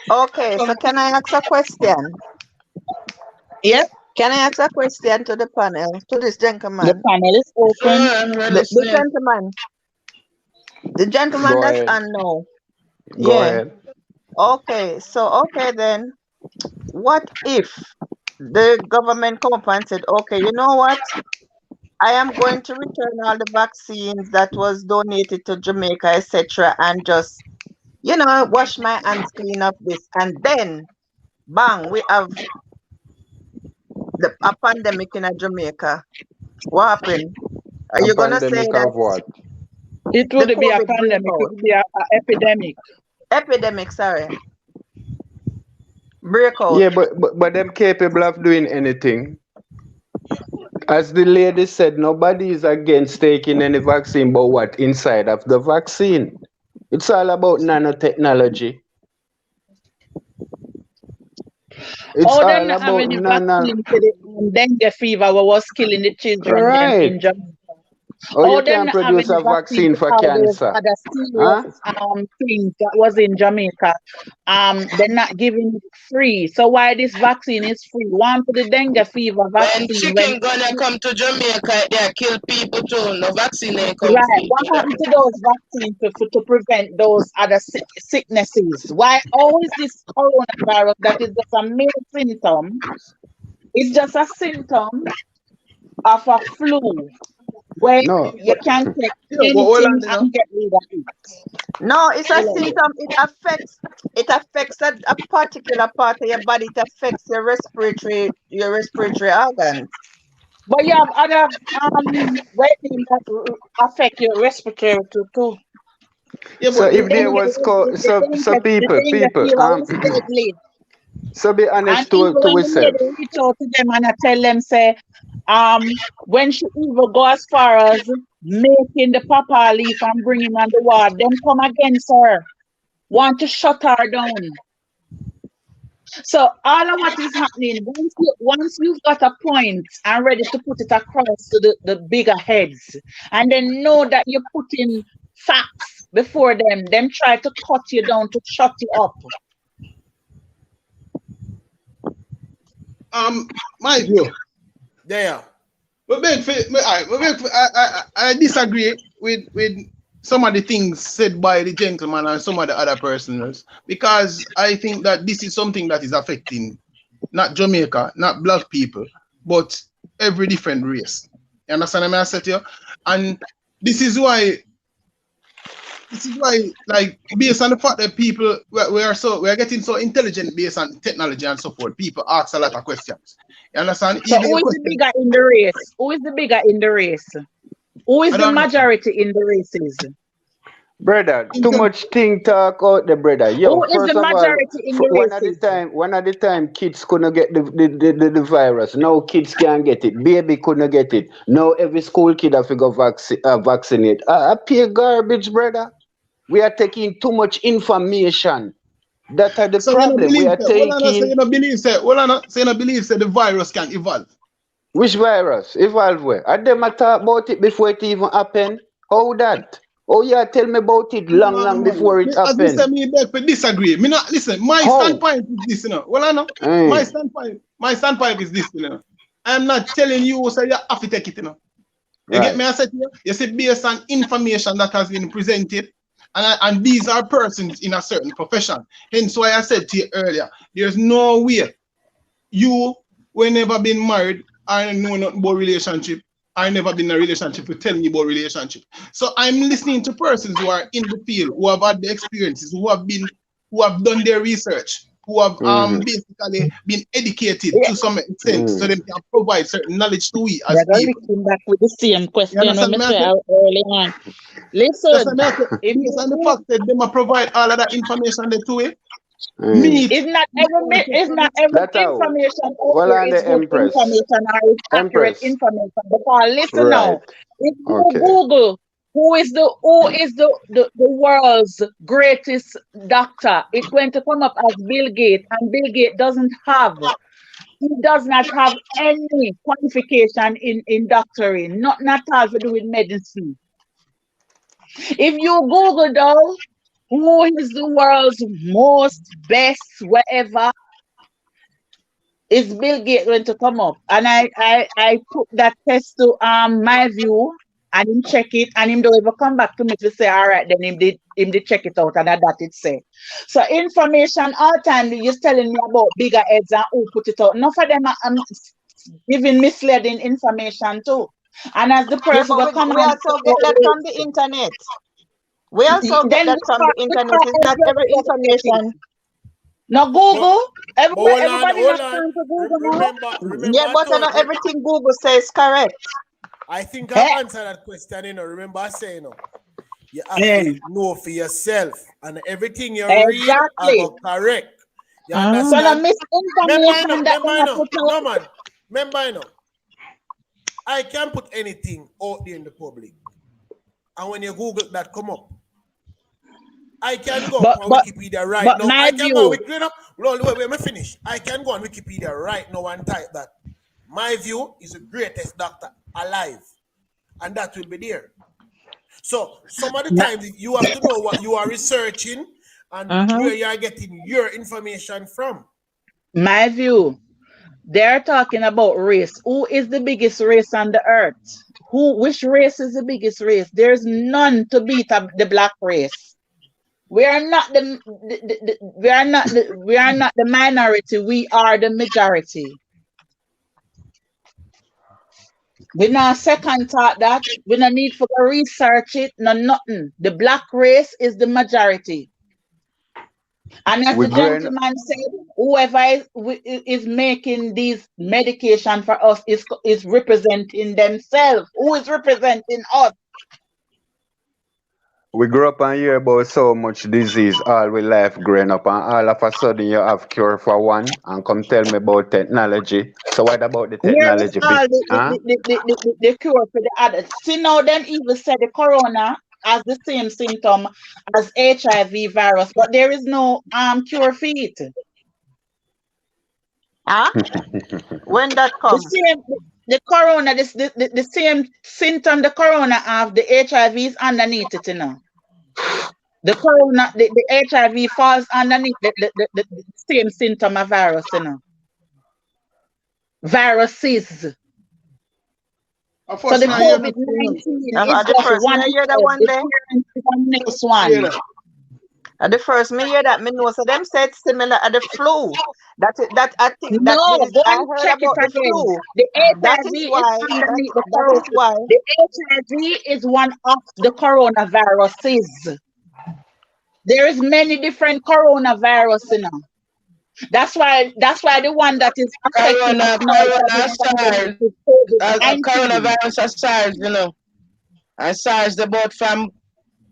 Speaker 9: Okay, so can I ask a question?
Speaker 11: Yes.
Speaker 9: Can I ask a question to the panel, to this
Speaker 11: The
Speaker 9: gentleman?
Speaker 11: panel is open.
Speaker 19: We're
Speaker 9: The
Speaker 19: listening.
Speaker 9: gentleman
Speaker 20: Go
Speaker 9: that's
Speaker 20: ahead.
Speaker 9: on now.
Speaker 20: Go
Speaker 9: Yeah.
Speaker 20: ahead.
Speaker 9: Okay, so okay then, what if the government come up and said, okay, you know what? I am going to return all the vaccines that was donated to Jamaica, etc., and just, wash my hands clean of this. And then, bang, we have a pandemic in Jamaica. What happened? Are
Speaker 20: A
Speaker 9: you gonna say
Speaker 20: pandemic
Speaker 9: that
Speaker 20: of what?
Speaker 6: It
Speaker 9: the
Speaker 6: would be a
Speaker 9: COVID break
Speaker 6: pandemic, it
Speaker 9: out?
Speaker 6: would be a epidemic.
Speaker 9: Epidemic, sorry. Breakout.
Speaker 20: Yeah, but them capable of doing anything. As the lady said, nobody is against taking any vaccine, but what inside of the vaccine? It's all about nanotechnology. It's
Speaker 6: Oh, them
Speaker 20: all
Speaker 6: not have
Speaker 20: about
Speaker 6: any
Speaker 20: nano.
Speaker 6: vaccine for the dengue fever what was killing the children them in
Speaker 20: Right.
Speaker 6: Jamaica.
Speaker 20: Or you
Speaker 6: Oh, them
Speaker 20: can
Speaker 6: not have
Speaker 20: produce
Speaker 6: any
Speaker 20: a
Speaker 6: vaccine
Speaker 20: vaccine
Speaker 6: for
Speaker 20: for
Speaker 6: all those
Speaker 20: cancer.
Speaker 6: other
Speaker 20: Huh?
Speaker 6: serious things that was in Jamaica. They're not giving it free. So why this vaccine is free? One for the dengue fever
Speaker 19: When
Speaker 6: vaccine.
Speaker 19: chicken gonna come to Jamaica, they kill people too. No vaccine ain't come
Speaker 6: Right.
Speaker 19: free
Speaker 6: What
Speaker 19: to them.
Speaker 6: happened to those vaccines to prevent those other sicknesses? Why always this coronavirus that is just a mere symptom? It's just a symptom of a flu where
Speaker 20: No.
Speaker 6: you can take
Speaker 15: Yeah, but hold
Speaker 6: anything
Speaker 15: on,
Speaker 6: and get rid of it.
Speaker 9: No, it's a
Speaker 6: Hello.
Speaker 9: symptom. It affects a particular part of your body. It affects your respiratory organs.
Speaker 6: But you have other things that affect your respiratory too.
Speaker 15: Yeah,
Speaker 20: So
Speaker 15: but
Speaker 6: The
Speaker 20: if there
Speaker 6: dengue,
Speaker 20: was
Speaker 6: the dengue
Speaker 20: people,
Speaker 6: fever is deadly.
Speaker 20: so be
Speaker 6: And
Speaker 20: honest
Speaker 6: even
Speaker 20: to
Speaker 6: when the lady
Speaker 20: yourself.
Speaker 6: reach out to them and I tell them, say, when she even go as far as making the papa leaf and bring him on the ward, them come against her, want to shut her down. So all of what is happening, once you've got a point and ready to put it across to the bigger heads, and then know that you're putting facts before them try to cut you down to shut you up.
Speaker 16: My view.
Speaker 1: There.
Speaker 16: I disagree with some of the things said by the gentleman and some of the other persons because I think that this is something that is affecting not Jamaica, not black people, but every different race. You understand what I said to you? And this is why, like, based on the fact that people we are getting so intelligent based on technology and so forth, people ask a lot of questions. You understand?
Speaker 6: So
Speaker 16: Even
Speaker 6: who
Speaker 16: a
Speaker 6: is the
Speaker 16: question.
Speaker 6: bigger in the race? Who is the bigger in the race? Who is
Speaker 16: I
Speaker 6: the
Speaker 16: don't understand.
Speaker 6: majority in the races?
Speaker 20: Brother, too much thing talk out the brother. Yo,
Speaker 6: Who is the
Speaker 20: first of all,
Speaker 6: majority in the races?
Speaker 20: one at the time, kids couldn't get the virus. Now kids can get it. Baby couldn't get it. Now every school kid have to go vaccinate. I pay garbage, brother. We are taking too much information. That are the
Speaker 16: So you don't
Speaker 20: problem. We
Speaker 16: believe
Speaker 20: are
Speaker 16: that? Well, I know, so
Speaker 20: taking
Speaker 16: you don't believe that. Well, I know, so you don't believe that the virus can evolve.
Speaker 20: which virus? Evolve where? And them I talk about it before it even happen. How that? Oh yeah, tell me about it long before it
Speaker 16: As me say,
Speaker 20: happen.
Speaker 16: me beg for disagree. Me not listen. My
Speaker 20: How?
Speaker 16: standpoint is this, you know. Well, I know.
Speaker 20: Hey.
Speaker 16: My standpoint is this, you know. I'm not telling you, so you have to take it, you know. You get
Speaker 20: Right.
Speaker 16: me? I said to you. You see, based on information that has been presented, and these are persons in a certain profession. Hence why I said to you earlier, there's no way you were never been married. I know nothing about relationship. I never been in a relationship to tell me about relationship. So I'm listening to persons who are in the field, who have had the experiences, who have done their research, who have basically been educated to some extent, so they can provide certain knowledge to we
Speaker 6: You're
Speaker 16: as
Speaker 6: gonna
Speaker 16: people.
Speaker 6: listen back with the same
Speaker 16: You
Speaker 6: question when
Speaker 16: understand
Speaker 6: me
Speaker 16: me? I
Speaker 6: say
Speaker 16: say?
Speaker 6: early on.
Speaker 16: That's
Speaker 6: Listen,
Speaker 16: what I say.
Speaker 6: if
Speaker 16: Based on the
Speaker 6: you
Speaker 16: fact that they might provide all of that information they to it, me
Speaker 6: it's not every
Speaker 20: That's how.
Speaker 6: information out
Speaker 20: Well,
Speaker 6: there
Speaker 20: on
Speaker 6: is
Speaker 20: the
Speaker 6: good
Speaker 20: Empress.
Speaker 6: information or is accurate
Speaker 20: Empress.
Speaker 6: information. Because listen
Speaker 20: Right.
Speaker 6: now, if you
Speaker 20: Okay.
Speaker 6: Google who is the world's greatest doctor, it's going to come up as Bill Gates, and Bill Gates he does not have any qualification in doctoring, nothing at all to do with medicine. If you Google though, who is the world's most best whatever, is Bill Gates going to come up? And I put that test to my view and him check it and him don't ever come back to me to say, all right, then him did check it out and that it say. So information all time you're telling me about bigger heads and who put it out. Enough of them are giving misleading information too.
Speaker 11: And as the
Speaker 9: Yeah,
Speaker 11: person
Speaker 9: but
Speaker 11: will come
Speaker 9: we
Speaker 11: and
Speaker 9: also get that from the internet. We also get
Speaker 11: then
Speaker 9: that from the internet. It's not every information.
Speaker 11: now Google.
Speaker 1: But hold on,
Speaker 11: Everybody
Speaker 1: hold
Speaker 11: not
Speaker 1: on.
Speaker 11: trying to Google now.
Speaker 1: Remember,
Speaker 9: Yeah,
Speaker 1: I
Speaker 9: but
Speaker 1: told
Speaker 9: not everything Google says correct.
Speaker 1: I think I answered that question, Remember I say, you have to know for yourself, and everything you read, I go correct. You
Speaker 11: So
Speaker 1: understand?
Speaker 11: the misinformation that they have put out.
Speaker 1: No man. Remember, I can put anything out there in the public. And when you Google that come up, I can go on Wikipedia right now. I can go on Wikipedia. Wait, let me finish. I can go on Wikipedia right now and type that. My view is the greatest doctor alive. And that will be there. So some of the times you have to know what you are researching and where you are getting your information from.
Speaker 11: My view, they're talking about race. Who is the biggest race on the earth? Which race is the biggest race? There's none to beat the black race. We are not the minority. We are the majority. We not second thought that. We don't need for research it. No nothing. The black race is the majority. And as the gentleman said, whoever is making these medication for us is representing themselves. Who is representing us?
Speaker 20: We grew up and hear about so much disease all we life growing up, and all of a sudden you have cure for one and come tell me about technology. So what about the
Speaker 11: Where is
Speaker 20: technology
Speaker 11: all
Speaker 20: bit? Huh?
Speaker 11: the cure for the others? See now them even said the corona has the same symptom as HIV virus, but there is no cure for it.
Speaker 9: Huh? When that comes?
Speaker 11: The corona, the same symptom the corona have, the HIV is underneath it, The corona, the HIV falls underneath the same symptom of virus, Viruses. So the COVID-19 is
Speaker 9: the
Speaker 11: just
Speaker 9: first
Speaker 11: one
Speaker 9: me hear that
Speaker 11: step.
Speaker 9: one
Speaker 11: The
Speaker 9: day.
Speaker 11: clearance is the next one.
Speaker 9: At the first me hear that, me know so them said similar at the flu. That I think
Speaker 11: No, go
Speaker 9: I
Speaker 11: and
Speaker 9: heard
Speaker 11: check it
Speaker 9: about the
Speaker 11: again.
Speaker 9: flu.
Speaker 11: The
Speaker 9: That
Speaker 11: HIV
Speaker 9: is
Speaker 11: is
Speaker 9: why
Speaker 11: underneath the
Speaker 9: that is
Speaker 11: corona.
Speaker 9: why
Speaker 11: The HIV is one of the coronaviruses. There is many different coronavirus, That's why the one that is affecting us now
Speaker 19: SARS.
Speaker 11: is COVID-19.
Speaker 19: Coronavirus is SARS, And SARS about from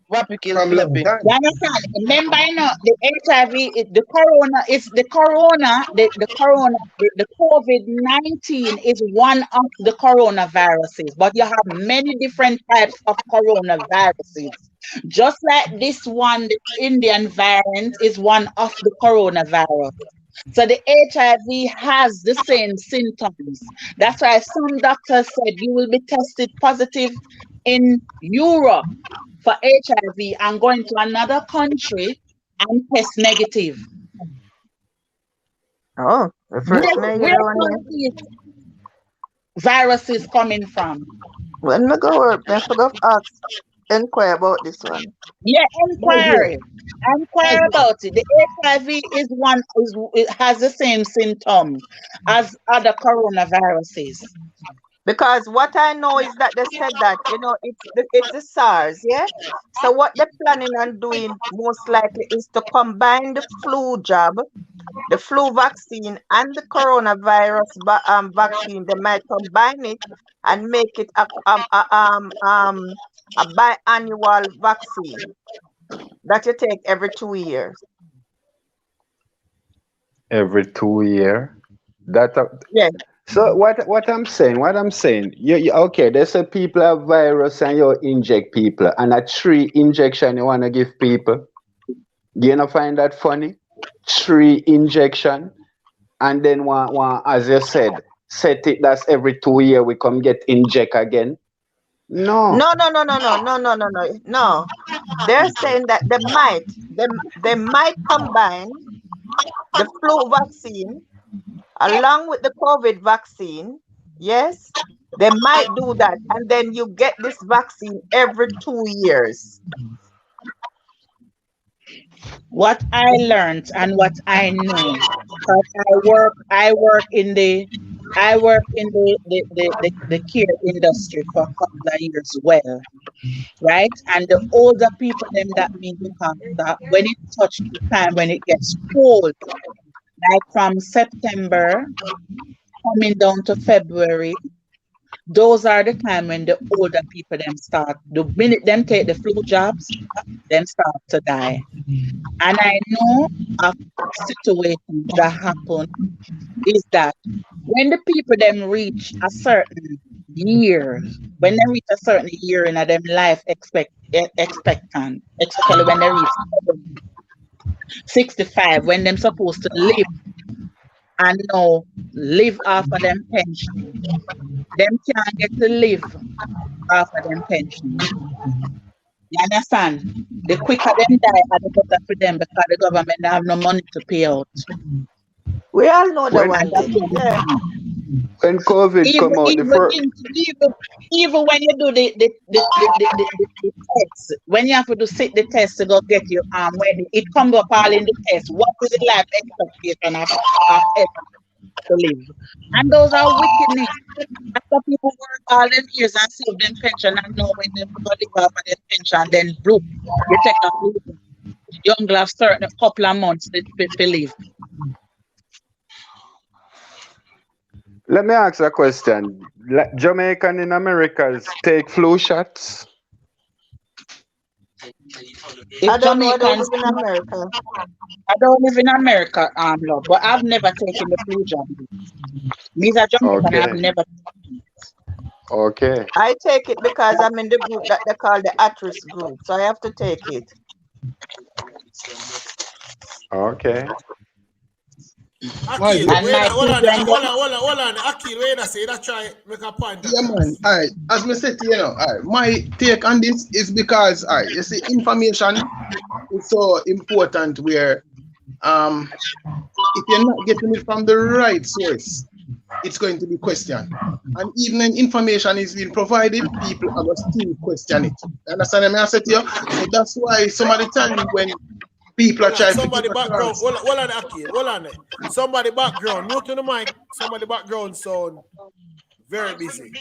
Speaker 19: what we kill Philippines.
Speaker 11: You understand? Remember, the HIV, the COVID-19 is one of the coronaviruses, but you have many different types of coronaviruses. Just like this one, the Indian variant is one of the coronavirus. So the HIV has the same symptoms. That's why some doctors said you will be tested positive in Europe for HIV and going to another country and test negative.
Speaker 9: Oh, the first me hear that one.
Speaker 11: These viruses coming from?
Speaker 9: When me go work, me forgot ask inquire about this one.
Speaker 11: Yeah, inquire about it. The HIV it has the same symptom as other coronaviruses.
Speaker 9: Because what I know is that they said that it's the SARS, yeah. So what they're planning on doing most likely is to combine the flu jab, the flu vaccine, and the coronavirus vaccine. They might combine it and make it a biannual vaccine that you take every 2 years.
Speaker 20: Every 2 years.
Speaker 9: Yeah.
Speaker 20: So what I'm saying, you okay? They say people have virus and you inject people, and a 3 injection you wanna give people. You not find that funny? 3 injection, and then one as you said, set it that's every 2 years we come get inject again. No.
Speaker 9: No. They're saying that they might combine the flu vaccine along with the COVID vaccine. Yes, they might do that, and then you get this vaccine every 2 years.
Speaker 11: What I learned and what I know, because I work in the I work in the care industry for a couple of years well, right? And the older people them that me look after, when it touches the time when it gets cold, like from September coming down to February, those are the time when the older people them start. The minute them take the flu jobs, them start to die. And I know of situations that happen is that when the people them reach a certain year, when they reach a certain year in a them life expectant, especially when they reach 65, when them supposed to live and now live off of them pension, them can't get to live off of them pension. You understand? The quicker them die, the better for them because the government don't have no money to pay out.
Speaker 9: We all know that
Speaker 20: When
Speaker 9: one day. Yeah.
Speaker 20: when COVID come out, the first
Speaker 11: Even when you do the test, when you have to sit the test to go get your when it comes up all in the test, what is the life expectation of ever to live? And those are wickedness. After people work all them years and save them pension and know when they go live off of their pension, then bloop, you take a flu. You only have certain couple of months to live.
Speaker 20: let me ask a question. Jamaican in Americas take flu shots?
Speaker 9: I don't know. I don't live in America.
Speaker 11: I don't live in America, love, but I've never taken the flu jab. Me as a Jamaican, I've
Speaker 20: Okay.
Speaker 11: never.
Speaker 20: Okay.
Speaker 9: I take it because I'm in the group that they call the at-risk group, so I have to take it.
Speaker 20: Okay.
Speaker 1: Akil,
Speaker 16: And
Speaker 1: wait,
Speaker 11: my
Speaker 1: hold on,
Speaker 11: children,
Speaker 1: hold on. Akil, wait a second, that try make a point
Speaker 16: Yeah,
Speaker 1: across.
Speaker 16: man. All right. As me said, you know, all right, my take on this is because, all right, you see, information is so important where if you're not getting it from the right source, it's going to be questioned. And even when information is being provided, people are going to still question it. Understand what I said to you? So that's why some of the time when people are trying to
Speaker 1: Somebody
Speaker 16: get
Speaker 1: background,
Speaker 16: across.
Speaker 1: hold on, Akil, hold on. Somebody background, mute to the mic. Somebody background sound very busy.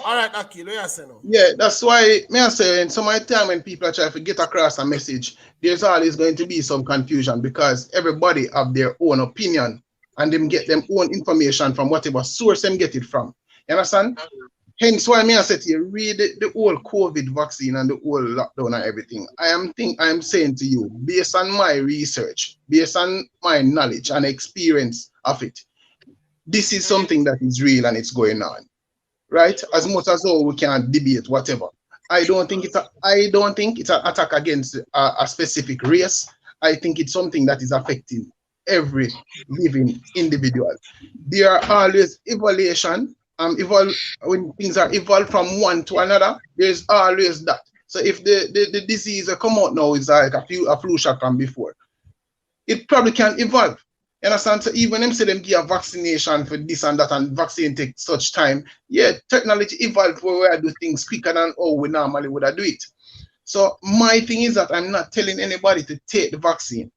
Speaker 1: All right, Akil, what you say now?
Speaker 16: Yeah, that's why me I say in some of the time when people are trying to get across a message, there's always going to be some confusion because everybody have their own opinion and them get them own information from whatever source them get it from. You understand? Hence why me I said to you, read the whole COVID vaccine and the whole lockdown and everything. I am saying to you, based on my research, based on my knowledge and experience of it, this is something that is real and it's going on. Right? As much as though we can debate whatever. I don't think it's an attack against a specific race. I think it's something that is affecting every living individual. There are always evaluation. When things are evolved from one to another, there's always that. So if the disease come out now is like a flu shot from before, it probably can evolve. You understand? So even them say them give a vaccination for this and that and vaccine take such time. Yeah, technology evolved where we do things quicker than how we normally would do it. So my thing is that I'm not telling anybody to take the vaccine.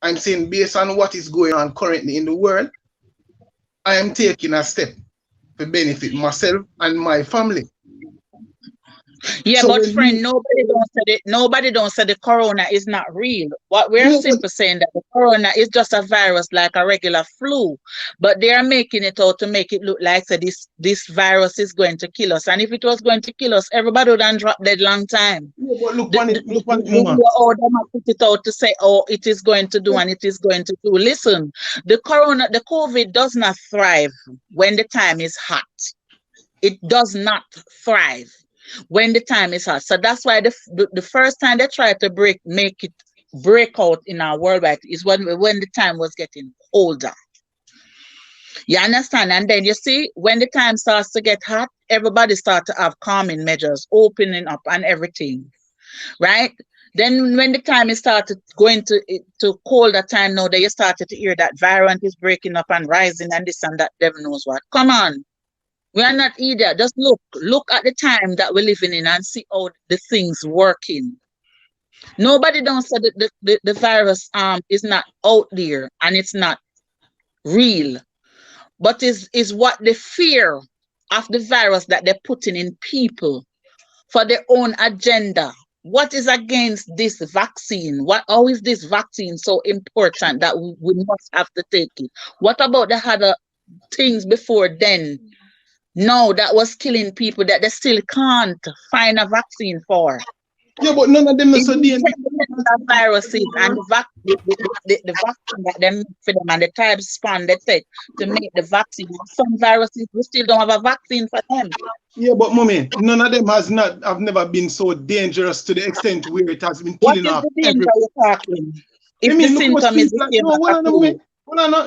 Speaker 16: I'm saying based on what is going on currently in the world, I am taking a step to benefit myself and my family.
Speaker 11: Yeah,
Speaker 16: So
Speaker 11: but friend, nobody don't say the corona is not real. What we're simply saying that the corona is just a virus like a regular flu, but they are making it out to make it look like this virus is going to kill us. And if it was going to kill us, everybody would have dropped dead long time.
Speaker 16: Yeah, but look on it,
Speaker 11: They put it out to say, oh, it is going to do and it is going to do. Listen, the COVID does not thrive when the time is hot. It does not thrive when the time is hot. So that's why the first time they tried to make it break out in our worldwide is when the time was getting colder. You understand? And then you see, when the time starts to get hot, everybody starts to have calming measures, opening up and everything, right? Then when the time is started going to colder time now, that you started to hear that variant is breaking up and rising and this and that, devil knows what. Come on. We are not either. Just look at the time that we're living in and see how the things working. Nobody don't say that the virus is not out there and it's not real. but is what the fear of the virus that they're putting in people for their own agenda. What is against this vaccine? How is this vaccine so important that we must have to take it? What about the other things before then? No, that was killing people that they still can't find a vaccine for.
Speaker 16: Yeah, but none of them are so dangerous.
Speaker 11: Viruses and the vaccine that they make for them and the time span they take to make the vaccine. Some viruses we still don't have a vaccine for them.
Speaker 16: Yeah, but mommy, none of them have never been so dangerous to the extent where it has been killing off
Speaker 11: everyone. If the symptom is the same,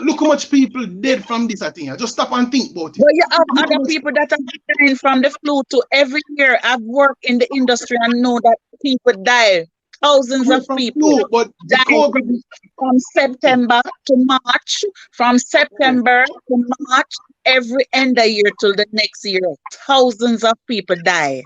Speaker 16: look how much people dead from this, I think. Just stop and think about it.
Speaker 11: But you have other people that are dying from the flu too. Every year I've worked in the industry and know that people die. Thousands of people die from September to March. From September to March, every end of year till the next year. Thousands of people die.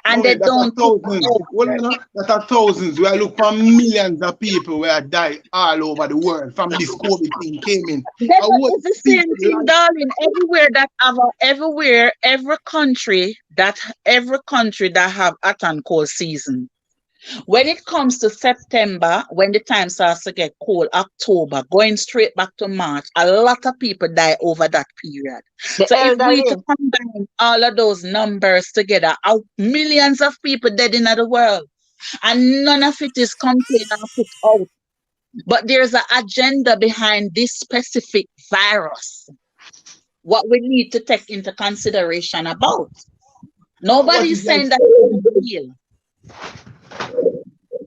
Speaker 11: And they don't.
Speaker 16: That are thousands. We are looking for millions of people who are die all over the world from this COVID thing came in.
Speaker 11: It's the same thing, darling. Every country that have hot and cold season. When it comes to September, when the time starts to get cold, October, going straight back to March, a lot of people die over that period. So if we to combine all of those numbers together, millions of people dead in the world, and none of it is contained and put out. But there's an agenda behind this specific virus. What we need to take into consideration about. Nobody's saying that it's real.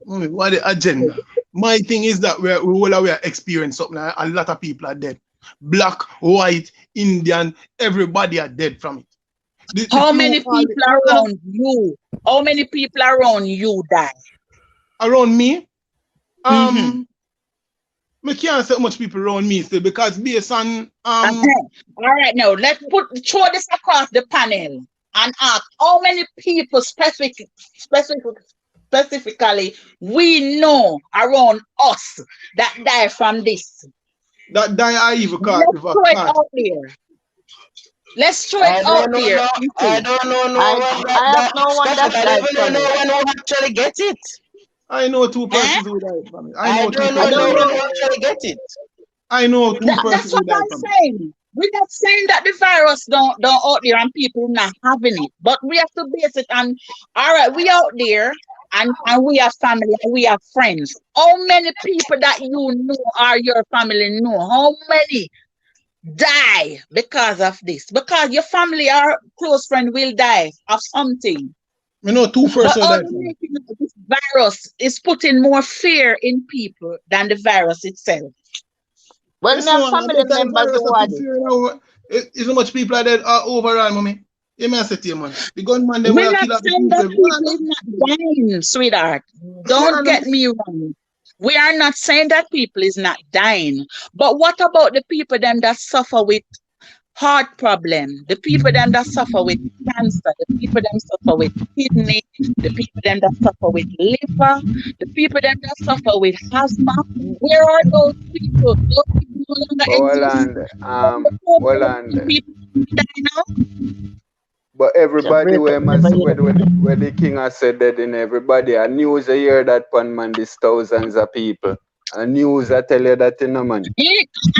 Speaker 16: What the agenda? My thing is that we are experiencing something. A lot of people are dead. Black, white, Indian, everybody are dead from it.
Speaker 11: How many people around you? How many people around you die?
Speaker 16: Around me? I can't say much people around me still because based on
Speaker 11: All right, now let's throw this across the panel and ask how many people specifically we know around us that die from this.
Speaker 16: That die are even caught.
Speaker 11: Let's throw it out there. Let's throw it out there.
Speaker 19: I don't know no one that I don't know no one who actually gets it.
Speaker 16: I know two persons who died from it.
Speaker 19: I don't know no one who actually gets it.
Speaker 16: I know two persons
Speaker 11: That's
Speaker 16: who
Speaker 11: what
Speaker 16: died
Speaker 11: I'm
Speaker 16: from
Speaker 11: saying. We're not saying that the virus don't out there and people not having it, but we have to base it on, all right, we out there and we have family and we have friends. How many people that you know or your family know? How many die because of this? Because your family or close friend will die of something.
Speaker 16: You know, two persons died from it.
Speaker 11: This virus is putting more fear in people than the virus itself.
Speaker 6: Well, my family members who are dead.
Speaker 16: It's how much people are dead overall, mommy. You may say to you, man. The gunman, they
Speaker 11: We're
Speaker 16: will
Speaker 11: not
Speaker 16: kill
Speaker 11: saying that people is not dying, sweetheart. Don't get me wrong. We are not saying that people is not dying. But what about the people them that suffer with heart problem, the people them that suffer with cancer, the people them suffer with kidney, the people them that suffer with liver, the people them that suffer with asthma? Where are those people? Those people no longer exist. People die now.
Speaker 20: But everybody where the king has said that in everybody, a news a hear that one man, this thousands of people. A news I tell you that in a man.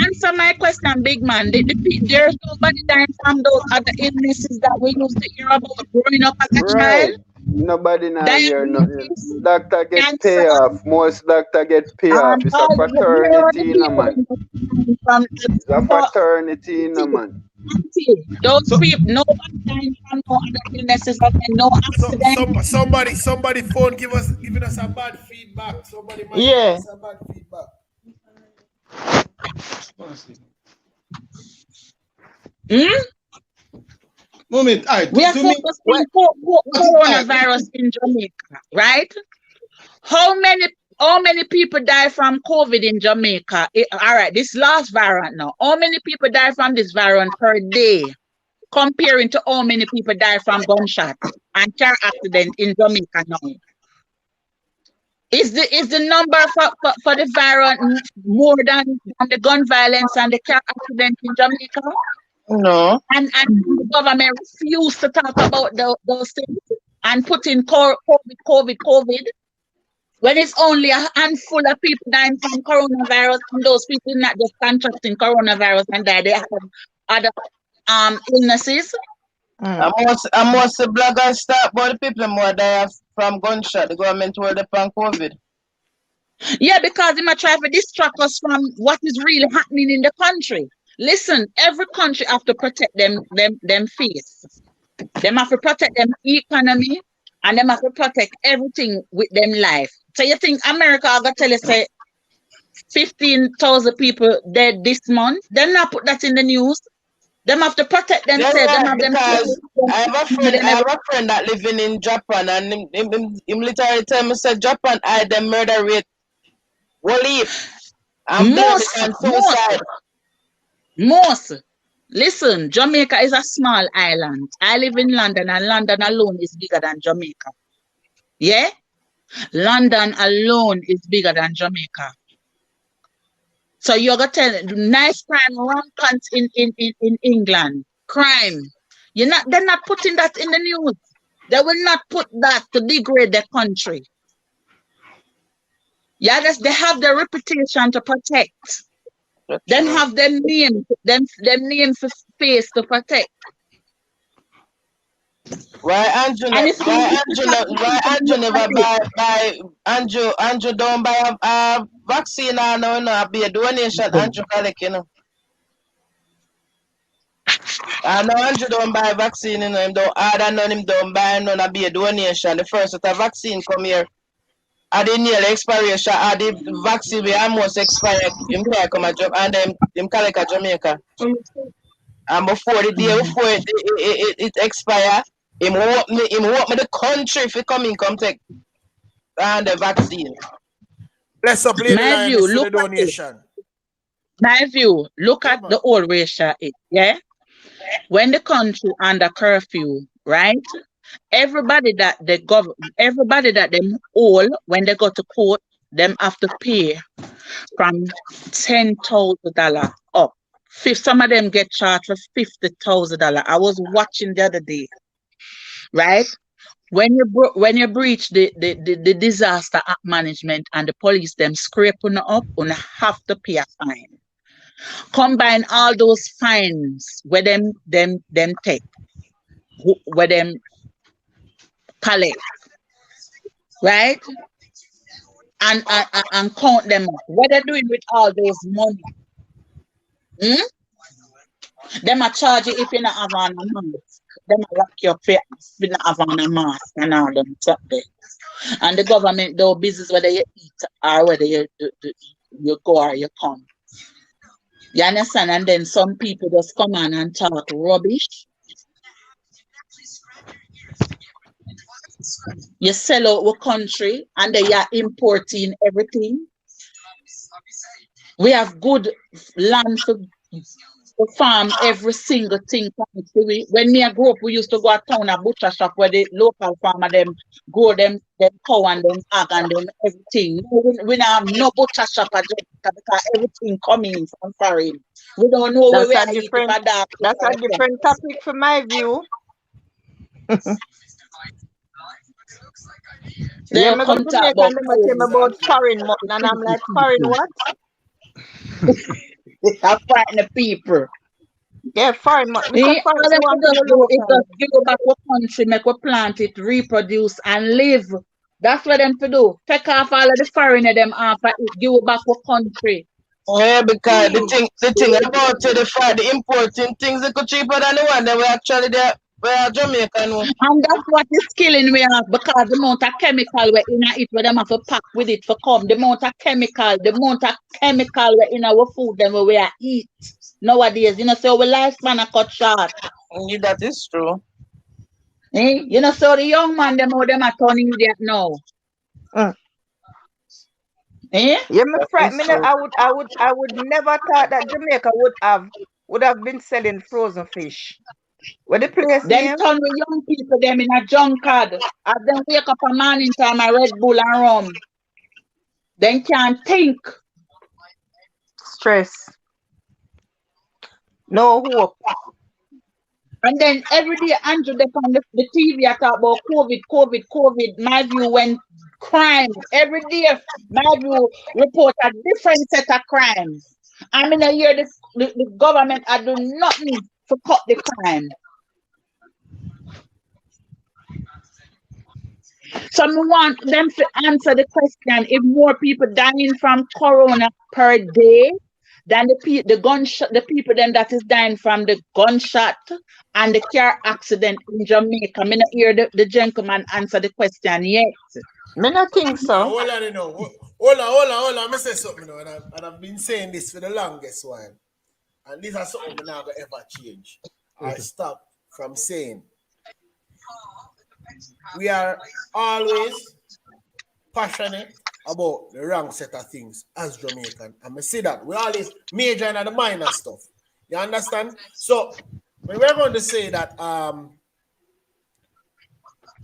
Speaker 11: Answer my question, big man. There's nobody dying from those other illnesses that we used to hear about growing up as a child.
Speaker 20: Nobody now hear nothing. Doctor get pay off. Most doctor get pay off. It's a fraternity in a man. It's a fraternity in a man.
Speaker 11: Those people, nobody dying from no other illnesses, no accident.
Speaker 1: Somebody phone giving us a bad feedback. Somebody might give us a bad feedback.
Speaker 16: Moment,
Speaker 11: we are focused on coronavirus in Jamaica, right? How many people die from COVID in Jamaica? All right, this last variant now. How many people die from this variant per day? Comparing to how many people die from gunshot and car accident in Jamaica now? Is the number for the variant more than the gun violence and the car accident in Jamaica?
Speaker 19: No.
Speaker 11: And the government refused to talk about those things and put in COVID. When it's only a handful of people dying from coronavirus, and those people not just contracting coronavirus and die, they have other illnesses.
Speaker 19: I must the bloggers start, but the people more die from gunshot. The government were upon COVID.
Speaker 11: Yeah, because they might try to distract us from what is really happening in the country. Listen, every country have to protect them face. Them have to protect them economy, and them have to protect everything with them life. So you think America are gonna tell you say 15,000 people dead this month? Them not put that in the news. Them have to protect themselves.
Speaker 19: Yeah,
Speaker 11: Them have them
Speaker 19: because I have a friend that living in Japan, and him literally tell me say Japan hide the murder rate. What if? And blame it on suicide.
Speaker 11: Most. Listen, Jamaica is a small island. I live in London, and London alone is bigger than Jamaica. Yeah? London alone is bigger than Jamaica. So you're gonna tell nice crime rampant in England. Crime. They're not putting that in the news. They will not put that to degrade the country. Yeah, they have their reputation to protect. Them have them name for space to protect.
Speaker 19: Why Andrew never buy Andrew don't buy a vaccine no be a donation Andrew collect, you know. I know Andrew don't buy vaccine, you know, him don't order none, him don't buy none, be a donation. The first that a vaccine come here, at the near expiration, at the vaccine we almost expired, him can come a job and him collect a Jamaica. And before the day before it expire, him want me the country if he come take the vaccine.
Speaker 1: Bless up, Lady
Speaker 11: My view,
Speaker 1: Lioness, for the
Speaker 11: look at it.
Speaker 1: donation.
Speaker 11: My view, look at the old ratio. Yeah, when the country under curfew, right? Everybody that them all when they go to court, them have to pay from $10,000 up. Some of them get charged for $50,000. I was watching the other day, right? When you breach the disaster act management and the police them scraping up, you have to pay a fine. Combine all those fines where them take, where them collect, right? And count them up. What they're doing with all those money? Them a charge you if you not have on a mask. Them a lock your face if you not have on a mask and all them stuff there. And the government do business whether you eat or whether you go or you come. You understand? And then some people just come on and talk rubbish. You sell out the country and they are importing everything. We have good land to farm every single thing. When me I grew up, we used to go to town a butcher shop where the local farmer them grow them cow and them egg and them everything. We don't have no butcher shop at Jamaica because everything coming from foreign. We don't know where we are eating.
Speaker 9: That's a different topic for my view.
Speaker 11: They
Speaker 9: me
Speaker 11: come
Speaker 9: go to
Speaker 11: talk
Speaker 9: Jamaica and them tell me about foreign mutton and I'm like, foreign what?
Speaker 11: They fighting the people.
Speaker 9: Yeah, foreign mutton.
Speaker 11: All them just do is just give back our country, make we plant it, reproduce and live. That's what them to do. Take off all of the foreigner them after it, give back our country.
Speaker 19: Yeah, because the thing about the importing things that could cheaper than the one that we actually there. We are Jamaican.
Speaker 11: And that's what is killing me off because the amount of chemical we're in it, where them have to pack with it for come. The amount of chemical we're in our food than we are eat nowadays. You know, so our lifespan are cut short.
Speaker 19: Yeah, that is true.
Speaker 11: You know, so the young man them are turning idiot now.
Speaker 9: Yeah, I would never thought that Jamaica would have been selling frozen fish. What the place
Speaker 11: Then
Speaker 9: name?
Speaker 11: turn with young people them in a drunkard. As them wake up a morning time a Red Bull and rum. Then can't think.
Speaker 9: Stress. No hope.
Speaker 11: And then every day, Andrew, they on the TV, I talk about COVID. My view when crime every day, my view report a different set of crimes. I mean, I hear the government I do nothing to cut the crime. So I want them to answer the question: if more people dying from corona per day than the people then that is dying from the gunshot and the car accident in Jamaica. I mean, hear the gentleman answer the question yet.
Speaker 9: Me not think so.
Speaker 1: Hold on, you know. Hold on. I say something, you know, and I've been saying this for the longest while. And this is something we're not going to ever change. I stop from saying we are always passionate about the wrong set of things as Jamaican. And I see that. We always major in the minor stuff. You understand? So when we're going to say that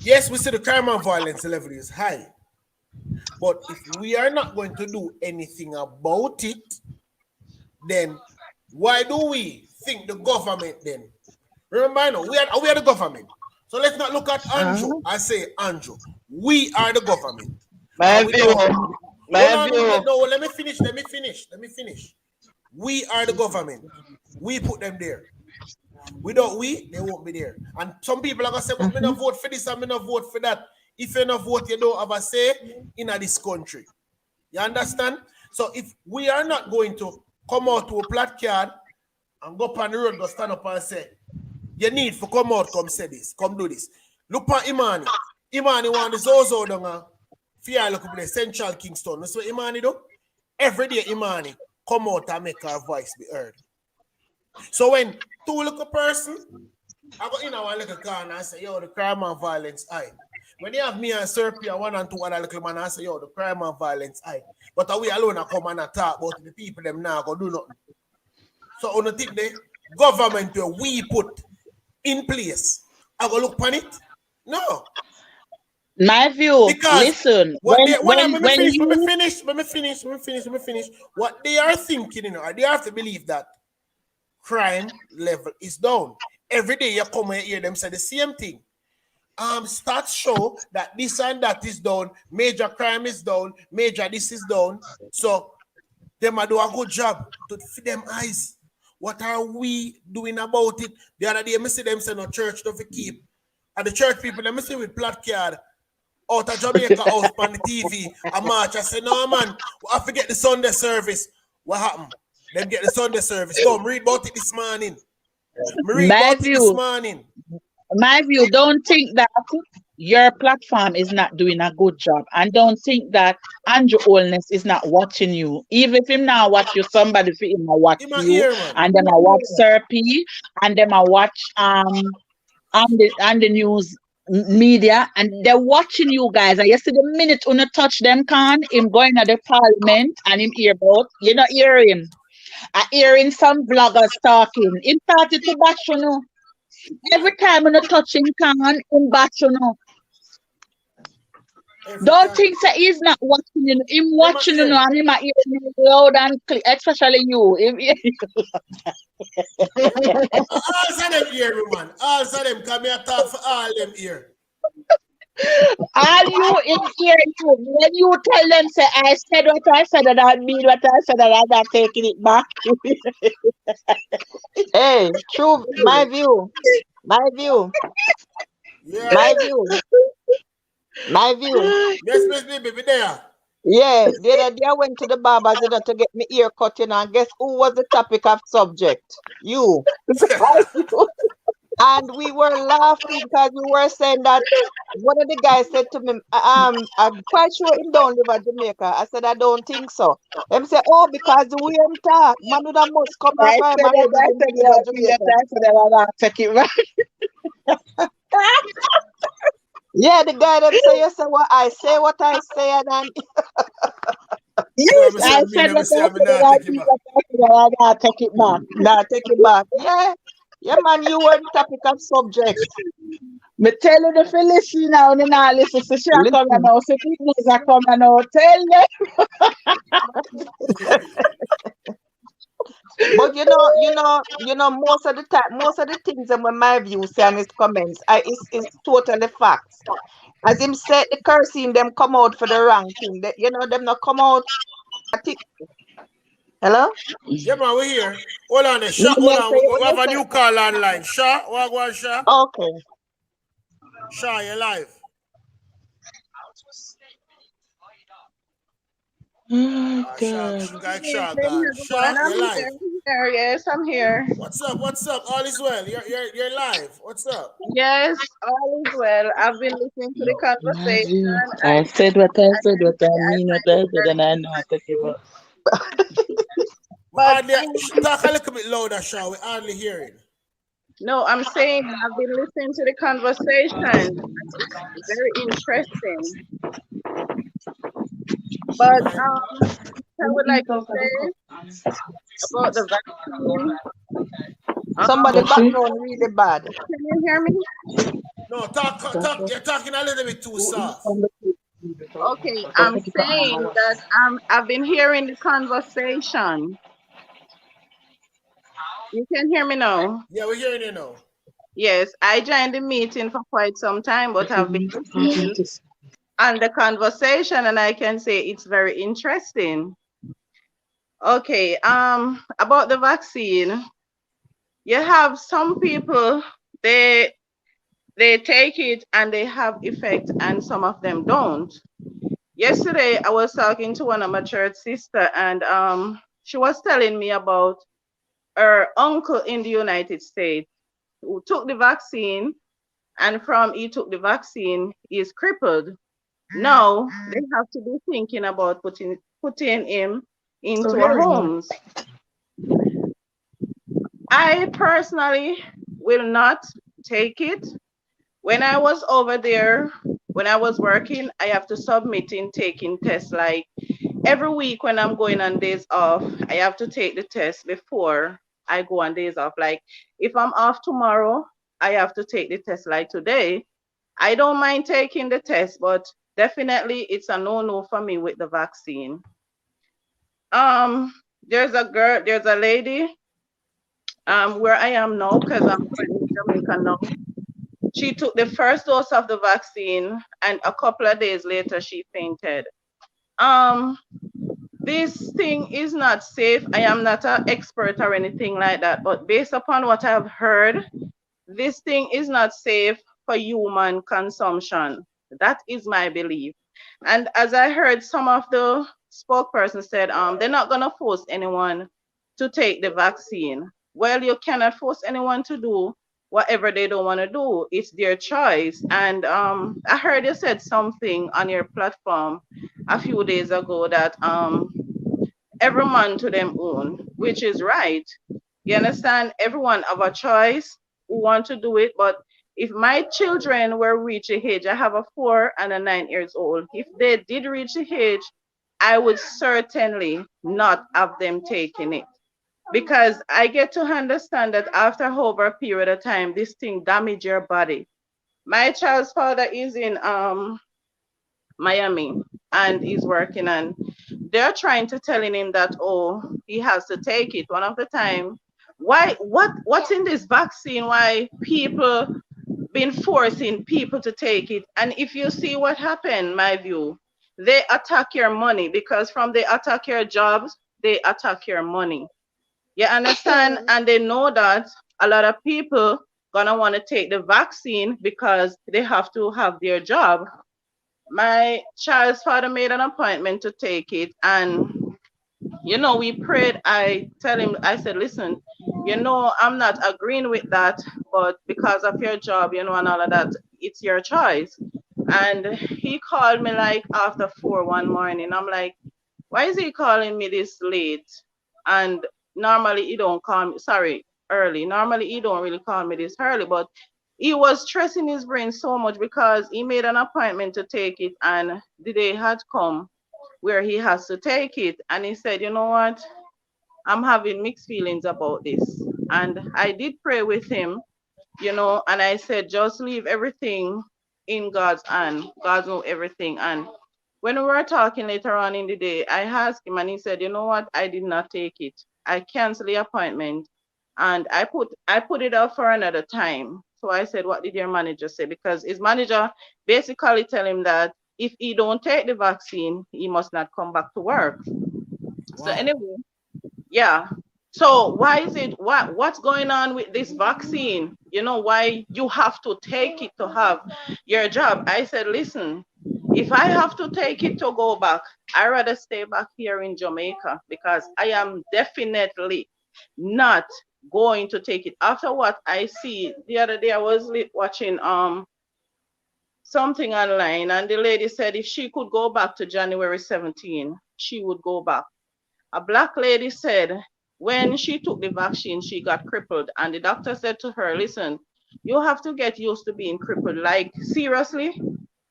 Speaker 1: yes, we see the crime and violence level is high. But if we are not going to do anything about it, then why do we think the government then? Remember, no, we are the government. So let's not look at Andrew. I say Andrew. We are the government.
Speaker 19: My view.
Speaker 1: No, let me finish. We are the government. We put them there. Without we, they won't be there. And some people are going to say, but me not vote for this and me not vote for that. If you not vote, you don't have a say in this country. You understand? So if we are not going to come out to a placard and go up on the road, go stand up and say, you need to come out, come say this, come do this. Look at Imani. Imani want the Zozo down fear look place, Central Kingston. That's what Imani do. Every day Imani come out and make her voice be heard. So when two little person, I go in one little corner and say, yo, the crime and violence high. When you have me and Serpia, one and two other little man, I say, yo, the crime and violence high. But we alone are come and talk about the people them now go do nothing. So on the thing the government where we put in place, I go look upon it? No.
Speaker 11: My view,
Speaker 1: because
Speaker 11: listen,
Speaker 1: let me finish. What they are thinking, you know, they have to believe that crime level is down. Every day you come and hear them say the same thing. Stats show that this and that is down, major crime is down, major this is down. So them do a good job to feed them eyes. What are we doing about it? The other day, I see them say no church don't keep. And the church people, let me see with placard out of Jamaica house on the TV a march. I say, no man, I forget the Sunday service. What happened? Them get the Sunday service. Come read about it this morning.
Speaker 11: My view, don't think that your platform is not doing a good job, and don't think that Andrew Holness is not watching you. Even if him now watch you, somebody for him watch you, and then I watch Sir P, and then I watch on the news media, and they're watching you guys. And you see the minute when you touch them him going to the parliament and him hear about, you not hear him. I hearing some bloggers talking. Him started to bash you know. Every time when you touch him him bash you know. Don't think that he's not watching you. Him watching you know, and him hearing you loud and clear, especially you.
Speaker 1: All of them here, man. All of them come here talk for all them here.
Speaker 11: All you in here, when you tell them, say, I said what I said, and I mean what I said, and I'm not taking it back.
Speaker 9: Hey, true. My view.
Speaker 1: Yes, Miss Baby, be there.
Speaker 9: Yeah, the other day I went to the barber's to get my ear cut, you know, and guess who was the topic of subject? You. And we were laughing because we were saying that one of the guys said to me, I'm quite sure him don't live at Jamaica. I said, I don't think so. Them say, oh, because the way him talk, man with a must come back by my
Speaker 11: take it right.
Speaker 9: Yeah, the guy that say, you say what I say, and then
Speaker 11: yes, I said what I said, take it back.
Speaker 9: Nah, take it back. Yeah, man, you were the topic of subject.
Speaker 11: Me tell you the Felicity now, and now listen to she come now, so people are coming now, tell them.
Speaker 9: But most of the time, most of the things and when my view say and his comments, it's totally facts. As him said, the cursing them come out for the wrong thing. Them not come out. I think. Hello.
Speaker 1: Yeah, man, we're here. Hold on,
Speaker 9: No,
Speaker 1: Sha. Hold
Speaker 9: me
Speaker 1: on.
Speaker 9: say,
Speaker 1: We
Speaker 9: when
Speaker 1: have
Speaker 9: you
Speaker 1: a
Speaker 9: say,
Speaker 1: new call online. Sha, what go on, Sha?
Speaker 9: okay.
Speaker 1: Sha, you're live.
Speaker 11: Oh,
Speaker 1: Sha,
Speaker 11: God.
Speaker 1: Sha gone. Sha,
Speaker 13: I'm
Speaker 1: you're live.
Speaker 13: here. Yes, I'm here.
Speaker 1: What's up? What's up? All is well. You're live. What's up?
Speaker 13: Yes, all is well. I've been listening to the
Speaker 11: My
Speaker 13: conversation,
Speaker 11: view.
Speaker 13: and
Speaker 11: I said what I
Speaker 13: I
Speaker 11: said,
Speaker 13: can
Speaker 11: what I
Speaker 13: say I
Speaker 11: mean, what
Speaker 13: find
Speaker 11: I
Speaker 13: it
Speaker 11: said,
Speaker 13: very
Speaker 11: and I know how to give
Speaker 13: interesting.
Speaker 11: up.
Speaker 1: We
Speaker 13: But
Speaker 1: hardly talk a little bit louder, Sha. We hardly hearing.
Speaker 13: no, I'm saying I've been listening to the conversation, and it's very interesting. But
Speaker 1: Right.
Speaker 13: I would like to say about the vaccine.
Speaker 9: Somebody
Speaker 11: Touchy?
Speaker 9: background really bad.
Speaker 13: Can you hear me?
Speaker 1: No, talk. You're talking a little bit too soft.
Speaker 13: Okay, I'm saying that I've been hearing the conversation. You can hear me now.
Speaker 1: Yeah, we're hearing you now.
Speaker 13: Yes, I joined the meeting for quite some time, but I've been listening on the conversation, and I can say it's very interesting. Okay, about the vaccine, you have some people they they take it and they have effect, and some of them don't. Yesterday, I was talking to one of my church sister, and she was telling me about her uncle in the United States who took the vaccine, and from he took the vaccine, he is crippled. Now they have to be thinking about putting him into a homes. I personally will not take it. When I was over there, when I was working, I have to submit in taking tests. Like every week when I'm going on days off, I have to take the test before I go on days off. Like if I'm off tomorrow, I have to take the test like today. I don't mind taking the test, but definitely it's a no-no for me with the vaccine. There's a lady where I am now, because I'm currently in Jamaica now. She took the first dose of the vaccine, and a couple of days later she fainted. Um, this thing is not safe. I am not an expert or anything like that, but based upon what I've heard, this thing is not safe for human consumption. That is my belief. And as I heard some of the spokespersons said, they're not gonna force anyone to take the vaccine. Well, you cannot force anyone to do whatever they don't want to do. It's their choice. And I heard you said something on your platform a few days ago that every man to them own, which is right. You understand? Everyone have a choice who want to do it. But if my children were reach a age, I have a 4 and a 9 years old. If they did reach a age, I would certainly not have them taking it. Because I get to understand that after over a period of time, this thing damage your body. My child's father is in Miami and he's working, and they're trying to telling him that he has to take it one of the time. What's in this vaccine? Why people been forcing people to take it? And if you see what happened, my view, they attack your money, because from they attack your jobs, they attack your money. You understand? And they know that a lot of people gonna want to take the vaccine because they have to have their job. My child's father made an appointment to take it, and we prayed. I tell him, I said, listen, I'm not agreeing with that, but because of your job, and all of that, it's your choice. And he called me like after 4 one morning. I'm like, why is he calling me this late? And normally he don't call me, sorry, early. Normally he don't really call me this early, but he was stressing his brain so much because he made an appointment to take it, and the day had come where he has to take it. And he said, you know what? I'm having mixed feelings about this. And I did pray with him, and I said, just leave everything in God's hand. God knows everything. And when we were talking later on in the day, I asked him, and he said, you know what? I did not take it. I canceled the appointment, and I put it up for another time. So I said, what did your manager say? Because his manager basically tell him that if he don't take the vaccine, he must not come back to work. So anyway, yeah. So why is it, what's going on with this vaccine? You know, why you have to take it to have your job? I said, listen, if I have to take it to go back, I rather stay back here in Jamaica, because I am definitely not going to take it. After what I see the other day, I was watching something online, and the lady said if she could go back to January 17, she would go back. A black lady said when she took the vaccine, she got crippled, and the doctor said to her, listen, you have to get used to being crippled. Like, seriously,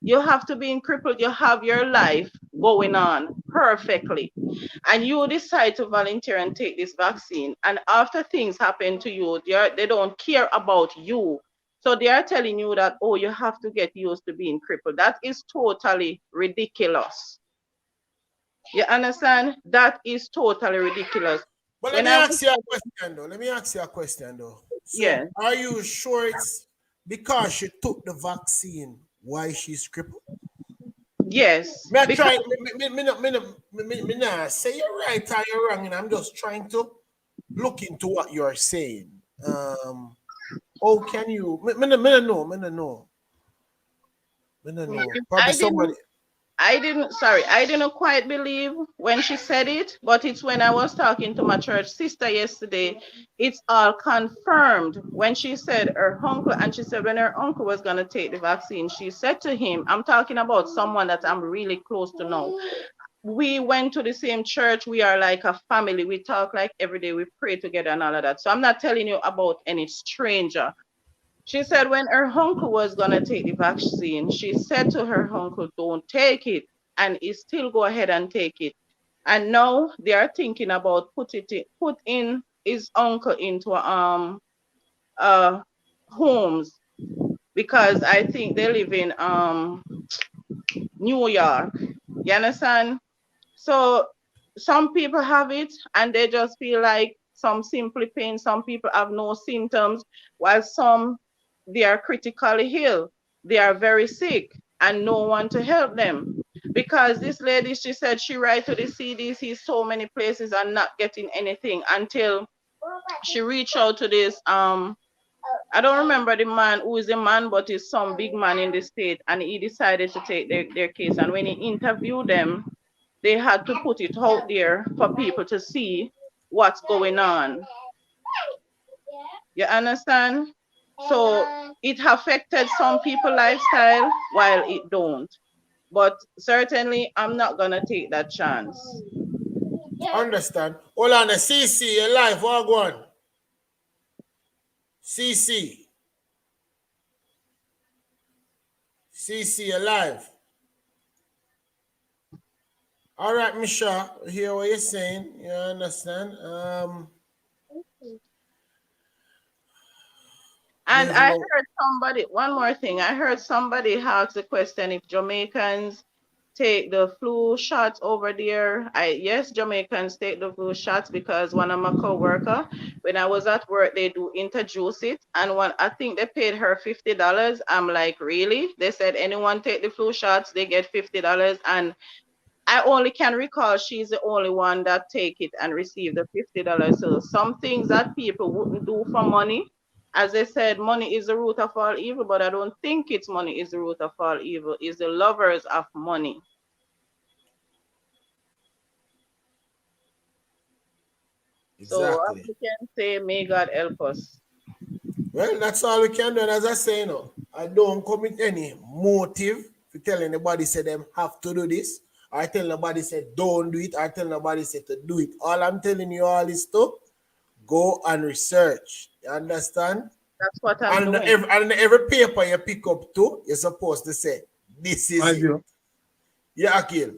Speaker 13: you have to be crippled. You have your life going on perfectly, and you decide to volunteer and take this vaccine, and after things happen to you, they don't care about you. So they are telling you that, oh, you have to get used to being crippled. That is totally ridiculous. You understand? That is totally ridiculous.
Speaker 1: But
Speaker 13: When
Speaker 1: let me
Speaker 13: I
Speaker 1: ask
Speaker 13: was,
Speaker 1: you a question though. So
Speaker 13: yeah,
Speaker 1: are you sure it's because she took the vaccine why she's crippled?
Speaker 13: yes,
Speaker 1: Me I
Speaker 13: because
Speaker 1: try me nah say you're right or you're wrong, and I'm just trying to look into what you're saying. How can you me no know. Me no know. Probably
Speaker 13: I
Speaker 1: somebody.
Speaker 13: I didn't quite believe when she said it, but it's when I was talking to my church sister yesterday, it's all confirmed when she said her uncle, and she said when her uncle was going to take the vaccine, she said to him, I'm talking about someone that I'm really close to know. We went to the same church. We are like a family. We talk like every day. We pray together and all of that. So I'm not telling you about any stranger. She said when her uncle was going to take the vaccine, she said to her uncle, don't take it. And he still go ahead and take it. And now they are thinking about putting his uncle into homes, because I think they live in New York. You understand? So some people have it and they just feel like some simply pain. Some people have no symptoms, while some, they are critically ill. They are very sick and no one to help them. Because this lady, she said she write to the CDC so many places and not getting anything until she reached out to this I don't remember the man who is a man, but he's some big man in the state, and he decided to take their case. And when he interviewed them, they had to put it out there for people to see what's going on. You understand? So it affected some people's lifestyle while it don't. But certainly I'm not gonna take that chance.
Speaker 1: Understand? Hold on, the CC, your life, what go on? CC, alive. All right, Misha, hear what you're saying. You understand?
Speaker 13: And I heard somebody, one more thing, I heard somebody ask the question if Jamaicans take the flu shots over there. Yes, Jamaicans take the flu shots, because one of my co-worker, when I was at work, they do introduce it, and when I think they paid her $50. I'm like, really? They said anyone take the flu shots, they get $50, and I only can recall she's the only one that take it and receive the $50. So some things that people wouldn't do for money. As they said, money is the root of all evil, but I don't think it's money is the root of all evil. It's the lovers of money. So
Speaker 1: Exactly.
Speaker 13: we can say, may God help us.
Speaker 1: Well, that's all we can do. And as I say, you know, I don't commit any motive to tell anybody say them have to do this. I tell nobody say don't do it. I tell nobody say to do it. All I'm telling you all is to go and research. You understand?
Speaker 13: That's what I'm doing.
Speaker 1: Every paper you pick up too, you're supposed to say, this is it. Yeah, Akil.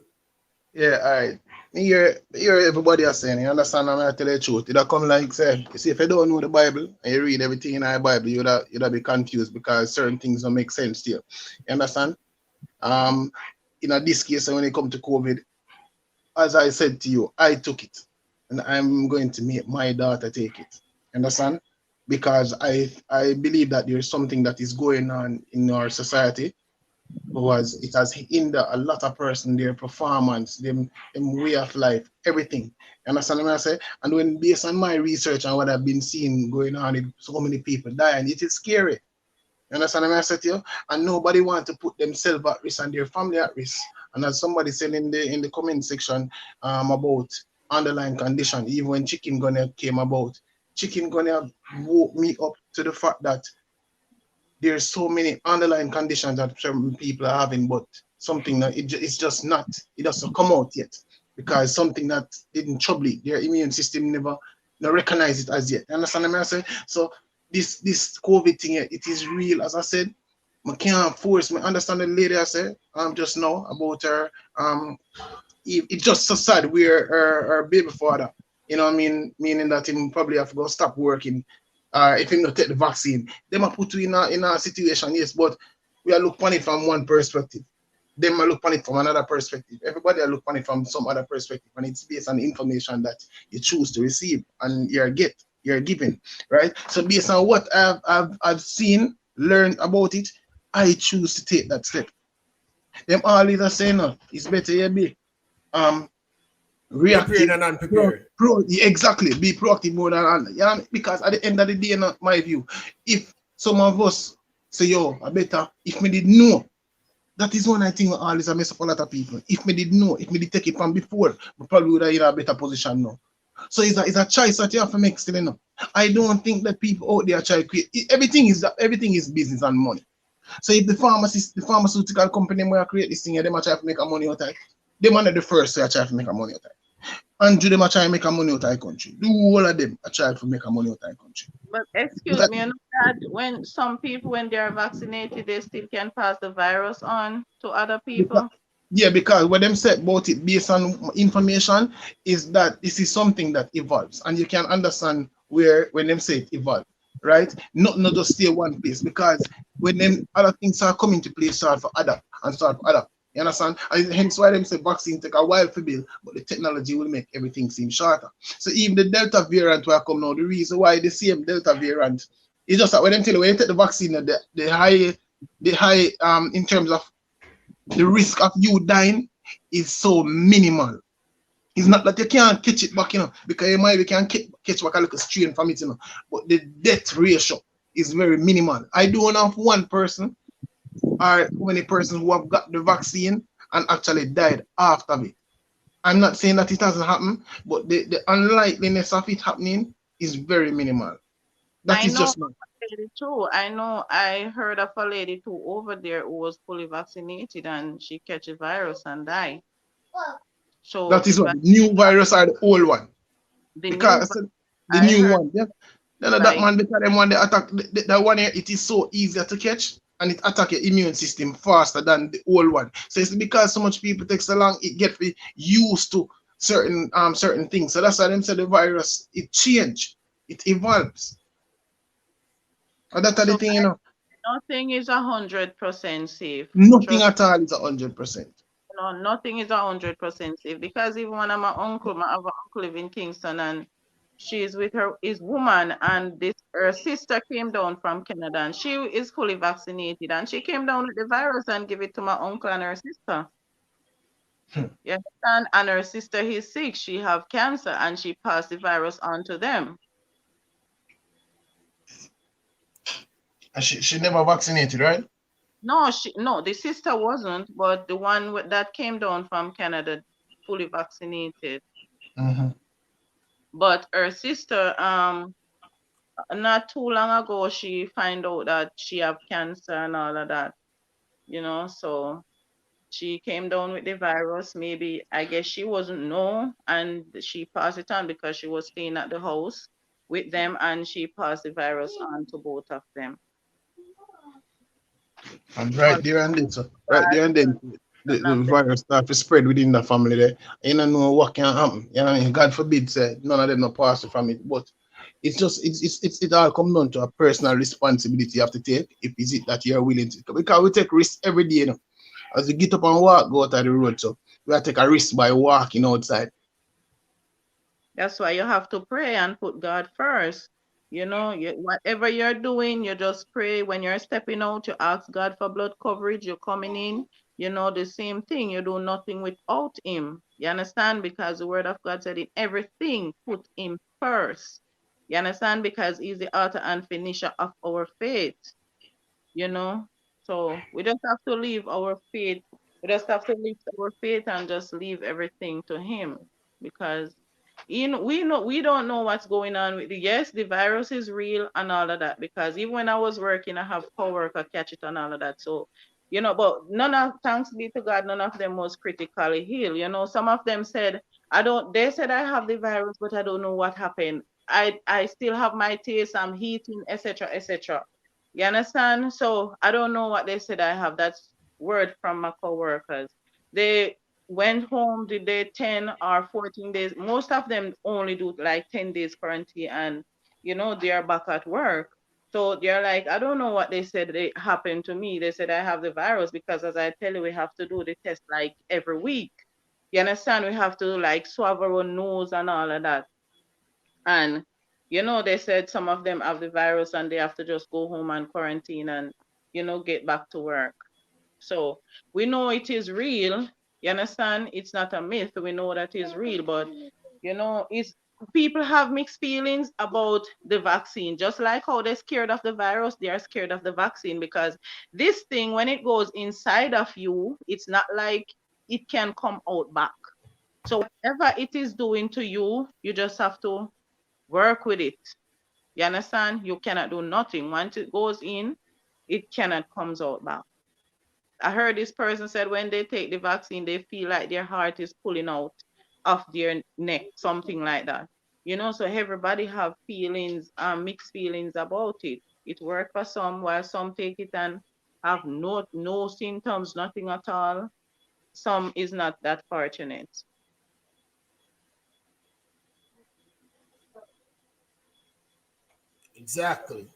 Speaker 18: Yeah, all right. Me hear everybody are saying, you understand? I'm going to tell you the truth. It come like, say, you see, if you don't know the Bible and you read everything in the Bible, you'd be confused because certain things don't make sense to you. You understand? In this case, when it comes to COVID, as I said to you, I took it.
Speaker 16: and I'm going to make my daughter take it. Understand? Because I believe that there's something that is going on in our society, because it has hindered a lot of person, their performance, them way of life, everything. You understand what I say? And when based on my research and what I've been seeing going on, with so many people dying, it is scary. You understand what I say to you? And nobody wants to put themselves at risk and their family at risk. And as somebody said in the comment section about underlying condition, even when chicken gunner came about, chicken gunner woke me up to the fact that there's so many underlying conditions that certain people are having, but something that it's just not, it doesn't come out yet, because something that didn't trouble it, their immune system never recognize it as yet. You understand what I say? So this COVID thing, it is real. As I said, I can't force me. Understand the lady I said just now about her it's just so sad where her baby father, you know what I mean, meaning that him probably have to go stop working if him not take the vaccine. They might put you in a situation, yes, but we are look on it from one perspective. They might look on it from another perspective. Everybody will look on it from some other perspective, and it's based on the information that you choose to receive and you're given, right? So based on what I've seen, learned about it, I choose to take that step. Them all either say no, it's better you be reactive,
Speaker 1: prepared and unprepared.
Speaker 16: exactly, be proactive more than yeah, because at the end of the day, in my view, if some of us say, yo, I better, if me did know, that is one I think always I mess up a lot of people. If me did know, if me did take it from before, we probably would have in a better position now. So it's a choice that you have to make still, you know. I don't think that people out there try to create, everything is business and money. So if the pharmaceutical company where create this thing, they might try to make a money out of it. They might not the first to try to make a money out of it. And do them try to make a money out of the country. Do all of them try to make a money out of the country.
Speaker 3: But excuse me, you know that when some people, when they are vaccinated, they still can pass the virus on to other people?
Speaker 16: Yeah, because what them said about it based on information is that this is something that evolves, and you can understand where when them say it evolve, right? Not just stay one place, because when them other things are coming to place, start for adapt and start for adapt. You understand? And hence why them say vaccine take a while to build, but the technology will make everything seem shorter. So even the Delta variant will come now. The reason why the same Delta variant is just that when them tell you when you take the vaccine, the high in terms of the risk of you dying is so minimal. It's not that you can't catch it back, you know, because you might can catch back a little strain from it, you know. But the death ratio is very minimal. I don't have one person or many persons who have got the vaccine and actually died after it. I'm not saying that it hasn't happened, but the unlikeliness of it happening is very minimal. That is just not.
Speaker 3: Too. I know I heard of a lady too over there who was fully vaccinated and she catch a virus and die. So
Speaker 16: that is what the new virus or the old one. Because the new one, yeah. Then that man, because them one they attack that one here, it is so easier to catch and it attack your immune system faster than the old one. So it's because so much people take so long, it get used to certain things. So that's why them say the virus it change, it evolves. And that's the thing, you know.
Speaker 3: Nothing is 100% safe.
Speaker 16: Nothing at all is 100%.
Speaker 3: No, nothing is 100% safe, because even when my uncle, I have an uncle live in Kingston and she's with his woman, and her sister came down from Canada and she is fully vaccinated and she came down with the virus and give it to my uncle and her sister. Yeah, and her sister is sick, she have cancer, and she passed the virus on to them.
Speaker 16: And she never vaccinated, right?
Speaker 3: No, the sister wasn't, but the one that came down from Canada fully vaccinated.
Speaker 16: Mm-hmm.
Speaker 3: But her sister, not too long ago, she find out that she have cancer and all of that, you know, so she came down with the virus. Maybe, I guess she wasn't know, and she passed it on because she was staying at the house with them, and she passed the virus on to both of them.
Speaker 16: And right there and then, so right there and then, the virus start to spread within the family there. You don't know what can happen. You know what I mean? God forbid, say none of them no pass from it. But it's just it all comes down to a personal responsibility you have to take. If is it that you're willing to, because we take risks every day, you know. As we get up and walk, go out of the road, so we have to take a risk by walking outside.
Speaker 9: That's why you have to pray and put God first. Whatever you're doing, you just pray. When you're stepping out, you ask God for blood coverage. You're coming in, the same thing. You do nothing without Him. You understand? Because the Word of God said in everything, put Him first. You understand? Because He's the author and finisher of our faith. you know. So we just have to leave our faith. We just have to lift our faith and just leave everything to Him, because we don't know what's going on with yes, the virus is real and all of that, because even when I was working, I have coworker catch it and all of that. So but thanks be to God, none of them was critically ill. Some of them said they said I have the virus, but I don't know what happened. I still have my taste, I'm heating, etc., etc. You understand? So I don't know what they said I have. That's word from my coworkers. They went home, did they 10 or 14 days? Most of them only do like 10 days quarantine, and they are back at work. So they're like, I don't know what they said happened to me. They said I have the virus because, as I tell you, we have to do the test like every week. You understand? We have to like swab our nose and all of that. And they said some of them have the virus and they have to just go home and quarantine and get back to work. So we know it is real. You understand? It's not a myth. We know that is real, but it's people have mixed feelings about the vaccine. Just like how they're scared of the virus, they are scared of the vaccine, because this thing, when it goes inside of you, it's not like it can come out back. So whatever it is doing to you, you just have to work with it. You understand? You cannot do nothing. Once it goes in, it cannot comes out back. I heard this person said when they take the vaccine, they feel like their heart is pulling out of their neck, something like that. So everybody have feelings, mixed feelings about it. It works for some, while some take it and have no symptoms, nothing at all. Some is not that fortunate.
Speaker 1: Exactly.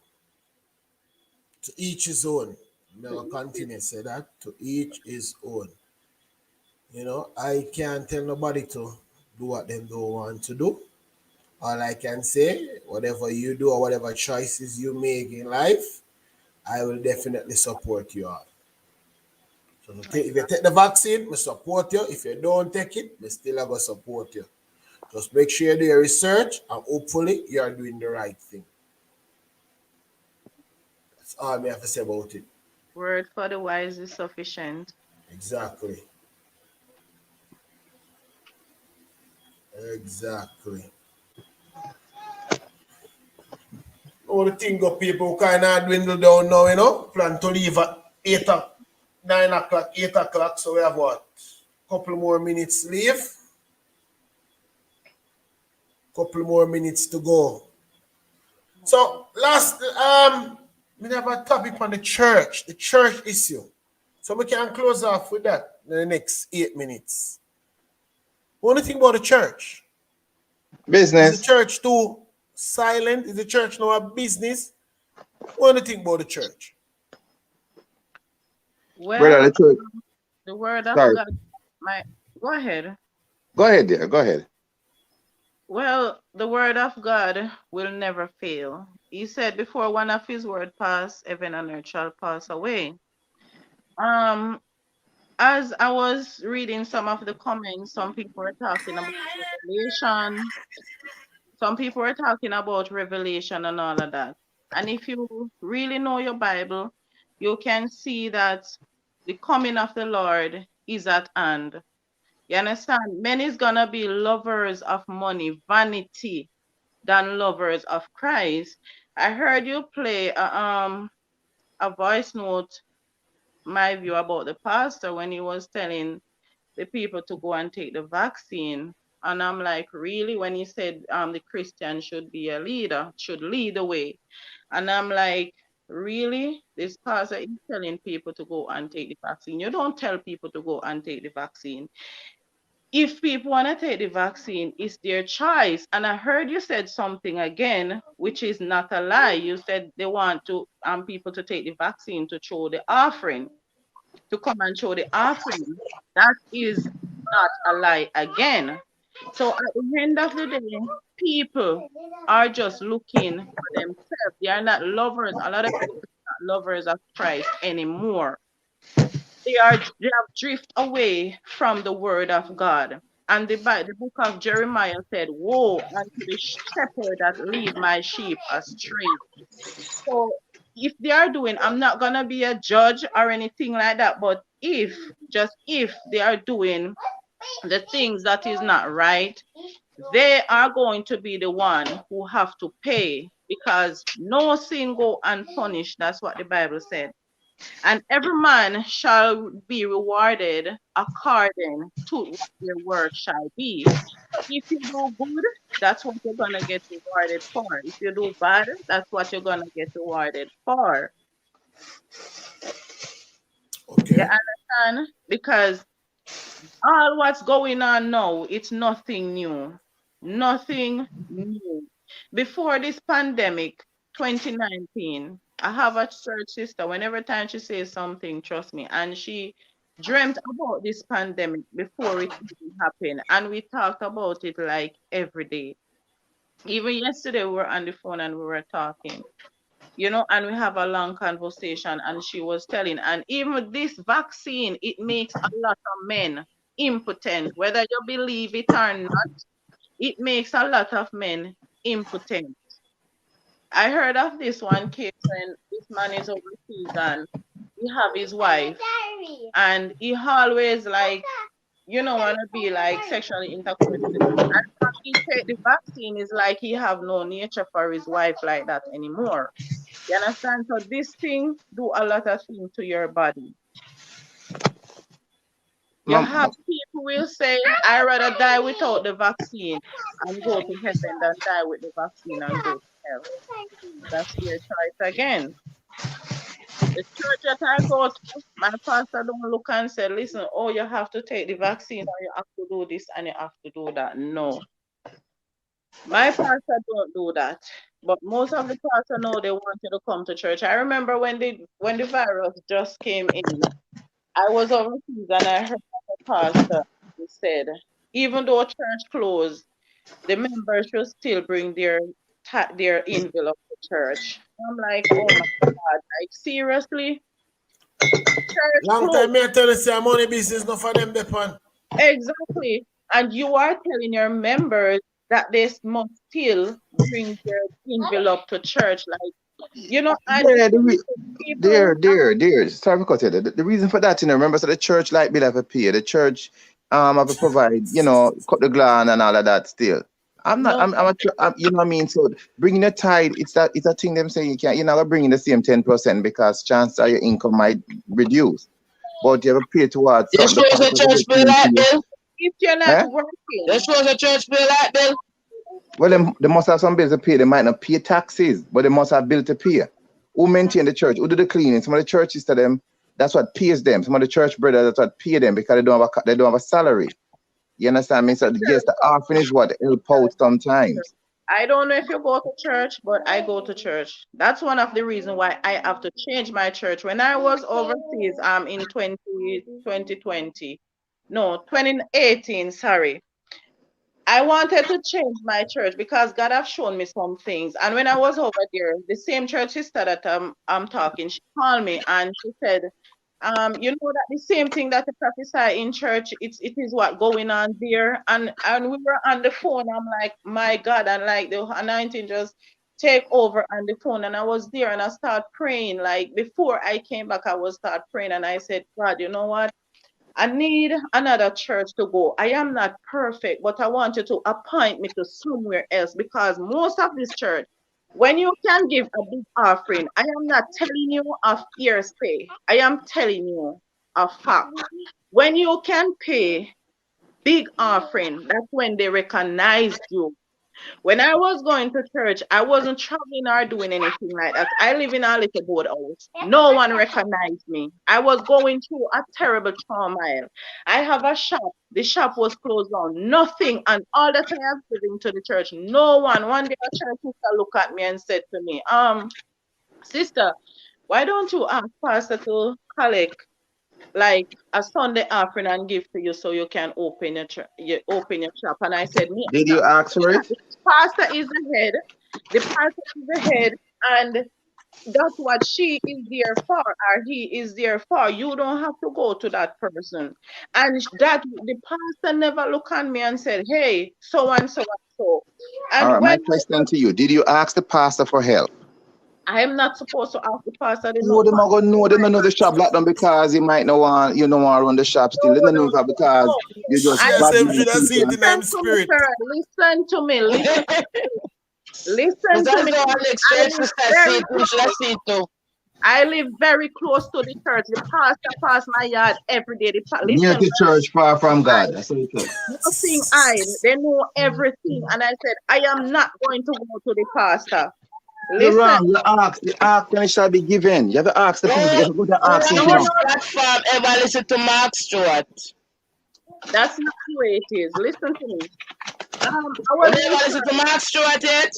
Speaker 1: To each his own. Never continue to say that. To each his own. I can't tell nobody to do what they don't want to do. All I can say, whatever you do or whatever choices you make in life, I will definitely support you all. So if you take the vaccine, I support you. If you don't take it, I still going to support you. Just make sure you do your research and hopefully you are doing the right thing. That's all I have to say about it.
Speaker 9: Word for the wise is sufficient.
Speaker 1: Exactly. Exactly. All the thing got people kind of dwindle down now, Plan to leave at 9 o'clock, 8 o'clock. So we have what? Couple more minutes leave. Couple more minutes to go. So last, we have a topic on the church issue. So we can close off with that in the next 8 minutes. What do you think about the church?
Speaker 4: Business.
Speaker 1: Is the church too silent? Is the church now a business? What do you think about the church?
Speaker 9: Well,
Speaker 4: Brother,
Speaker 9: the word of
Speaker 4: sorry.
Speaker 9: God, go ahead.
Speaker 4: Go ahead, dear. Go ahead.
Speaker 9: Well, the word of God will never fail. He said before one of his word pass, heaven and earth shall pass away. As I was reading some of the comments, some people were talking about revelation. Some people were talking about revelation and all of that. And if you really know your Bible, you can see that the coming of the Lord is at hand. You understand? Men is gonna be lovers of money, vanity, than lovers of Christ. I heard you play a voice note, my view about the pastor when he was telling the people to go and take the vaccine. And I'm like, really? When he said the Christian should be a leader, should lead the way. And I'm like, really? This pastor is telling people to go and take the vaccine. You don't tell people to go and take the vaccine. If people want to take the vaccine, it's their choice. And I heard you said something again, which is not a lie. You said they want to people to take the vaccine to show the offering, to come and show the offering. That is not a lie again.
Speaker 3: So at the end of the day, people are just looking for themselves. They are not lovers. A lot of people are not lovers of Christ anymore. They have drift away from the word of God. And the book of Jeremiah said, woe unto the shepherd that lead my sheep astray. So if they are doing, I'm not gonna be a judge or anything like that, but if they are doing the things that is not right, they are going to be the one who have to pay, because no sin go unpunished. That's what the Bible said. And every man shall be rewarded according to what their work shall be. So if you do good, that's what you're gonna get rewarded for. If you do bad, that's what you're gonna get rewarded for.
Speaker 1: Okay.
Speaker 3: You understand? Because all what's going on now, it's nothing new. Nothing new. Before this pandemic, 2019, I have a church sister. Whenever time she says something, trust me, and she dreamt about this pandemic before it even happened, and we talked about it like every day. Even yesterday, we were on the phone and we were talking, and we have a long conversation, and she was telling, and even with this vaccine, it makes a lot of men impotent, whether you believe it or not. It makes a lot of men impotent. I heard of this one case when this man is overseas and he have his wife, and he always want to be like sexually intercourse with her. And when he take the vaccine, is like he have no nature for his wife like that anymore. You understand? So this thing do a lot of things to your body. You have people will say, I rather die without the vaccine and go to heaven than die with the vaccine and go to hell. That's their choice again. The church that I go to, my pastor don't look and say, listen, oh, you have to take the vaccine or you have to do this and you have to do that. No. My pastor don't do that. But most of the pastor know they want you to come to church. I remember when the virus just came in, I was overseas and I heard a pastor who said, even though church closed, the members should still bring their envelope to church. I'm like, oh my God, like seriously? Church
Speaker 1: Long
Speaker 3: closed.
Speaker 1: time me I tell you, say money business not for them depend.
Speaker 3: Exactly. And you are telling your members that they must still bring their envelope to church. Like, and
Speaker 4: Yeah,
Speaker 3: people.
Speaker 4: there. Sorry for cutting you. The reason for that, remember, so the church like bill have to pay. The church have to provide, cut the ground and all of that still. I'm not,
Speaker 3: No.
Speaker 4: you know what I mean? So bringing a tithe, it's a thing them saying you're not gonna bring in the same 10% because chances are your income might reduce. But you have to pay towards
Speaker 19: This
Speaker 4: something.
Speaker 19: was a church bill like bill.
Speaker 3: If you're not working.
Speaker 19: This was a church bill like bill.
Speaker 4: Well, they must have some bills to pay. They might not pay taxes, but they must have bills to pay. Who maintain the church? Who do the cleaning? Some of the churches to them, that's what pays them. Some of the church brothers, that's what pay them because they don't have a salary. You understand me? So yes, the offering is what help out sometimes.
Speaker 3: I don't know if you go to church, but I go to church. That's one of the reasons why I have to change my church. When I was overseas, in 2020, no, 2018, sorry. I wanted to change my church because God have shown me some things. And when I was over there, the same church sister that I'm talking, she called me and she said, you know that the same thing that you prophesy in church, it is what going on there. And we were on the phone. I'm like, my God, and like the anointing just take over on the phone. And I was there and I start praying. Like before I came back, I was start praying and I said, God, you know what? I need another church to go. I am not perfect, but I want you to appoint me to somewhere else because most of this church, when you can give a big offering, I am not telling you of hearsay. I am telling you a fact. When you can pay big offering, that's when they recognize you. When I was going to church, I wasn't traveling or doing anything like that. I live in a little board house. No one recognized me. I was going through a terrible turmoil. I have a shop. The shop was closed down. Nothing. And all that I have given to the church. No one. One day a church sister looked at me and said to me, sister, why don't you ask pastor to collect
Speaker 9: like a Sunday offering and give to you so you can open your shop. And I said, me,
Speaker 4: Did you ask for it?
Speaker 9: the pastor is the head. The pastor is the head, and that's what she is there for, or he is there for. You don't have to go to that person. And that the pastor never looked at me and said, hey, so and so and so.
Speaker 4: All
Speaker 9: And
Speaker 4: right,
Speaker 9: when
Speaker 4: my question to you, did you ask the pastor for help?
Speaker 9: I am not supposed to ask the pastor, they
Speaker 4: No,
Speaker 9: know
Speaker 4: they
Speaker 9: pastor.
Speaker 4: might go no, they don't know the shop like them because you might not want you don't want to run the shop still. They don't know if because you just
Speaker 9: I
Speaker 4: bad
Speaker 1: Shem
Speaker 4: mind
Speaker 1: should have seen
Speaker 4: people.
Speaker 1: it in him
Speaker 9: listen to me,
Speaker 1: spirit.
Speaker 9: sir. Listen to me. Listen. Listen
Speaker 19: It's
Speaker 9: to
Speaker 19: as
Speaker 9: me.
Speaker 19: though Alex
Speaker 9: I
Speaker 19: Church
Speaker 9: live
Speaker 19: sister see
Speaker 9: very
Speaker 19: it, you should have
Speaker 9: close.
Speaker 19: seen it too.
Speaker 9: I live very close to the church. The pastor pass my yard every day.
Speaker 4: Near
Speaker 9: Listen,
Speaker 4: the church, far from God. That's what it said.
Speaker 9: nothing hide. They know everything. And I said, I am not going to go to the pastor.
Speaker 4: You're
Speaker 9: Listen.
Speaker 4: wrong. You ask and it shall be given. You have to ask the people. You have to go to ask him.
Speaker 9: No,
Speaker 4: You know.
Speaker 9: no,
Speaker 19: Platform ever listen to Mark Stewart.
Speaker 9: that's not the way it is. Listen to me. I
Speaker 19: You
Speaker 9: was
Speaker 19: never
Speaker 9: in
Speaker 19: listen to
Speaker 9: church.
Speaker 19: Mark Stewart yet?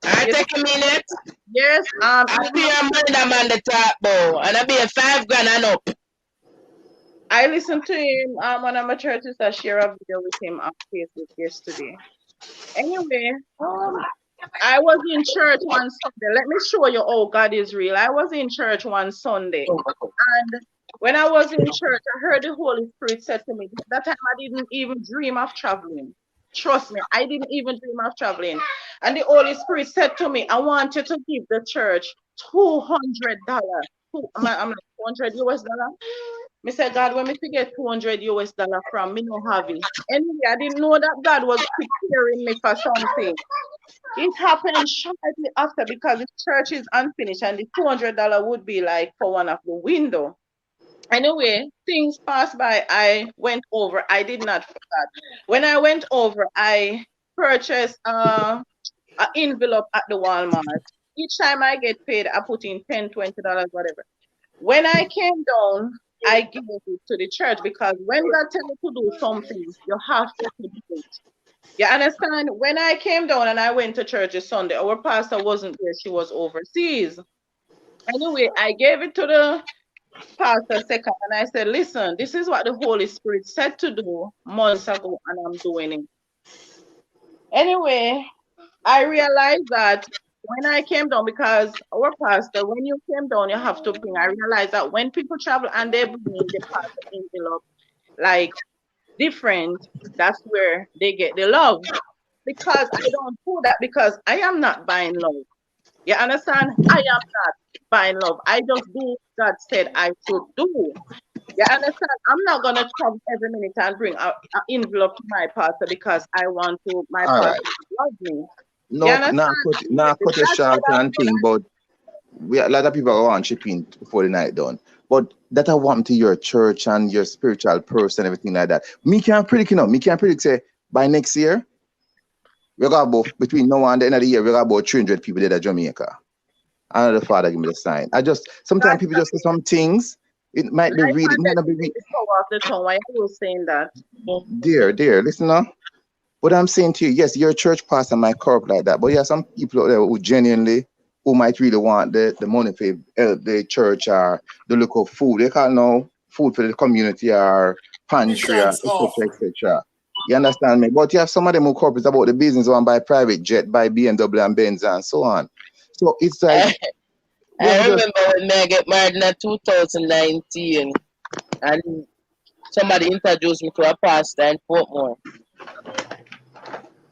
Speaker 19: I
Speaker 9: Yes,
Speaker 19: take a minute.
Speaker 9: yes.
Speaker 19: I pay a murder man the top bow, and I be a $5 grand and up.
Speaker 9: I listened to him. One of my churches that share a video with him on Facebook yesterday. Anyway, I was in church one Sunday. Let me show you how God is real. I was in church one Sunday, and when I was in church, I heard the Holy Spirit said to me, that time I didn't even dream of traveling. Trust me, I didn't even dream of traveling. And the Holy Spirit said to me, I want you to give the church $200. I'm like, $200 US. Me say, God, when me get $200 US from me, no have it. Anyway, I didn't know that God was preparing me for something. It happened shortly after because the church is unfinished and the $200 would be like for one of the window. Anyway, things passed by. I went over. I did not forget. When I went over, I purchased an envelope at the Walmart. Each time I get paid, I put in $10, $20, whatever. When I came down, I gave it to the church because when God tells you to do something, you have to do it. You understand? When I came down and I went to church this Sunday, our pastor wasn't there, she was overseas. Anyway, I gave it to the pastor second and I said, listen, this is what the Holy Spirit said to do months ago, and I'm doing it. Anyway, I realized that when I came down, because our pastor, when you came down, you have to bring. I realized that when people travel and they bring the pastor envelope, like different, that's where they get the love. Because I don't do that because I am not buying love. You understand? I am not buying love. I just do what God said I should do. You understand? I'm not gonna travel every minute and bring an envelope to my pastor because I want to my
Speaker 4: All
Speaker 9: pastor
Speaker 4: right.
Speaker 9: to love me. You
Speaker 4: No,
Speaker 9: understand?
Speaker 4: not cut it
Speaker 9: That's
Speaker 4: short
Speaker 9: what
Speaker 4: and thing, but a lot of people are on shipping before the night done. But that I want to your church and your spiritual person, everything like that. Me can't predict, me can't predict say by next year, we got about between now and the end of the year, we got about 300 people there at Jamaica. Another father give me the sign. Sometimes people just say some things. It might be
Speaker 9: life
Speaker 4: really, it
Speaker 9: and
Speaker 4: might
Speaker 9: death
Speaker 4: not be
Speaker 9: is in
Speaker 4: really.
Speaker 9: the power of the tongue. Why are you saying that?
Speaker 4: Dear, listen now. What I'm saying to you, yes, your church pastor might corrupt like that, but yeah, some people out there who genuinely, who might really want the money for the church or the local food. They can't know food for the community or pantry or
Speaker 1: Missions
Speaker 4: etc.
Speaker 1: off.
Speaker 4: etc. You understand me? But you have some of them who corrupt about the business one by private jet, by BMW and Benz and so on. So it's like we have
Speaker 19: I
Speaker 4: to just
Speaker 19: remember when I get married in 2019, and somebody introduced me to a pastor in Portmore.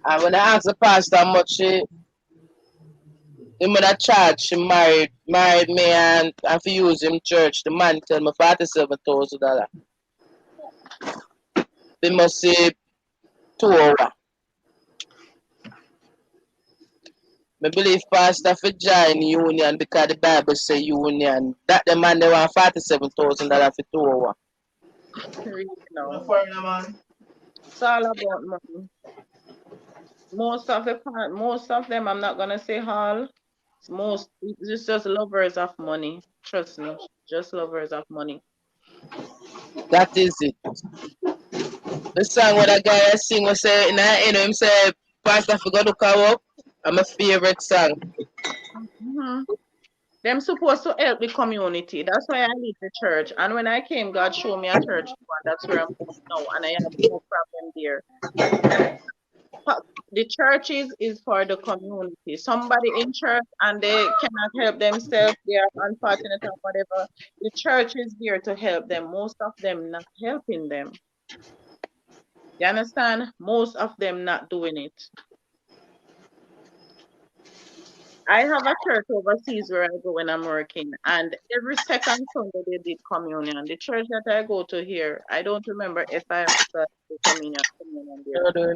Speaker 19: And when I asked the pastor how much he would charge, she married me and for use him church, the man tell me $47,000. They must say 2 hours. I believe pastor for join union because the Bible say union. That the man they want $47,000 for 2 hours.
Speaker 9: Really, no. It's all about money. Most of them, I'm not gonna say all. It's just lovers of money. Trust me, just lovers of money.
Speaker 19: That is it. The song what a guy sing was say, him say, Pastor forgot to come up. I'm my favorite song.
Speaker 9: Mm-hmm. Them supposed to help the community. That's why I leave the church. And when I came, God showed me a church, and that's where I'm going now, and I have no problem there. The churches is for the community. Somebody in church and they cannot help themselves, they are unfortunate or whatever. The church is there to help them. Most of them not helping them. You understand? Most of them not doing it. I have a church overseas where I go when I'm working, and every second Sunday they did communion. The church that I go to here, I don't remember if I got the communion there.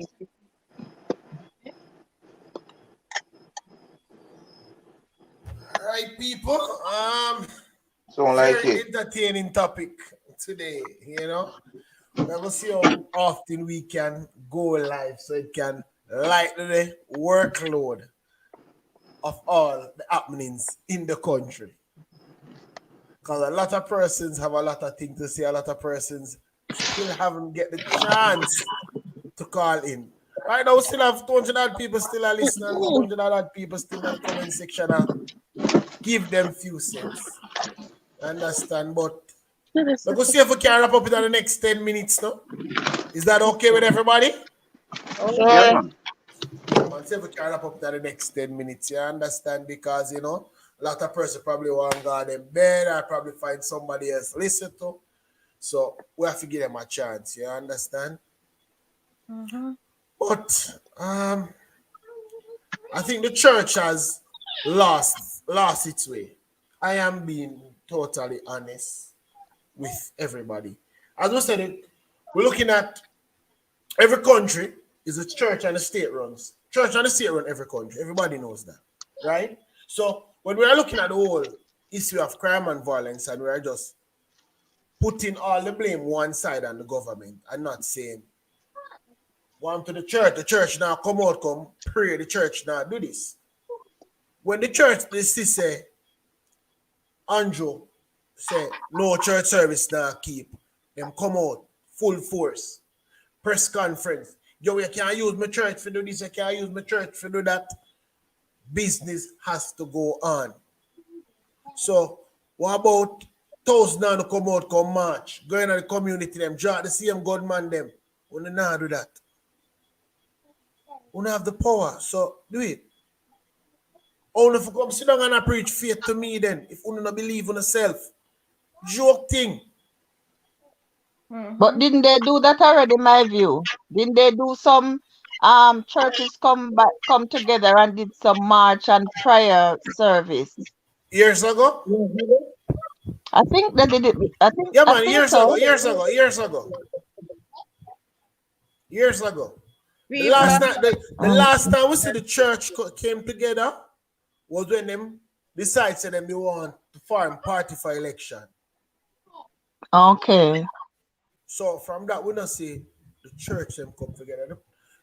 Speaker 1: Right, people.
Speaker 4: Sound
Speaker 1: Very
Speaker 4: like it.
Speaker 1: entertaining topic today. You know, we're gonna see how often we can go live so it can lighten the workload of all the happenings in the country. Because a lot of persons have a lot of things to say. A lot of persons still haven't get the chance to call in. Right now, we still have 200 odd people still are listening. 200 odd people still in the comment section. Give them few cents. Understand? But let's go see if we can wrap up in the next 10 minutes. No? Is that okay with everybody?
Speaker 4: Yeah, man.
Speaker 1: Yeah, man. See if we can wrap up in the next 10 minutes. You understand? Because, you know, a lot of persons probably want to go in bed or probably find somebody else to listen to. So we have to give them a chance. You understand?
Speaker 9: Mm-hmm.
Speaker 1: But I think the church has lost its way. I am being totally honest with everybody. As we said, we're looking at every country is a church and a state runs. Church and the state run every country. Everybody knows that, right? So when we are looking at the whole issue of crime and violence, and we are just putting all the blame one side on the government and not saying, one to the church now come out, come pray, the church now do this. When the church, this is say, Andrew say, no church service now keep, them come out full force, press conference. Yo, you can't use my church to do this, you can't use my church to do that. Business has to go on. So, what about thousands now to come out, come march, go in the community, them, draw the same gunman, them. We don't do that. We don't have the power, so do it. Only if you come sit down and preach faith to me then, if you don't believe in yourself. Joke thing.
Speaker 9: Mm-hmm.
Speaker 11: But didn't they do that already, in my view? Didn't they do some churches come together and did some march and prayer service?
Speaker 1: Years ago?
Speaker 11: I think they did it.
Speaker 1: Yeah,
Speaker 11: I
Speaker 1: man,
Speaker 11: think
Speaker 1: years
Speaker 11: so.
Speaker 1: ago. The
Speaker 9: People
Speaker 1: last
Speaker 9: are
Speaker 1: time the last time we see the church came together was when them decided to them they want to form party for election.
Speaker 11: Okay.
Speaker 1: So from that we don't see the church them come together. The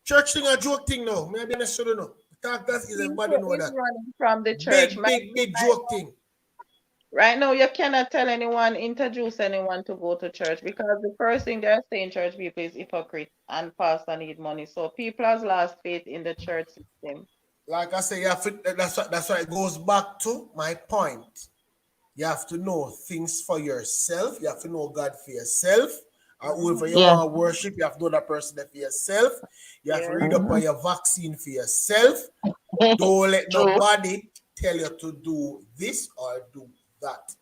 Speaker 1: church thing a joke thing now. Maybe I should know. Talk that is everybody
Speaker 9: people
Speaker 1: know
Speaker 9: is
Speaker 1: that.
Speaker 9: running from the church.
Speaker 1: Big joke thing.
Speaker 9: Right now, you cannot tell anyone, introduce anyone to go to church because the first thing they're saying church people is hypocrite and pastor need money. So people has lost faith in the church system.
Speaker 1: Like I say, that's why it goes back to my point. You have to know things for yourself. You have to know God for yourself. Or whoever you
Speaker 11: Yeah.
Speaker 1: want to worship, you have to know that person for yourself. You have to read up
Speaker 11: Mhm.
Speaker 1: on your vaccine for yourself. Don't let
Speaker 11: True.
Speaker 1: nobody tell you to do this or do that.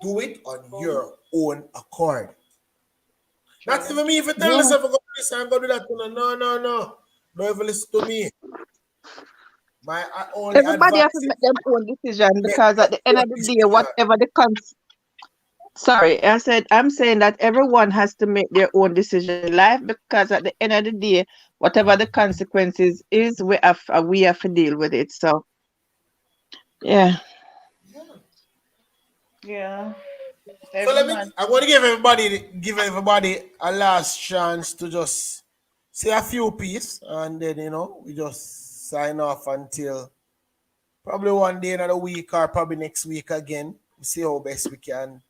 Speaker 1: Do it on your own accord. Not even me if you tell
Speaker 11: Yeah.
Speaker 1: yourself, go do this and go do that. No. Don't even listen to me. My only
Speaker 11: Everybody
Speaker 1: advice
Speaker 11: has to
Speaker 1: is
Speaker 11: make their own decision
Speaker 1: make
Speaker 11: because
Speaker 1: your
Speaker 11: at the end
Speaker 1: own
Speaker 11: of the day,
Speaker 1: decision.
Speaker 11: whatever the sorry, I'm saying that everyone has to make their own decision in life because at the end of the day, whatever the consequences is, we have to deal with it. So yeah.
Speaker 9: Yeah.
Speaker 1: So I want to give everybody a last chance to just say a few pieces and then we just sign off until probably one day another week or probably next week again. We see how best we can.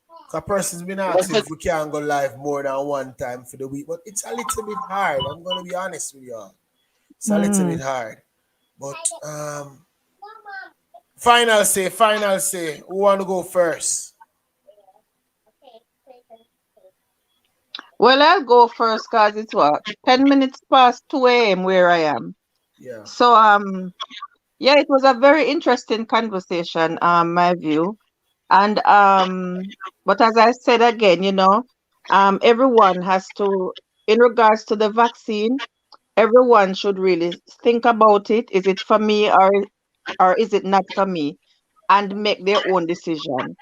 Speaker 1: Because person's been asking if we can go live more than one time for the week, but it's a little bit hard. I'm gonna be honest with y'all. It's a little bit hard. But Final say. Who want to go first?
Speaker 9: Well, I'll go first because it's what 10 minutes past 2 a.m. where I am.
Speaker 1: Yeah.
Speaker 9: So yeah, it was a very interesting conversation, my view. And but as I said again, everyone has to, in regards to the vaccine, everyone should really think about it. Is it for me or is it not for me? And make their own decision.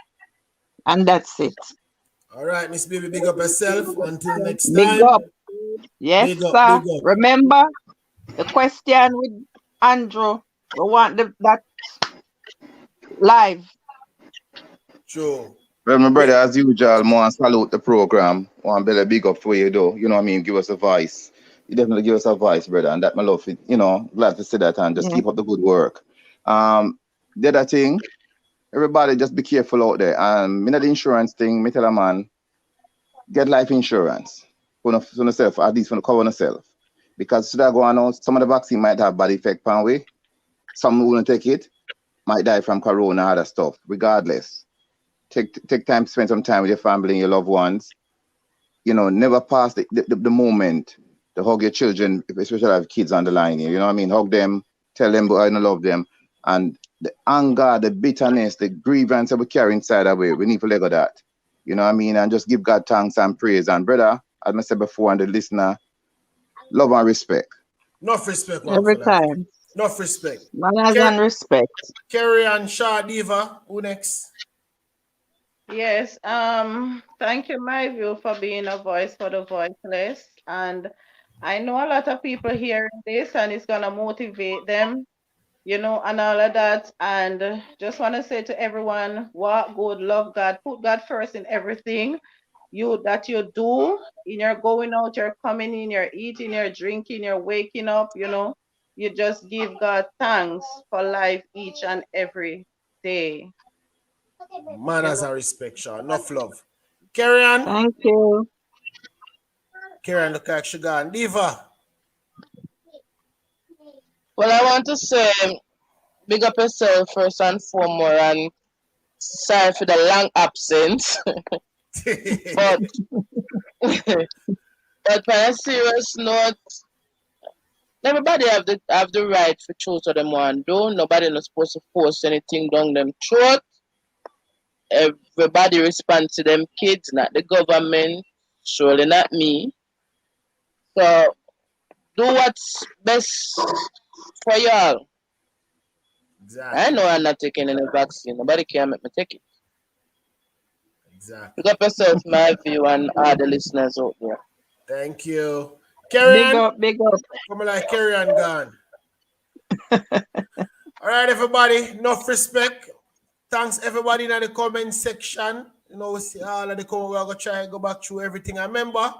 Speaker 9: And that's it.
Speaker 1: All right, Miss Baby, big up yourself. Until next
Speaker 9: Big
Speaker 1: time.
Speaker 9: up. Yes,
Speaker 1: Big up,
Speaker 9: sir.
Speaker 1: big up.
Speaker 9: Remember the question with Andrew. We want that live.
Speaker 1: True.
Speaker 4: Well, my brother, as usual, more salute the program. One better big up for you, though. You know what I mean? Give us a voice. You definitely give us a voice, brother. And that my love, glad to see that and just keep up the good work. The other thing, everybody just be careful out there. Me not the insurance thing, me tell a man, get life insurance for yourself, at least for the cover yourself. Because should I go on, some of the vaccine might have bad effect pan way. Some who won't take it might die from corona and other stuff, regardless. Take time to spend some time with your family and your loved ones. Never pass the moment to hug your children, especially if you have kids on the line here. You know what I mean? Hug them, tell them I love them. And the anger, the bitterness, the grievance that we carry inside our way, we need to let go of that. You know what I mean? And just give God thanks and praise. And brother, as I said before, and the listener, love and respect.
Speaker 1: Enough respect, one
Speaker 9: Every
Speaker 1: for that.
Speaker 9: time.
Speaker 1: Enough respect.
Speaker 9: Manners and respect.
Speaker 1: Kerry and Shaw Diva, who next?
Speaker 13: Yes, thank you, my view, for being a voice for the voiceless. And I know a lot of people hearing this and it's gonna motivate them, and all of that. And just want to say to everyone, walk good, love God, put God first in everything that you do, in your going out, you're coming in, you're eating, you're drinking, you're waking up, you just give God thanks for life each and every day.
Speaker 1: Manners and respect, Shaw. Enough love. Carry on.
Speaker 9: Thank you.
Speaker 1: Carry on, look like sugar and Diva.
Speaker 19: Well, I want to say big up yourself first and foremost, and sorry for the long absence. but but on a serious note, everybody have the right to choose what them want to do. Nobody not supposed to force anything down them throat. Everybody respond to them kids, not the government, surely not me. So do what's best for y'all.
Speaker 1: Exactly.
Speaker 19: I know I'm not taking any vaccine. Nobody can make me take it.
Speaker 1: Exactly.
Speaker 19: Pick up yourself, my view, and all the listeners out there.
Speaker 1: Thank you. Carry
Speaker 9: Big
Speaker 1: on.
Speaker 9: up, big up.
Speaker 1: Come like carry on gone. All right, everybody. Enough respect. Thanks everybody in the comment section. We see all of the comment. We're gonna try and go back through everything. And remember,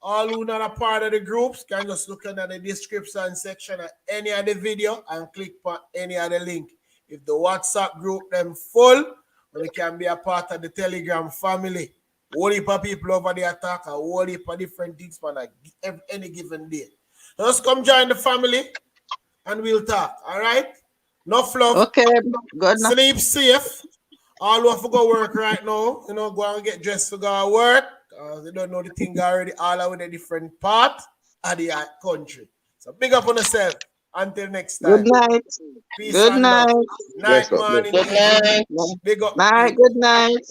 Speaker 1: all who not a part of the groups can just look at the description section of any of the video and click on any of the link. If the WhatsApp group them full, we can be a part of the Telegram family. Whole heap of people over there talk, a whole heap of different things for any given day. So just come join the family and we'll talk. All right? Enough love.
Speaker 9: Okay, good enough.
Speaker 1: Sleep safe. All who have to go work right now, go and get dressed to go work. They don't know the thing already, all over the different part of the country. So big up on yourself. Until next time.
Speaker 9: Good night.
Speaker 1: Peace
Speaker 9: Good
Speaker 1: and
Speaker 9: night.
Speaker 1: love. Night, morning,
Speaker 19: Good night.
Speaker 1: Big up.
Speaker 9: Night. Good night.